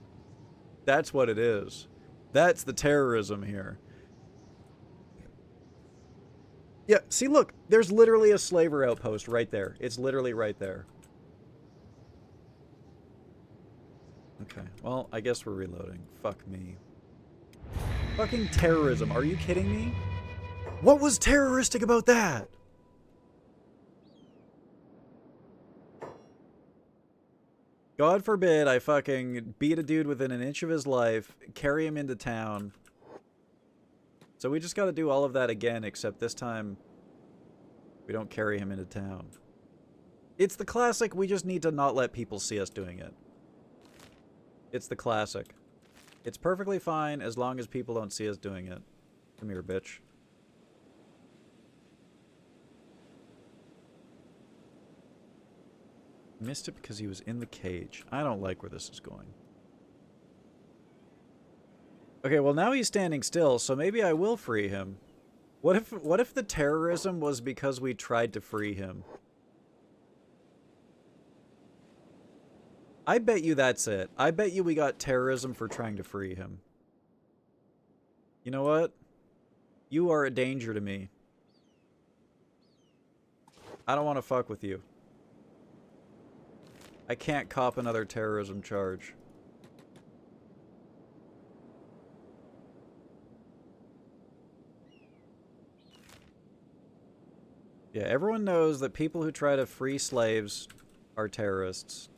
That's what it is. That's the terrorism here. Yeah, see, look. There's literally a slaver outpost right there. It's literally right there. Okay, well, I guess we're reloading. Fuck me. Fucking terrorism, are you kidding me? What was terroristic about that? God forbid I fucking beat a dude within an inch of his life, carry him into town. So we just gotta do all of that again, except this time we don't carry him into town. It's the classic, we just need to not let people see us doing it. It's the classic. It's perfectly fine as long as people don't see us doing it. Come here, bitch. Missed it because he was in the cage. I don't like where this is going. Okay, well now he's standing still, so maybe I will free him. What if the terrorism was because we tried to free him? I bet you that's it. I bet you we got terrorism for trying to free him. You know what? You are a danger to me. I don't want to fuck with you. I can't cop another terrorism charge. Yeah, everyone knows that people who try to free slaves are terrorists.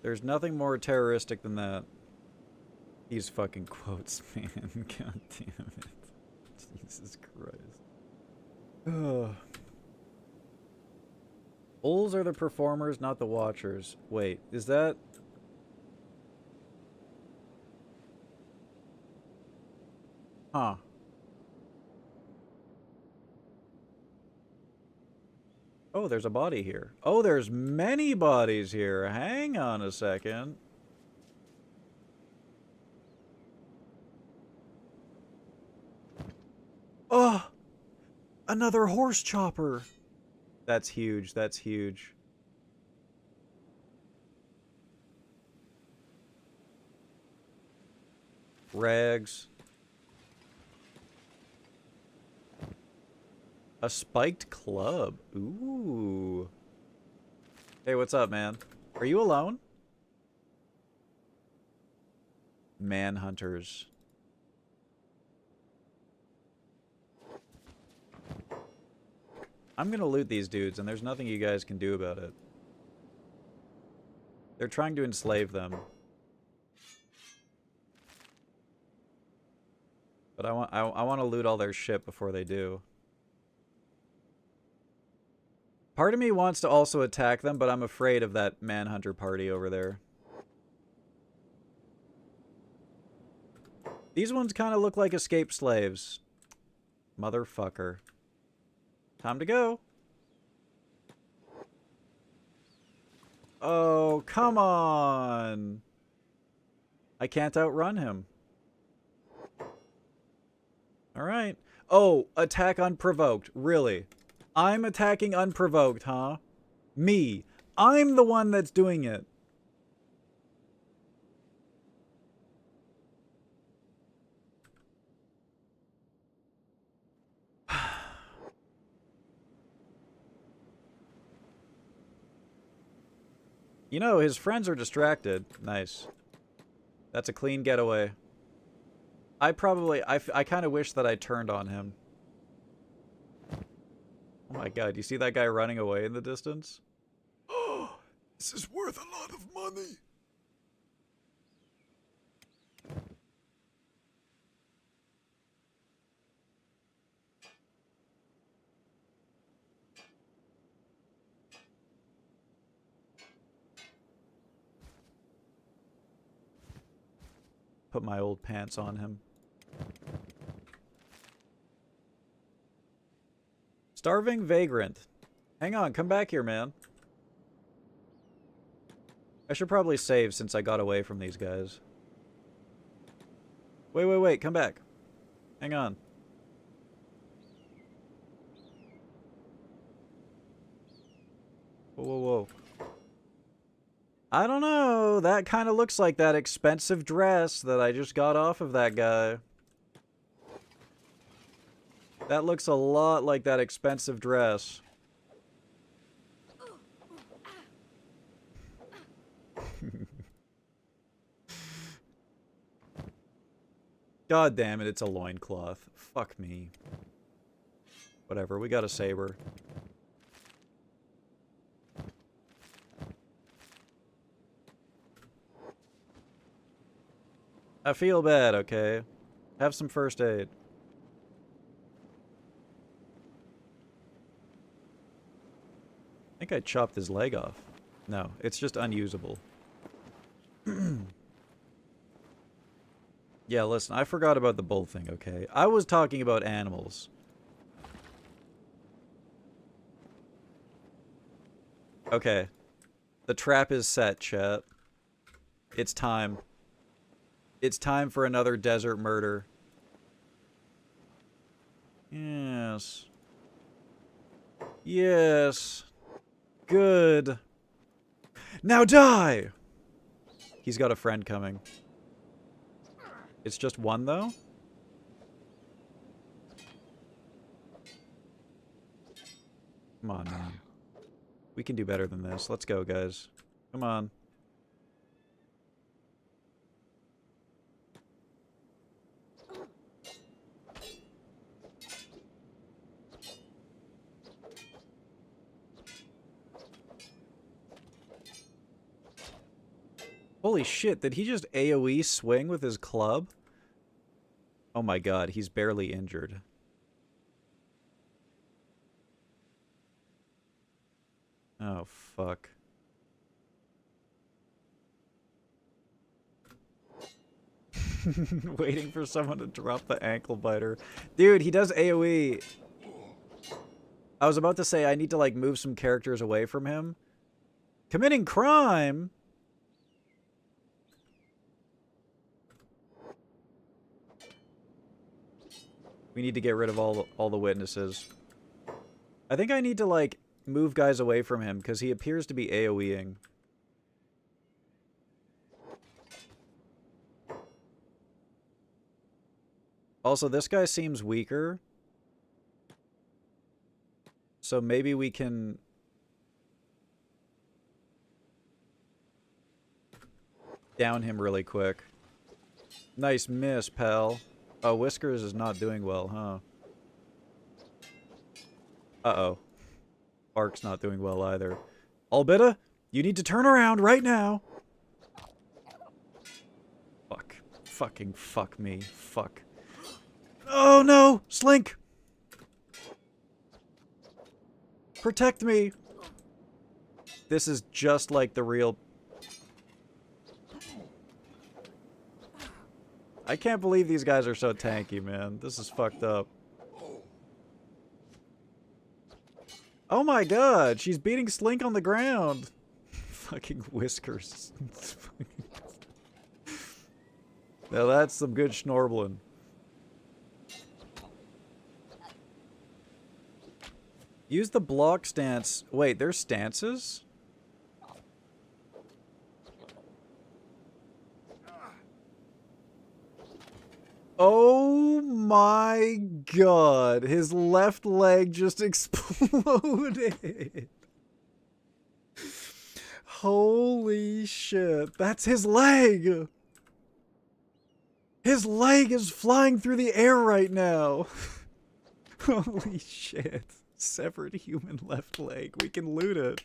There's nothing more terroristic than that. These fucking quotes, man. God damn it. Jesus Christ. Ugh. Bulls are the performers, not the watchers. Wait, is that... Huh. Oh, there's a body here. Oh, there's many bodies here. Hang on a second. Oh! Another horse chopper! That's huge. That's huge. Rags. A spiked club. Ooh. Hey, what's up, man? Are you alone? Manhunters. I'm gonna loot these dudes, and there's nothing you guys can do about it. They're trying to enslave them. But I want to loot all their shit before they do. Part of me wants to also attack them, but I'm afraid of that manhunter party over there. These ones kind of look like escaped slaves. Motherfucker. Time to go. Oh, come on. I can't outrun him. Alright. Oh, attack unprovoked. Really? I'm attacking unprovoked, huh? Me. I'm the one that's doing it. You know, his friends are distracted. Nice. That's a clean getaway. I kind of wish that I turned on him. Oh my god, you see that guy running away in the distance? Oh, this is worth a lot of money. Put my old pants on him. Starving vagrant. Hang on, come back here, man. I should probably save since I got away from these guys. Wait, come back. Hang on. Whoa. I don't know. That kind of looks like that expensive dress that I just got off of that guy. That looks a lot like that expensive dress. God damn it, it's a loincloth. Fuck me. Whatever, we got a saber. I feel bad, okay? Have some first aid. I think I chopped his leg off. No, it's just unusable. Yeah, listen, I forgot about the bull thing, okay? I was talking about animals. Okay. The trap is set, chat. It's time. It's time for another desert murder. Yes. Yes. Good. Now die! He's got a friend coming. It's just one, though? Come on, man. We can do better than this. Let's go, guys. Come on. Holy shit, did he just AoE swing with his club? Oh my god, he's barely injured. Oh, fuck. Waiting for someone to drop the ankle biter. Dude, he does AoE. I was about to say I need to, like, move some characters away from him. Committing crime? We need to get rid of all the witnesses. I think I need to, like, move guys away from him, because he appears to be AoEing. Also, this guy seems weaker. So maybe we can... down him really quick. Nice miss, pal. Oh, Whiskers is not doing well, huh? Uh-oh. Ark's not doing well either. Albita, you need to turn around right now. Fuck. Fucking fuck me. Fuck. Oh no! Slink! Protect me! This is just like the real... I can't believe these guys are so tanky, man. This is fucked up. Oh my god, she's beating Slink on the ground. Fucking Whiskers. Now that's some good schnorbling. Use the block stance. Wait, there's stances? Oh my god. His left leg just exploded. Holy shit. That's his leg. His leg is flying through the air right now. Holy shit. Severed human left leg. We can loot it.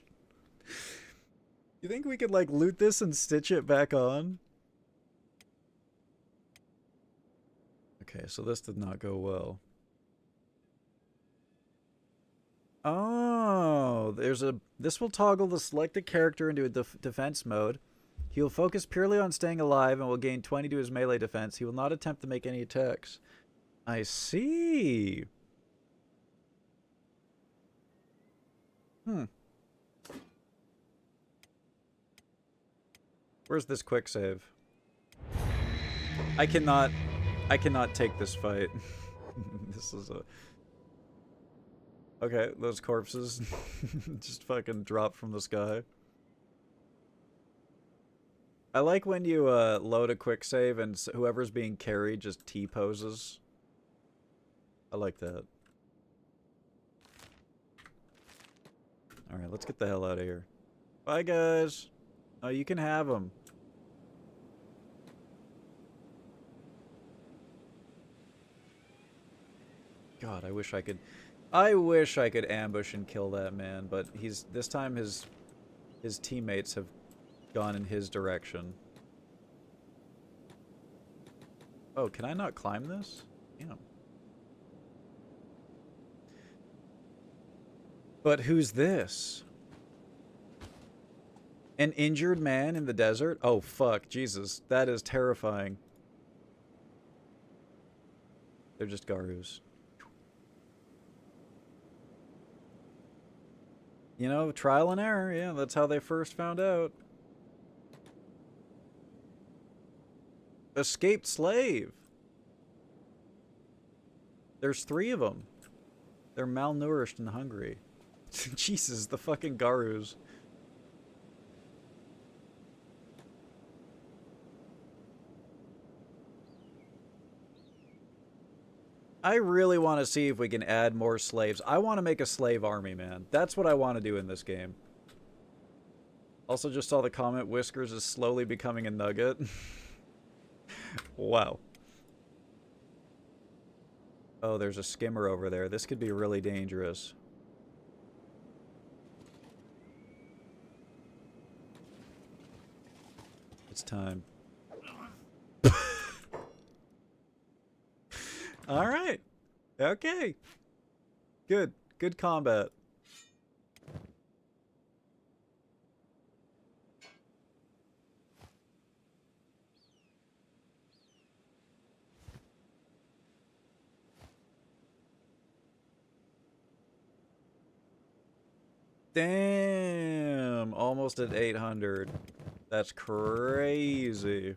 You think we could, like, loot this and stitch it back on? Okay, so this did not go well. Oh, this will toggle the selected character into a defense mode. He will focus purely on staying alive and will gain 20 to his melee defense. He will not attempt to make any attacks. I see. Where's this quick save? I cannot take this fight. This is a... Okay, those corpses just fucking drop from the sky. I like when you load a quick save and whoever's being carried just T-poses. I like that. Alright, let's get the hell out of here. Bye, guys! Oh, you can have them. God, I wish I could ambush and kill that man, but this time his teammates have gone in his direction. Oh, can I not climb this? Damn. But who's this? An injured man in the desert? Oh, fuck. Jesus. That is terrifying. They're just Garus. You know, trial and error. Yeah, that's how they first found out. Escaped slave. There's 3 of them. They're malnourished and hungry. Jesus, the fucking Garus. I really want to see if we can add more slaves. I want to make a slave army, man. That's what I want to do in this game. Also just saw the comment, Whiskers is slowly becoming a nugget. Wow. Oh, there's a skimmer over there. This could be really dangerous. It's time. All right. Okay. Good. Good combat. Damn. Almost at 800. That's crazy.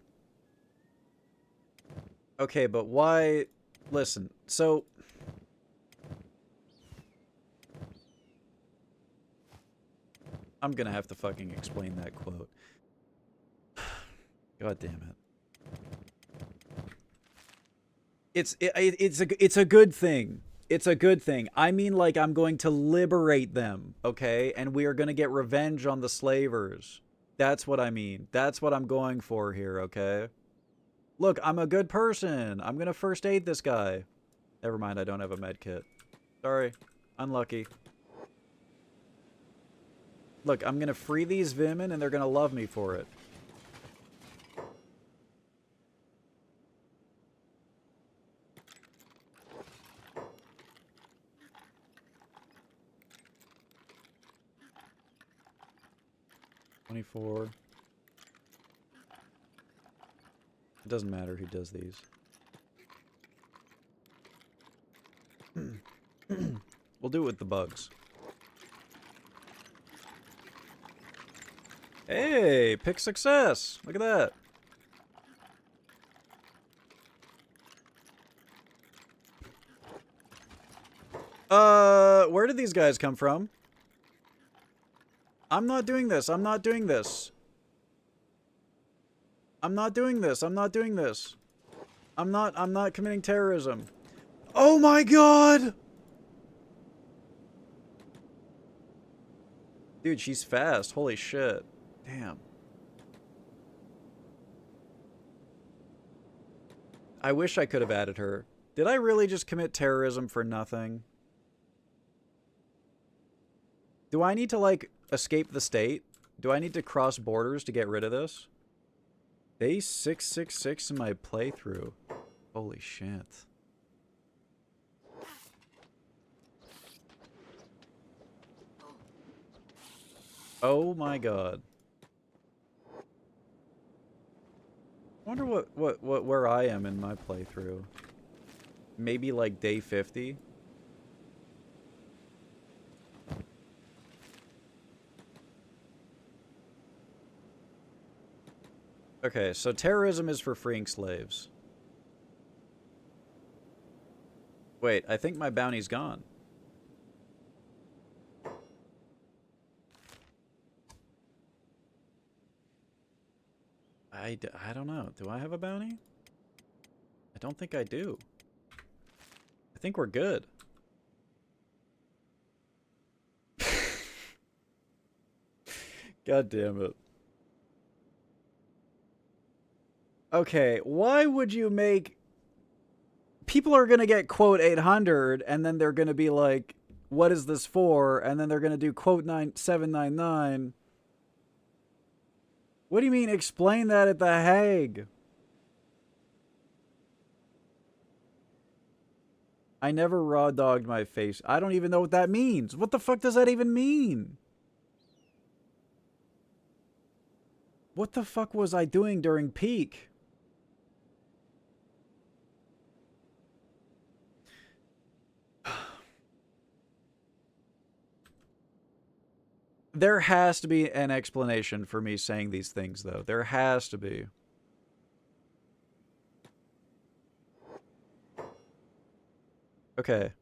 Okay, but why... Listen, so... I'm gonna have to fucking explain that quote. God damn it. It's a good thing. It's a good thing. I mean, like, I'm going to liberate them, okay? And we are gonna get revenge on the slavers. That's what I mean. That's what I'm going for here, okay? Look, I'm a good person. I'm gonna first aid this guy. Never mind, I don't have a med kit. Sorry. Unlucky. Look, I'm gonna free these Vimin and they're gonna love me for it. $24. It doesn't matter who does these. We'll do it with the bugs. Hey, pick success. Look at that. Where did these guys come from? I'm not doing this. I'm not doing this. I'm not doing this. I'm not doing this. I'm not committing terrorism. Oh my god! Dude, she's fast. Holy shit. Damn. I wish I could have added her. Did I really just commit terrorism for nothing? Do I need to, like, escape the state? Do I need to cross borders to get rid of this? Day 666 in my playthrough. Holy shit. Oh my god. I wonder where I am in my playthrough. Maybe like day 50? Okay, so terrorism is for freeing slaves. Wait, I think my bounty's gone. I don't know. Do I have a bounty? I don't think I do. I think we're good. God damn it. Okay, why would you make... People are gonna get quote 800, and then they're gonna be like, what is this for? And then they're gonna do quote 799. What do you mean, explain that at The Hague? I never raw dogged my face. I don't even know what that means. What the fuck does that even mean? What the fuck was I doing during peak? There has to be an explanation for me saying these things, though. There has to be. Okay.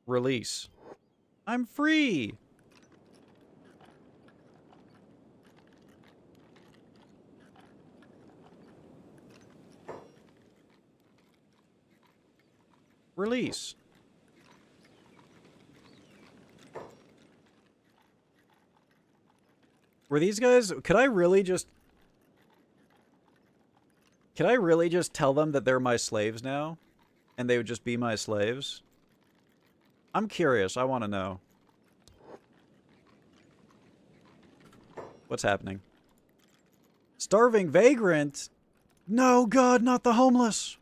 Release. I'm free! Release. Were these guys... Could I really just tell them that they're my slaves now? And they would just be my slaves? I'm curious. I want to know. What's happening? Starving vagrant? No, God, not the homeless.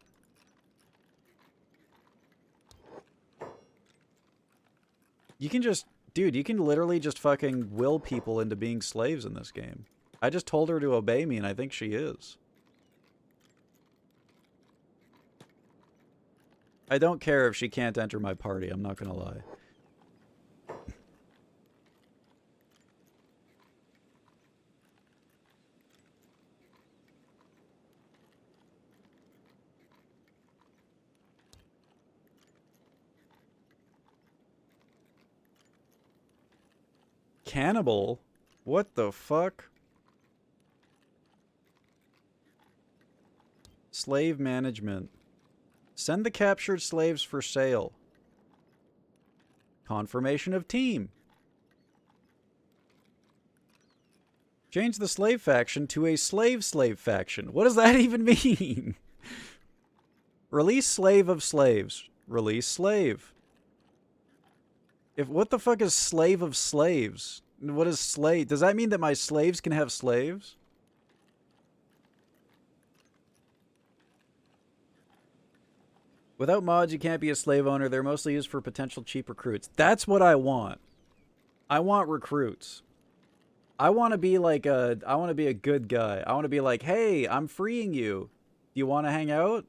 You can just... Dude, you can literally just fucking will people into being slaves in this game. I just told her to obey me, and I think she is. I don't care if she can't enter my party, I'm not gonna lie. Cannibal? What the fuck? Slave management. Send the captured slaves for sale. Confirmation of team. Change the slave faction to a slave faction. What does that even mean? Release slave of slaves. Release slave. What the fuck is slave of slaves? What is slave? Does that mean that my slaves can have slaves? Without mods, you can't be a slave owner. They're mostly used for potential cheap recruits. That's what I want. I want recruits. I want to be like I want to be a good guy. I want to be like, hey, I'm freeing you. Do you want to hang out?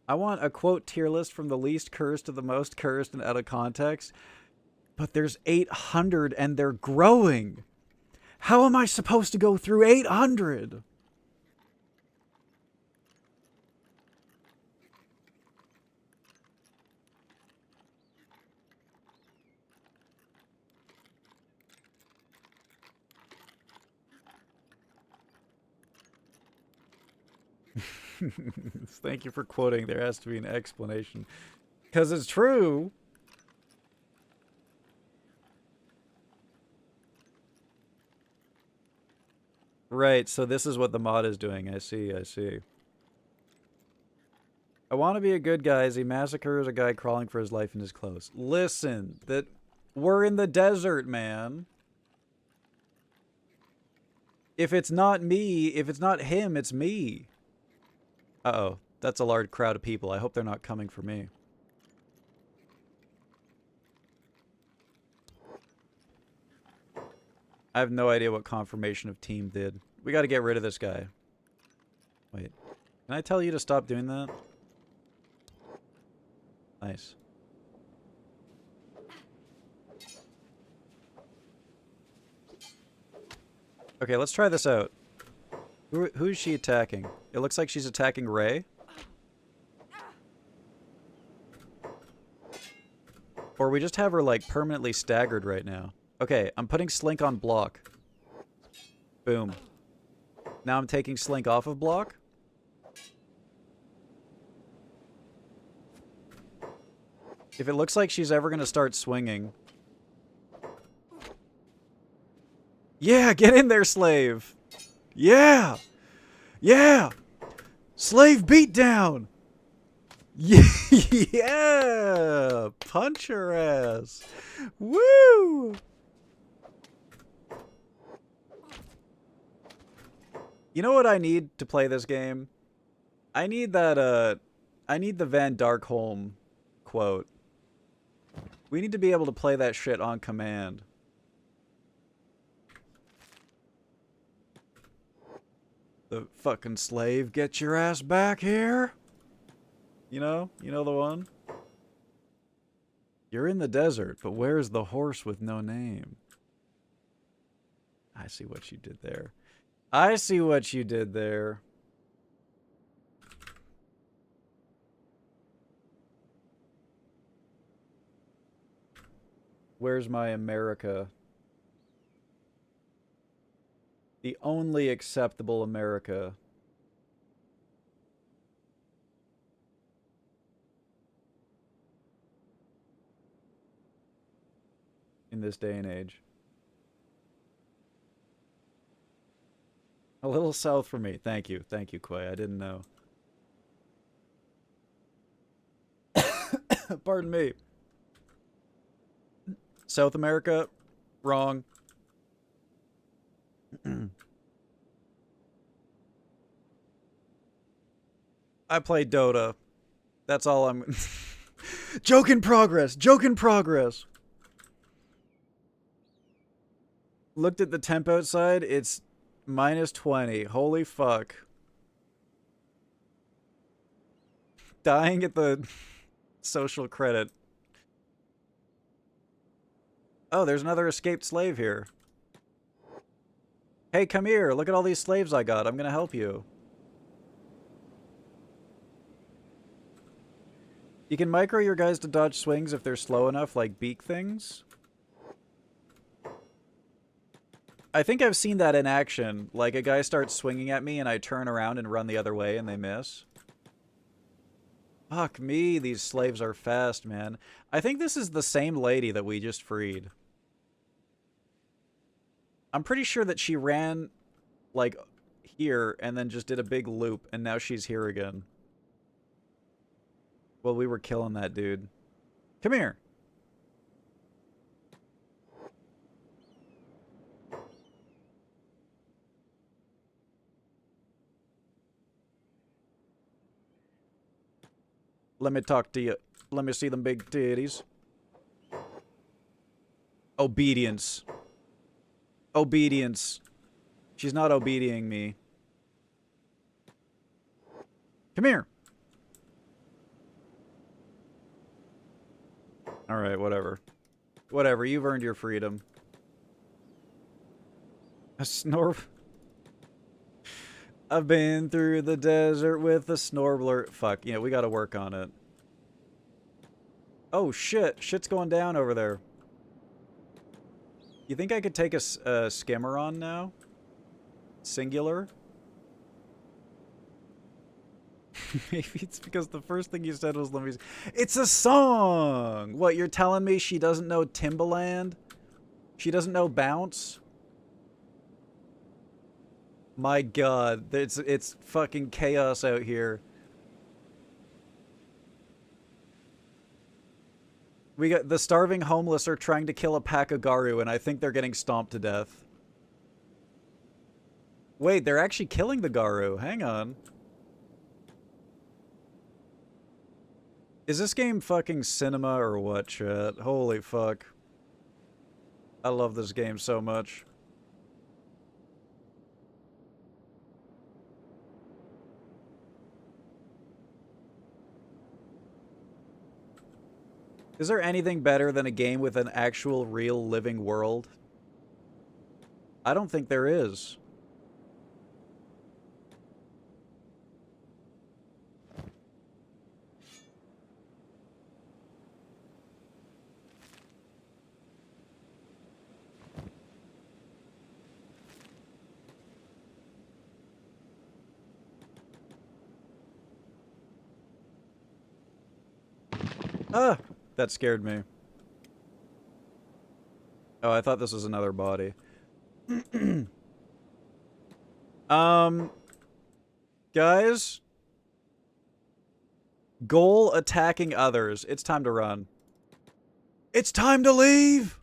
I want a quote tier list from the least cursed to the most cursed and out of context. But there's 800 and they're growing. How am I supposed to go through 800? Thank you for quoting. There has to be an explanation. Because it's true. Right, so this is what the mod is doing. I see, I see. I want to be a good guy as he massacres a guy crawling for his life in his clothes. Listen, we're in the desert, man. If it's not me, if it's not him, it's me. Uh-oh, that's a large crowd of people. I hope they're not coming for me. I have no idea what confirmation of team did. We gotta get rid of this guy. Wait. Can I tell you to stop doing that? Nice. Okay, let's try this out. Who is she attacking? It looks like she's attacking Ray. Or we just have her, like, permanently staggered right now. Okay, I'm putting Slink on block. Boom. Now I'm taking Slink off of block. If it looks like she's ever going to start swinging... Yeah, get in there, slave. Yeah. Yeah. Slave beatdown. Yeah. Punch her ass. Woo. You know what I need to play this game? I need that, I need the Van Darkholm quote. We need to be able to play that shit on command. The fucking slave, get your ass back here. You know the one? You're in the desert, but where's the horse with no name? I see what you did there. I see what you did there. Where's my America? The only acceptable America. In this day and age. A little south for me. Thank you. Thank you, Quay. I didn't know. Pardon me. South America? Wrong. I play Dota. That's all I'm... Joke in progress! Joke in progress! Looked at the temp outside. It's -20. Holy fuck. Dying at the social credit. Oh, there's another escaped slave here. Hey, come here. Look at all these slaves I got. I'm gonna help you. You can micro your guys to dodge swings if they're slow enough, like beak things. I think I've seen that in action. Like, a guy starts swinging at me and I turn around and run the other way and they miss. Fuck me, these slaves are fast, man. I think this is the same lady that we just freed. I'm pretty sure that she ran, like, here and then just did a big loop and now she's here again. Well, we were killing that dude. Come here. Let me talk to you. Let me see them big titties. Obedience. Obedience. She's not obedieing me. Come here. Alright, whatever. Whatever, you've earned your freedom. A snore... I've been through the desert with a snorbler. Fuck, yeah, we gotta work on it. Oh, shit. Shit's going down over there. You think I could take a skimmer on now? Singular? Maybe it's because the first thing you said was, let me... It's a song! What, you're telling me she doesn't know Timbaland? She doesn't know Bounce? My god, it's fucking chaos out here. We got the starving homeless are trying to kill a pack of Garu, and I think they're getting stomped to death. Wait, they're actually killing the Garu. Hang on. Is this game fucking cinema or what, chat? Holy fuck. I love this game so much. Is there anything better than a game with an actual, real, living world? I don't think there is. Ah! That scared me. Oh, I thought this was another body. Guys, goal attacking others. It's time to run. It's time to leave.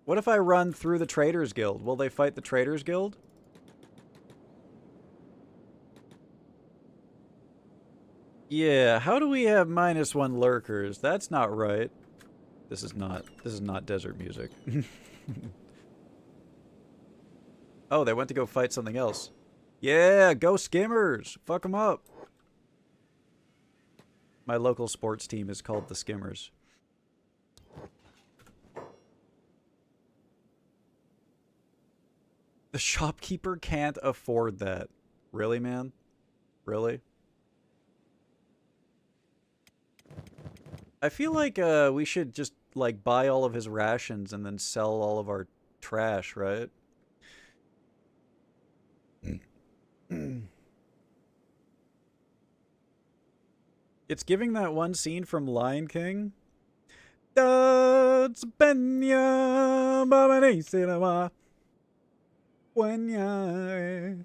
What if I run through the Traders Guild? Will they fight the Traders Guild? Yeah, how do we have -1 lurkers? That's not right. This is not desert music. Oh, they went to go fight something else. Yeah, go Skimmers! Fuck them up! My local sports team is called the Skimmers. The shopkeeper can't afford that. Really, man? Really? I feel like we should just like buy all of his rations and then sell all of our trash, right? It's giving that one scene from Lion King. That's Benya Babani Cinema. Wenya.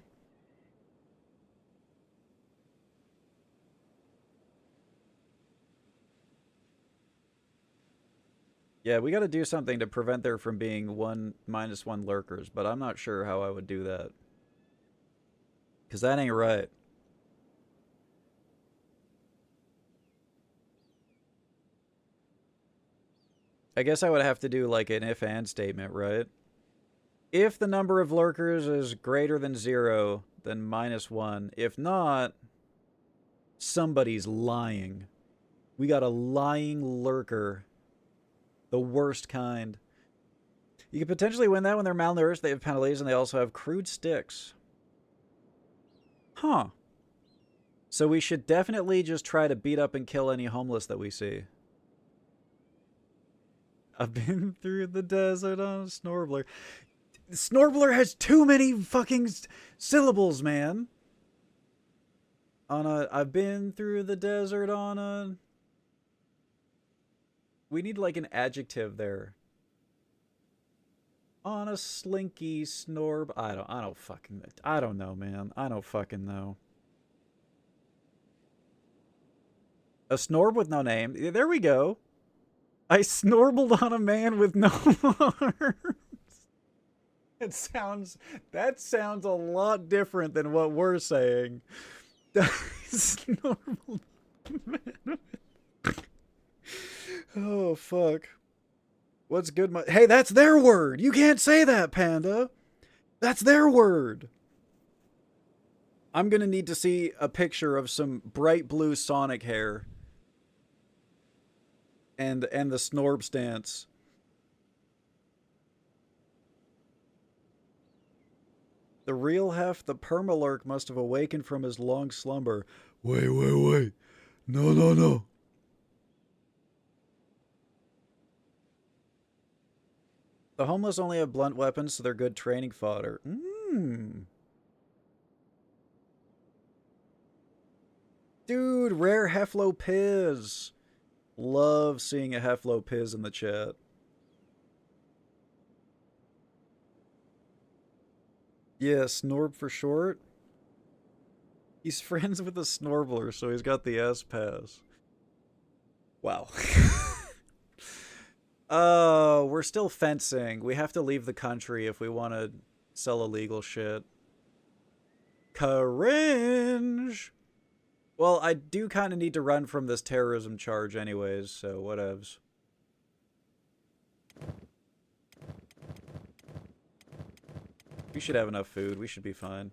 Yeah, we gotta do something to prevent there from being -1 lurkers, but I'm not sure how I would do that. Because that ain't right. I guess I would have to do like an if-and statement, right? If the number of lurkers is greater than 0, then -1. If not, somebody's lying. We got a lying lurker. The worst kind. You could potentially win that when they're malnourished, they have penalties, and they also have crude sticks. Huh. So we should definitely just try to beat up and kill any homeless that we see. I've been through the desert on a Snorbler. Snorbler has too many fucking syllables, man. I've been through the desert on a... We need like an adjective there. On a slinky snorb. I don't know, man. I don't fucking know. A snorb with no name. There we go. I snorbled on a man with no arms. That sounds a lot different than what we're saying. Snorbled on a man. Oh, fuck. What's good? Hey, that's their word. You can't say that, Panda. That's their word. I'm gonna need to see a picture of some bright blue Sonic hair. And the snorb stance. The real Hef, the permalurk, must have awakened from his long slumber. Wait. No. The homeless only have blunt weapons, so they're good training fodder. Dude, rare Heflo Piz. Love seeing a Heflo Piz in the chat. Yeah, Snorb for short. He's friends with a Snorbler, so he's got the S-Pass. Wow. We're still fencing. We have to leave the country if we want to sell illegal shit. Cringe! Well, I do kind of need to run from this terrorism charge anyways, so whatevs. We should have enough food. We should be fine.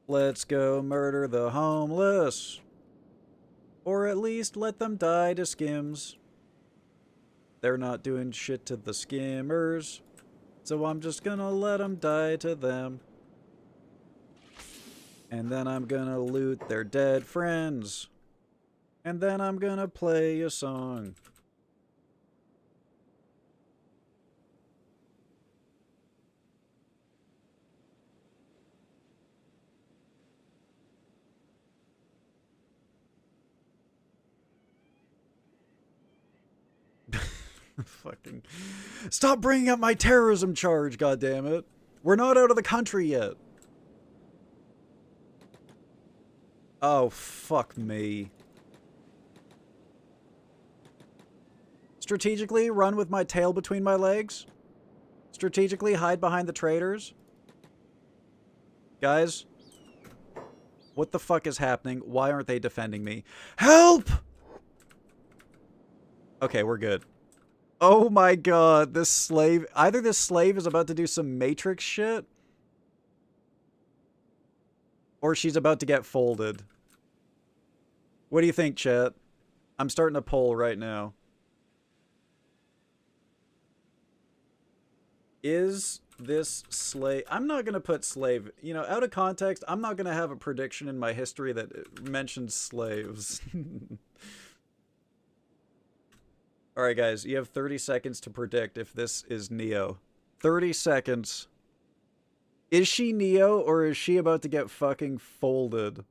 Let's go murder the homeless. Or at least let them die to skims. They're not doing shit to the skimmers. So I'm just gonna let them die to them. And then I'm gonna loot their dead friends. And then I'm gonna play a song. Fucking stop bringing up my terrorism charge, goddammit. We're not out of the country yet. Oh, fuck me. Strategically run with my tail between my legs. Strategically hide behind the traitors. Guys, what the fuck is happening? Why aren't they defending me? Help! Okay, we're good. Oh my god, this slave... Either this slave is about to do some Matrix shit, or she's about to get folded. What do you think, chat? I'm starting a poll right now. Is this slave... I'm not going to put slave... You know, out of context, I'm not going to have a prediction in my history that mentions slaves. Alright, guys, you have 30 seconds to predict if this is Neo. 30 seconds. Is she Neo, or is she about to get fucking folded?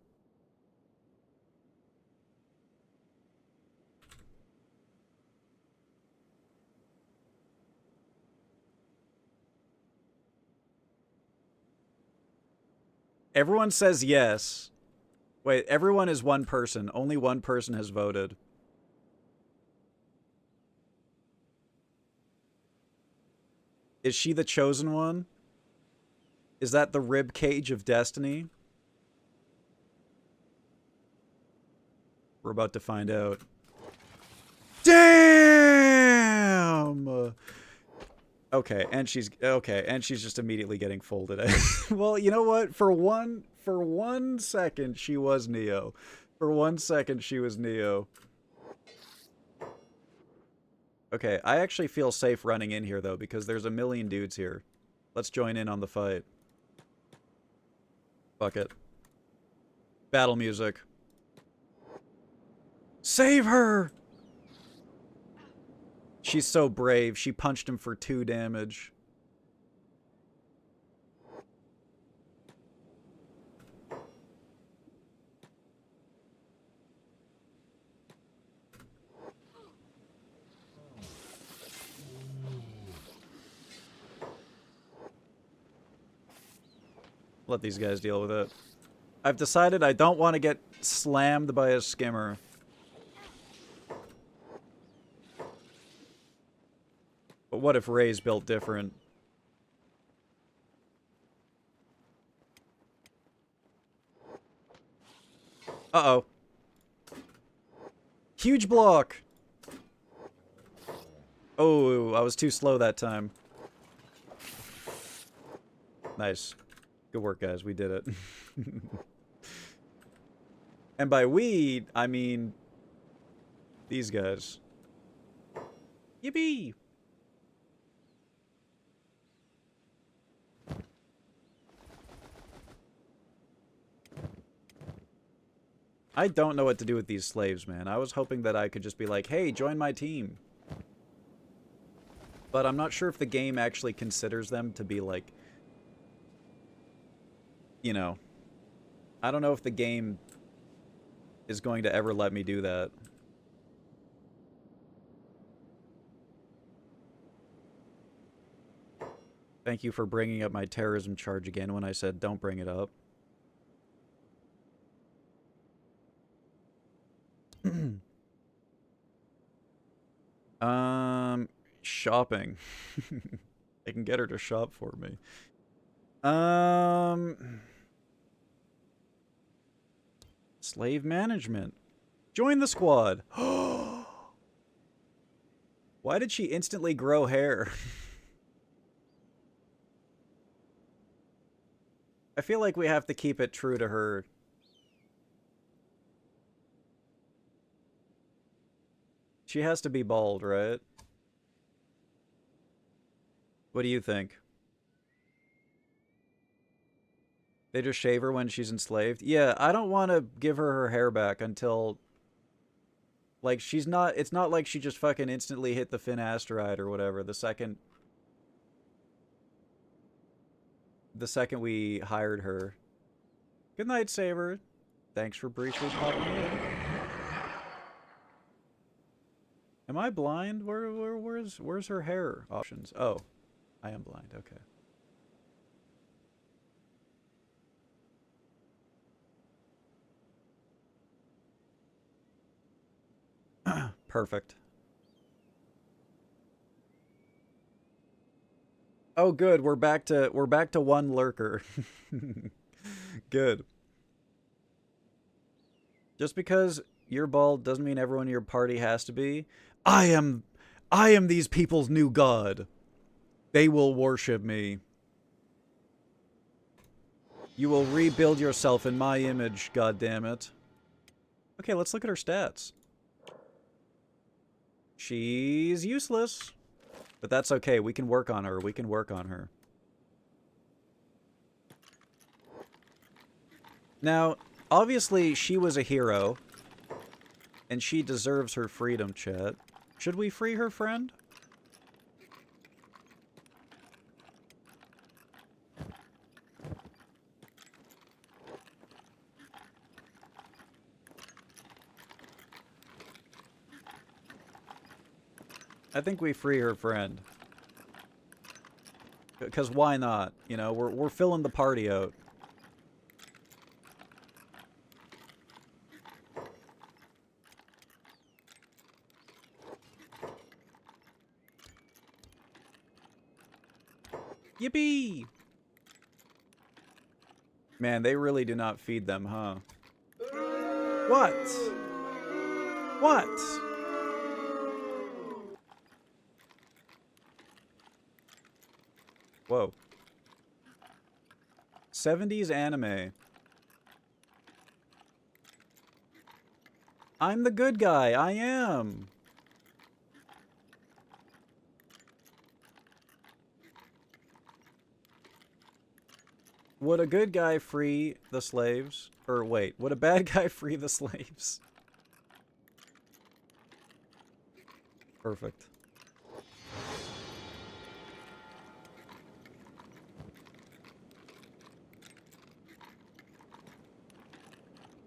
Everyone says yes. Wait, everyone is one person. Only one person has voted. Is she the chosen one? Is that the rib cage of destiny? We're about to find out. Damn! Okay, and she's just immediately getting folded. Well, you know what? For one second, she was Neo. For 1 second, she was Neo. Okay, I actually feel safe running in here, though, because there's a million dudes here. Let's join in on the fight. Fuck it. Battle music. Save her! She's so brave. She punched him for 2 damage. Let these guys deal with it. I've decided I don't want to get slammed by a skimmer. But what if Ray's built different? Uh-oh. Huge block! Oh, I was too slow that time. Nice. Good work, guys. We did it. And by we, I mean... these guys. Yippee! I don't know what to do with these slaves, man. I was hoping that I could just be like, hey, join my team. But I'm not sure if the game actually considers them to be like... you know, I don't know if the game is going to ever let me do that. Thank you for bringing up my terrorism charge again when I said don't bring it up. Shopping. I can get her to shop for me. Slave management. Join the squad. Why did she instantly grow hair? I feel like we have to keep it true to her. She has to be bald, right? What do you think? They just shave her when she's enslaved? Yeah, I don't want to give her her hair back until... like, she's not... it's not like she just fucking instantly hit the Finn asteroid or whatever the second we hired her. Good night, Saber. Thanks for briefly popping in. Am I blind? Where's her hair options? Oh, I am blind. Okay. Perfect. Oh, good. We're back to one lurker. Good. Just because you're bald doesn't mean everyone in your party has to be. I am these people's new god. They will worship me. You will rebuild yourself in my image, goddammit. Okay, let's look at her stats. She's useless. But that's okay. We can work on her. We can work on her. Now, obviously, she was a hero. And she deserves her freedom, chat. Should we free her friend? I think we free her friend. Because why not? You know, we're filling the party out. Yippee! Man, they really do not feed them, huh? What? What? Whoa. 70s anime. I'm the good guy. I am. Would a good guy free the slaves? Or wait, would a bad guy free the slaves? Perfect.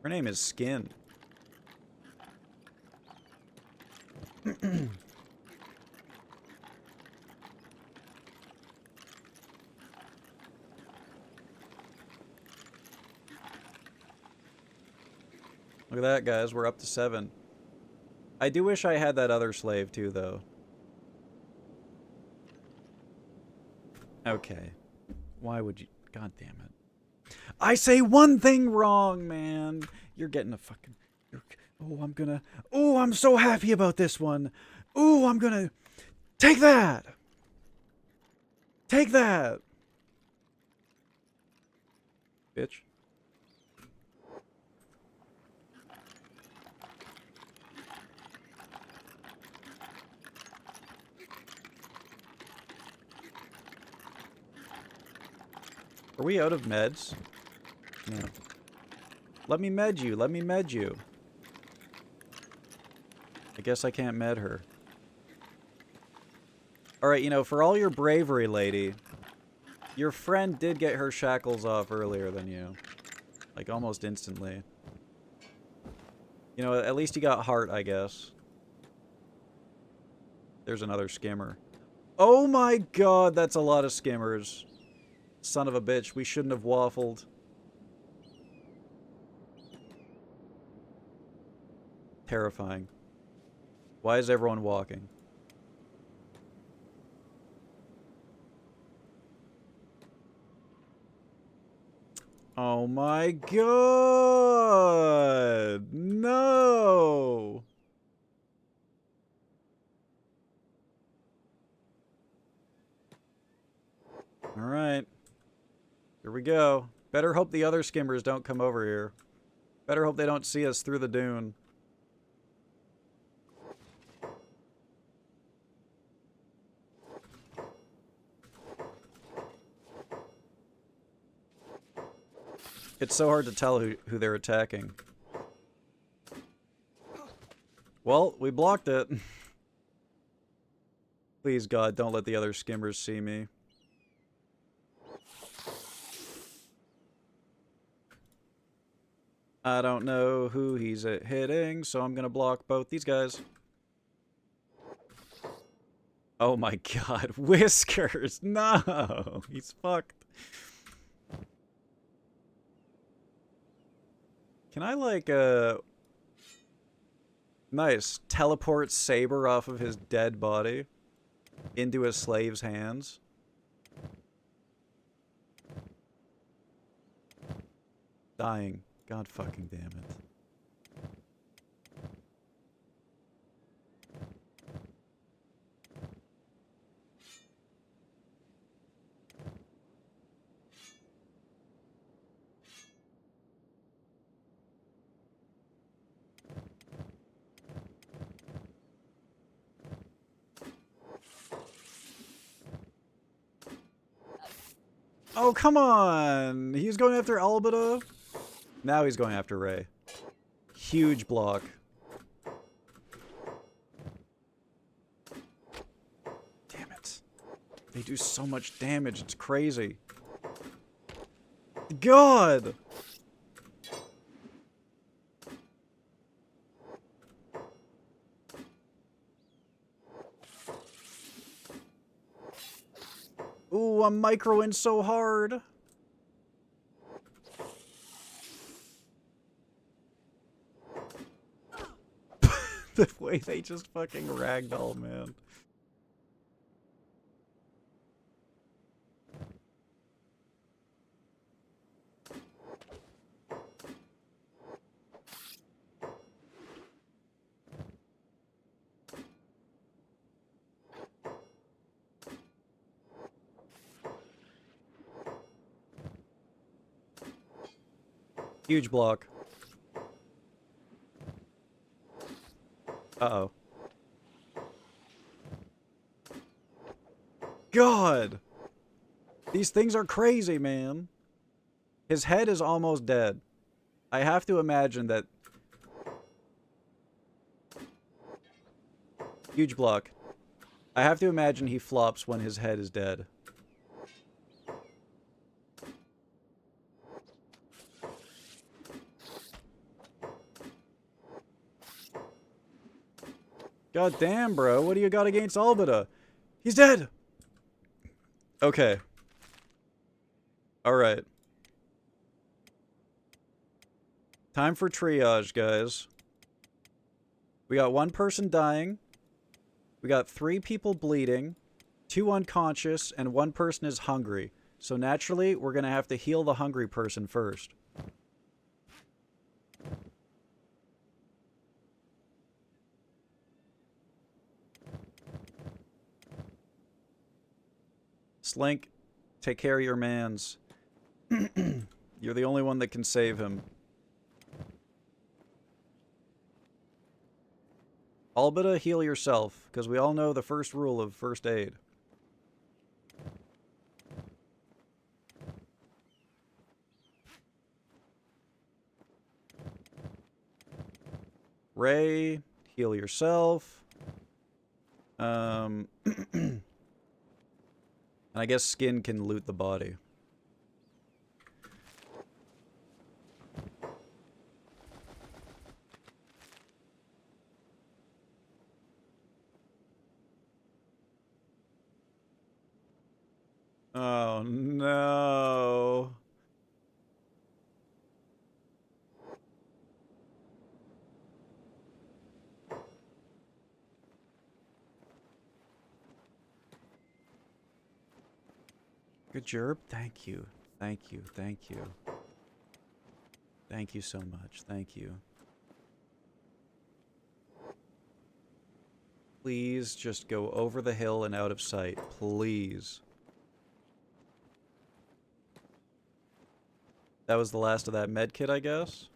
Her name is Skin. Look at that, guys. We're up to 7. I do wish I had that other slave, too, though. Okay. Why would you... God damn it. I say one thing wrong, man. You're getting a fucking... Oh, I'm so happy about this one. Oh, I'm gonna... Take that! Take that! Bitch. Are we out of meds? No. Let me med you. Let me med you. I guess I can't med her. Alright, you know, for all your bravery, lady, your friend did get her shackles off earlier than you. Like, almost instantly. You know, at least you got heart, I guess. There's another skimmer. Oh my god, that's a lot of skimmers. Son of a bitch, we shouldn't have waffled. Terrifying. Why is everyone walking? Oh my god! No! Alright. Here we go. Better hope the other skimmers don't come over here. Better hope they don't see us through the dune. It's so hard to tell who they're attacking. Well, we blocked it. Please, God, don't let the other skimmers see me. I don't know who he's hitting, so I'm gonna block both these guys. Oh my god, Whiskers! No! He's fucked. Can I, like, nice. Teleport Saber off of his dead body into a slave's hands? Dying. God fucking damn it. Oh, come on! He's going after Albita? Now he's going after Ray. Huge block. Damn it. They do so much damage, it's crazy. God! Ooh, I'm microing so hard. The way they just fucking ragdoll, man. Huge block. Uh-oh. God! These things are crazy, man. His head is almost dead. I have to imagine that... Huge block. I have to imagine he flops when his head is dead. God damn, bro. What do you got against Albita? He's dead! Okay. Alright. Time for triage, guys. We got one person dying. We got 3 people bleeding. 2 unconscious, and 1 person is hungry. So naturally, we're gonna have to heal the hungry person first. Slink, take care of your mans. You're the only one that can save him. Albita, heal yourself, because we all know the first rule of first aid. Ray, heal yourself. And I guess Skin can loot the body. Oh no. Good job. Thank you. Thank you. Thank you. Thank you so much. Thank you. Please just go over the hill and out of sight. Please. That was the last of that med kit, I guess?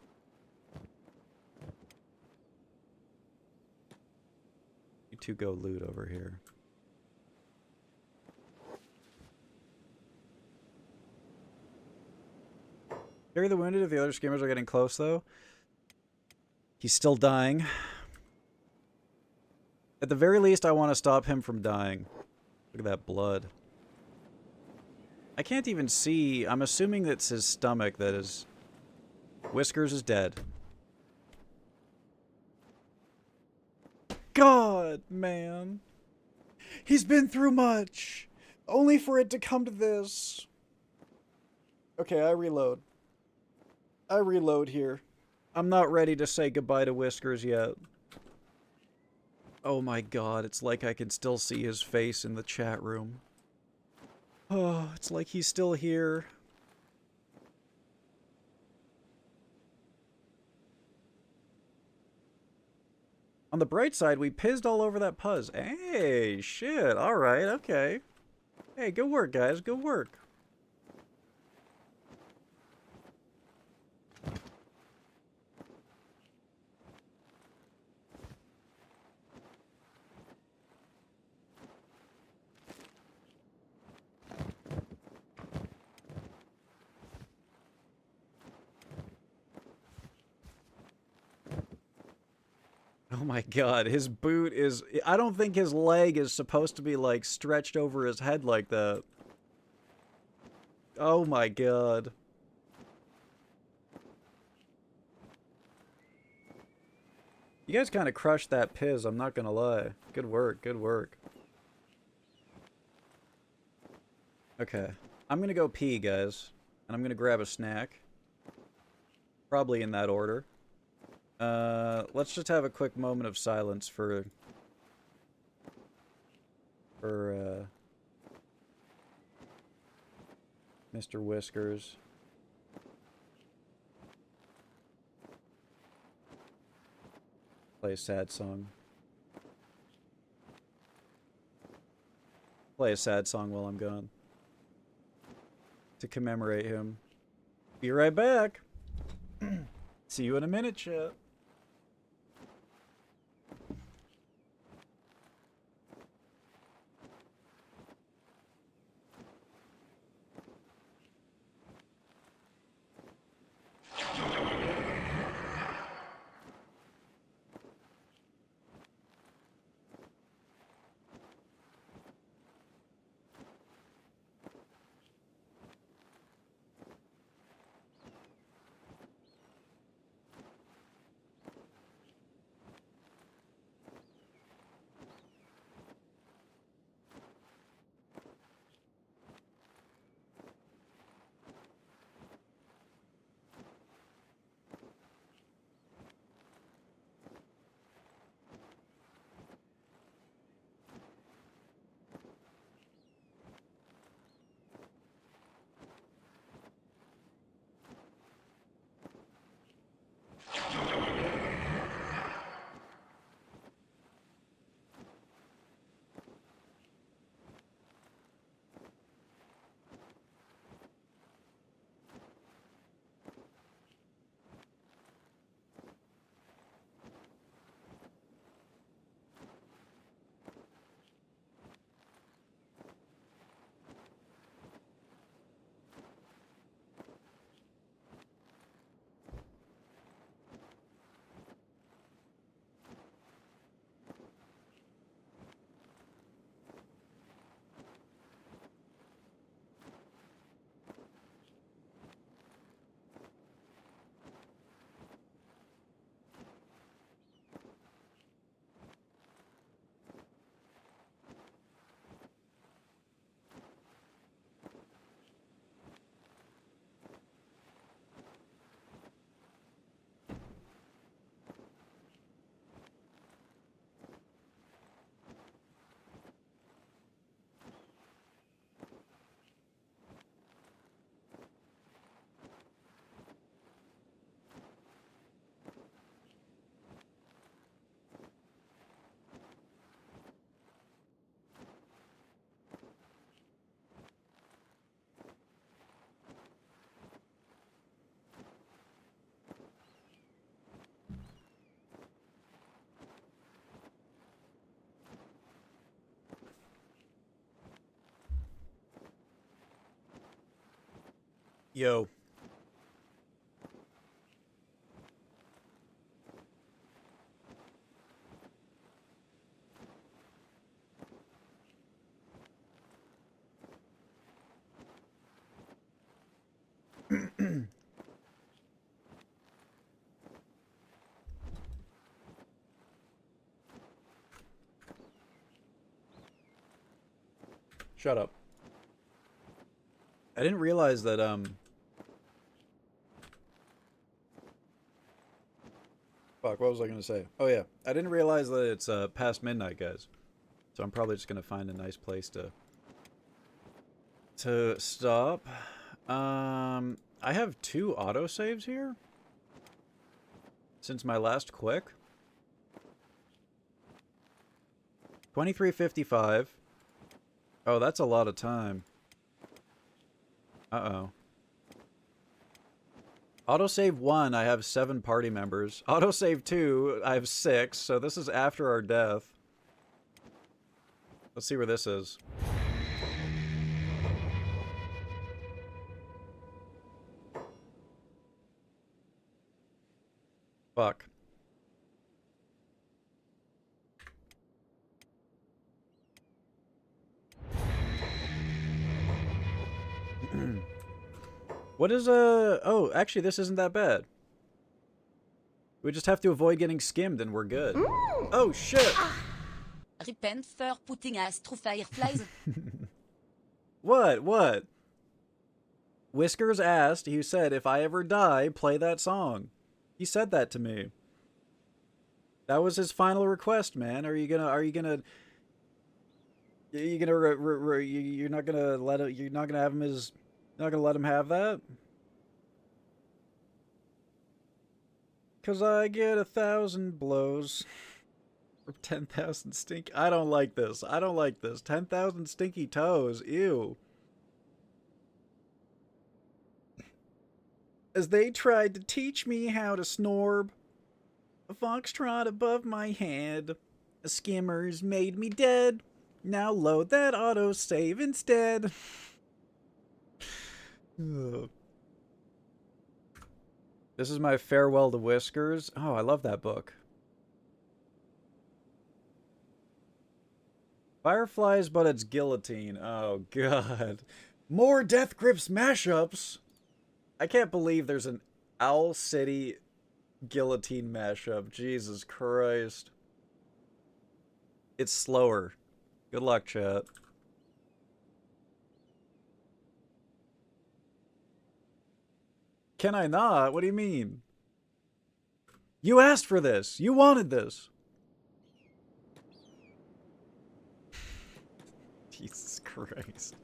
You two go loot over here. Carry the wounded if the other skimmers are getting close, though. He's still dying. At the very least, I want to stop him from dying. Look at that blood. I can't even see. I'm assuming that's his stomach that is... Whiskers is dead. God, man. He's been through much. Only for it to come to this. Okay, I reload. I reload here. I'm not ready to say goodbye to Whiskers yet. Oh my god, it's like I can still see his face in the chat room. Oh, it's like he's still here. On the bright side, we pizzed all over that puzz. Hey, shit, alright, okay. Hey, good work, guys, good work. Oh my god, his boot is... I don't think his leg is supposed to be, like, stretched over his head like that. Oh my god. You guys kind of crushed that piz, I'm not gonna lie. Good work, good work. Okay. I'm gonna go pee, guys. And I'm gonna grab a snack. Probably in that order. Let's just have a quick moment of silence for Mr. Whiskers. Play a sad song. Play a sad song while I'm gone. To commemorate him. Be right back. See you in a minute, chat. Yo. Shut up. I didn't realize that, Fuck, what was I gonna say? Oh yeah, I didn't realize that it's, past midnight, guys. So I'm probably just gonna find a nice place to stop. I have 2 autosaves here. Since my last quick. 23:55. Oh, that's a lot of time. Uh-oh. Autosave 1, I have 7 party members. Autosave 2, I have 6, so this is after our death. Let's see where this is. Fuck. What is oh, actually this isn't that bad. We just have to avoid getting skimmed and we're good. Oh shit! Repent for putting us through fireflies. What? Whiskers asked, he said, if I ever die, play that song. He said that to me. That was his final request, man. You're not gonna let him have that? 'Cause I get 1,000 blows. Or 10,000 stink. I don't like this. 10,000 stinky toes. Ew. As they tried to teach me how to snorb. A foxtrot above my head. A skimmers made me dead. Now load that autosave instead. Ugh. This is my farewell to Whiskers. Oh, I love that book. Fireflies, but it's guillotine. Oh, God. More Death Grips mashups. I can't believe there's an Owl City guillotine mashup. Jesus Christ. It's slower. Good luck, chat. Can I not? What do you mean? You asked for this. You wanted this. Jesus Christ.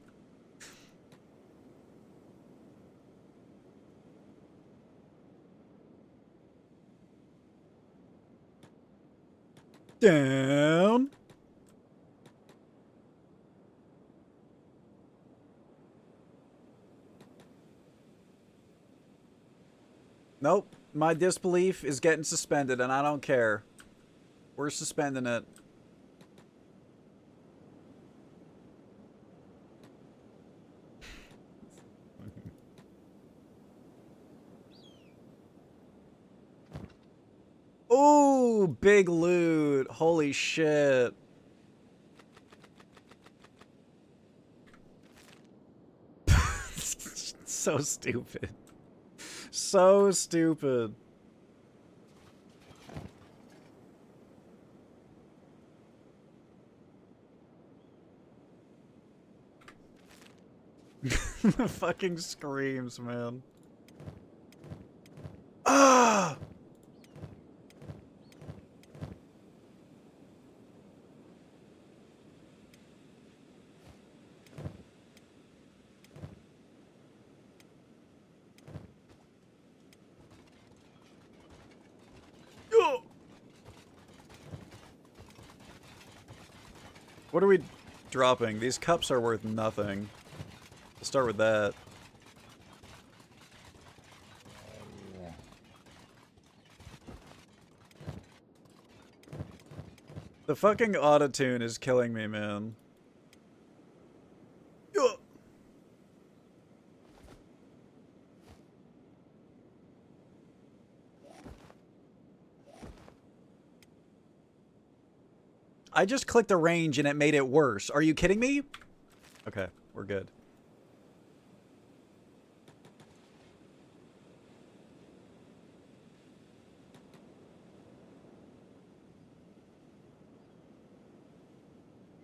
Down. Nope. My disbelief is getting suspended, and I don't care. We're suspending it. Ooh, big loot. Holy shit. So stupid. So stupid. The fucking screams, man. Ah! What are we dropping? These cups are worth nothing. Let's start with that. The fucking autotune is killing me, man. I just clicked the range and it made it worse. Are you kidding me? Okay, we're good.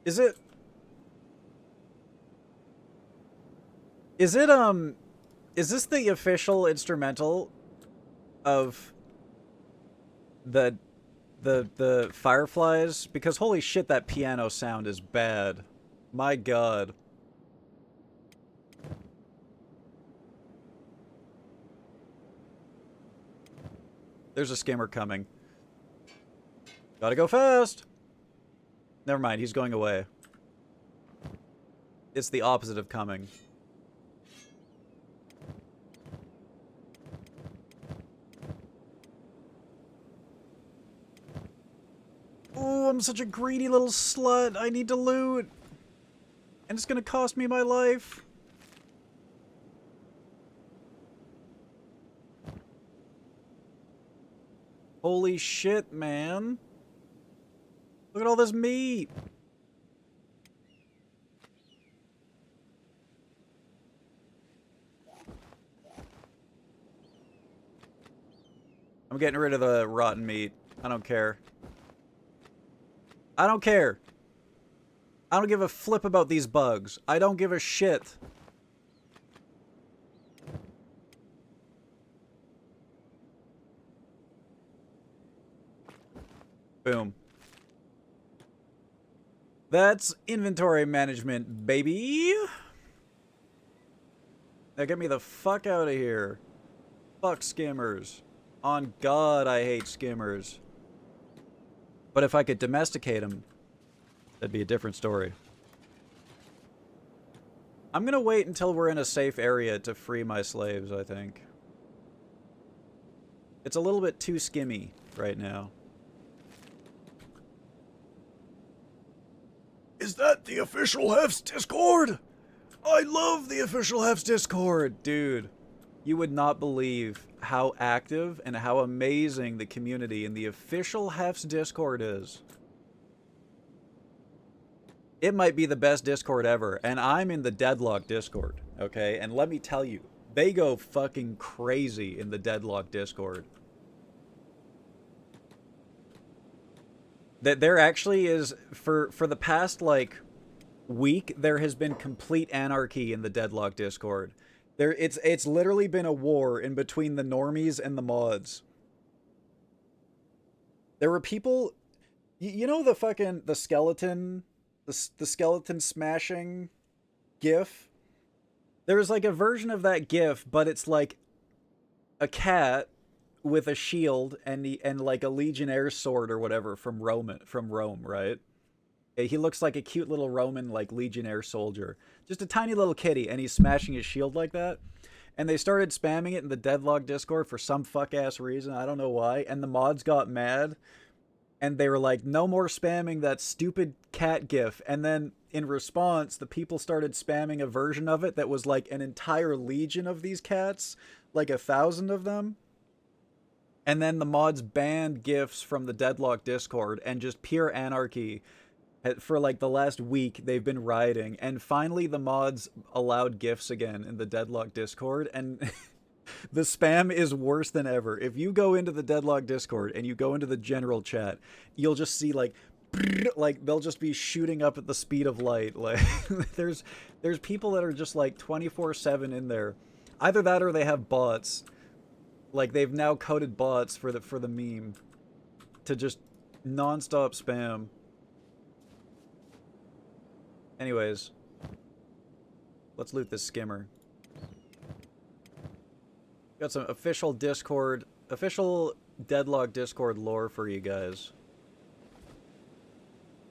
Is it? Is it, is this the official instrumental of the Fireflies? Because holy shit, that piano sound is bad. My god. There's a skimmer coming. Gotta go fast! Never mind, he's going away. It's the opposite of coming. Oh, I'm such a greedy little slut. I need to loot. And it's gonna cost me my life. Holy shit, man. Look at all this meat. I'm getting rid of the rotten meat. I don't care. I don't care. I don't give a flip about these bugs. I don't give a shit. Boom. That's inventory management, baby. Now get me the fuck out of here. Fuck skimmers. On God, I hate skimmers. But if I could domesticate them, that'd be a different story. I'm gonna wait until we're in a safe area to free my slaves, I think. It's a little bit too skimmy right now. Is that the official HEFZ Discord? I love the official HEFZ Discord, dude. You would not believe how active and how amazing the community in the official HEFZ Discord is. It might be the best Discord ever, and I'm in the Deadlock Discord, okay? And let me tell you, they go fucking crazy in the Deadlock Discord. That there actually is, for the past, like, week, there has been complete anarchy in the Deadlock Discord. It's literally been a war in between the normies and the mods. There were people, you know the fucking, the skeleton smashing gif? There's like a version of that gif, but it's like a cat with a shield and like a legionnaire sword or whatever from Rome, right? He looks like a cute little Roman, like, legionnaire soldier. Just a tiny little kitty, and he's smashing his shield like that. And they started spamming it in the Deadlock Discord for some fuck-ass reason. I don't know why. And the mods got mad. And they were like, no more spamming that stupid cat gif. And then, in response, the people started spamming a version of it that was like an entire legion of these cats. Like 1,000 of them. And then the mods banned gifs from the Deadlock Discord. And just pure anarchy. For like the last week, they've been rioting, and finally the mods allowed GIFs again in the Deadlock Discord, and the spam is worse than ever. If you go into the Deadlock Discord and you go into the general chat, you'll just see like they'll just be shooting up at the speed of light. Like there's people that are just like 24/7 in there. Either that or they have bots. Like they've now coded bots for the meme to just non-stop spam. Anyways, let's loot this skimmer. Got some official Deadlock Discord lore for you guys.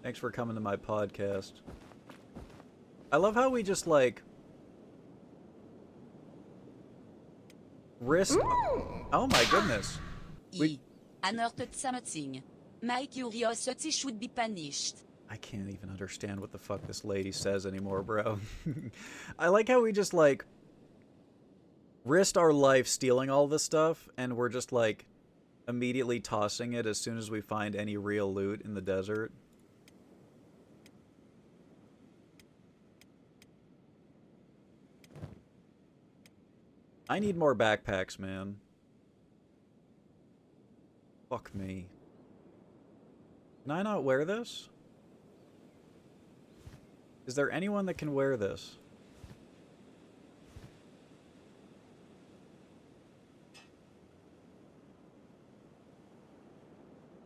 Thanks for coming to my podcast. I love how we just, like, risk... Oh my goodness. My curiosity should be punished. I can't even understand what the fuck this lady says anymore, bro. I like how we just, like, risked our life stealing all this stuff, and we're just, like, immediately tossing it as soon as we find any real loot in the desert. I need more backpacks, man. Fuck me. Can I not wear this? Is there anyone that can wear this?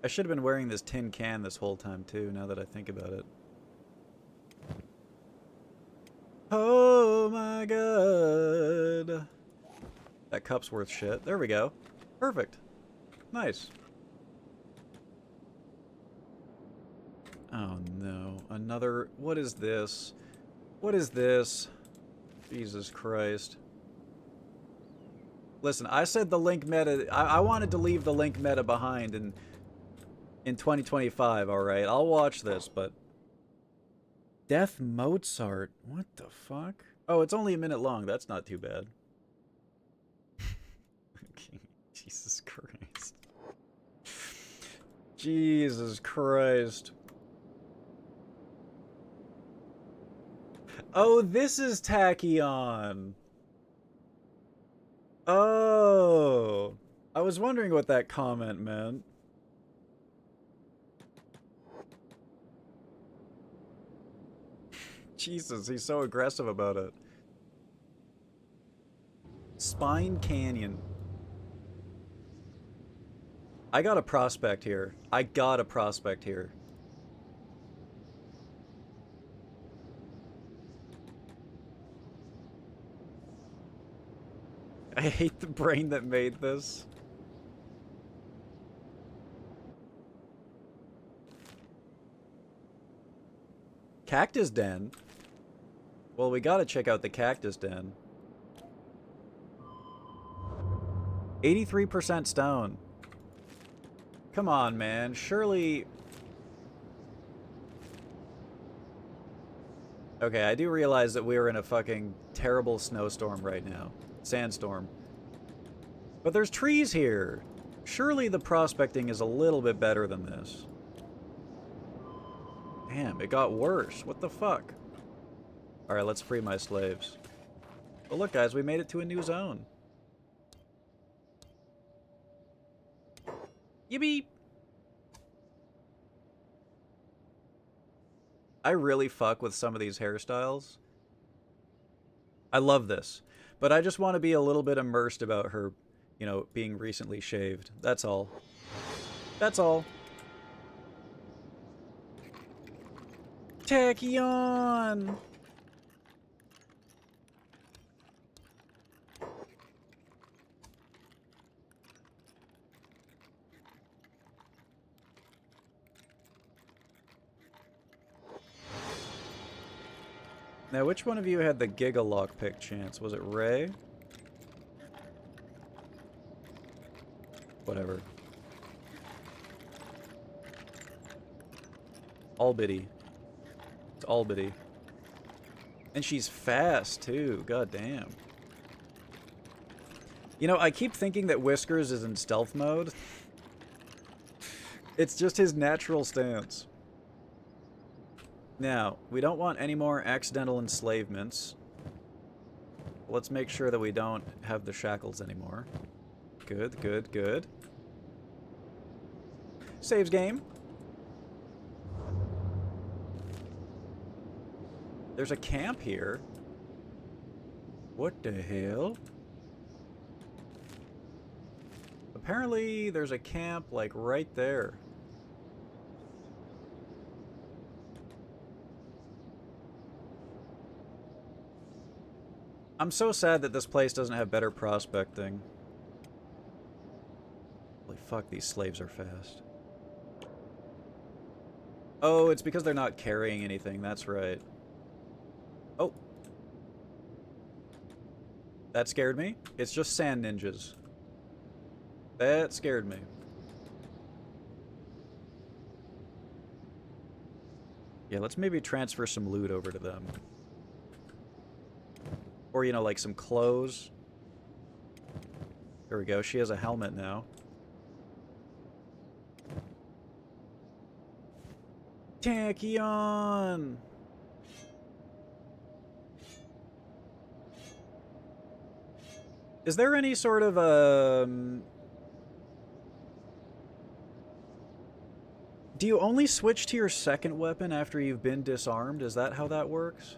I should have been wearing this tin can this whole time too, now that I think about it. Oh my god. That cup's worth shit. There we go. Perfect. Nice. Oh no. Another... What is this? What is this? Jesus Christ. Listen, I said the link meta... I wanted to leave the link meta behind in 2025, alright? I'll watch this, but... Death Mozart? What the fuck? Oh, it's only a minute long. That's not too bad. Jesus Christ. Jesus Christ. Oh, this is Tachyon. Oh. I was wondering what that comment meant. Jesus, he's so aggressive about it. Spine Canyon. I got a prospect here. I got a prospect here. I hate the brain that made this. Cactus Den? Well, we gotta check out the Cactus Den. 83% stone. Come on, man. Surely... Okay, I do realize that we're in a fucking terrible snowstorm right now. Sandstorm. But there's trees here. Surely the prospecting is a little bit better than this. Damn, it got worse. What the fuck? Alright, let's free my slaves. But look, guys, we made it to a new zone. Yippee! I really fuck with some of these hairstyles. I love this. But I just want to be a little bit immersed about her, you know, being recently shaved. That's all. That's all. Tachyon! Now, which one of you had the Giga Lockpick chance? Was it Ray? Whatever. Albity. It's Albity. And she's fast, too. God damn. You know, I keep thinking that Whiskers is in stealth mode. It's just his natural stance. Now, we don't want any more accidental enslavements. Let's make sure that we don't have the shackles anymore. Good, good, good. Saves game. There's a camp here. What the hell? Apparently, there's a camp, like, right there. I'm so sad that this place doesn't have better prospecting. Holy fuck, these slaves are fast. Oh, it's because they're not carrying anything, that's right. Oh. That scared me. It's just sand ninjas. That scared me. Yeah, let's maybe transfer some loot over to them. Or, you know, like some clothes. There we go. She has a helmet now. Tachyon! Is there any sort of, do you only switch to your second weapon after you've been disarmed? Is that how that works?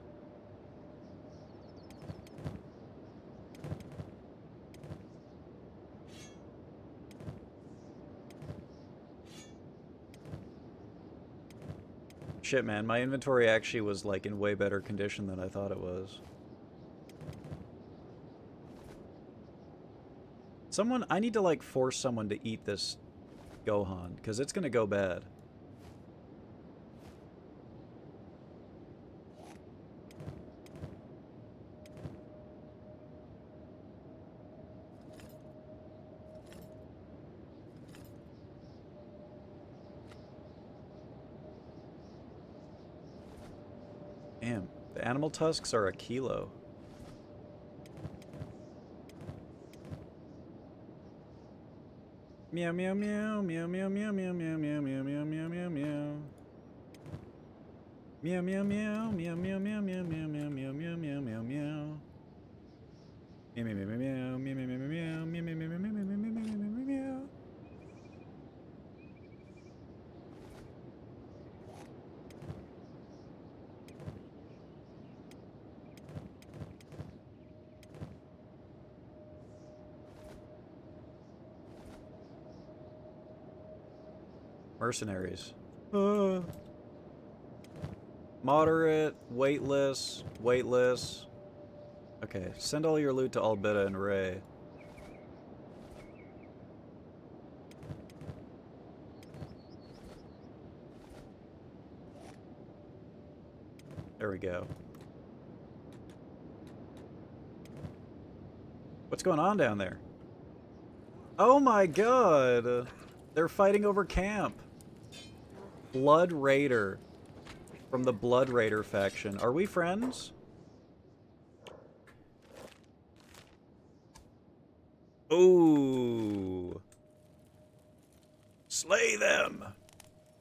Shit, man, my inventory actually was, like, in way better condition than I thought it was. I need to, like, force someone to eat this Gohan, because it's gonna go bad. Damn, the animal tusks are a kilo. Meow meow meow meow meow meow meow meow meow meow meow meow meow meow. Meow meow meow meow meow meow meow meow meow meow meow meow meow meow. Meow meow meow meow meow meow meow meow meow meow meow meow meow meow meow. Mercenaries. Moderate, weightless, weightless. Okay, send all your loot to Albita and Ray. There we go. What's going on down there? Oh my god! They're fighting over camp. Blood Raider. From the Blood Raider faction. Are we friends? Ooh. Slay them!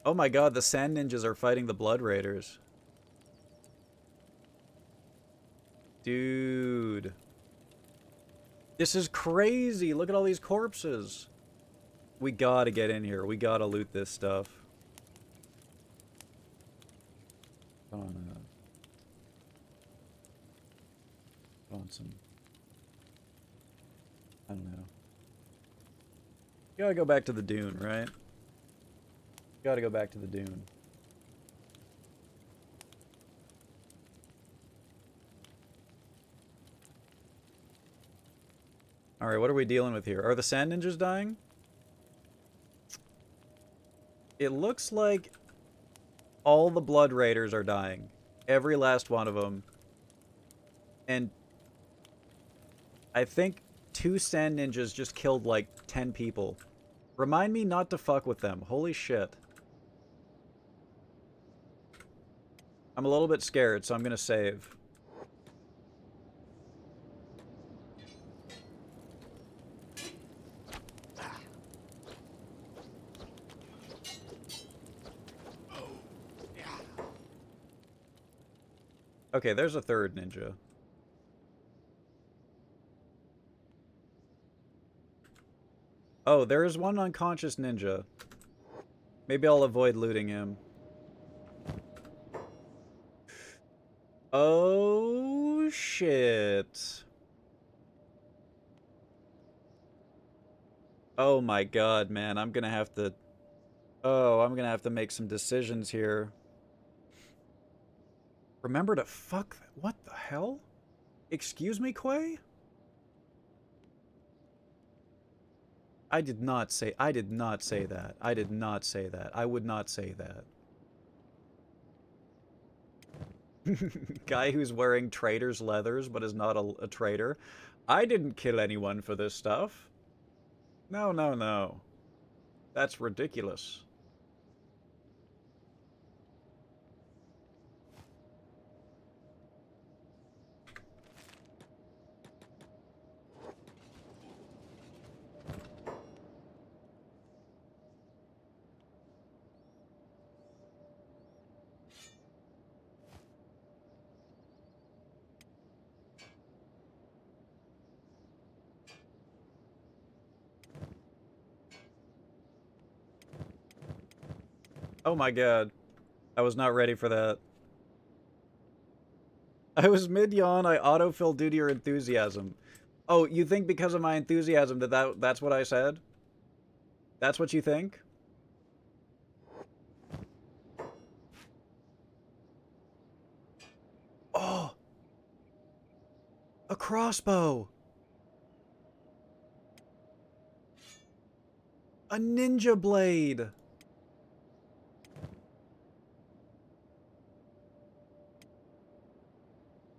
Oh my god, the Sand Ninjas are fighting the Blood Raiders. Dude. This is crazy! Look at all these corpses! We gotta get in here. We gotta loot this stuff. On some... I don't know. Gotta go back to the dune, right? Gotta go back to the dune. Alright, what are we dealing with here? Are the Sand Ninjas dying? It looks like all the Blood Raiders are dying. Every last one of them. And I think 2 Sand Ninjas just killed like 10 people. Remind me not to fuck with them. Holy shit. I'm a little bit scared, so I'm gonna save. Okay, there's a third ninja. Oh, there is one unconscious ninja. Maybe I'll avoid looting him. Oh, shit. Oh my god, man. I'm gonna have to... Oh, I'm gonna have to make some decisions here. Remember to fuck... What the hell? Excuse me, Quay? I did not say that. I did not say that. I would not say that. Guy who's wearing trader's leathers but is not a trader. I didn't kill anyone for this stuff. No, no, no. That's ridiculous. Oh my god. I was not ready for that. I was mid-yawn, I autofill due to your enthusiasm. Oh, you think because of my enthusiasm that's what I said? That's what you think? A crossbow! A ninja blade!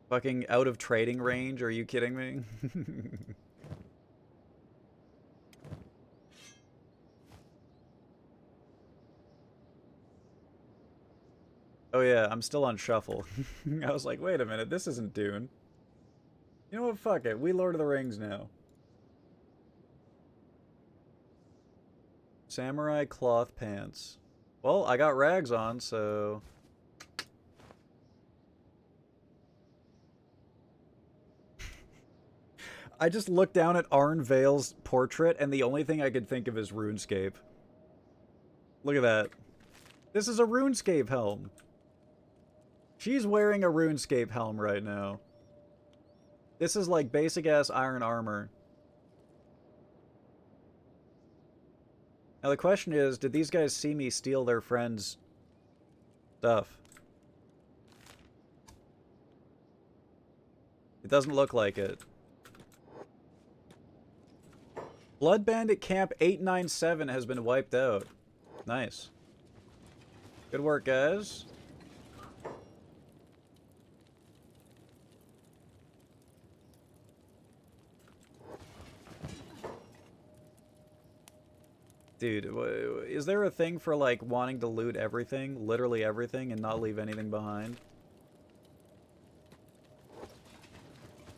Fucking out of trading range, are you kidding me? Oh yeah, I'm still on shuffle. I was like, wait a minute, this isn't Dune. You know what, fuck it, we Lord of the Rings now. Samurai cloth pants. Well, I got rags on, so... I just looked down at Arn Vale's portrait, and the only thing I could think of is RuneScape. Look at that. This is a RuneScape helm. She's wearing a RuneScape helm right now. This is like basic-ass iron armor. Now the question is, did these guys see me steal their friend's stuff? It doesn't look like it. Blood Bandit Camp 897 has been wiped out. Nice. Good work, guys. Dude, is there a thing for, like, wanting to loot everything? Literally everything and not leave anything behind?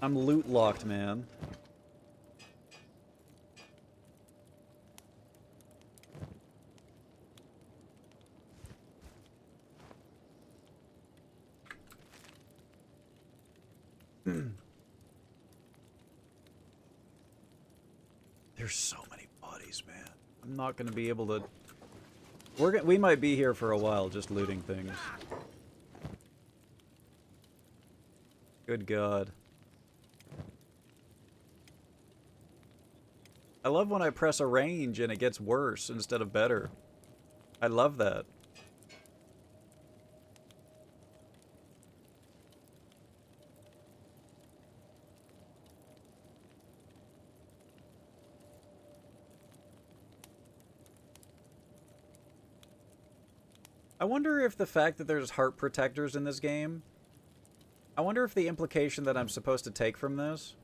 I'm loot locked, man. There's so many bodies, man. I'm not gonna be able to... We might be here for a while just looting things. Good God. I love when I press a range and it gets worse instead of better. I love that. I wonder if the fact that there's heart protectors in this game, I wonder if the implication that I'm supposed to take from this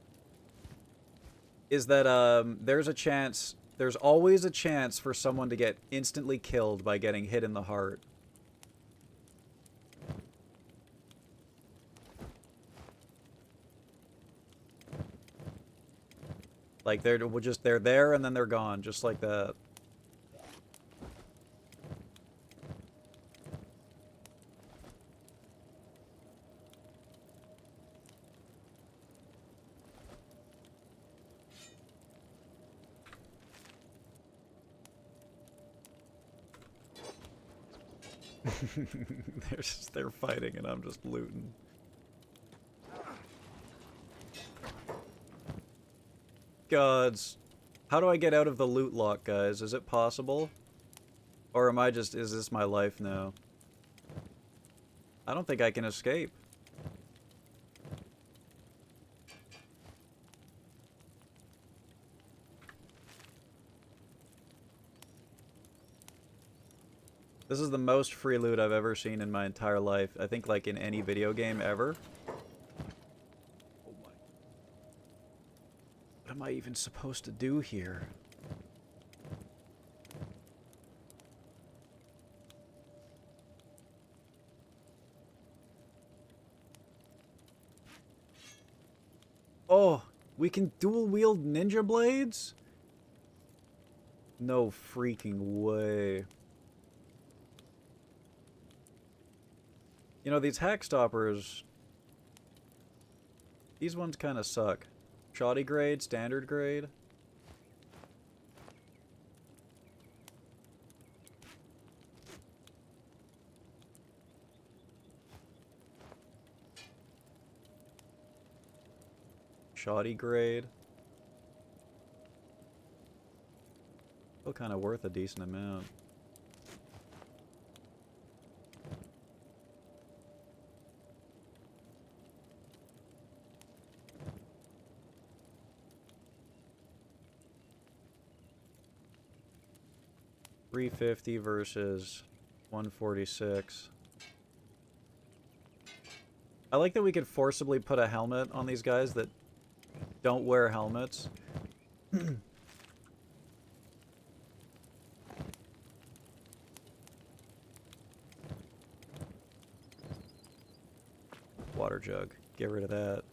is that there's always a chance for someone to get instantly killed by getting hit in the heart. Like they're there and then they're gone, just like that. They're fighting and I'm just looting. Gods. How do I get out of the loot lock, guys? Is it possible? Or am I just... is this my life now? I don't think I can escape. This is the most free loot I've ever seen in my entire life. I think, like, in any video game ever. Oh my. What am I even supposed to do here? Oh, we can dual wield ninja blades? No freaking way. You know, these hack stoppers, these ones kind of suck. Shoddy grade, standard grade. Shoddy grade. Still kind of worth a decent amount. 350 versus 146. I like that we could forcibly put a helmet on these guys that don't wear helmets. Water jug. Get rid of that.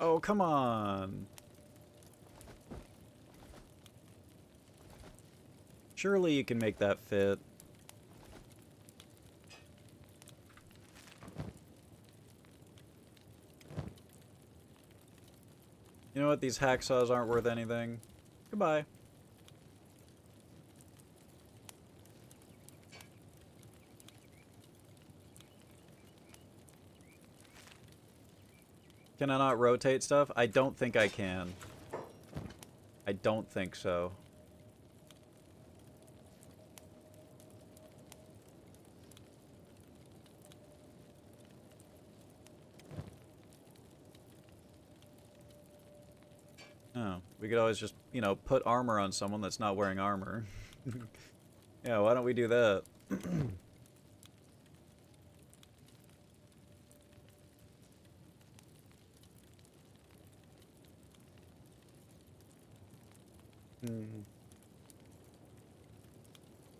Oh, come on. Surely you can make that fit. You know what? These hacksaws aren't worth anything. Goodbye. Can I not rotate stuff? I don't think I can. I don't think so. Oh, we could always just, you know, put armor on someone that's not wearing armor. Yeah, why don't we do that?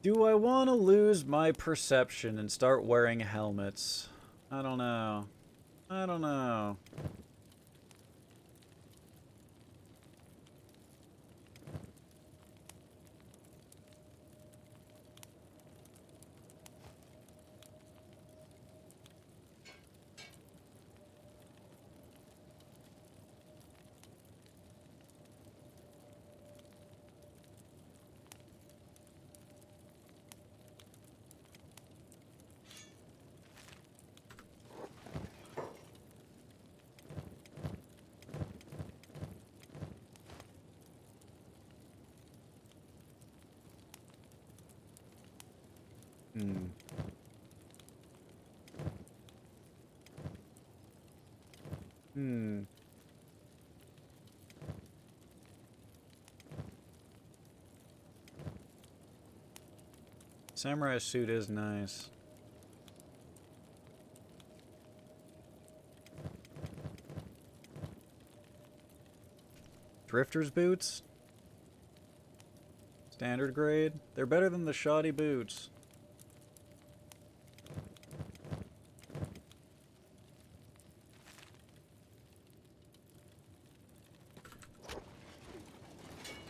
Do I want to lose my perception and start wearing helmets? I don't know. I don't know. Samurai suit is nice. Drifter's boots? Standard grade? They're better than the shoddy boots.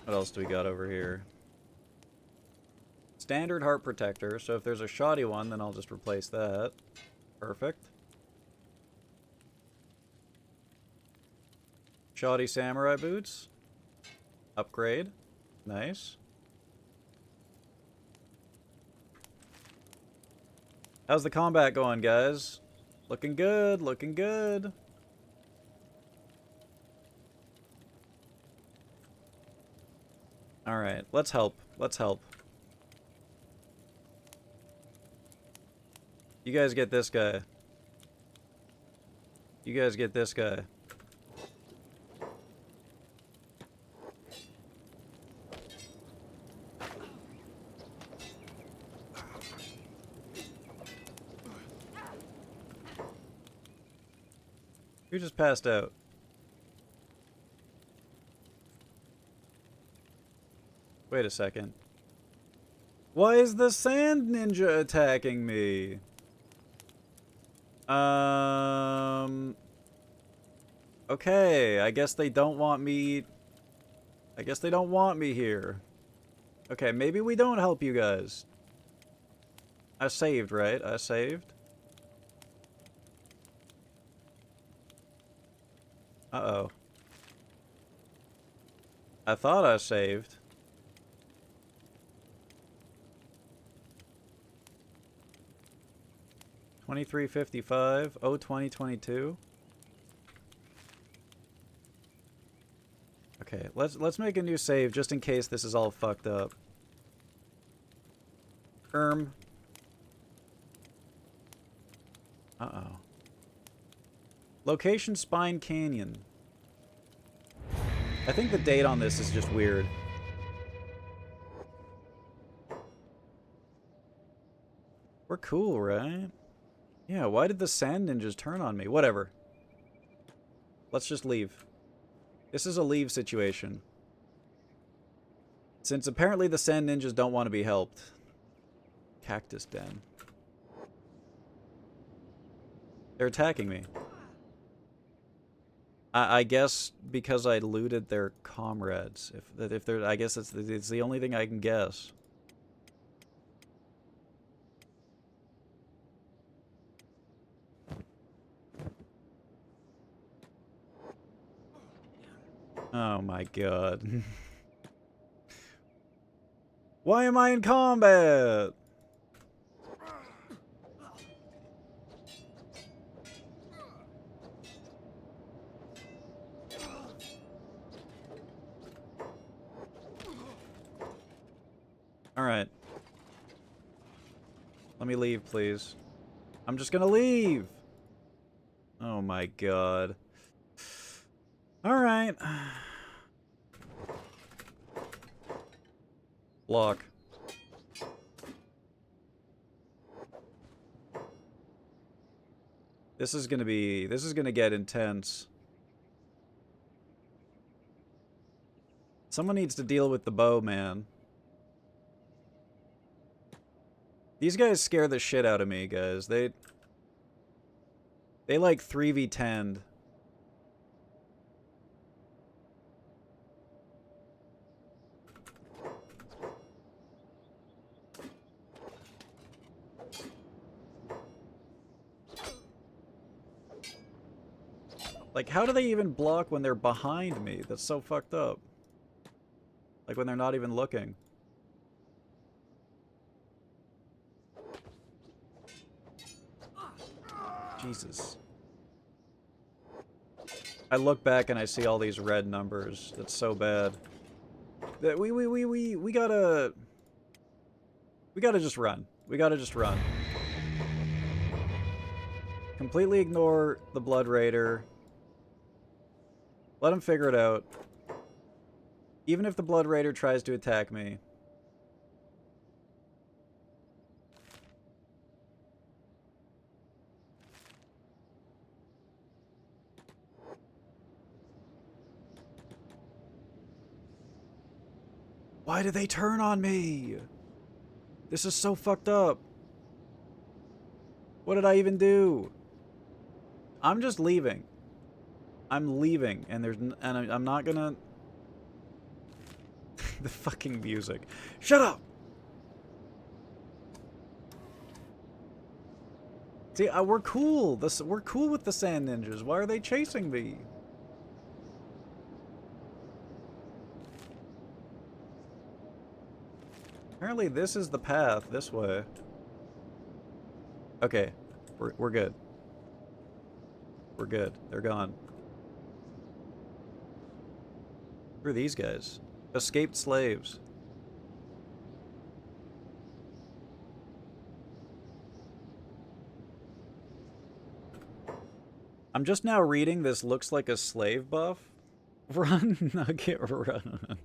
What else do we got over here? Standard heart protector, so if there's a shoddy one, then I'll just replace that. Perfect. Shoddy samurai boots. Upgrade. Nice. How's the combat going, guys? Looking good, looking good. Alright, let's help. Let's help. You guys get this guy. You guys get this guy. Who just passed out? Wait a second. Why is the sand ninja attacking me? Okay, I guess they don't want me... I guess they don't want me here. Okay, maybe we don't help you guys. I saved, right? I saved? Uh-oh. I thought I saved. $23.55. Oh, 2022. Okay, let's make a new save just in case this is all fucked up. Uh-oh. Location Spine Canyon. I think the date on this is just weird. We're cool, right? Yeah, why did the sand ninjas turn on me? Whatever. Let's just leave. This is a leave situation. Since apparently the sand ninjas don't want to be helped. Cactus Den. They're attacking me. I guess because I looted their comrades. If they're, I guess it's the only thing I can guess. Oh my god. Why am I in combat? Alright. Let me leave, please. I'm just gonna leave! Oh my god. Alright. Block. This is gonna get intense. Someone needs to deal with the bow, man. These guys scare the shit out of me, guys. They like 3v10'd. Like, how do they even block when they're behind me? That's so fucked up. Like, when they're not even looking. Jesus. I look back and I see all these red numbers. That's so bad. We gotta just run. We gotta just run. Completely ignore the Blood Raider. Let him figure it out. Even if the Blood Raider tries to attack me. Why did they turn on me? This is so fucked up. What did I even do? I'm just leaving. I'm leaving, and I'm not gonna... The fucking music. Shut up! See, we're cool. We're cool with the Sand Ninjas. Why are they chasing me? Apparently this is the path, this way. Okay, we're good. We're good. They're gone. Who are these guys? Escaped slaves. I'm just now reading this looks like a slave buff. Run, Nugget, run.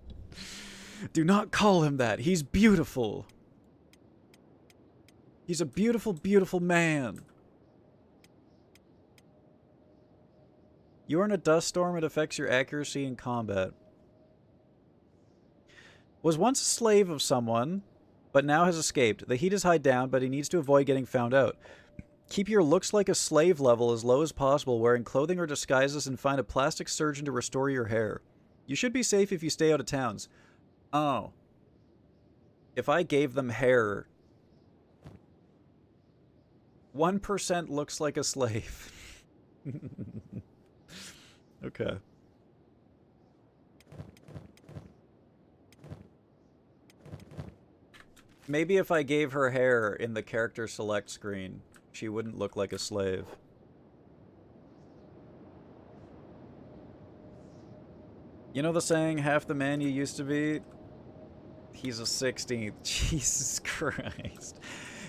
Do not call him that. He's beautiful. He's a beautiful, beautiful man. You are in a dust storm. It affects your accuracy in combat. Was once a slave of someone, but now has escaped. The heat is high down, but he needs to avoid getting found out. Keep your looks like a slave level as low as possible, wearing clothing or disguises, and find a plastic surgeon to restore your hair. You should be safe if you stay out of towns. Oh. If I gave them hair... 1% looks like a slave. Okay. Maybe if I gave her hair in the character select screen, she wouldn't look like a slave. You know the saying, half the man you used to be? He's a 16th. Jesus Christ.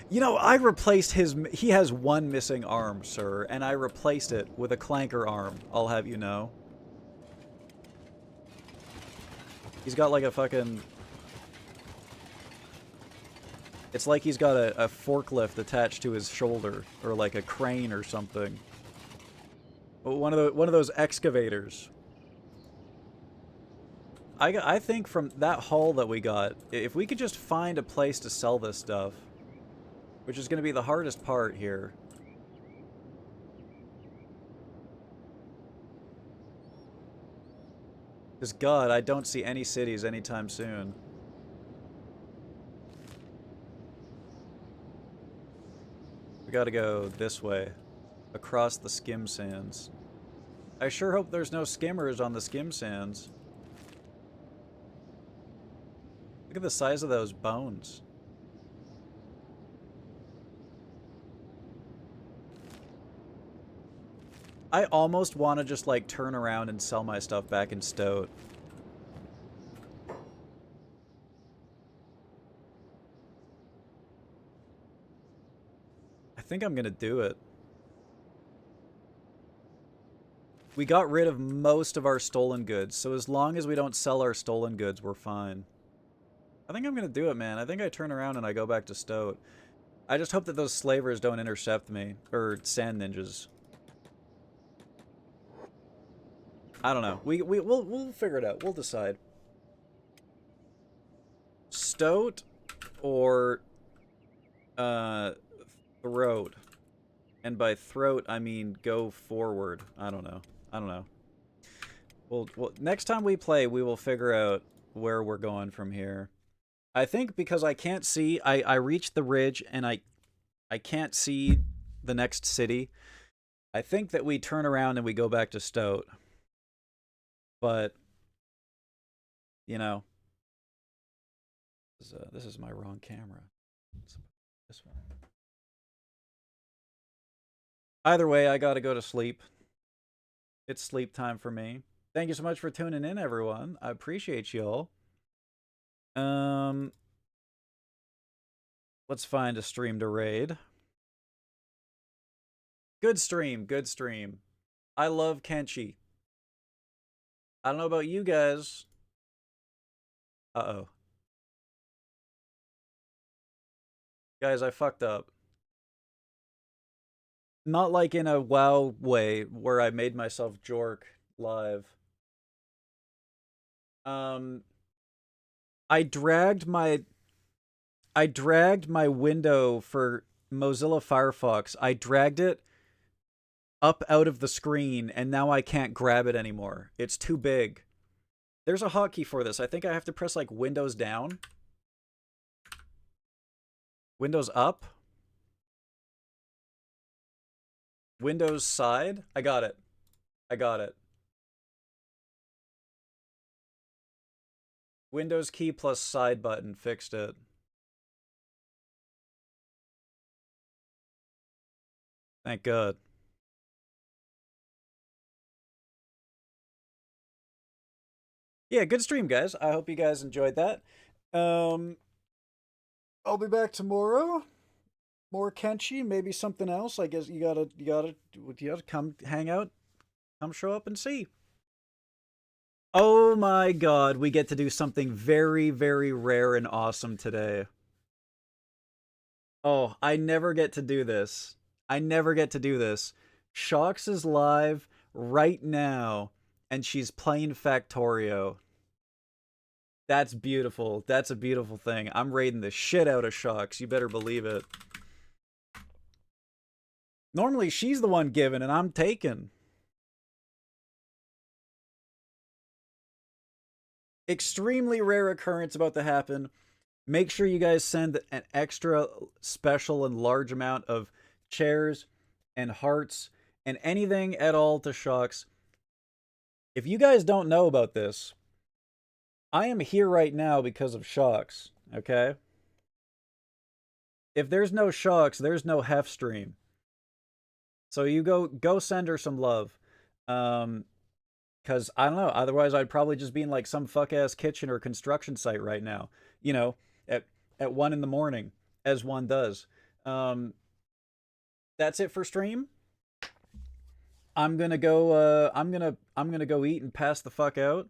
You know, I replaced his... He has one missing arm, sir, and I replaced it with a clanker arm, I'll have you know. He's got like a fucking... It's like he's got a forklift attached to his shoulder, or like a crane or something. One of those excavators. I think from that haul that we got, if we could just find a place to sell this stuff, which is going to be the hardest part here. Because God, I don't see any cities anytime soon. We gotta go this way, across the skim sands. I sure hope there's no skimmers on the skim sands. Look at the size of those bones. I almost want to just like turn around and sell my stuff back in Stoat. I think I'm gonna do it. We got rid of most of our stolen goods, so as long as we don't sell our stolen goods, we're fine. I think I'm gonna do it, man. I think I turn around and I go back to Stoat. I just hope that those slavers don't intercept me. Or sand ninjas. I don't know. We'll figure it out. We'll decide. Stoat or throat. And by throat I mean go forward. I don't know. I don't know. Well, next time we play, we will figure out where we're going from here. I think because I can't see, I reached the ridge and I can't see the next city. I think that we turn around and we go back to Stoat. But, you know, this is my wrong camera. This one. Either way, I gotta go to sleep. It's sleep time for me. Thank you so much for tuning in, everyone. I appreciate y'all. Let's find a stream to raid. Good stream, good stream. I love Kenshi. I don't know about you guys. Uh-oh. Guys, I fucked up. Not like in a WoW way where I made myself jork live. I dragged my window for Mozilla Firefox. I dragged it up out of the screen and now I can't grab it anymore. It's too big. There's a hotkey for this. I think I have to press like Windows down. Windows up. Windows side. I got it. I got it. Windows key plus side button fixed it. Thank God. Yeah, good stream, guys. I hope you guys enjoyed that. I'll be back tomorrow. More Kenshi, maybe something else. I guess you gotta come hang out, come show up and see. Oh my God, we get to do something very, very rare and awesome today. Oh, I never get to do this. I never get to do this. Shox is live right now, and she's playing Factorio. That's beautiful. That's a beautiful thing. I'm raiding the shit out of Shox. You better believe it. Normally, she's the one giving, and I'm taking. Extremely rare occurrence about to happen. Make sure you guys send an extra special and large amount of chairs and hearts and anything at all to Shox. If you guys don't know about this, I am here right now because of Shox, okay? If there's no Shox, there's no Hef stream. So you go send her some love. Because I don't know. Otherwise, I'd probably just be in like some fuck ass kitchen or construction site right now. You know, at 1 in the morning, as one does. Um, that's it for stream. I'm gonna go. I'm gonna go eat and pass the fuck out.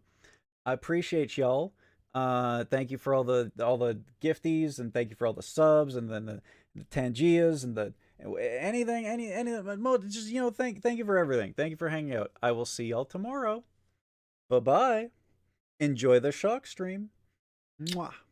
I appreciate y'all. Thank you for all the gifties, and thank you for all the subs, and then the Tangias and the anything, any just thank you for everything. Thank you for hanging out. I will see y'all tomorrow. Bye bye. Enjoy the shock stream. Mwah.